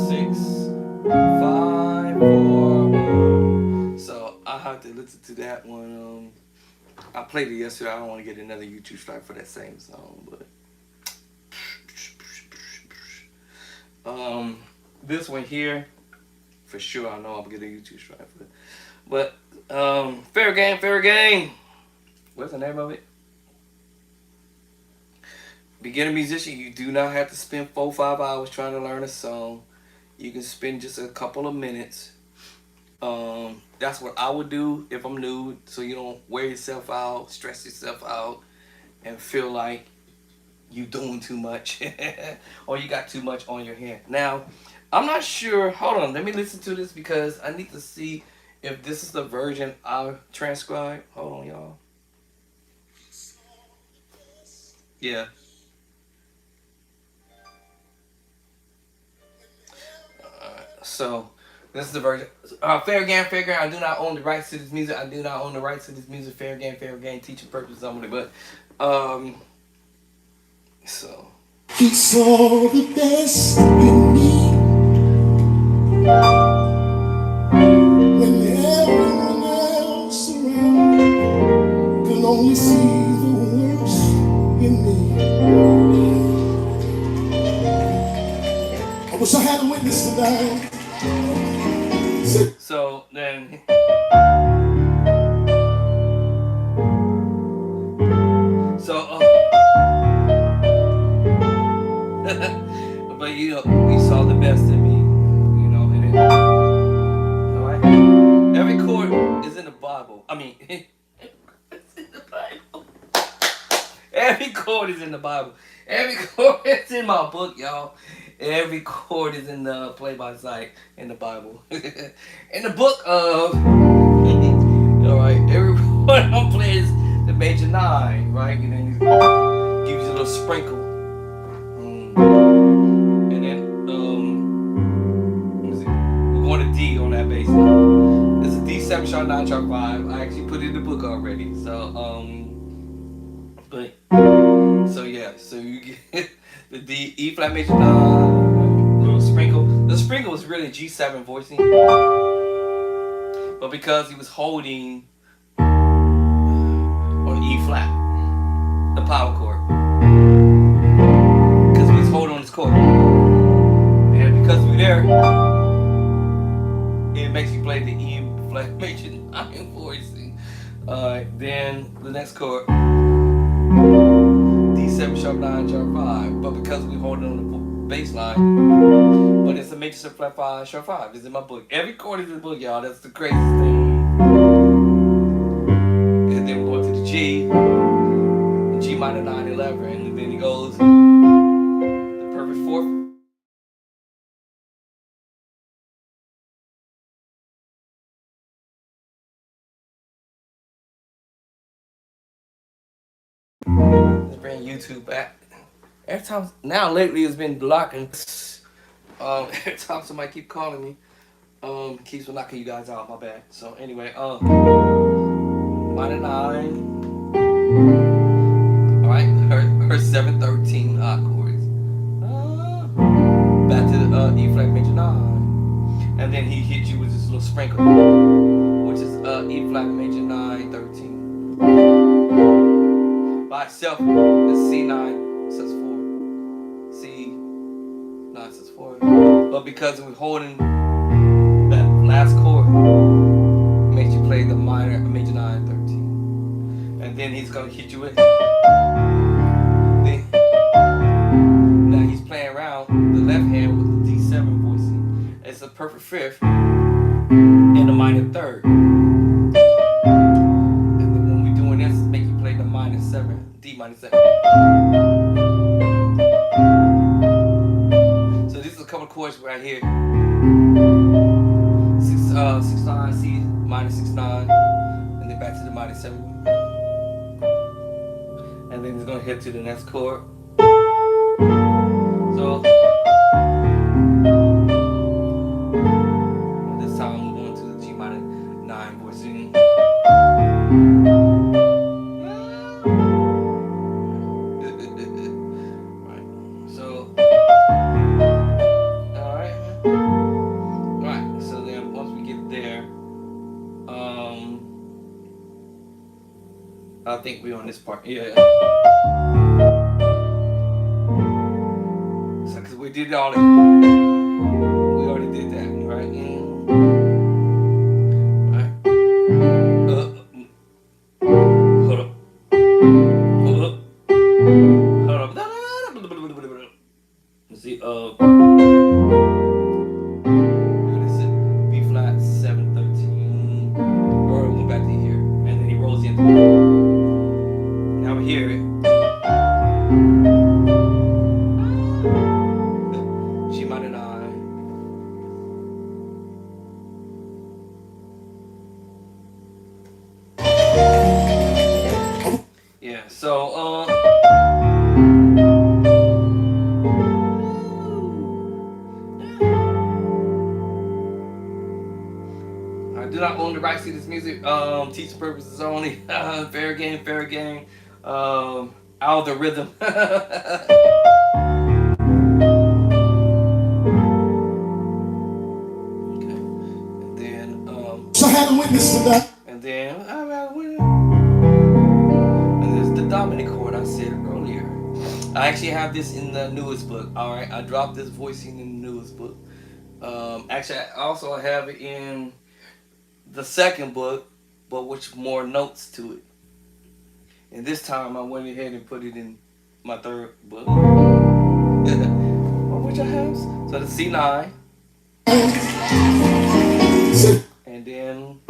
6, 5, 4, 1. So I have to listen to that one. I played it yesterday. I don't want to get another YouTube strike for that same song, but this one here, for sure, I know I'll get a YouTube strike for it. But fair game. What's the name of it? Beginner musician, you do not have to spend 4 or 5 hours trying to learn a song. You can spend just a couple of minutes. That's what I would do if I'm new, so you don't wear yourself out, stress yourself out, and feel like you doing too much or you got too much on your hand. Now, I'm not sure. Hold on, let me listen to this because I need to see if this is the version I transcribed. Hold on, y'all. Yeah. So this is the version. Fair game. I do not own the rights to this music. Fair game. Teaching purposes only. But so He saw the best in me when everyone else around could only see the worst in me. I wish I had a witness tonight. so then. So but you saw the best in me, and it, all right. Every chord is in the Bible. I mean, it's in the Bible. Every chord is in the Bible. Every chord is in my book, y'all. Every chord is in the play by sight in the Bible. In the book of, all right. Every chord I'm playing is the major 9, right? And then he gives you a little sprinkle. And then let me see. We're going to D on that bass. This is D7 sharp 9 sharp 5. I actually put it in the book already. So But so yeah, so you get the D, E flat major 9, little sprinkle. The sprinkle was really G7 voicing, but because he was holding on E flat, the power chord, because he was holding on his chord, and because we're there, it makes you play the E flat major 9 voicing. Then the next chord, D7 sharp 9 sharp 5, but because we're holding on the bass line, but it's a major 7 flat 5 sharp 5. It's in my book. Every chord is in the book, y'all. That's the craziest thing. And then we're going to the G minor 9 11, and then he goes the perfect fourth. Let's bring YouTube back. Every time now lately it's been blocking. Every time somebody keep calling me, keeps knocking you guys out. My bad. So anyway, minor 9. All right, her 7/13 chords. Back to the E flat major 9, and then he hit you with this little sprinkle, which is E flat major 9 13. By itself, it's C9 says 4, C9 says 4. But because we're holding that last chord, it makes you play the major 9 13. And then he's gonna hit you with. Now he's playing around the left hand with the D7 voicing. It's a perfect fifth and a minor third. And then when we're doing this, make you play the minor 7, D minor 7. So these are a couple of chords right here. 6 9 C minor 6 9, and then back to the minor 7. And then he's gonna hit to the next chord. So this time we're going to the G minor 9 voicing. Right. So alright. So then once we get there, I think we're on this part. Yeah. So, cause we did all that. We already did that, right? Alright. Hold up. Hold up. Hold up. Let's see. This is B flat 7/13. Or it went back to here, and then he rolls into. Now we hear it. G minor 9. Yeah, so I do not own the rights to this music. Teaching purposes only. Fair game, fair game. Out the rhythm. Okay. And then So I had a witness to that. and then and there's the dominant chord I said earlier. I actually have this in the newest book. Alright, I dropped this voicing in the newest book. Actually I also have it in the second book, but with more notes to it. And this time I went ahead and put it in my third book. Which I have. So the C9. And then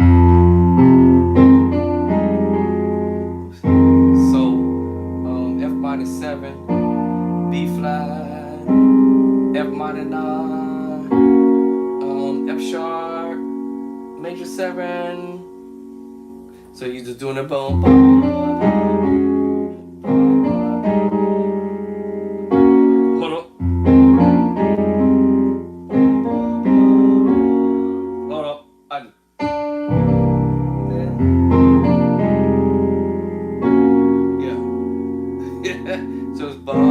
F minor 7, B flat, F minor 9, F sharp, major 7. So you're just doing a boom, boom, hold up. Hold up. Yeah. So it's ba, ba, ba.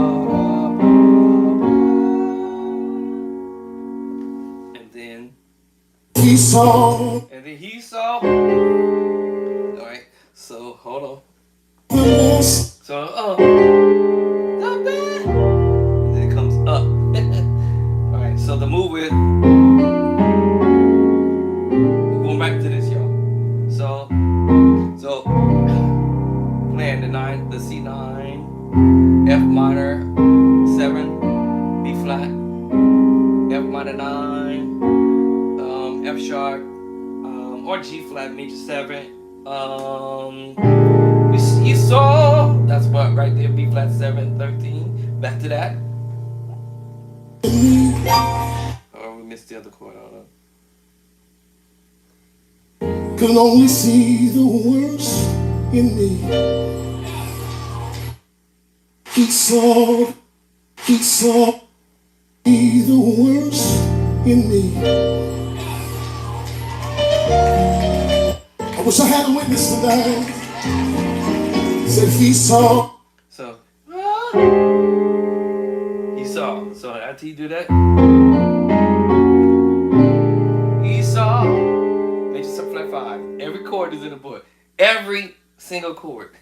And then He saw he saw. Alright, so hold on. the best. So not bad. And then it comes up. Alright, so the move is going back to this, y'all. So playing the C9, F minor 7, B flat, F minor 9, F sharp, or G flat major 7. You saw, that's what right there, B flat 7, 13. Back to that. Oh, we missed the other chord. I don't know. Could only see the worst in me. He saw the worst in me. I wish I had a witness tonight. Said he saw. So he saw. So after you do that, he saw. Major 7 flat 5. Every chord is in the book. Every single chord.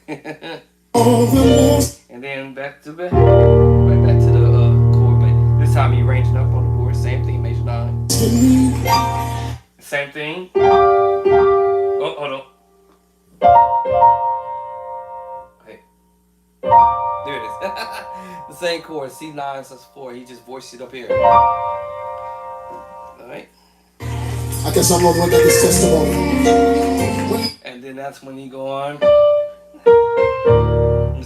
And then back to the right back to the chord. But this time you arranging up on the board. Same thing, major 9. Same thing. Oh, hold on. Hey. There it is. The same chord, C9 sus 4. He just voiced it up here. Alright. I guess I'm gonna look at this testimony. And then that's when you go on. Let me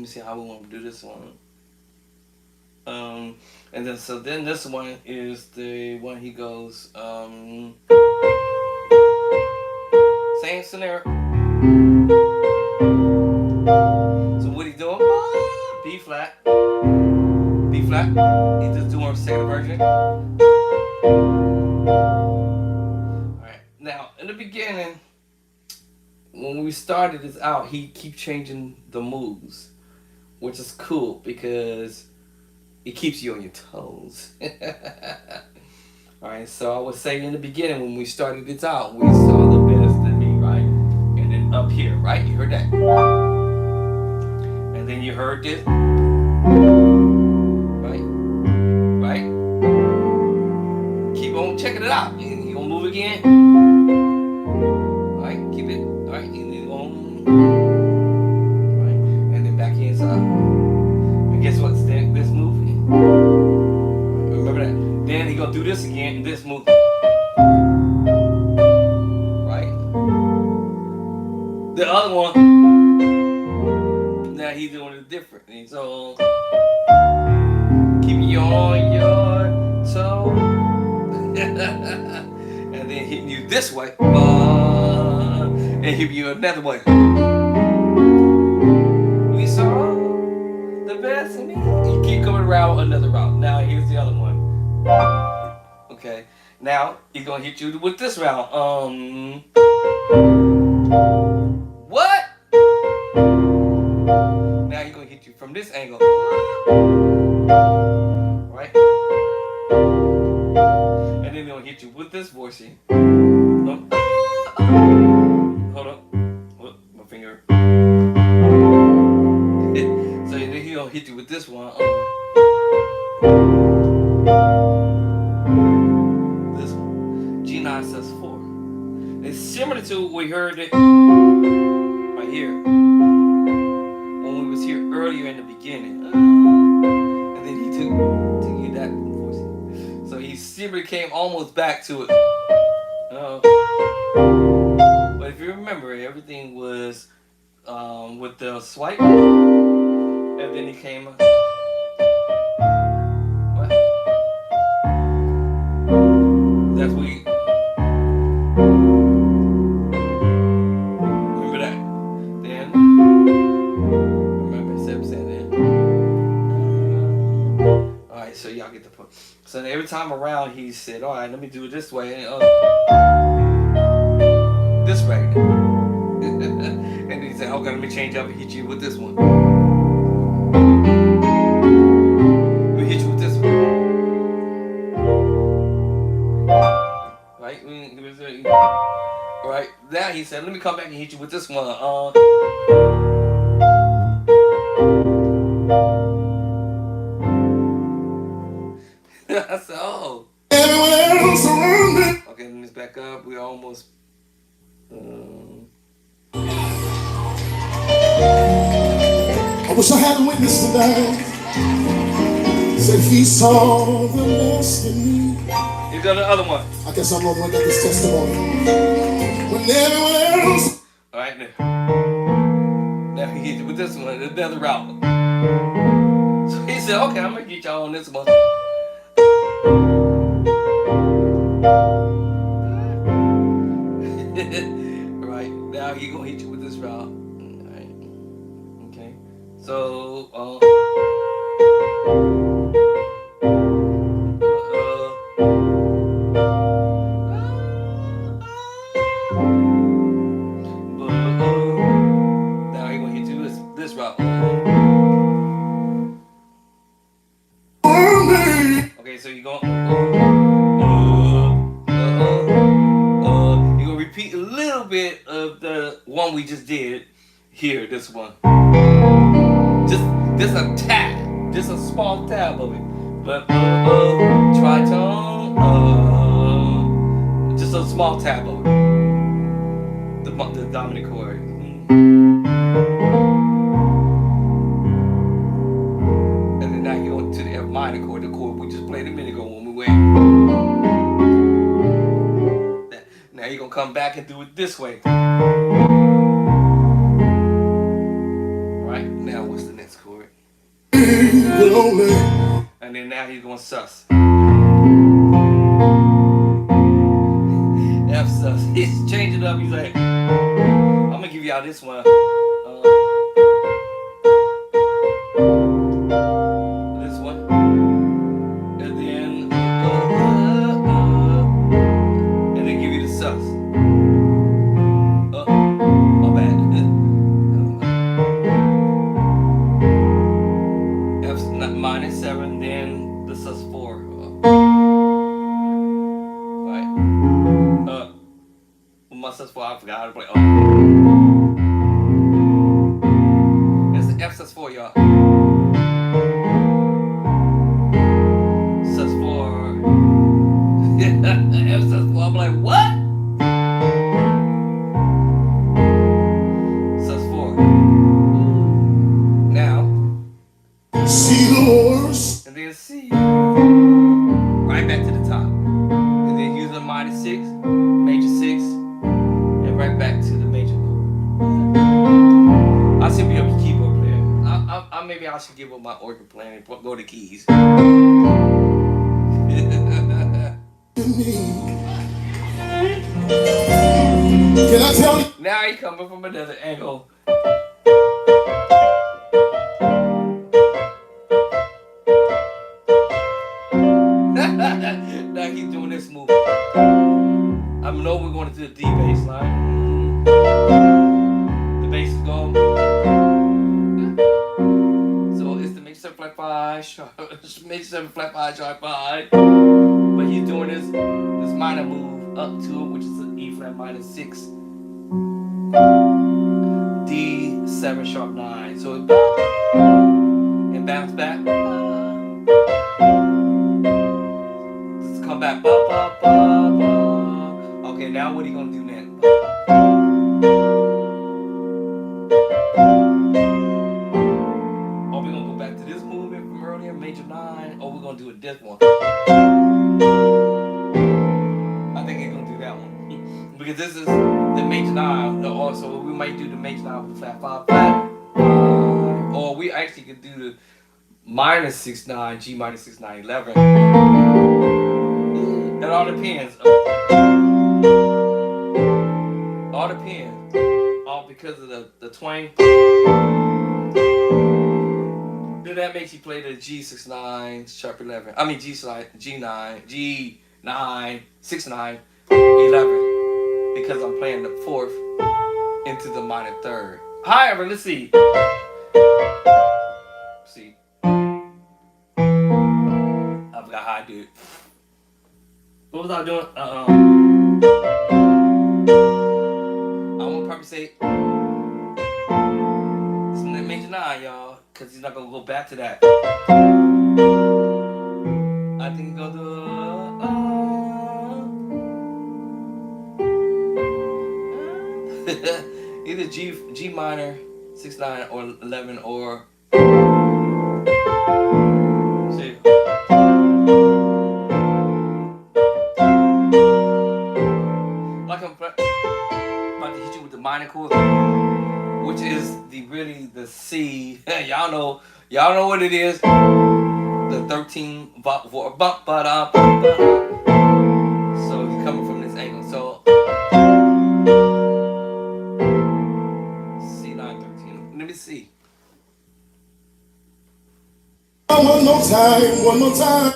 see how we want to do this one. And then then this one is the one he goes same scenario. So what he doing? B flat. B flat. He's just doing a second version. Alright. Now in the beginning, when we started this out, he keep changing the moves, which is cool because it keeps you on your toes. Alright, so I would say in the beginning when we started this out, we saw the best in me, right? And then up here, right? You heard that. And then you heard this. Right? Right? Keep on checking it out. You gonna move again? Alright, keep it. Alright, you on. Right? And then back inside. And guess what's this move? Remember that. Then he gonna do this again and this move. Right? The other one, now he's doing it different. And so keep you on your toe. And then hitting you this way. And hitting you another way. We saw the best in me. You keep coming around another route. Now here's the other one. Okay. Now he's gonna hit you with this round. What? Now he's gonna hit you from this angle. Right? And then he's gonna hit you with this voicing. Hold up. What? My finger. So then he's gonna hit you with this one. This one. G9 sus 4. It's similar to what we heard it right here. When we was here earlier in the beginning. And then he took you that voice. So he similarly came almost back to it. But if you remember, everything was with the swipe. And then he came. What? That's what you. Remember that. Then. Remember 7% then. Alright, so y'all get the point. So every time around, he said, alright, let me do it this way. This way. And he said, okay, let me change up and hit you with this one. he said, let me come back and hit you with this one. I said, oh. Everywhere else around me. Okay, let me back up. We're almost. I wish I had a witness tonight. Said he saw the best in me. You got the other one. I guess I'm the one that got this testimony. When everywhere else. All right, now. Now he hit you with this one, another route. So he said, okay, I'm going to get y'all on this one. Right, now he going to hit you with this route. All right. Okay. So, now he gonna hit you this route. Okay, so you gonna repeat a little bit of the one we just did here. This one, just a tab, just a small tab of it. But tritone, just a small tab of it. The dominant chord. And then now you're going to the F minor chord, the chord we just played a minute ago when we went. Now you're going to come back and do it this way. Right? Now what's the next chord? And then now he's going to sus. F sus. He's changing up. He's like, I'm going to give y'all this one. This one. And then give you the sus. My bad. F's minus 7, then the sus 4. Right. My sus 4, I forgot how to play. It's the F sus 4, y'all. Sus 4. F sus 4. I'm like, what? Sus 4. Now. See the horse. And then C. Right back to the top. And then use a minor 6, major 6, and right back to the major chord. I should be a keyboard player. Maybe I should give up my organ playing and go to keys. Can I tell you? Now he coming from another angle. Now he's doing this move. I know we're going to do the D bass line. The bass is going. So it's the major 7 flat 5, sharp, major 7 flat 5, sharp 5. But he's doing this minor move up to it, which is an E flat minor 6. D 7 sharp 9. So it and bounce back. Just come back. Okay, now what are you gonna do next? Are we gonna go back to this movement from earlier, major 9, or we're gonna do it this one? I think he's gonna do that one. Because this is the major 9, also we might do the major 9 with the flat 5 flat. Or we actually could do the minor 6 9, G minor 6 9 11. It all depends. All depends. All because of the twang. Then that makes you play the G6-9, sharp 11. I mean G9, G9, 6-9, 11. Because I'm playing the 4th into the minor 3rd. However, let's see. See. I forgot how I do it. What was I doing? I say it's major 9, y'all, because he's not gonna go back to that. I think he go to either G minor 6/9 or 11 or see. Like I'm about to hit you with the minor chord, which is the C. y'all know what it is. The 13 bump, so he's coming from this angle. So C9 13. Let me see. One more time.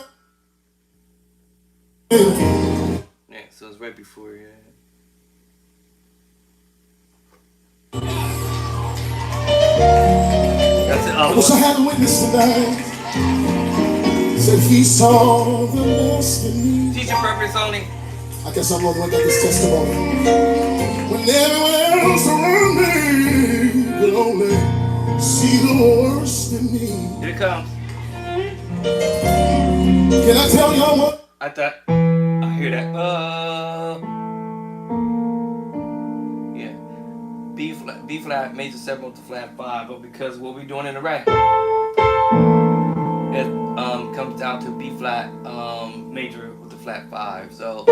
Yeah, so it's right before. Yeah. That's the I other wish I one. had a witness tonight. Said he saw the best in me. Teacher purpose only. I guess I'm gonna get this testimony. When everyone else around me could only see the worst in me. Here it comes. Can I tell y'all what? I thought I hear that. Yeah. B flat, major 7 to flat 5, but because what we're doing in the rap, it comes down to B flat major with the flat 5. So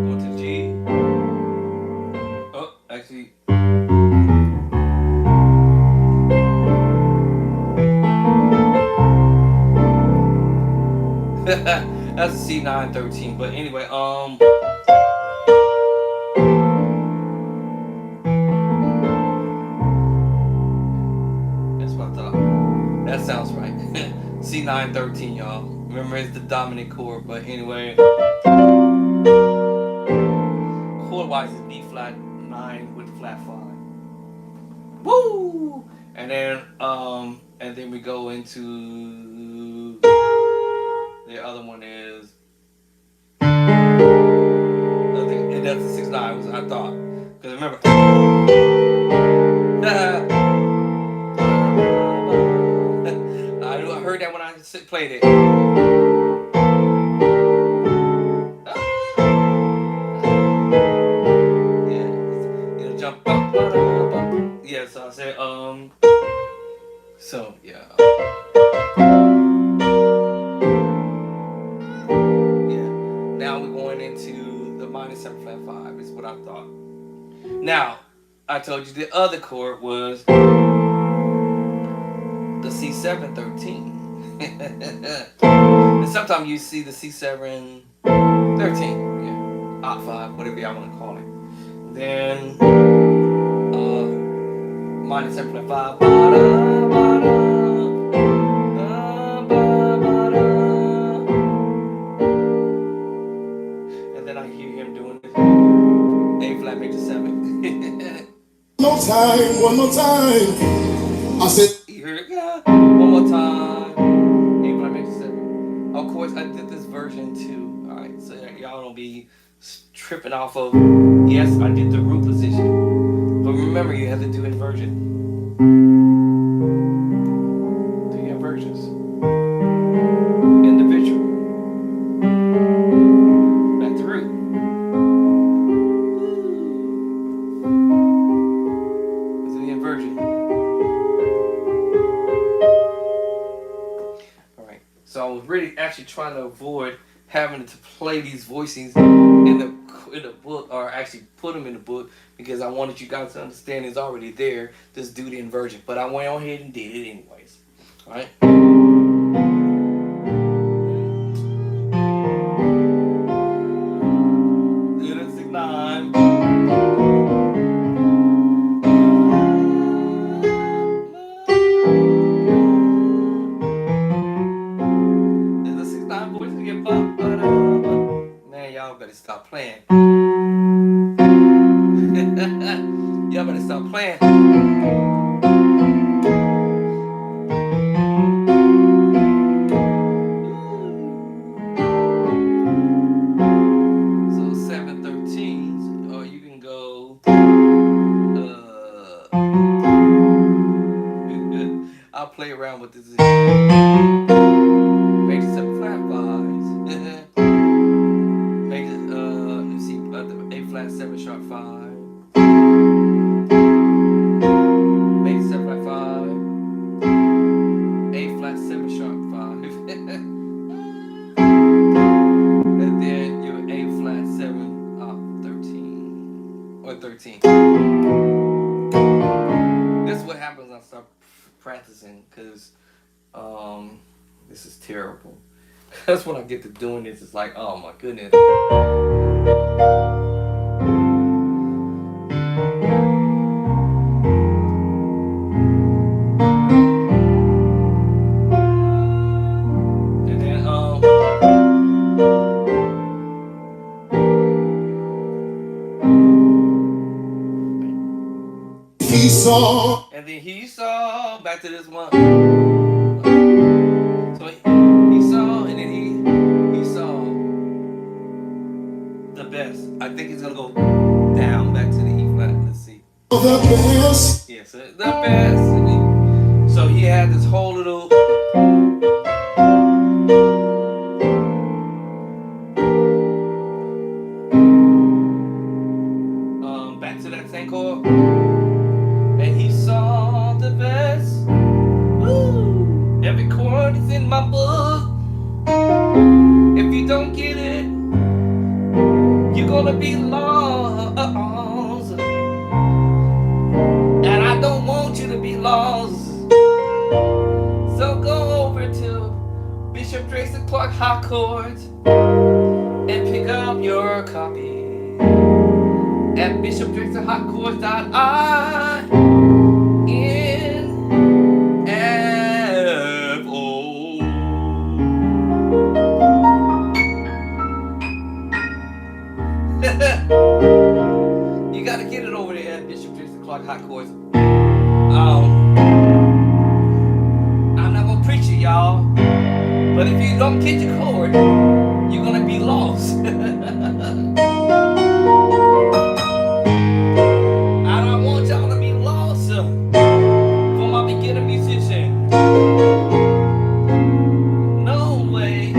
going to G. Oh, actually. That's a C9 13. But anyway, that's what I thought. That sounds right. C9 13, y'all. Remember, it's the dominant chord. But anyway, chord wise is B flat 9 with the flat 5. Woo! And then we go into the other one is I think that's the 6/9 was I thought. Because remember I heard that when I played it. Yeah, it'll jump up. Yeah, so I said so yeah. Now we're going into the minor 7 flat 5 is what I thought. Now, I told you the other chord was the C7 13. And sometimes you see the C7 13, yeah, Oct 5, whatever y'all want to call it. Then minor 7 flat 5. And then I hear him doing this A flat major 7. One more time. I said, You heard it? Yeah. One more time. A flat major 7. Of course, I did this version too. Alright, so y'all don't be tripping off of, yes, I did the root position. But remember, you have to do inversion. Do your inversions. Individual. Back to root. Do the inversion. Alright, so I was really actually trying to avoid having to play these voicings in the book, or actually put them in the book, because I wanted you guys to understand it's already there. Just do the inversion. But I went on ahead and did it anyways. Alright? Do the 6/9. There's a 6/9 voice to get bumped. Man, y'all better stop playing. Y'all better stop playing. around with this. Major 7 flat 5s. Major, let's see, the A flat 7 sharp 5. Major 7 flat 5. A flat 7 sharp 5. And then your A flat 7 13 or 13. This is what happens when I start practicing, because this is terrible. That's when I get to doing this. It's like, oh my goodness. And then He saw. and then he saw back to this one. So he saw, and then he saw the best. I think he's gonna go down back to the E flat. Let's see. The best. Yes, the best. So he had this whole little. Back to that same chord. And he saw the best. Woo! Every chord is in my book. If you don't get it, you're gonna be lost. And I don't want you to be lost. So go over to Bishop Drayson Clark High Chords and pick up your copy at bishopdraysonhightchords.info. You gotta get it over there at Bishop Drayson Clark High Chords. I'm not gonna preach it, y'all, but if you don't get your chord, you're gonna be lost. I don't want y'all to be lost for my beginner musician. No way.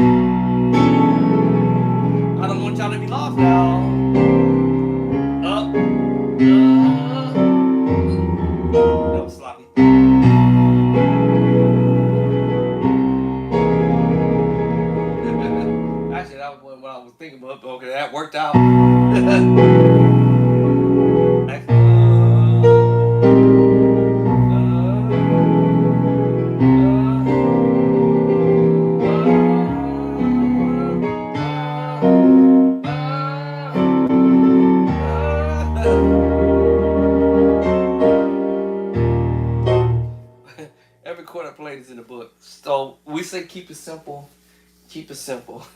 I don't want y'all to be lost now. That was sloppy. Actually, that was what I was thinking about. Okay, that worked out. Every chord I played is in the book. So we say keep it simple. Keep it simple.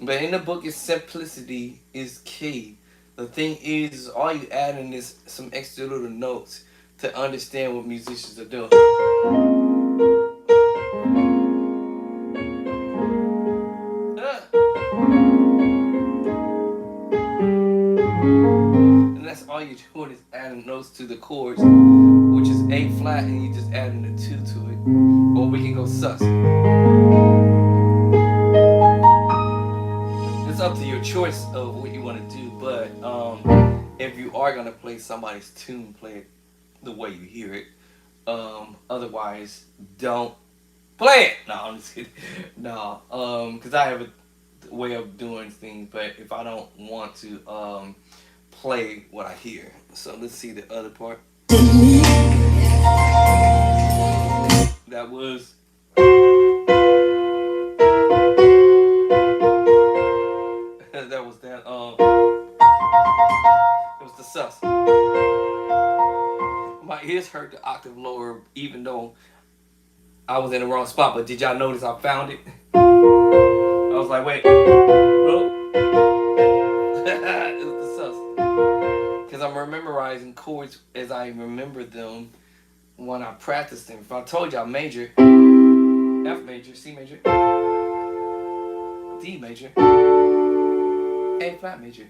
But in the book, is simplicity is key. The thing is all you adding is some extra little notes to understand what musicians are doing. And that's all you're doing is adding notes to the chords, which is A flat, and you just adding a 2 to it. Or we can go sus. It's up to your choice of what you want to do, but if you are gonna play somebody's tune, play it the way you hear it. Otherwise, don't play it. No, I'm just kidding. No, because I have a way of doing things, but if I don't want to play what I hear. So let's see the other part. That was. That was that. It was the sus. My ears hurt the octave lower, even though I was in the wrong spot. But did y'all notice I found it? I was like, wait. Oh. It was the sus. Because I'm memorizing chords as I remember them when I practice them. If I told y'all major, F major, C major, D major, A flat major,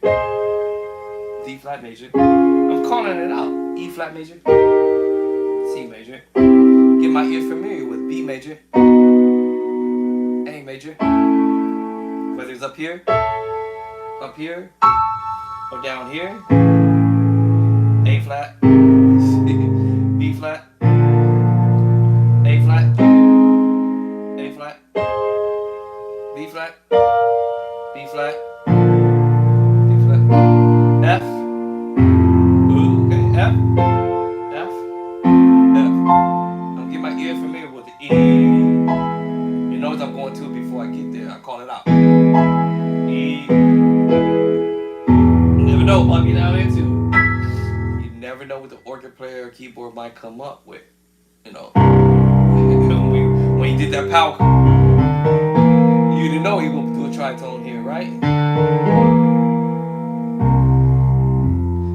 D flat major. I'm calling it out. E flat major, C major, Get my ears familiar with B major, A major, whether it's up here, or down here. A flat, B flat, A flat, A flat, B flat, B flat, B flat, F. Ooh, okay, F, F, F. I'm getting my ear familiar with the E. You notice I'm going to it before I get there. I call it out. E. You never know, I'll be down there too. You never know what the organ player or keyboard might come up with. You know, when you did that power, you didn't know he was going to do a tritone here, right?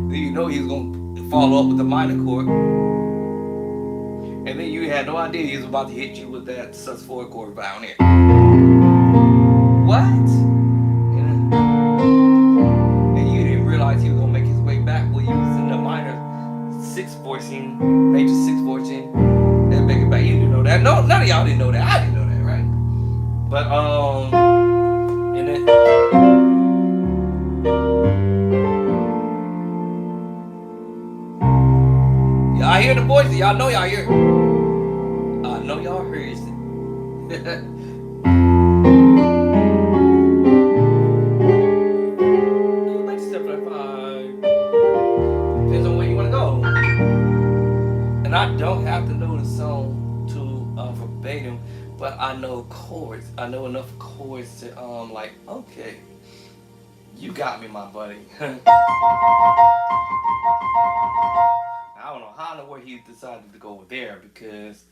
Then you know he was going to follow up with the minor chord. And then you had no idea he was about to hit you with that sus4 chord down here. What? You know? And you didn't realize he was going to make his way back when he was in the minor 6/14, major 6/14, and make it back. You didn't know that. No, none of y'all didn't know that. I didn't know that, right? But and then y'all hear the voices. Y'all know y'all hear. I know y'all heard it. Major 7.5. Depends on where you want to go. And I don't have to know the song to verbatim, but I know chords. I know enough chords to like, okay, you got me, my buddy. I don't know how in the world he decided to go there, because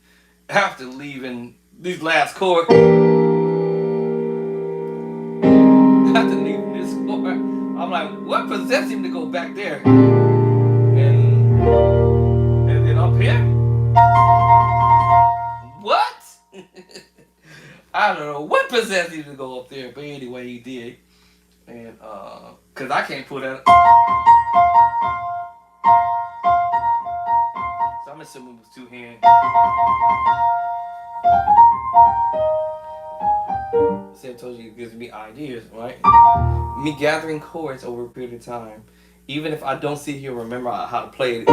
after leaving these last chords, after leaving this chord, I'm like, what possessed him to go back there? And then up here? What? I don't know what possessed him to go up there, but anyway, he did. And cause I can't put that. So I'm assuming it was two hands. See, I told you it gives me ideas, right? Me gathering chords over a period of time, even if I don't sit here and remember how to play it. It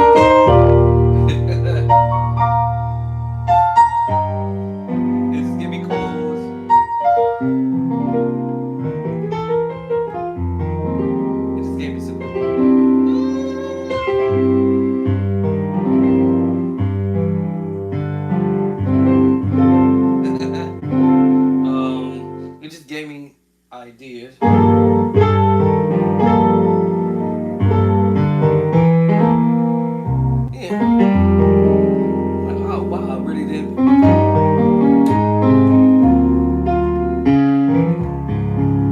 just give me chords. It just gave me some. It just gave me ideas. Yeah. Like, oh wow, I really didn't.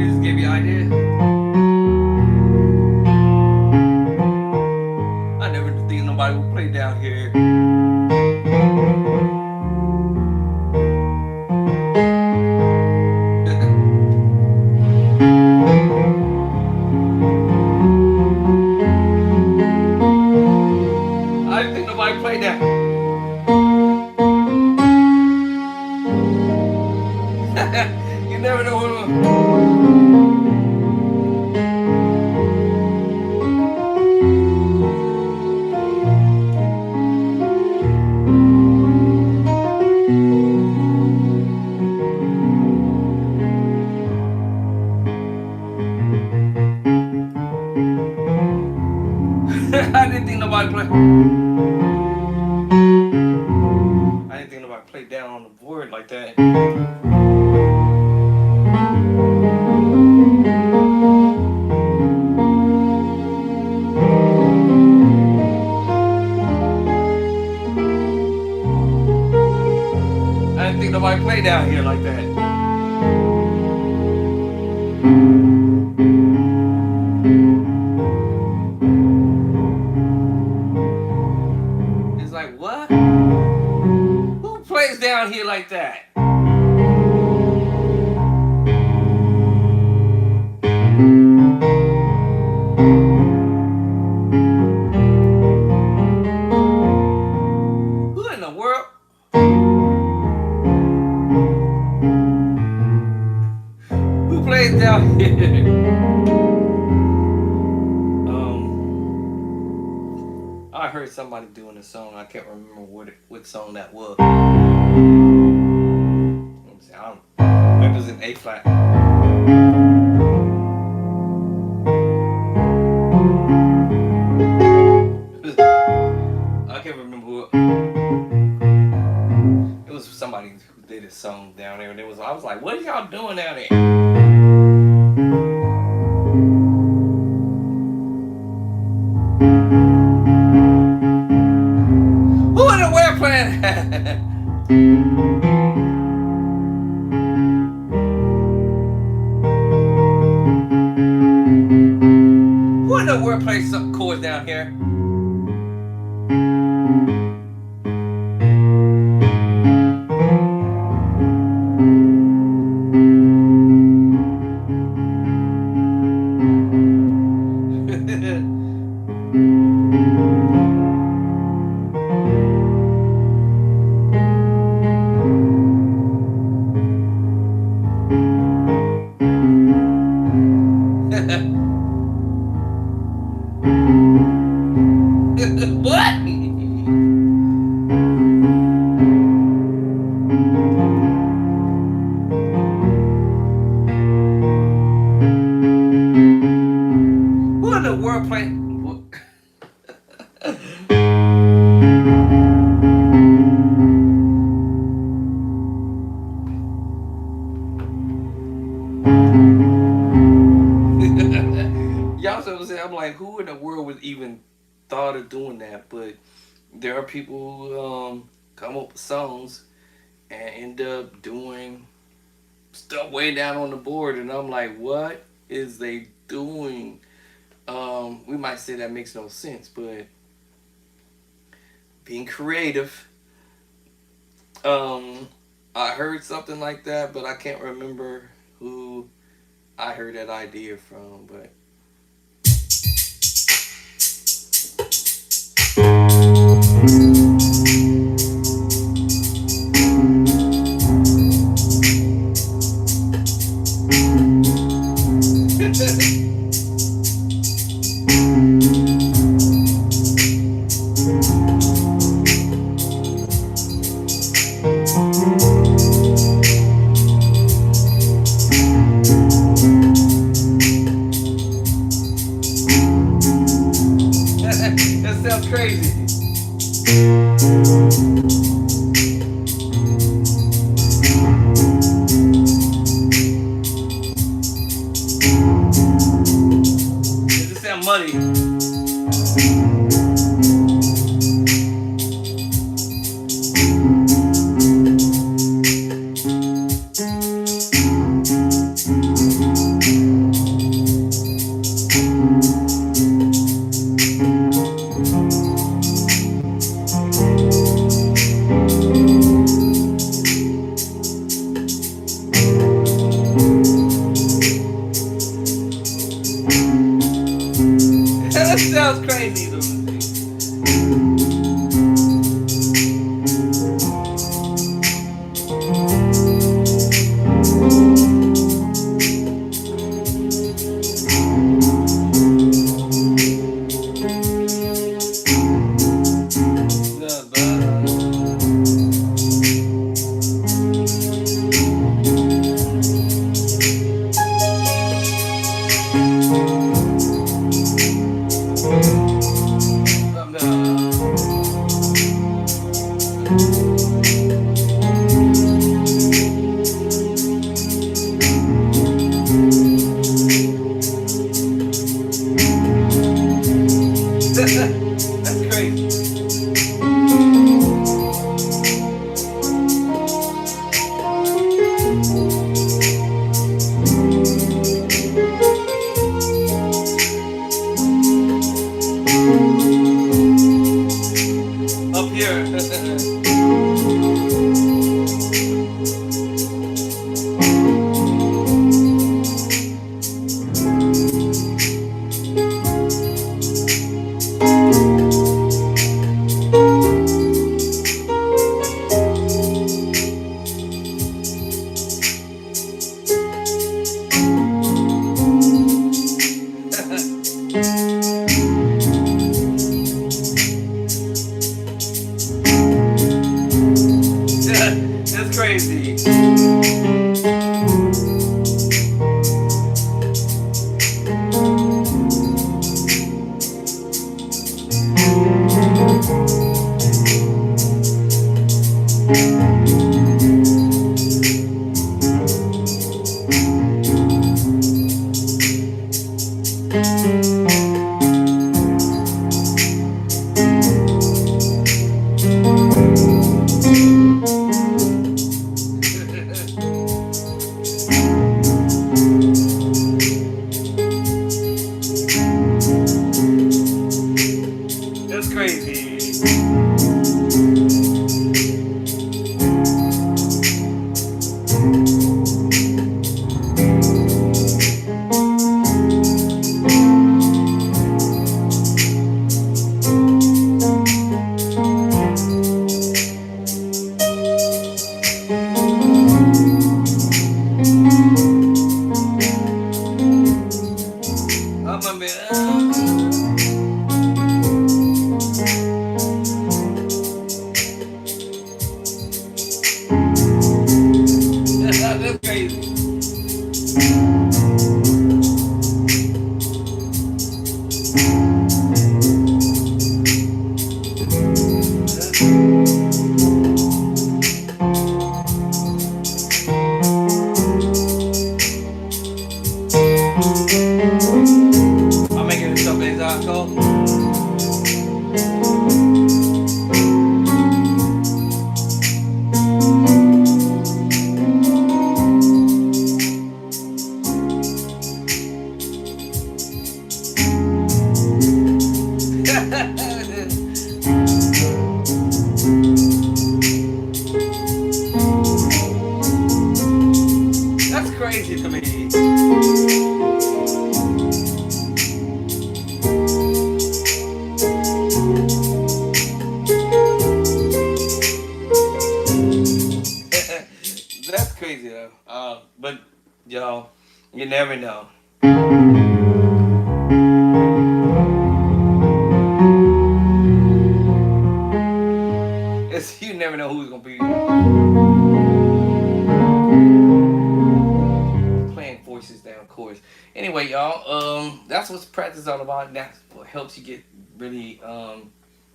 It just gave me ideas. I never think nobody would play down here. I didn't think nobody played that. You never know what. I didn't think nobody played. I didn't think nobody played down on the board like that. I didn't think nobody played down here like that. It's like, what? Who plays down here like that? Who in the world? heard somebody doing a song. I can't remember what song that was. Let me see. I don't. Maybe it was in A flat. I can't remember who. It was somebody who did a song down there, and I was like, "What are y'all doing down there?" Who in the world playing? Who in the world plays some chords down here? What? Who in the world playing? Y'all so saying, I'm like, who in the world would even thought of doing that? But there are people who come up with songs and end up doing stuff way down on the board, and I'm like, what is they doing? We might say that makes no sense, but being creative. I heard something like that, but I can't remember who I heard that idea from, but that sounds crazy. Does it sound muddy? That sounds crazy though. That's crazy. Up here. That's crazy. Oh my man. That's crazy. I'm making this up as I go. That's crazy to me. That's crazy though. But y'all, you never know. It's you never know who's gonna be playing voices down chorus. Anyway, y'all, that's what practice is all about. That's what helps you get really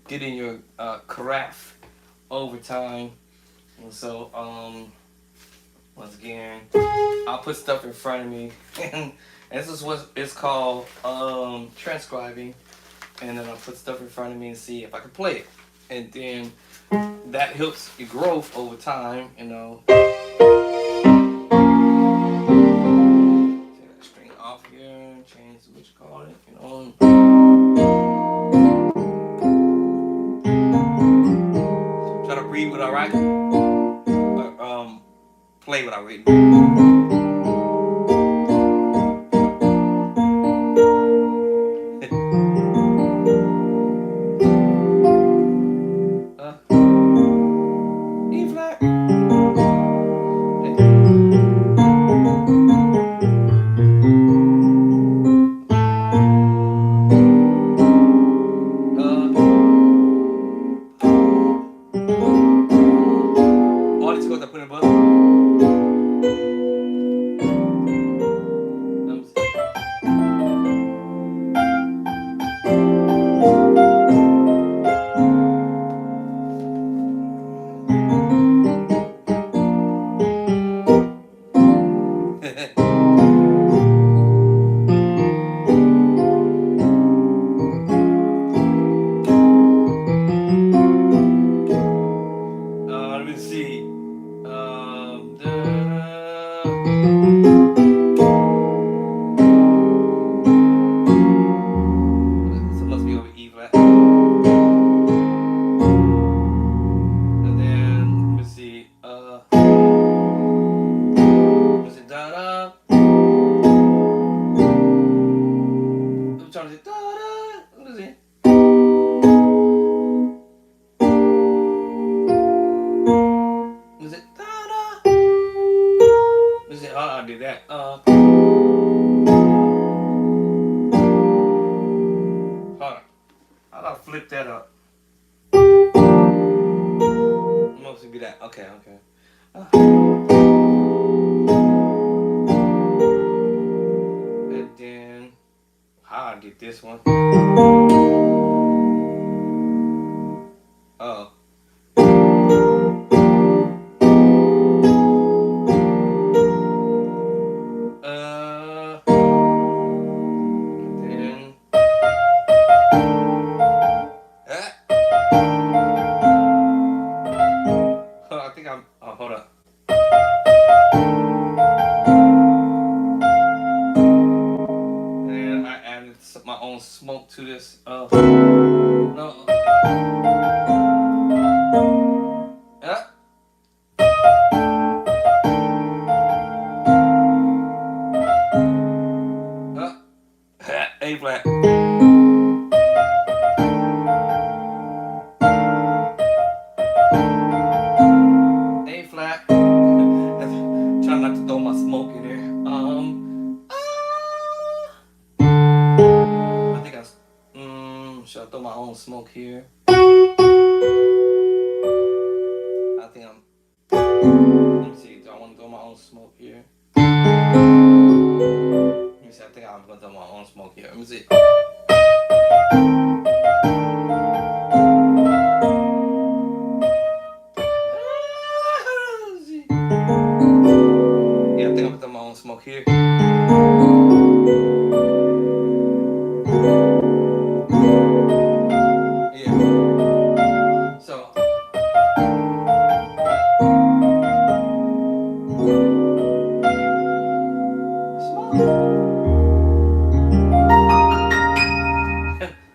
get in your craft over time. And so once again, I'll put stuff in front of me. And this is what it's called transcribing. And then I'll put stuff in front of me and see if I can play it. And then that helps your growth over time, you know. Take that string off here, change what you call it, you know. Try to read what I write, or play what I read. E flat. All these chords I put in above. Let me see. So it must be over E flat. And then let me see. Was it da da? I'm trying to say da da. What is it? Was it da da? Was it? Oh, I did that. Hold on. How do I flip that up? Mostly be that. Okay, okay. And then how I did this one? Oh. took my own smoke to this. No. Yeah. A flat. A flat. Try not to throw my smoke in there. I think should I throw my own smoke here? I think let me see, do I want to throw my own smoke here? Let me see, I think I'm gonna throw my own smoke here. Let me see. Yeah, I think I'm gonna throw my own smoke here.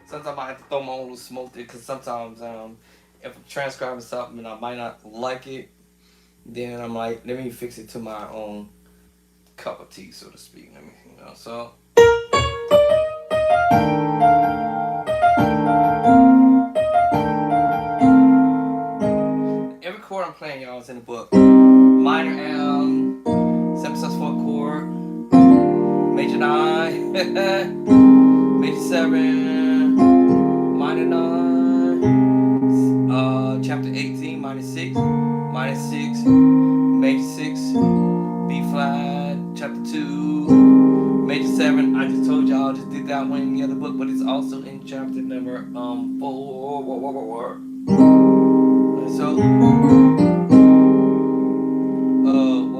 Sometimes I have to throw my own little smoke there because sometimes if I'm transcribing something and I might not like it, then I'm like, let me fix it to my own cup of tea, so to speak. Let me, so. Every chord I'm playing, y'all, is in the book. Minor M, 7/4 chord, major 9, major 7, minor 9, chapter 18, minor 6, minor 6, major 6, B flat, chapter 2, major 7. I just told y'all, I just did that one in the other book, but it's also in chapter number 4. So, what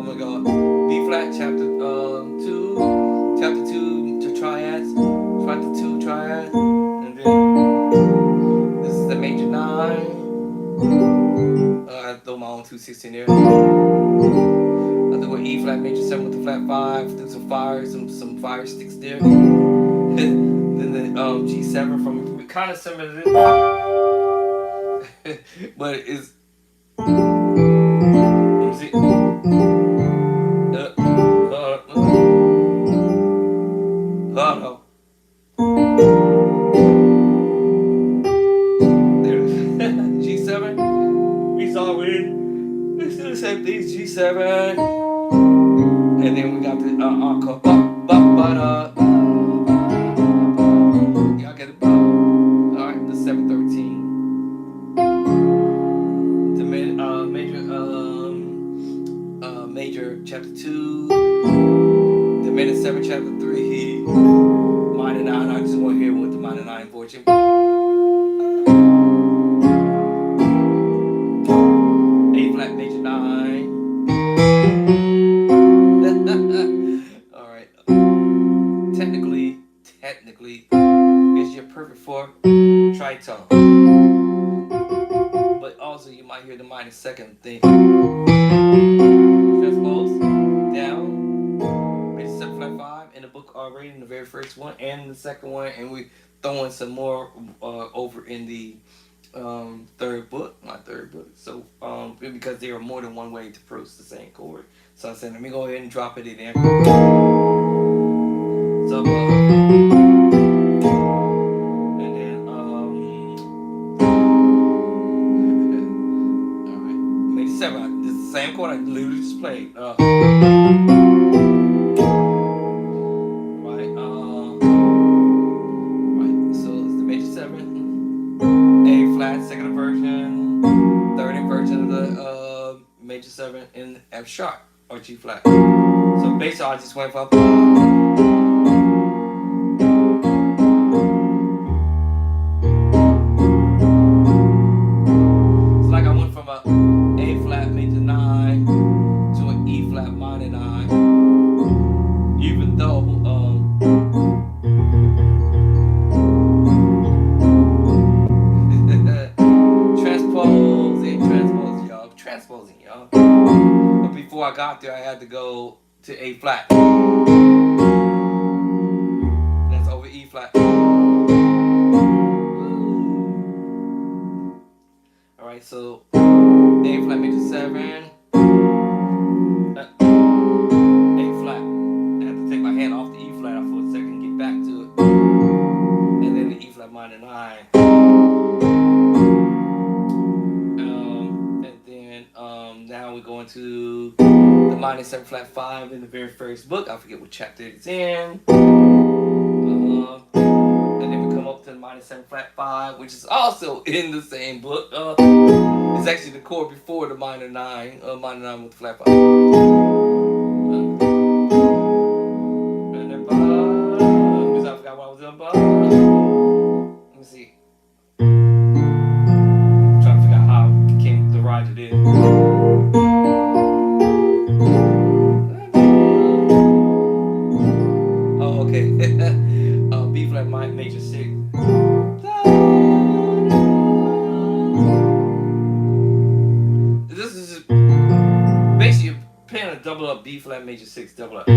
am I going? B flat, chapter 2 to triads, chapter 2 triad, and then this is the major 9. I throw my own 2/6 in there. I do an E flat major 7 with the flat 5, do some fire, some fire sticks there. Then the G7 from kind of similar to this, but it's. See? There. G7. We saw it. We still the same things. G7. And then we got the encore. Y'all get it? Alright, the 7/13. The major chapter 2. The minor 7 chapter 3. Minor 9. I just want to hear what the minor 9 fortune. A flat major 9. Alright. Technically, it's your perfect 4 tritone. But also you might hear the minor 2nd thing. Transpose down. Major 7 flat 5 in the book already, in the very first one and the second one, and we throwing some more over in the third book, my third book. So because there are more than one way to produce the same chord. So I said, let me go ahead and drop it in there. So and then alright, major 7. This is the same chord I literally just played. Second inversion, third inversion of the major 7 in F sharp or G flat. So basically I just went from. It's like I went from a flat major 9 to an E flat minor 9, even though transposing, y'all. But before I got there, I had to go to A flat. That's over E flat. so A flat major 7, A flat. I have to take my hand off the E flat for a second and get back to it. And then the E flat minor 9. And then now we're going to the minor 7 flat 5 in the very first book. I forget what chapter it's in. And then we come up to the minor 7 flat 5, which is also in the same book. It's actually the chord before the minor 9, minor 9 with the flat 5. And then because I forgot what I was doing. Let me see. I'm trying to figure out how I came to ride it in. Oh, okay. B flat major 6. This is just basically playing a double up B flat major 6 double up. B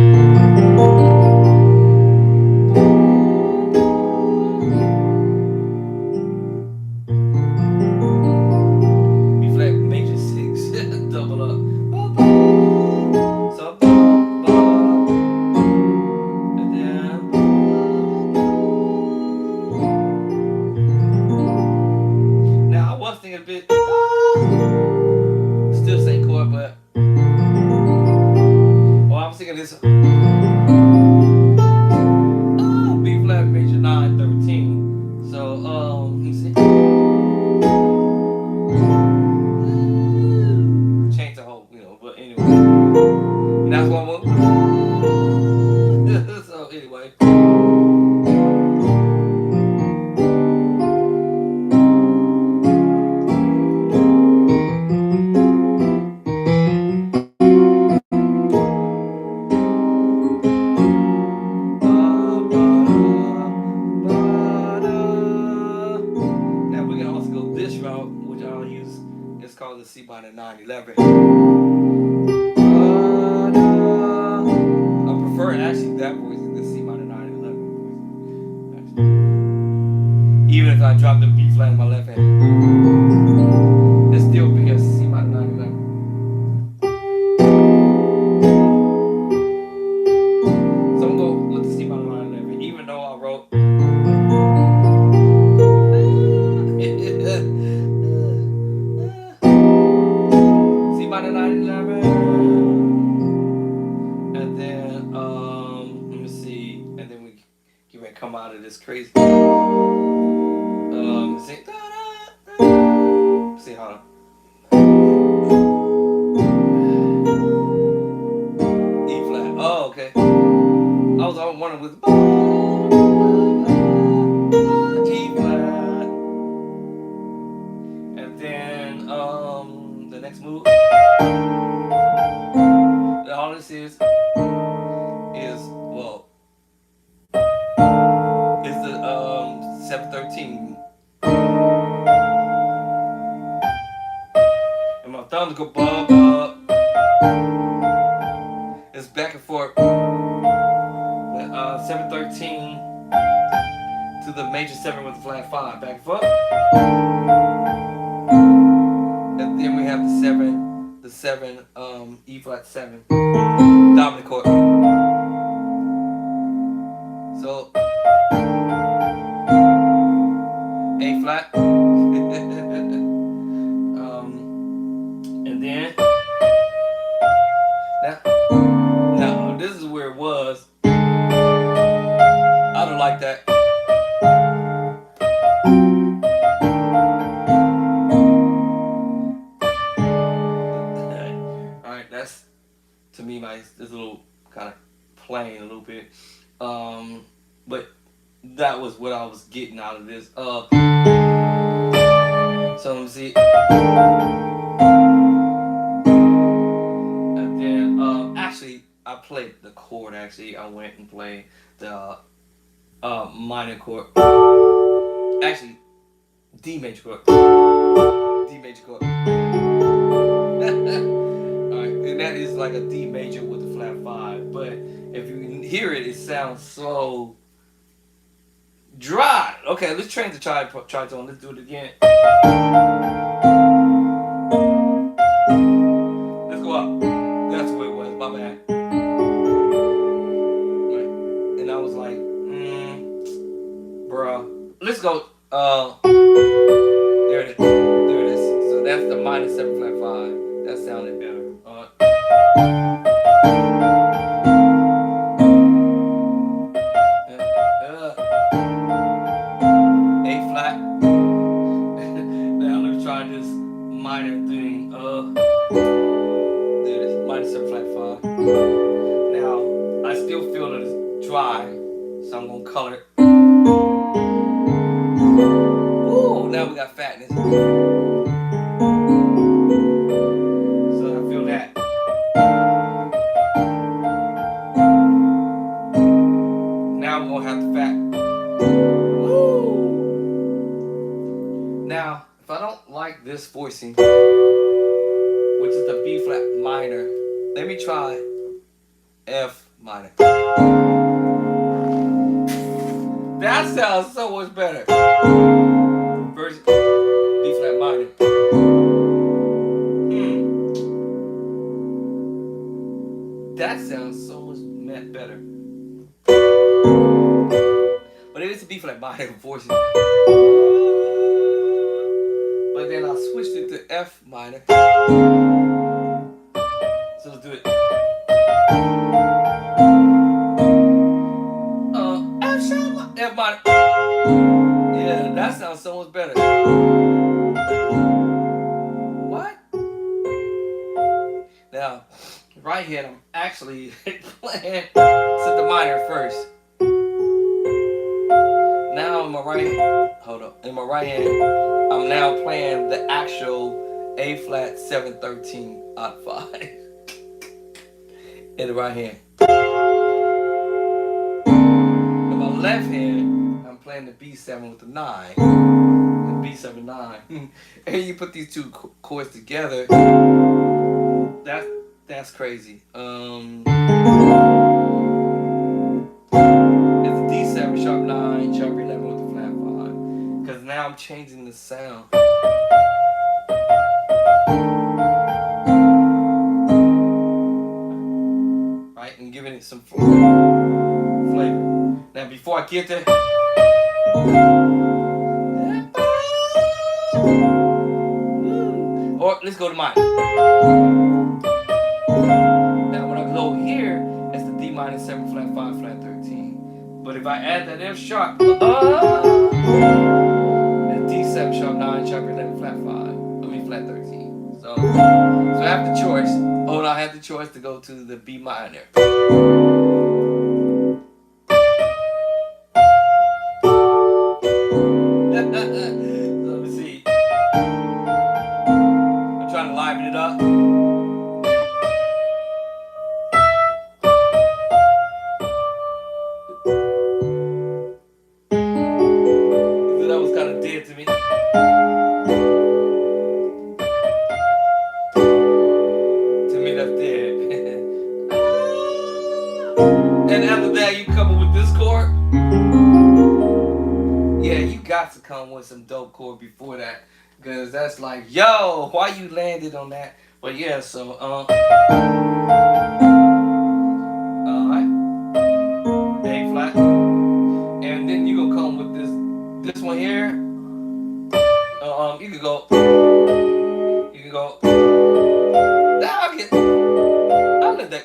flat major 6 double up. So and then now I was thinking a bit still same chord, but I was thinking this B flat major 9 13. So let me see. Change the whole, but anyway. And that's what I'm so anyway. Now we can also go this route, which I'll use. It's called the C minor 9/11. I prefer actually that voice than the C minor 9/11 voice. Even if I drop the B flat in my left hand, it's still be a C minor 9/11. So I'm going with the C minor 9/11, even though I wrote. C minor 9/11, and then let me see, and then we get ready to come out of this crazy. See how. E flat. Oh, okay. I was all wondering with E flat, and then the next move. All this is well, is the 7/13. And my thumbs go bub up. It's back and forth. 7/13 to the major 7 with the flat 5, back and forth. And then we have the 7 E flat 7 dominant chord. So A flat. And then now this is where it was. I don't like that. Alright, that's to me this little kind of playing a little bit. But that was what I was getting out of this. So let me see. And then actually I played the chord. Actually, I went and played the minor chord. Actually, D major chord. D major chord. Alright, and that is like a D major with a flat 5. But if you can hear it, it sounds so dry. Okay, let's change the tritone. Let's do it again. bro. Let's go. There it is. There it is. So that's the minor 7 flat 5. That sounded better. A flat. Now let me try this minor thing. There it is. Minor 7 flat 5. Now I still feel that it's dry, so I'm gonna color it. Ooh, now we got fatness. So I feel that. Now we're gonna have the fat. Woo! Now, if I don't like this voicing, which is the B flat minor, let me try F minor. That sounds so much better. Versus B flat minor. That sounds so much better. But it is a B flat minor, unfortunately. But then I switched it to F minor. So let's do it. F minor. Yeah, that sounds so much better. What? Now, right hand, I'm actually playing set the minor first. Now in my right hand, hold up. In my right hand, I'm now playing the actual A flat 713 odd 5 in the right hand. In my left hand, I'm playing the B7 with the 9, the B7 9. And you put these two chords together. That's crazy. It's a D7 sharp 9, sharp 11 with the flat 5. Because now I'm changing the sound. Right, and giving it some flavor. Now before I get there, or let's go to mine. Now when I go here, it's the D minor 7 flat 5 flat 13. But if I add that F sharp, the D7 sharp 9 sharp 11 flat 5. I mean flat 13. So I have the choice. Oh, I have the choice to go to the B minor. So let me see. I'm trying to liven it up. That was kind of dead to me. To me, that's dead. And after that, you come up with this chord. Yeah, you got to come with some dope chord before that, because that's like, yo, why you landed on that? But yeah, so alright, A flat, and then you gonna come with this one here. You could go. Now I let that.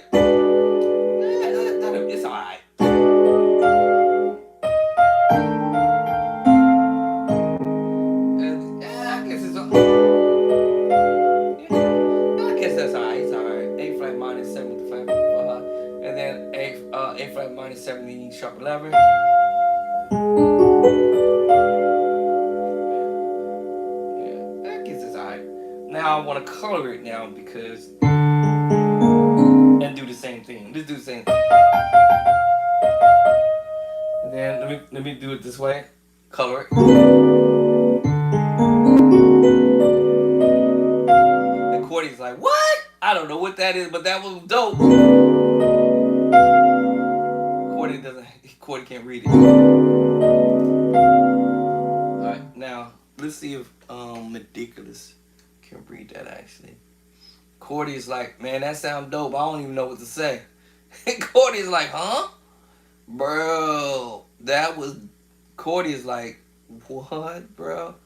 It's alright. That's alright. It's alright. A flat minor 7 with the flat 5, and then A flat minor 7 sharp 11. Yeah, that gets us alright. Now I want to color it now because and do the same thing. Let's do the same thing. And then let me do it this way. Color it. Cordy's like, what? I don't know what that is, but that was dope. Cordy can't read it. Alright, now let's see if Ridiculous can read that actually. Cordy's like, man, that sounds dope. I don't even know what to say. Cordy's like, huh? Bro, that was Cordy is like, what, bro?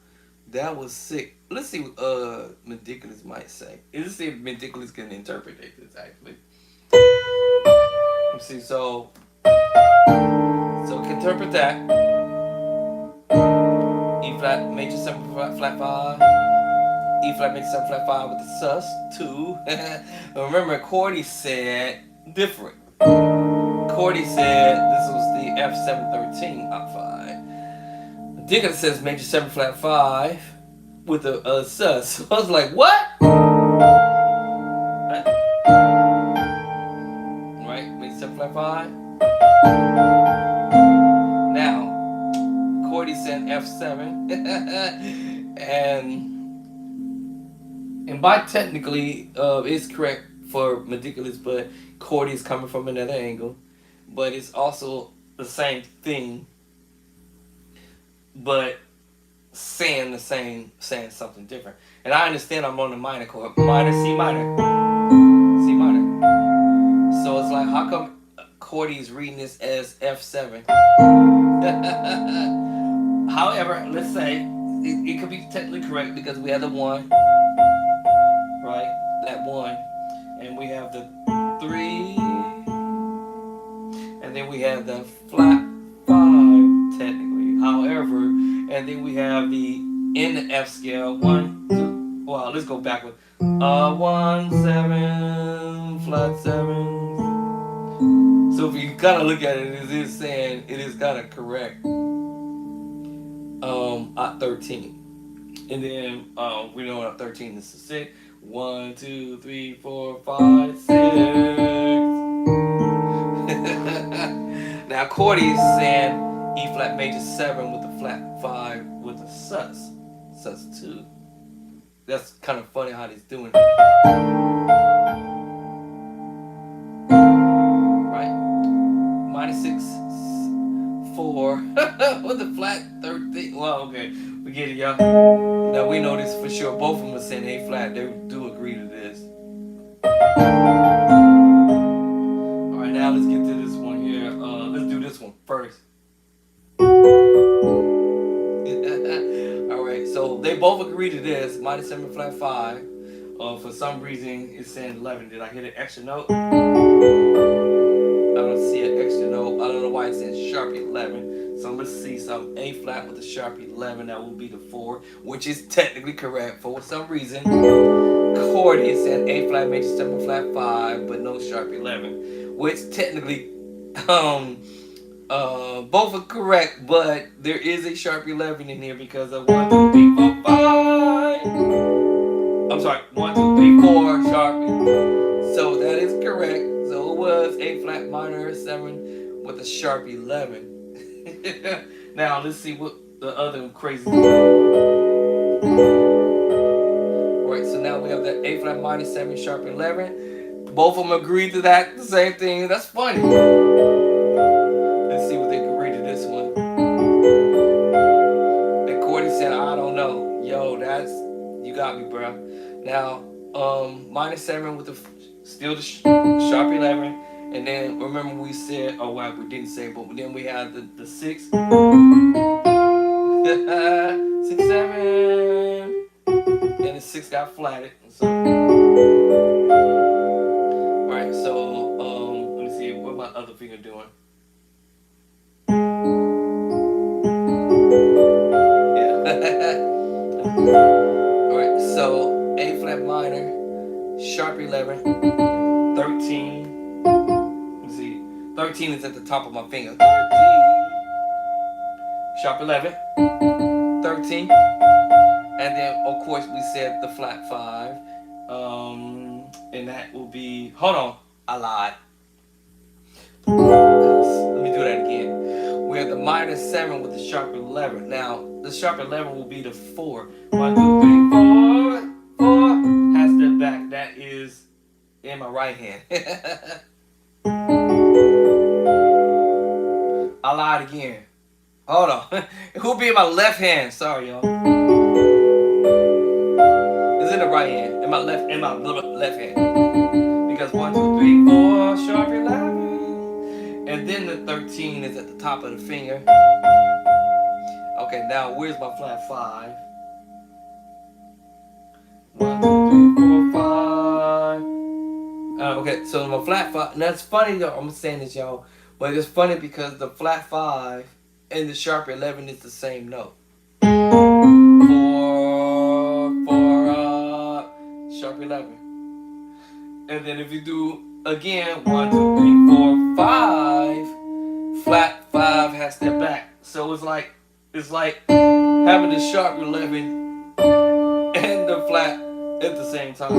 That was sick. Let's see what Meticulous might say. Let's see if Meticulous can interpret this actually. Let's see, so can interpret that. E flat major 7 flat 5. E flat major 7 flat 5 with the sus 2. Remember, Cordy said different. Cordy said this was the F713 op 5. Dickens says major 7 flat 5 with a sus. So I was like, what? Right? Major 7 flat 5. Now, Cordy said F7. and by technically, it's correct for Meticulous, but Cordy is coming from another angle. But it's also the same thing, but saying something different. And I understand I'm on the minor chord, minor, C minor, C minor. So it's like, how come Cordy's reading this as F7? However, let's say it could be technically correct because we have the 1, right? That 1, and we have the 3. And then we have the flat 5, technically. However, and then we have the in the F scale 1, 2. Well, let's go backward. 1, 7, flat 7. So if you kind of look at it, it is saying it is kind of correct. At 13, and then we know at 13 this is 6. 1, 2, 3, 4, 5, 6. Now Cordy's saying E flat major 7 with the flat 5 with the sus 2. That's kind of funny how he's doing it. Right? -6, 4 with the flat 13. Well, okay, we get it, y'all. Now we know this for sure. Both of them are saying A flat. They do agree to this. Alright, now let's get to this one here. Let's do this one first. Alright, so they both agree to this. -7 flat 5. For some reason, it's saying 11. Did I hit an extra note? I don't see an extra note. I don't know why it says sharp 11. So let's see some A flat with a sharp 11. That will be the 4, which is technically correct. For some reason, Cordy is saying A flat major 7 flat 5, but no sharp 11, which technically, both are correct, but there is a sharp 11 in here because of 1, 2, 3, 4, 5. I'm sorry, 1, 2, 3, 4 sharp. So that is correct. So it was A flat minor 7 with a sharp 11. Now let's see what the other crazy. Right, so now we have the A flat -7 sharp 11. Both of them agreed to that, the same thing. That's funny. Let's see what they agree to this one. And Cordy said, I don't know. Yo, that's, you got me, bro. Now, -7 with the still the sharp 11. And then remember we said, oh wow, we didn't say, but then we had the 6. 6, 7. And the 6 got flatted. So, right, so let me see, what my other finger doing? Yeah. Alright, so A flat minor, sharp 11, 13. 13 is at the top of my finger. 13. Sharp 11. 13. And then, of course, we said the flat 5. And that will be... Hold on. I lied. Let me do that again. We have the -7 with the sharp 11. Now, the sharp 11 will be the 4. 1, 2, 3, 4. 4 has the back. That is in my right hand. I lied again. Hold on. It will be in my left hand. Sorry, y'all. It's in the right hand. In my left hand. Because 1, 2, 3, 4, sharp 11. And then the 13 is at the top of the finger. Okay, now where's my flat 5? 1, 2, 3, 4, 5. Okay, so my flat 5. Now it's funny though. I'm saying this, y'all, but it's funny because the flat 5 and the sharp 11 is the same note. For sharp 11. And then if you do again 1, 2, 3, 4, 5, flat 5 has that back. So it's like having the sharp 11 and the flat at the same time.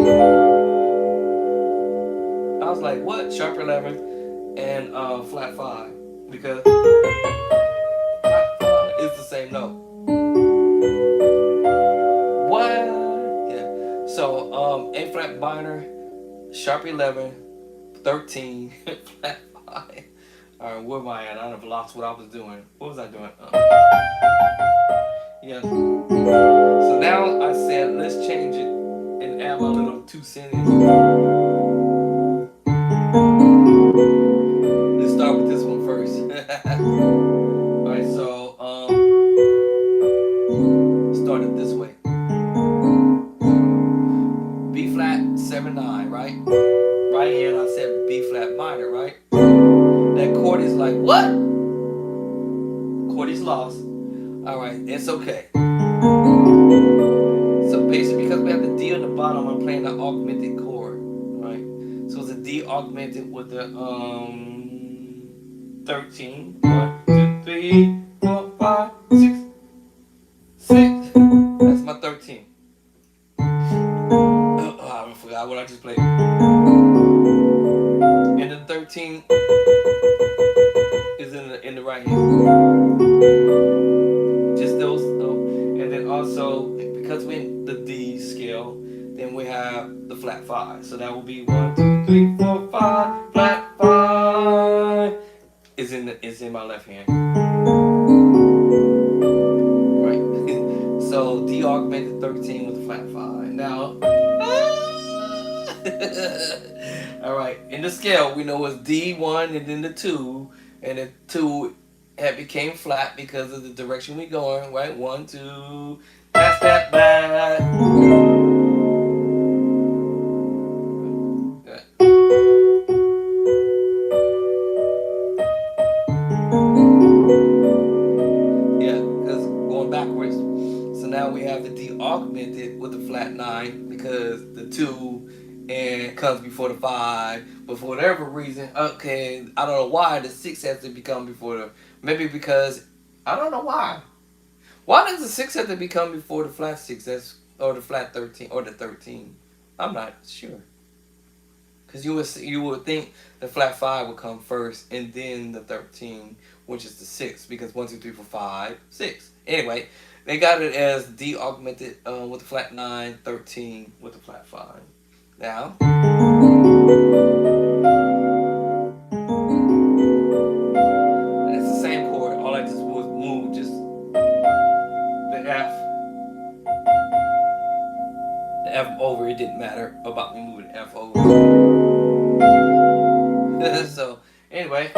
I was like, what? Sharp 11 and flat 5, because flat 5 is the same note. What? Yeah. So A flat minor, sharp 11, 13, flat 5. All right, where am I at? I have lost what I was doing. What was I doing? Yeah. So now I said, let's change it and add my little 2 cents. Let's start with this one first. All right, so start it this way. B flat 7 9, right? Right here I said B flat minor, right? That chord is like, what? Chord is lost. All right, it's okay. So basically, because we have the D on the bottom, I'm playing the augmented chord, right? So it's a D augmented with the 13. 1, 2, 3, 4, 5, 6, 6. That's my 13. Oh, I forgot what I just played. And the 13 is in the right hand. Just those though. And then also, because we're in the D scale, then we have the flat 5. So that will be 1, 2, 3, 4, 5. Flat 5 is in my left hand. Right. So D augmented 13 with the flat 5. Now. All right, in the scale we know it's D1 and then the 2, and the 2 had became flat because of the direction we going, right? 1, 2, pass that back. Good. Yeah, because going backwards. So now we have the D augmented with the flat 9 because the 2 and comes before the 5, but for whatever reason, okay, I don't know why the 6 has to become before the, maybe because, I don't know why. Why does the 6 have to become before the flat 6, or the flat 13, or the 13? I'm not sure. Because you would think the flat 5 would come first, and then the 13, which is the 6, because 1, 2, 3, 4, 5, 6. Anyway, they got it as D augmented with the flat 9, 13 with the flat 5. Now, it's the same chord. All I just was move just the F. The F over. It didn't matter about me moving the F over. So, anyway.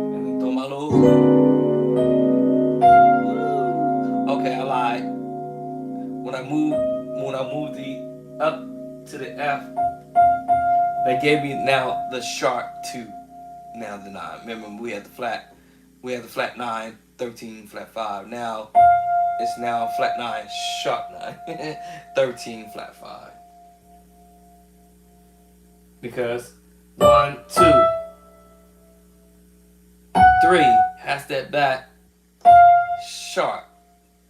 And then throw my little. Okay, I lied. When I moved the up to the F, they gave me now the sharp 2, now the 9. Remember we had the flat 9, 13, flat 5. Now it's now flat 9, sharp 9, 13, flat 5. Because 1, 2, 3 has that back, sharp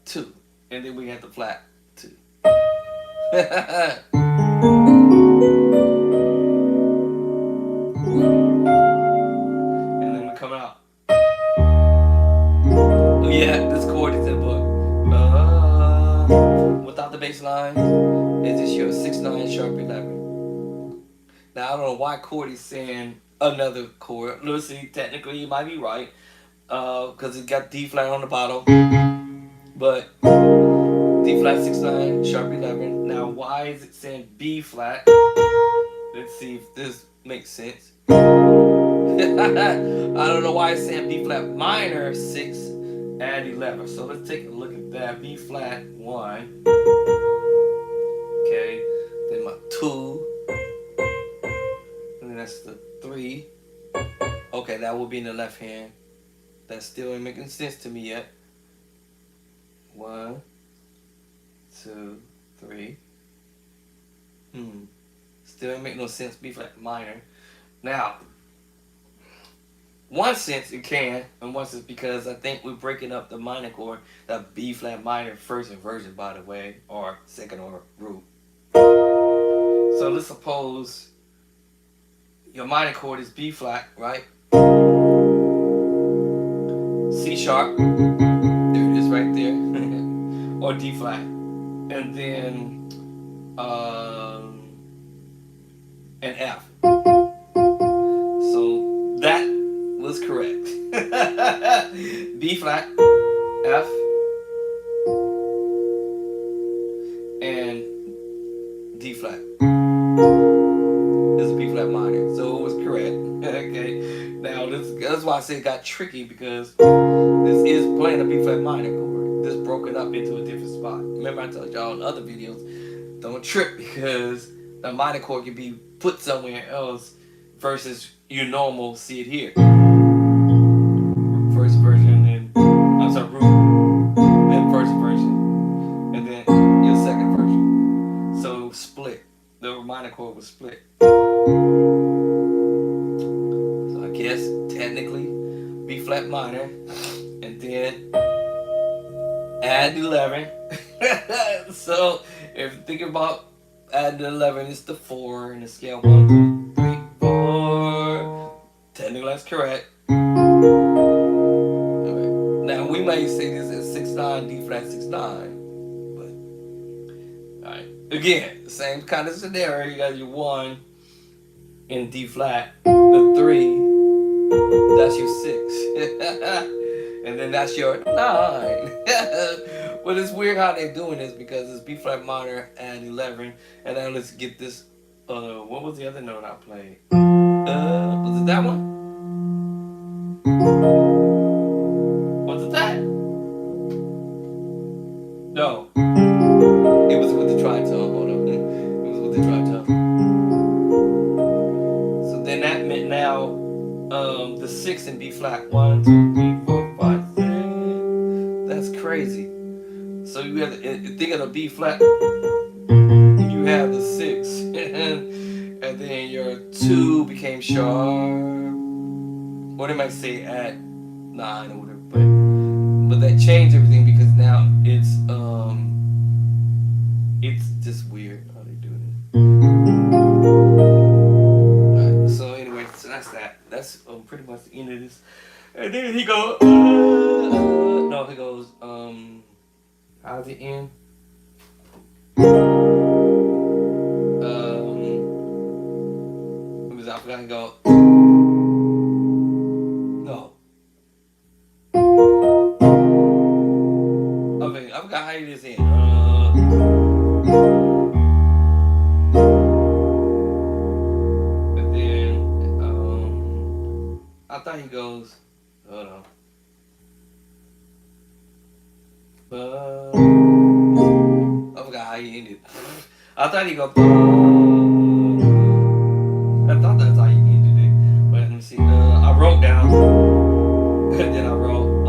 2, and then we had the flat 2. And then we come out. Oh yeah, this chord is in the book. Without the bass line, it's just your 6, 9, sharp 11. Now I don't know why Cordy's saying another chord. Let's see, technically you might be right, because it got D flat on the bottom, but D flat 6, 9, sharp 11. Now why is it saying B flat? Let's see if this makes sense. I don't know why it's saying B flat minor 6 and 11. So let's take a look at that. B flat 1. Okay. Then my 2. And then that's the 3. Okay, that will be in the left hand. That still ain't making sense to me yet. 1, 2, 3. Still ain't make no sense. B flat minor. Now, one sense it can, and one sense because I think we're breaking up the minor chord. That B flat minor first inversion, by the way, or second or root. So let's suppose your minor chord is B flat, right? C sharp. There it is, right there. Or D flat, and then an F. So that was correct. B flat, F, and D flat. This is B flat minor, so it was correct. Okay. Now that's why I say it got tricky, because this is playing a B flat minor chord. This broken up into a different spot. Remember I told y'all in other videos, don't trip, because the minor chord can be put somewhere else versus your normal see it here. First version, and I'm sorry, root, then first version, and then your second version. So split. The minor chord was split. So I guess technically B flat minor, and then add 11. So if you think about adding 11, it's the 4 in the scale 1, 2, 3, 4. Technically that's correct. Right. Now we may say this as 6-9, D flat 6-9, but all right. Again, same kind of scenario. You got your 1 in D flat, the 3, that's your 6, and then that's your 9. But it's weird how they're doing this, because it's B flat minor and 11, and then let's get this. What was the other note I played? Was it that one? Was it that? No. It was with the tritone. Hold on. It was with the tritone. So then that meant now the 6 in B flat. 1, 2, 3, 4, 5, 6. That's crazy. So you have to think of the B flat. You have the 6, and then your 2 became sharp. Or they might say at 9 or whatever, but that changed everything, because now it's just weird how they do it. Alright, so anyway, so that's that. That's pretty much the end of this. And then he goes, no, he goes, how's it end? I forgot to go. No. Okay, I forgot how it is in. And then, I thought he goes, hold on. I forgot how he ended. I thought he go. I thought that's how you ended it. But let me see. I wrote down. And then I wrote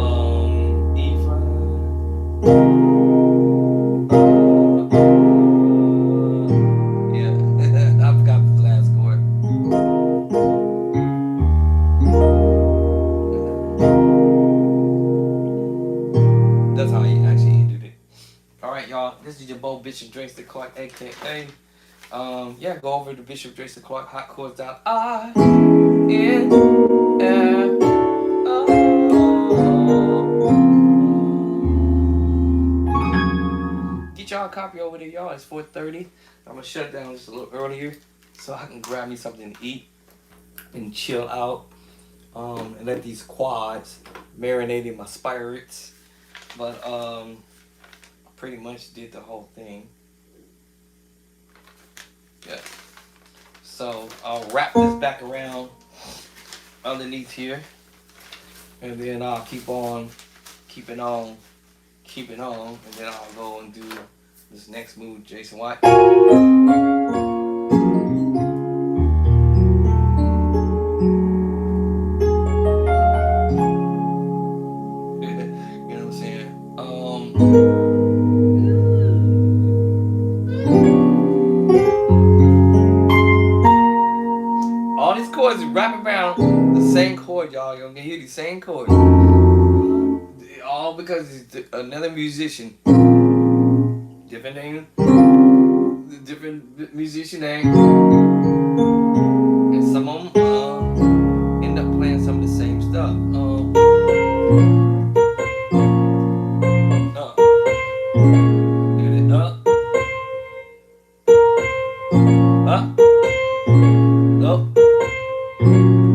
E flat. Yeah, I forgot the last chord. That's how he actually ended it. Alright, y'all. This is your boy Bishop Drakes the Clark, aka. Yeah, go over to Bishop Drakes the Clark hotchords.in. Get y'all a copy over there, y'all. It's 4:30. I'm gonna shut down just a little earlier so I can grab me something to eat and chill out. And let these quads marinate in my spirits. But I pretty much did the whole thing. Yeah. So I'll wrap this back around underneath here. and then I'll keep on, keeping on, and then I'll go and do this next move, Jason White. You know what I'm saying? All these chords is wrapping around the same chord, y'all. You're gonna hear the same chord. All because it's another musician. Different name. Different musician name. And some of them end up playing some of the same stuff.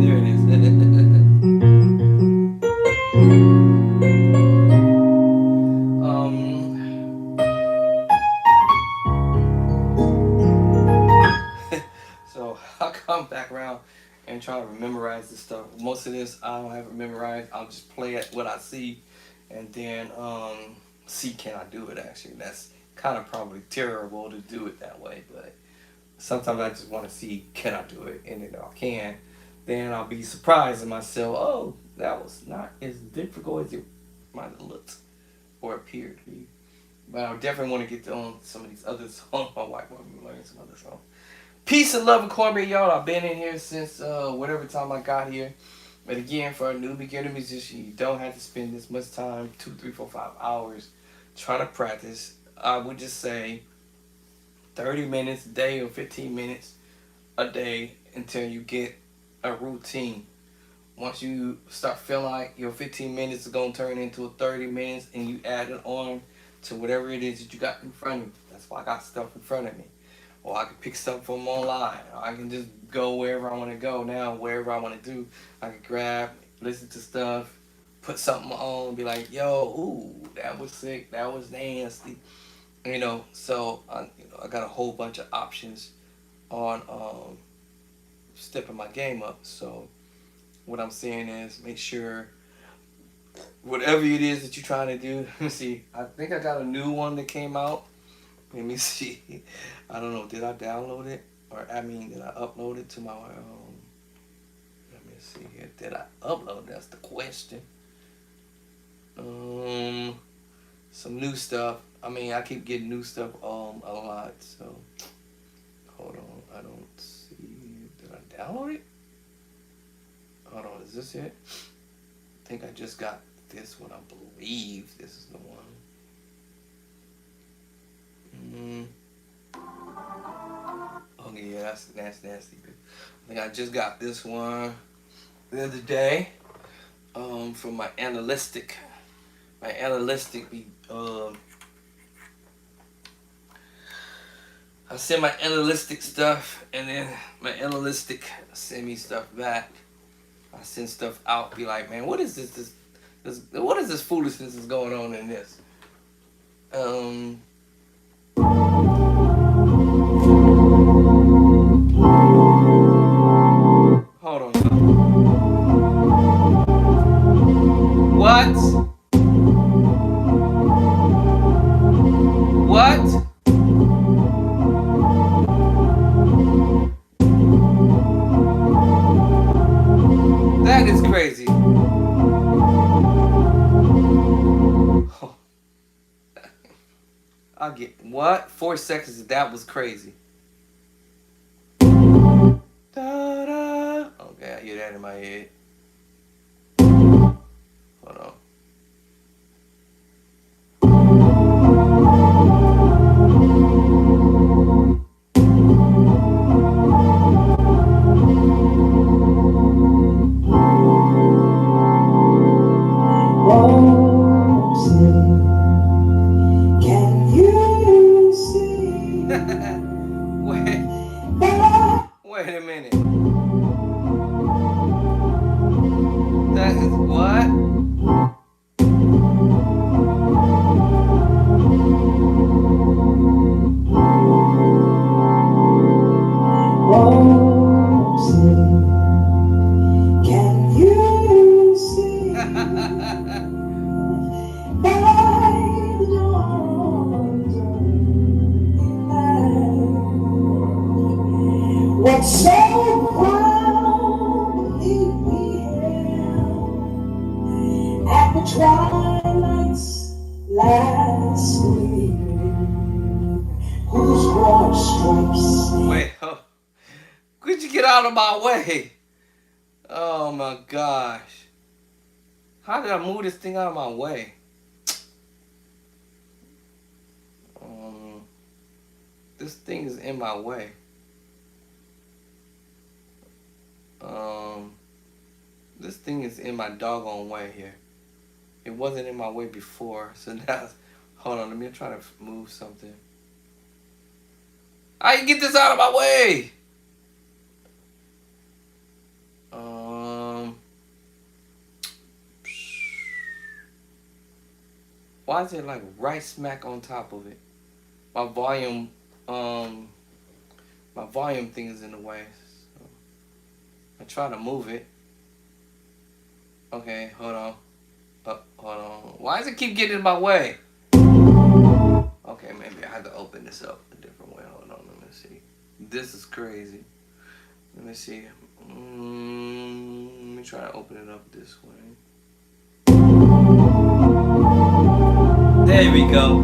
There it is. So I'll come back around and try to memorize this stuff. Most of this I don't have it memorized. I'll just play it what I see, and then see can I do it. Actually, that's kind of probably terrible to do it that way, but sometimes I just want to see can I do it, and if I can, then I'll be surprised in myself. Oh, that was not as difficult as it might have looked or appeared to be. But I definitely want to get on some of these other songs. My wife wants me to learn some other songs. Peace and love and cornbread, y'all. I've been in here since whatever time I got here. But again, for a new beginner musician, you don't have to spend this much time, 2, 3, 4, 5 hours, trying to practice. I would just say 30 minutes a day or 15 minutes a day until you get a routine. Once you start feeling like your 15 minutes is going to turn into a 30 minutes and you add it on to whatever it is that you got in front of you. That's why I got stuff in front of me. Or I can pick stuff from online. Or I can just go wherever I want to go now, wherever I want to do. I can grab, listen to stuff, put something on, be like, yo, ooh, that was sick, that was nasty. You know, so I got a whole bunch of options on stepping my game up. So what I'm saying is make sure whatever it is that you're trying to do. Let me see. I think I got a new one that came out. Let me see. I don't know. Did I download it? Or I mean, did I upload it to my let me see here. Did I upload? That's the question. Some new stuff. I mean, I keep getting new stuff a lot. So hold on. I don't see. Did I download it? Hold on. Is this it? I think I just got this one. I believe this is the one. Okay, yeah, that's nasty. I think I just got this one the other day from my analytic. My analytic be I send my analytic stuff, and then my analytic send me stuff back. I send stuff out, be like, man, what is this what is this foolishness that's going on in this? Hold on. What? What? That is crazy. I'll get what? 4 seconds. That was crazy. Da-da. Okay, I hear that in my head. Hold on. Can you see? Wait a minute. Twilight's last gleaming, whose broad stripes Wait, oh, could you get out of my way? Oh my gosh. How did I move this thing out of my way? This thing is in my way. This thing is in my doggone way here. It wasn't in my way before, so now, hold on, let me try to move something. I can get this out of my way. Why is it like right smack on top of it? My volume thing is in the way. So I try to move it. Okay, hold on. Hold on. Why does it keep getting in my way? Okay, maybe I have to open this up a different way. Hold on, let me see. This is crazy. Let me see. Let me try to open it up this way. There we go.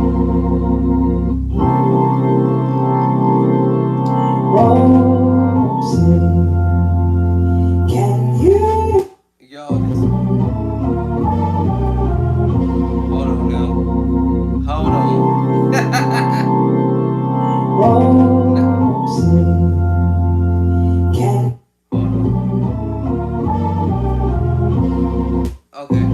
can you Yo, this. Hold on now. Hold on. can Hold on. Okay.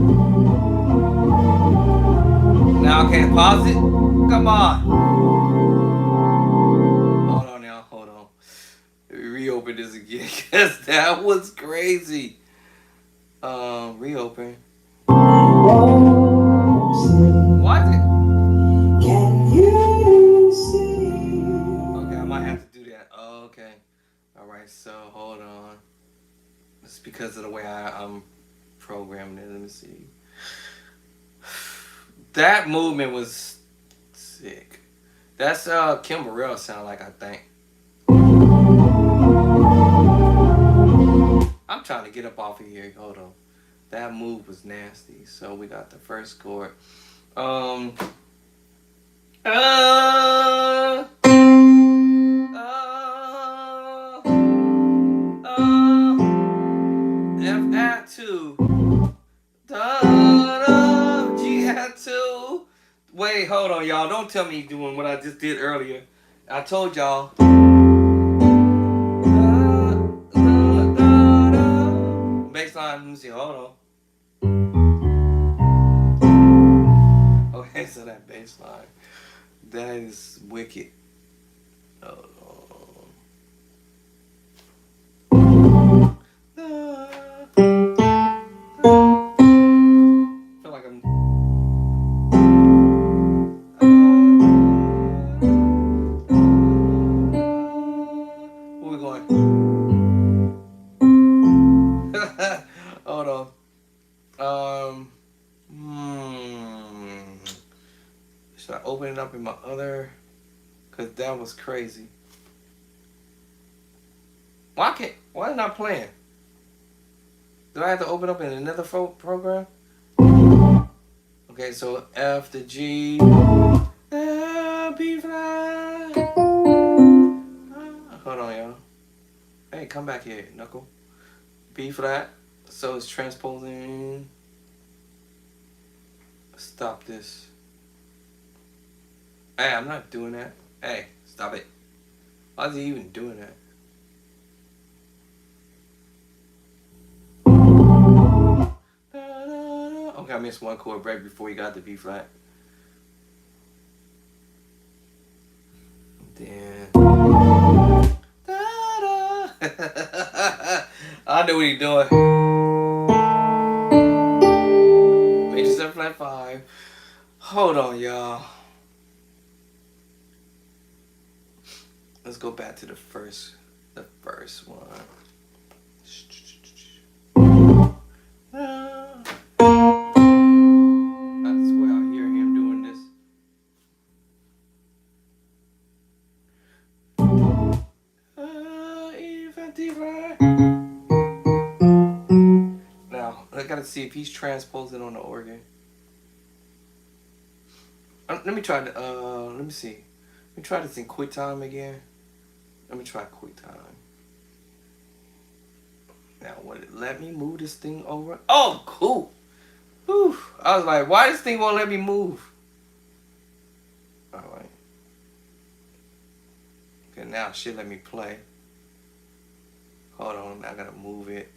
Now I can't pause it? Come on. Hold on now. Hold on. Let me reopen this again because that was crazy. Reopen. Why is it? can you see? Okay, I might have to do that. Oh, okay. Alright, so hold on. It's because of the way I'm programming it. Let me see. That movement was sick. That's Kim Burrell sound like, I think. I'm trying to get up off of here. Hold on. That move was nasty. So we got the first chord. F add 2. G add 2. Wait, hold on, y'all. Don't tell me doing what I just did earlier. I told y'all. Baseline, let me see. Hold on. Okay, so that bass line, that is wicked. Hold on. I feel like I'm. Where we going? Hold on. Should I open it up in my other? Cause that was crazy. Why is it not playing? Do I have to open up in another program? Okay, so F to G, B flat. Hold on, y'all. Hey, come back here, Knuckle. B flat. So it's transposing. Stop this. Hey, I'm not doing that. Hey, stop it. Why is he even doing that? Okay, I missed one chord break before he got the B flat. Then. I knew what he doing. Major 7 flat 5. Hold on, y'all. Let's go back to the first one. I swear I hear him doing this. Now, I gotta see if he's transposing on the organ. Let me try the. Let me see. Let me try this in QuickTime again. Let me try QuickTime. Now, would it let me move this thing over? Oh, cool. Whew. I was like, why this thing won't let me move? All right. Okay, now it should let me play. Hold on, I gotta move it.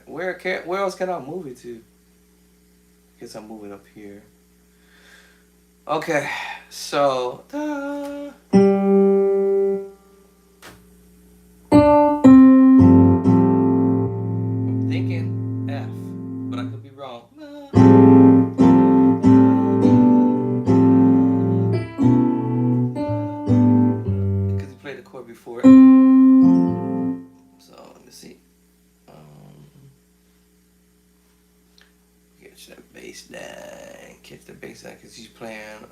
Where else can I move it to? Guess I'm moving up here. Okay, so I'm thinking F, but I could be wrong. Because we played the chord before. So let me see. Catch that bass line. Catch the bass line because he's playing.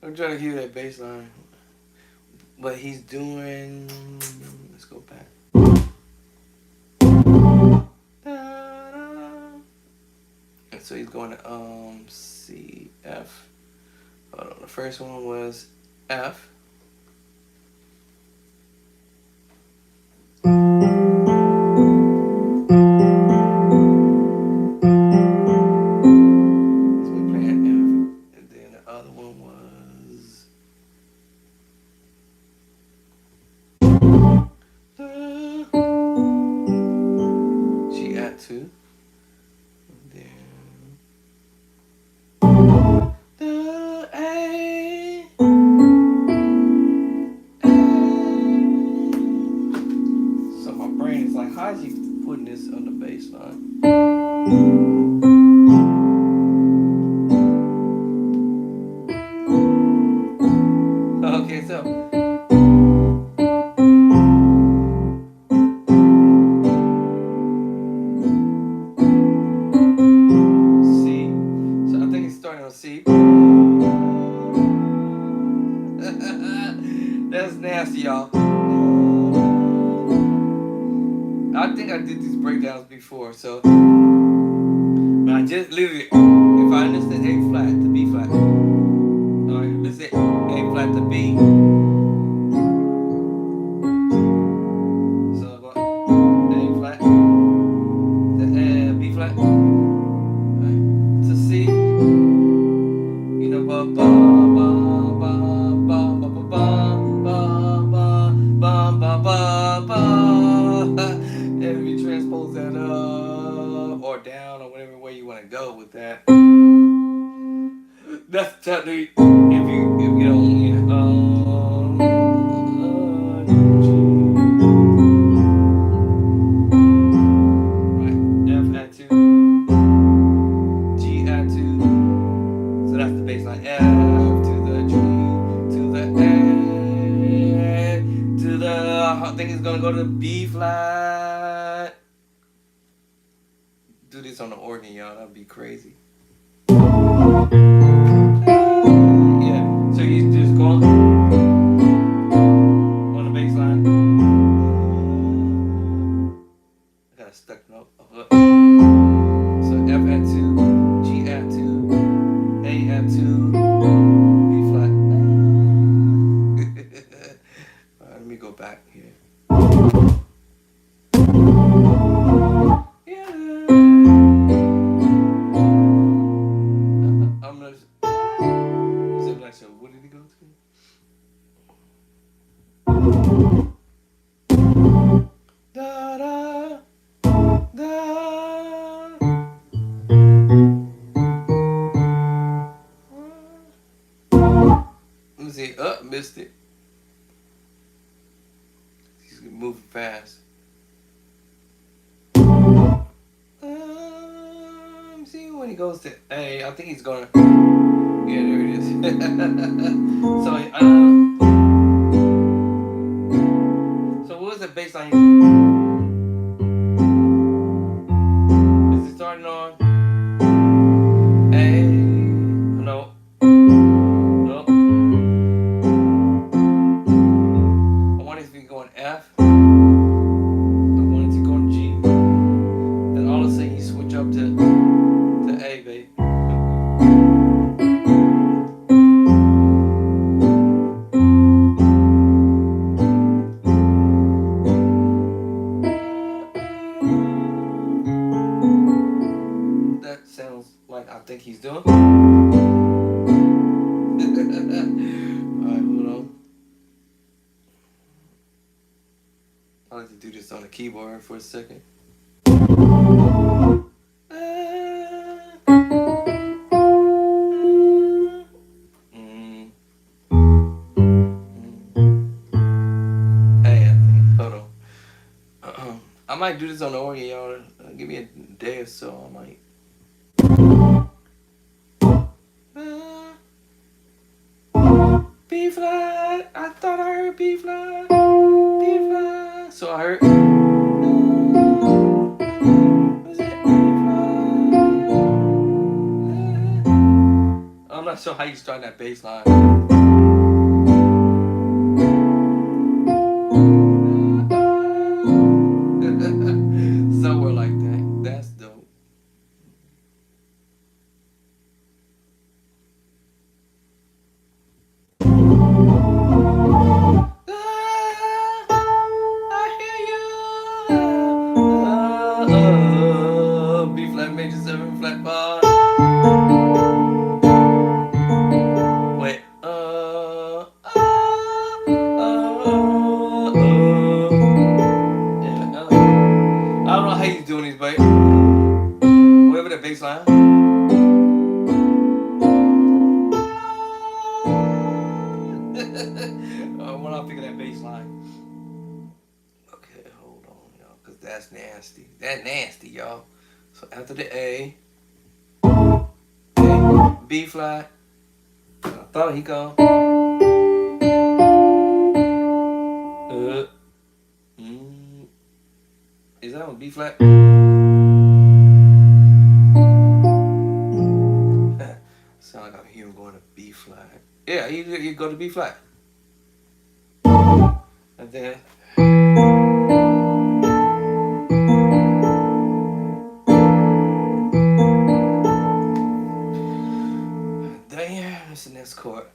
I'm trying to hear that bass line. But he's doing. Let's go back. And so he's going to C, F. Hold on. The first one was F. So we're playing F. And then the other one was G at 2. And then the A. So my brain is like, how is he putting this on the bass line? Okay, so C. So I think it's starting on C. That's nasty, y'all. I think I did these breakdowns before, so. But I just literally, if I understand A flat to B flat. Alright, let's say A flat to B. So I'm going A flat to B flat. Right, to C. You know, ba ba ba ba ba ba ba ba ba ba ba ba ba. And if you transpose that or down or whatever way you want to go with that, that's technically if you don't right, F at 2, G at 2, so that's the bass line. F to the G to the A to the, I think it's gonna go to B flat. Do this on the organ, y'all. That'd be crazy. Yeah. So you just go on the bass line. I got a stuck note. So F at 2, G at 2, A at 2, B flat. Alright, let me go back here. Yeah. I'm gonna. So what did he go to? Da da da. Let me see. Missed it. He's moving fast. See when he goes to A, I think he's gonna. Yeah, there it is. So what was the bass line? Is it starting on A? No. up to A, baby. That sounds like I think he's doing. Alright, hold on. I like to do this on the keyboard for a second. Hey, I think. Hold on. I might do this on the organ, y'all. Give me a day or so. I might. B flat. I thought I heard B flat. B flat. So I heard. Was it B flat? I'm not sure how you start that bass line. Somewhere like that. That's dope. I hear you. B flat major 7 flat 5. Wait. Yeah. I don't know how he's doing these, but whatever the bass line. When I pick that bass line. Okay, hold on, y'all, because that's nasty. That nasty, y'all. So after the A, B flat. I thought he come. Is that on B flat? Sound like I hear him going to B flat. Yeah, you go to B flat. And then. Damn, it's the next chord.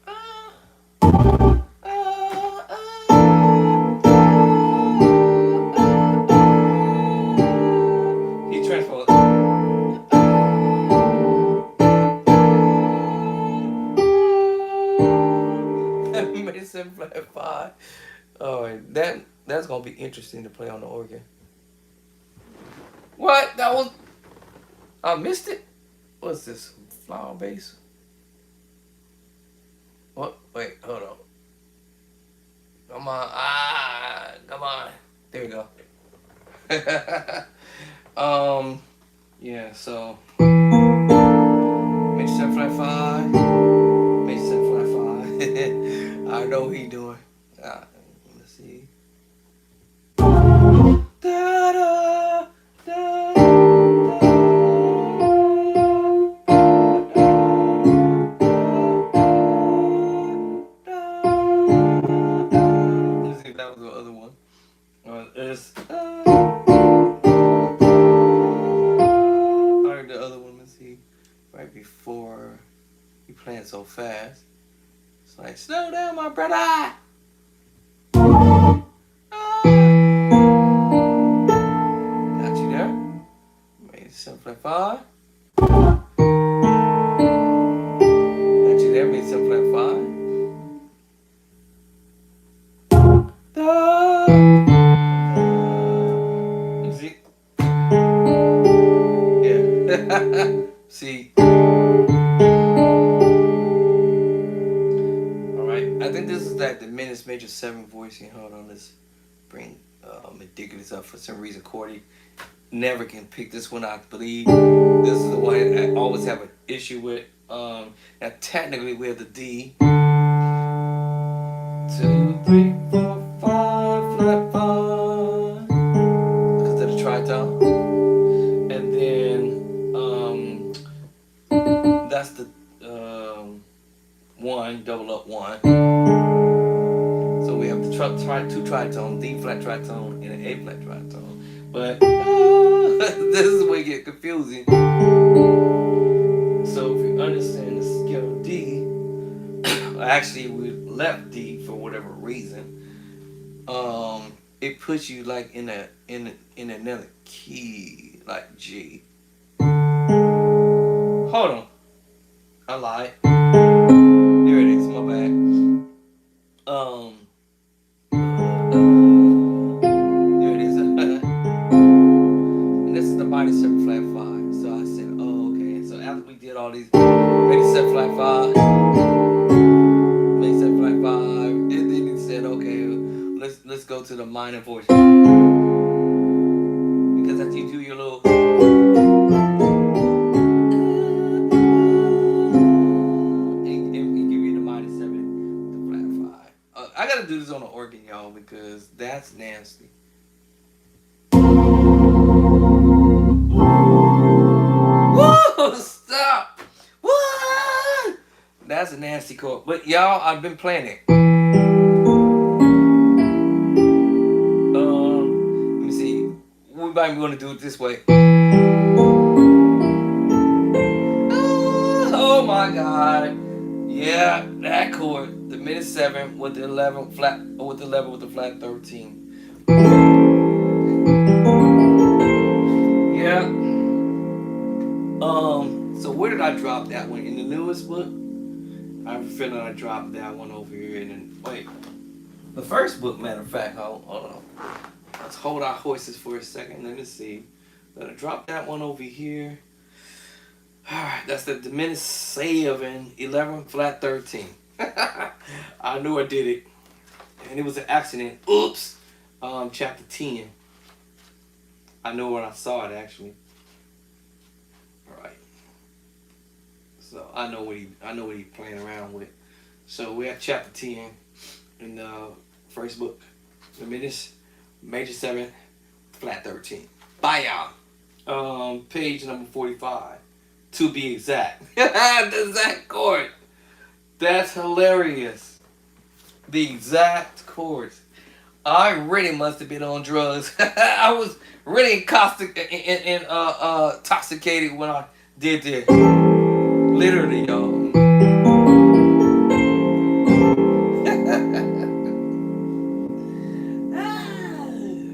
He transposed. Made 7 flat 5. Alright, that's gonna be interesting to play on the organ. What? That was. I missed it? What's this? Flower bass? What? Wait, hold on. Come on. Come on. There we go. Yeah, so. Major 7 flat 5. Major 7 flat 5. I know what he doing. Let's see. Da da da. That was the other one. It's I heard the other one. Let's see. Right before you playing so fast, it's like slow down, my brother. Got you there. Made 7 flat 5. Got you there. Made 7 flat 5. See? Yeah. See? Alright. I think this is like the diminished major 7 voicing. Hold on. Let's bring Ridiculous up. For some reason, Cordy never can pick this one, I believe. This is the one I always have an issue with. Now, technically, we have the D. 2, 3, 4, 5, flat 5. Because of the tritone. And then, that's the 1, double up 1. So we have the two tritone, D flat tritone, and an A flat tritone. But this is where it get confusing. So if you understand the scale of D, actually we left D for whatever reason. It puts you like in another key, like G. Hold on, I lied. There it is. My bad. There it is. And this is the minor 7 flat 5. So I said, oh, okay. So after we did all these major 7 flat 5, major 7 flat 5, and then he said, okay, let's go to the minor voice. Because after you do your little I gotta do this on the organ, y'all, because that's nasty. Whoa, stop! What? That's a nasty chord. But y'all, I've been playing it. Let me see. We might want to do it this way. Oh my God! Yeah, that chord. The minor 7 with the 11 flat, or with the 11 with the flat 13. Yeah. So where did I drop that one? In the newest book? I have a feeling I dropped that one over here. And then wait, the first book, matter of fact. Hold on. Let's hold our horses for a second. Let me see. Let I drop that one over here. Alright, that's the diminished 7, 11 flat 13. I knew I did it. And it was an accident. Oops. Chapter 10. I know when I saw it actually. Alright. So I know what he playing around with. So we're at chapter 10 in the first book. Diminished major 7 flat 13. Bye y'all. Page number 45. To be exact. The exact chord. That's hilarious. The exact chords. I really must have been on drugs. I was really intoxicated when I did this. Literally, y'all.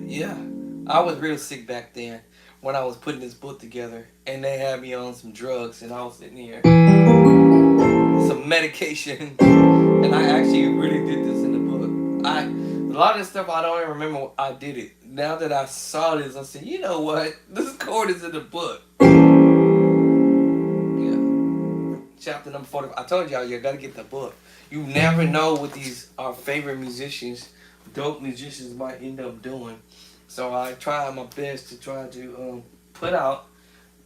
Yeah. I was real sick back then when I was putting this book together, and they had me on some drugs, and I was sitting here, some medication, and I actually really did this in the book. A lot of this stuff I don't even remember I did it. Now that I saw this, I said, you know what? This chord is in the book. Yeah. Chapter number 40. I told y'all, you gotta get the book. You never know what these our favorite musicians, dope musicians, might end up doing. So I try my best to try to put out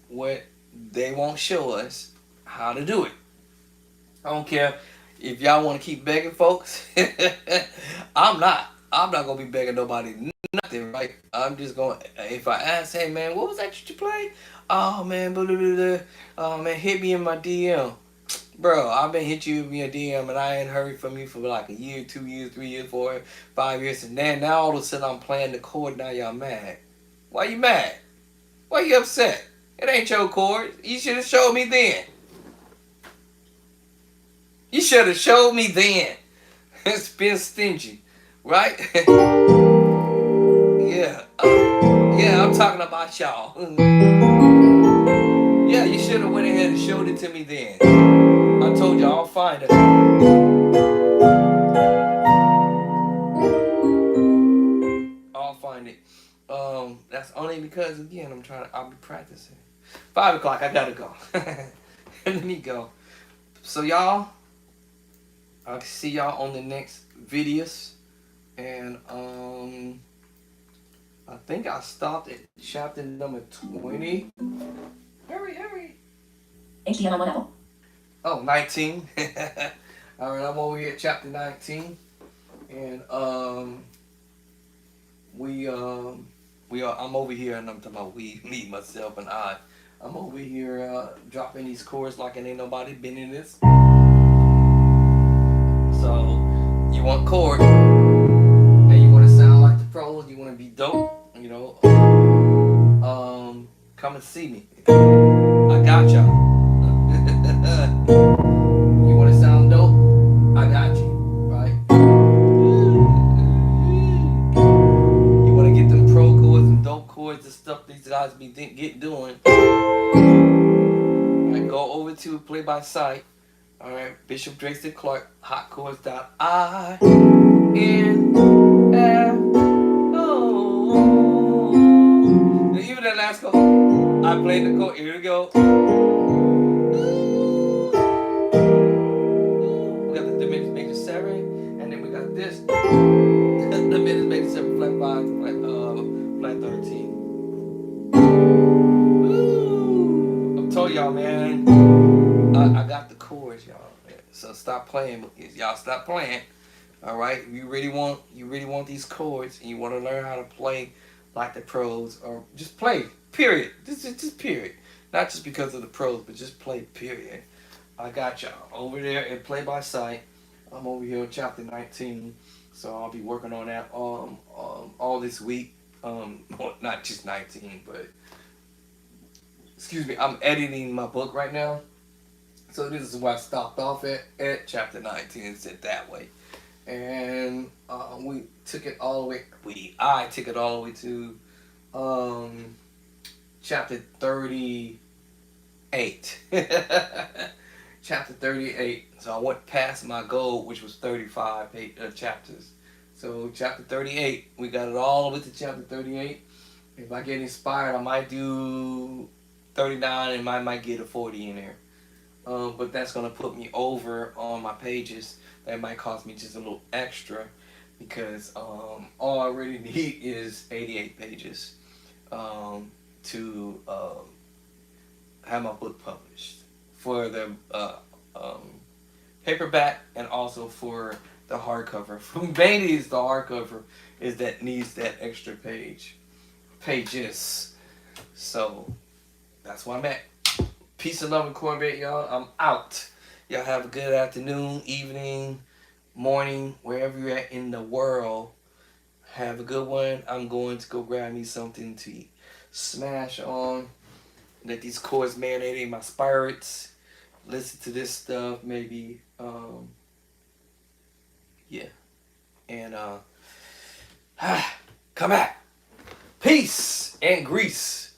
what they won't show us how to do it. I don't care if y'all want to keep begging folks. I'm not gonna be begging nobody nothing, right? I'm just gonna, if I ask, hey man, what was that you played? Oh man, blah, blah, blah, blah. Oh man, hit me in my DM. Bro, I've been hit you in your DM and I ain't heard from you for like a year, 2 years, 3 years, 4, 5 years, and then now all of a sudden I'm playing the chord. Now y'all mad. Why you mad? Why you upset? It ain't your chord. You should have showed me then. You should have showed me then. It's been stingy, right? Yeah, I'm talking about y'all. Yeah, you should have went ahead and showed it to me then. I told you I'll find it. I'll find it. That's only because again I'll be practicing. 5 o'clock, I gotta go. Let me go. So y'all, I'll see y'all on the next videos. And I think I stopped at chapter number 20. Hurry. HTML 1 Apple. Oh, 19. Alright, I'm over here at chapter 19. And I'm over here and I'm talking about me, myself, and I. I'm over here dropping these chords like it ain't nobody been in this. So, you want chord, and you want to sound like the pros, you want to be dope, know, come and see me. I got y'all. You want to sound dope? I got you, right? You want to get them pro chords and dope chords and stuff these guys be doing? Alright, go over to Play by Sight. Alright, Bishop Drayson Clark, hotchords.info. And even that last chord, I played the chord. Here we go. We got the diminished major 7, and then we got this. The diminished major 7 flat 5 to flat 13. I'm telling y'all, man. I got the chords, y'all. So stop playing. Y'all stop playing. All right. You really want these chords, and you want to learn how to play like the pros, or just play. Period. Just period. Not just because of the pros, but just play. Period. I got y'all over there at Play by Sight. I'm over here at chapter 19, so I'll be working on that all this week. Well, not just 19, but excuse me. I'm editing my book right now. So this is where I stopped off at chapter 19 and said that way. And we took it all the way, I took it all the way to chapter 38. Chapter 38. So I went past my goal, which was 35 chapters. So chapter 38, we got it all the way to chapter 38. If I get inspired, I might do 39 and I might get a 40 in there. But that's going to put me over on my pages. That might cost me just a little extra because all I really need is 88 pages to have my book published for the paperback and also for the hardcover. Mainly it's the hardcover is that needs that extra pages. So that's where I'm at. Peace and love and cornbread, y'all. I'm out. Y'all have a good afternoon, evening, morning, wherever you're at in the world. Have a good one. I'm going to go grab me something to smash on. Let these chords marinate in my spirits. Listen to this stuff, maybe. Yeah. And come back. Peace and grease.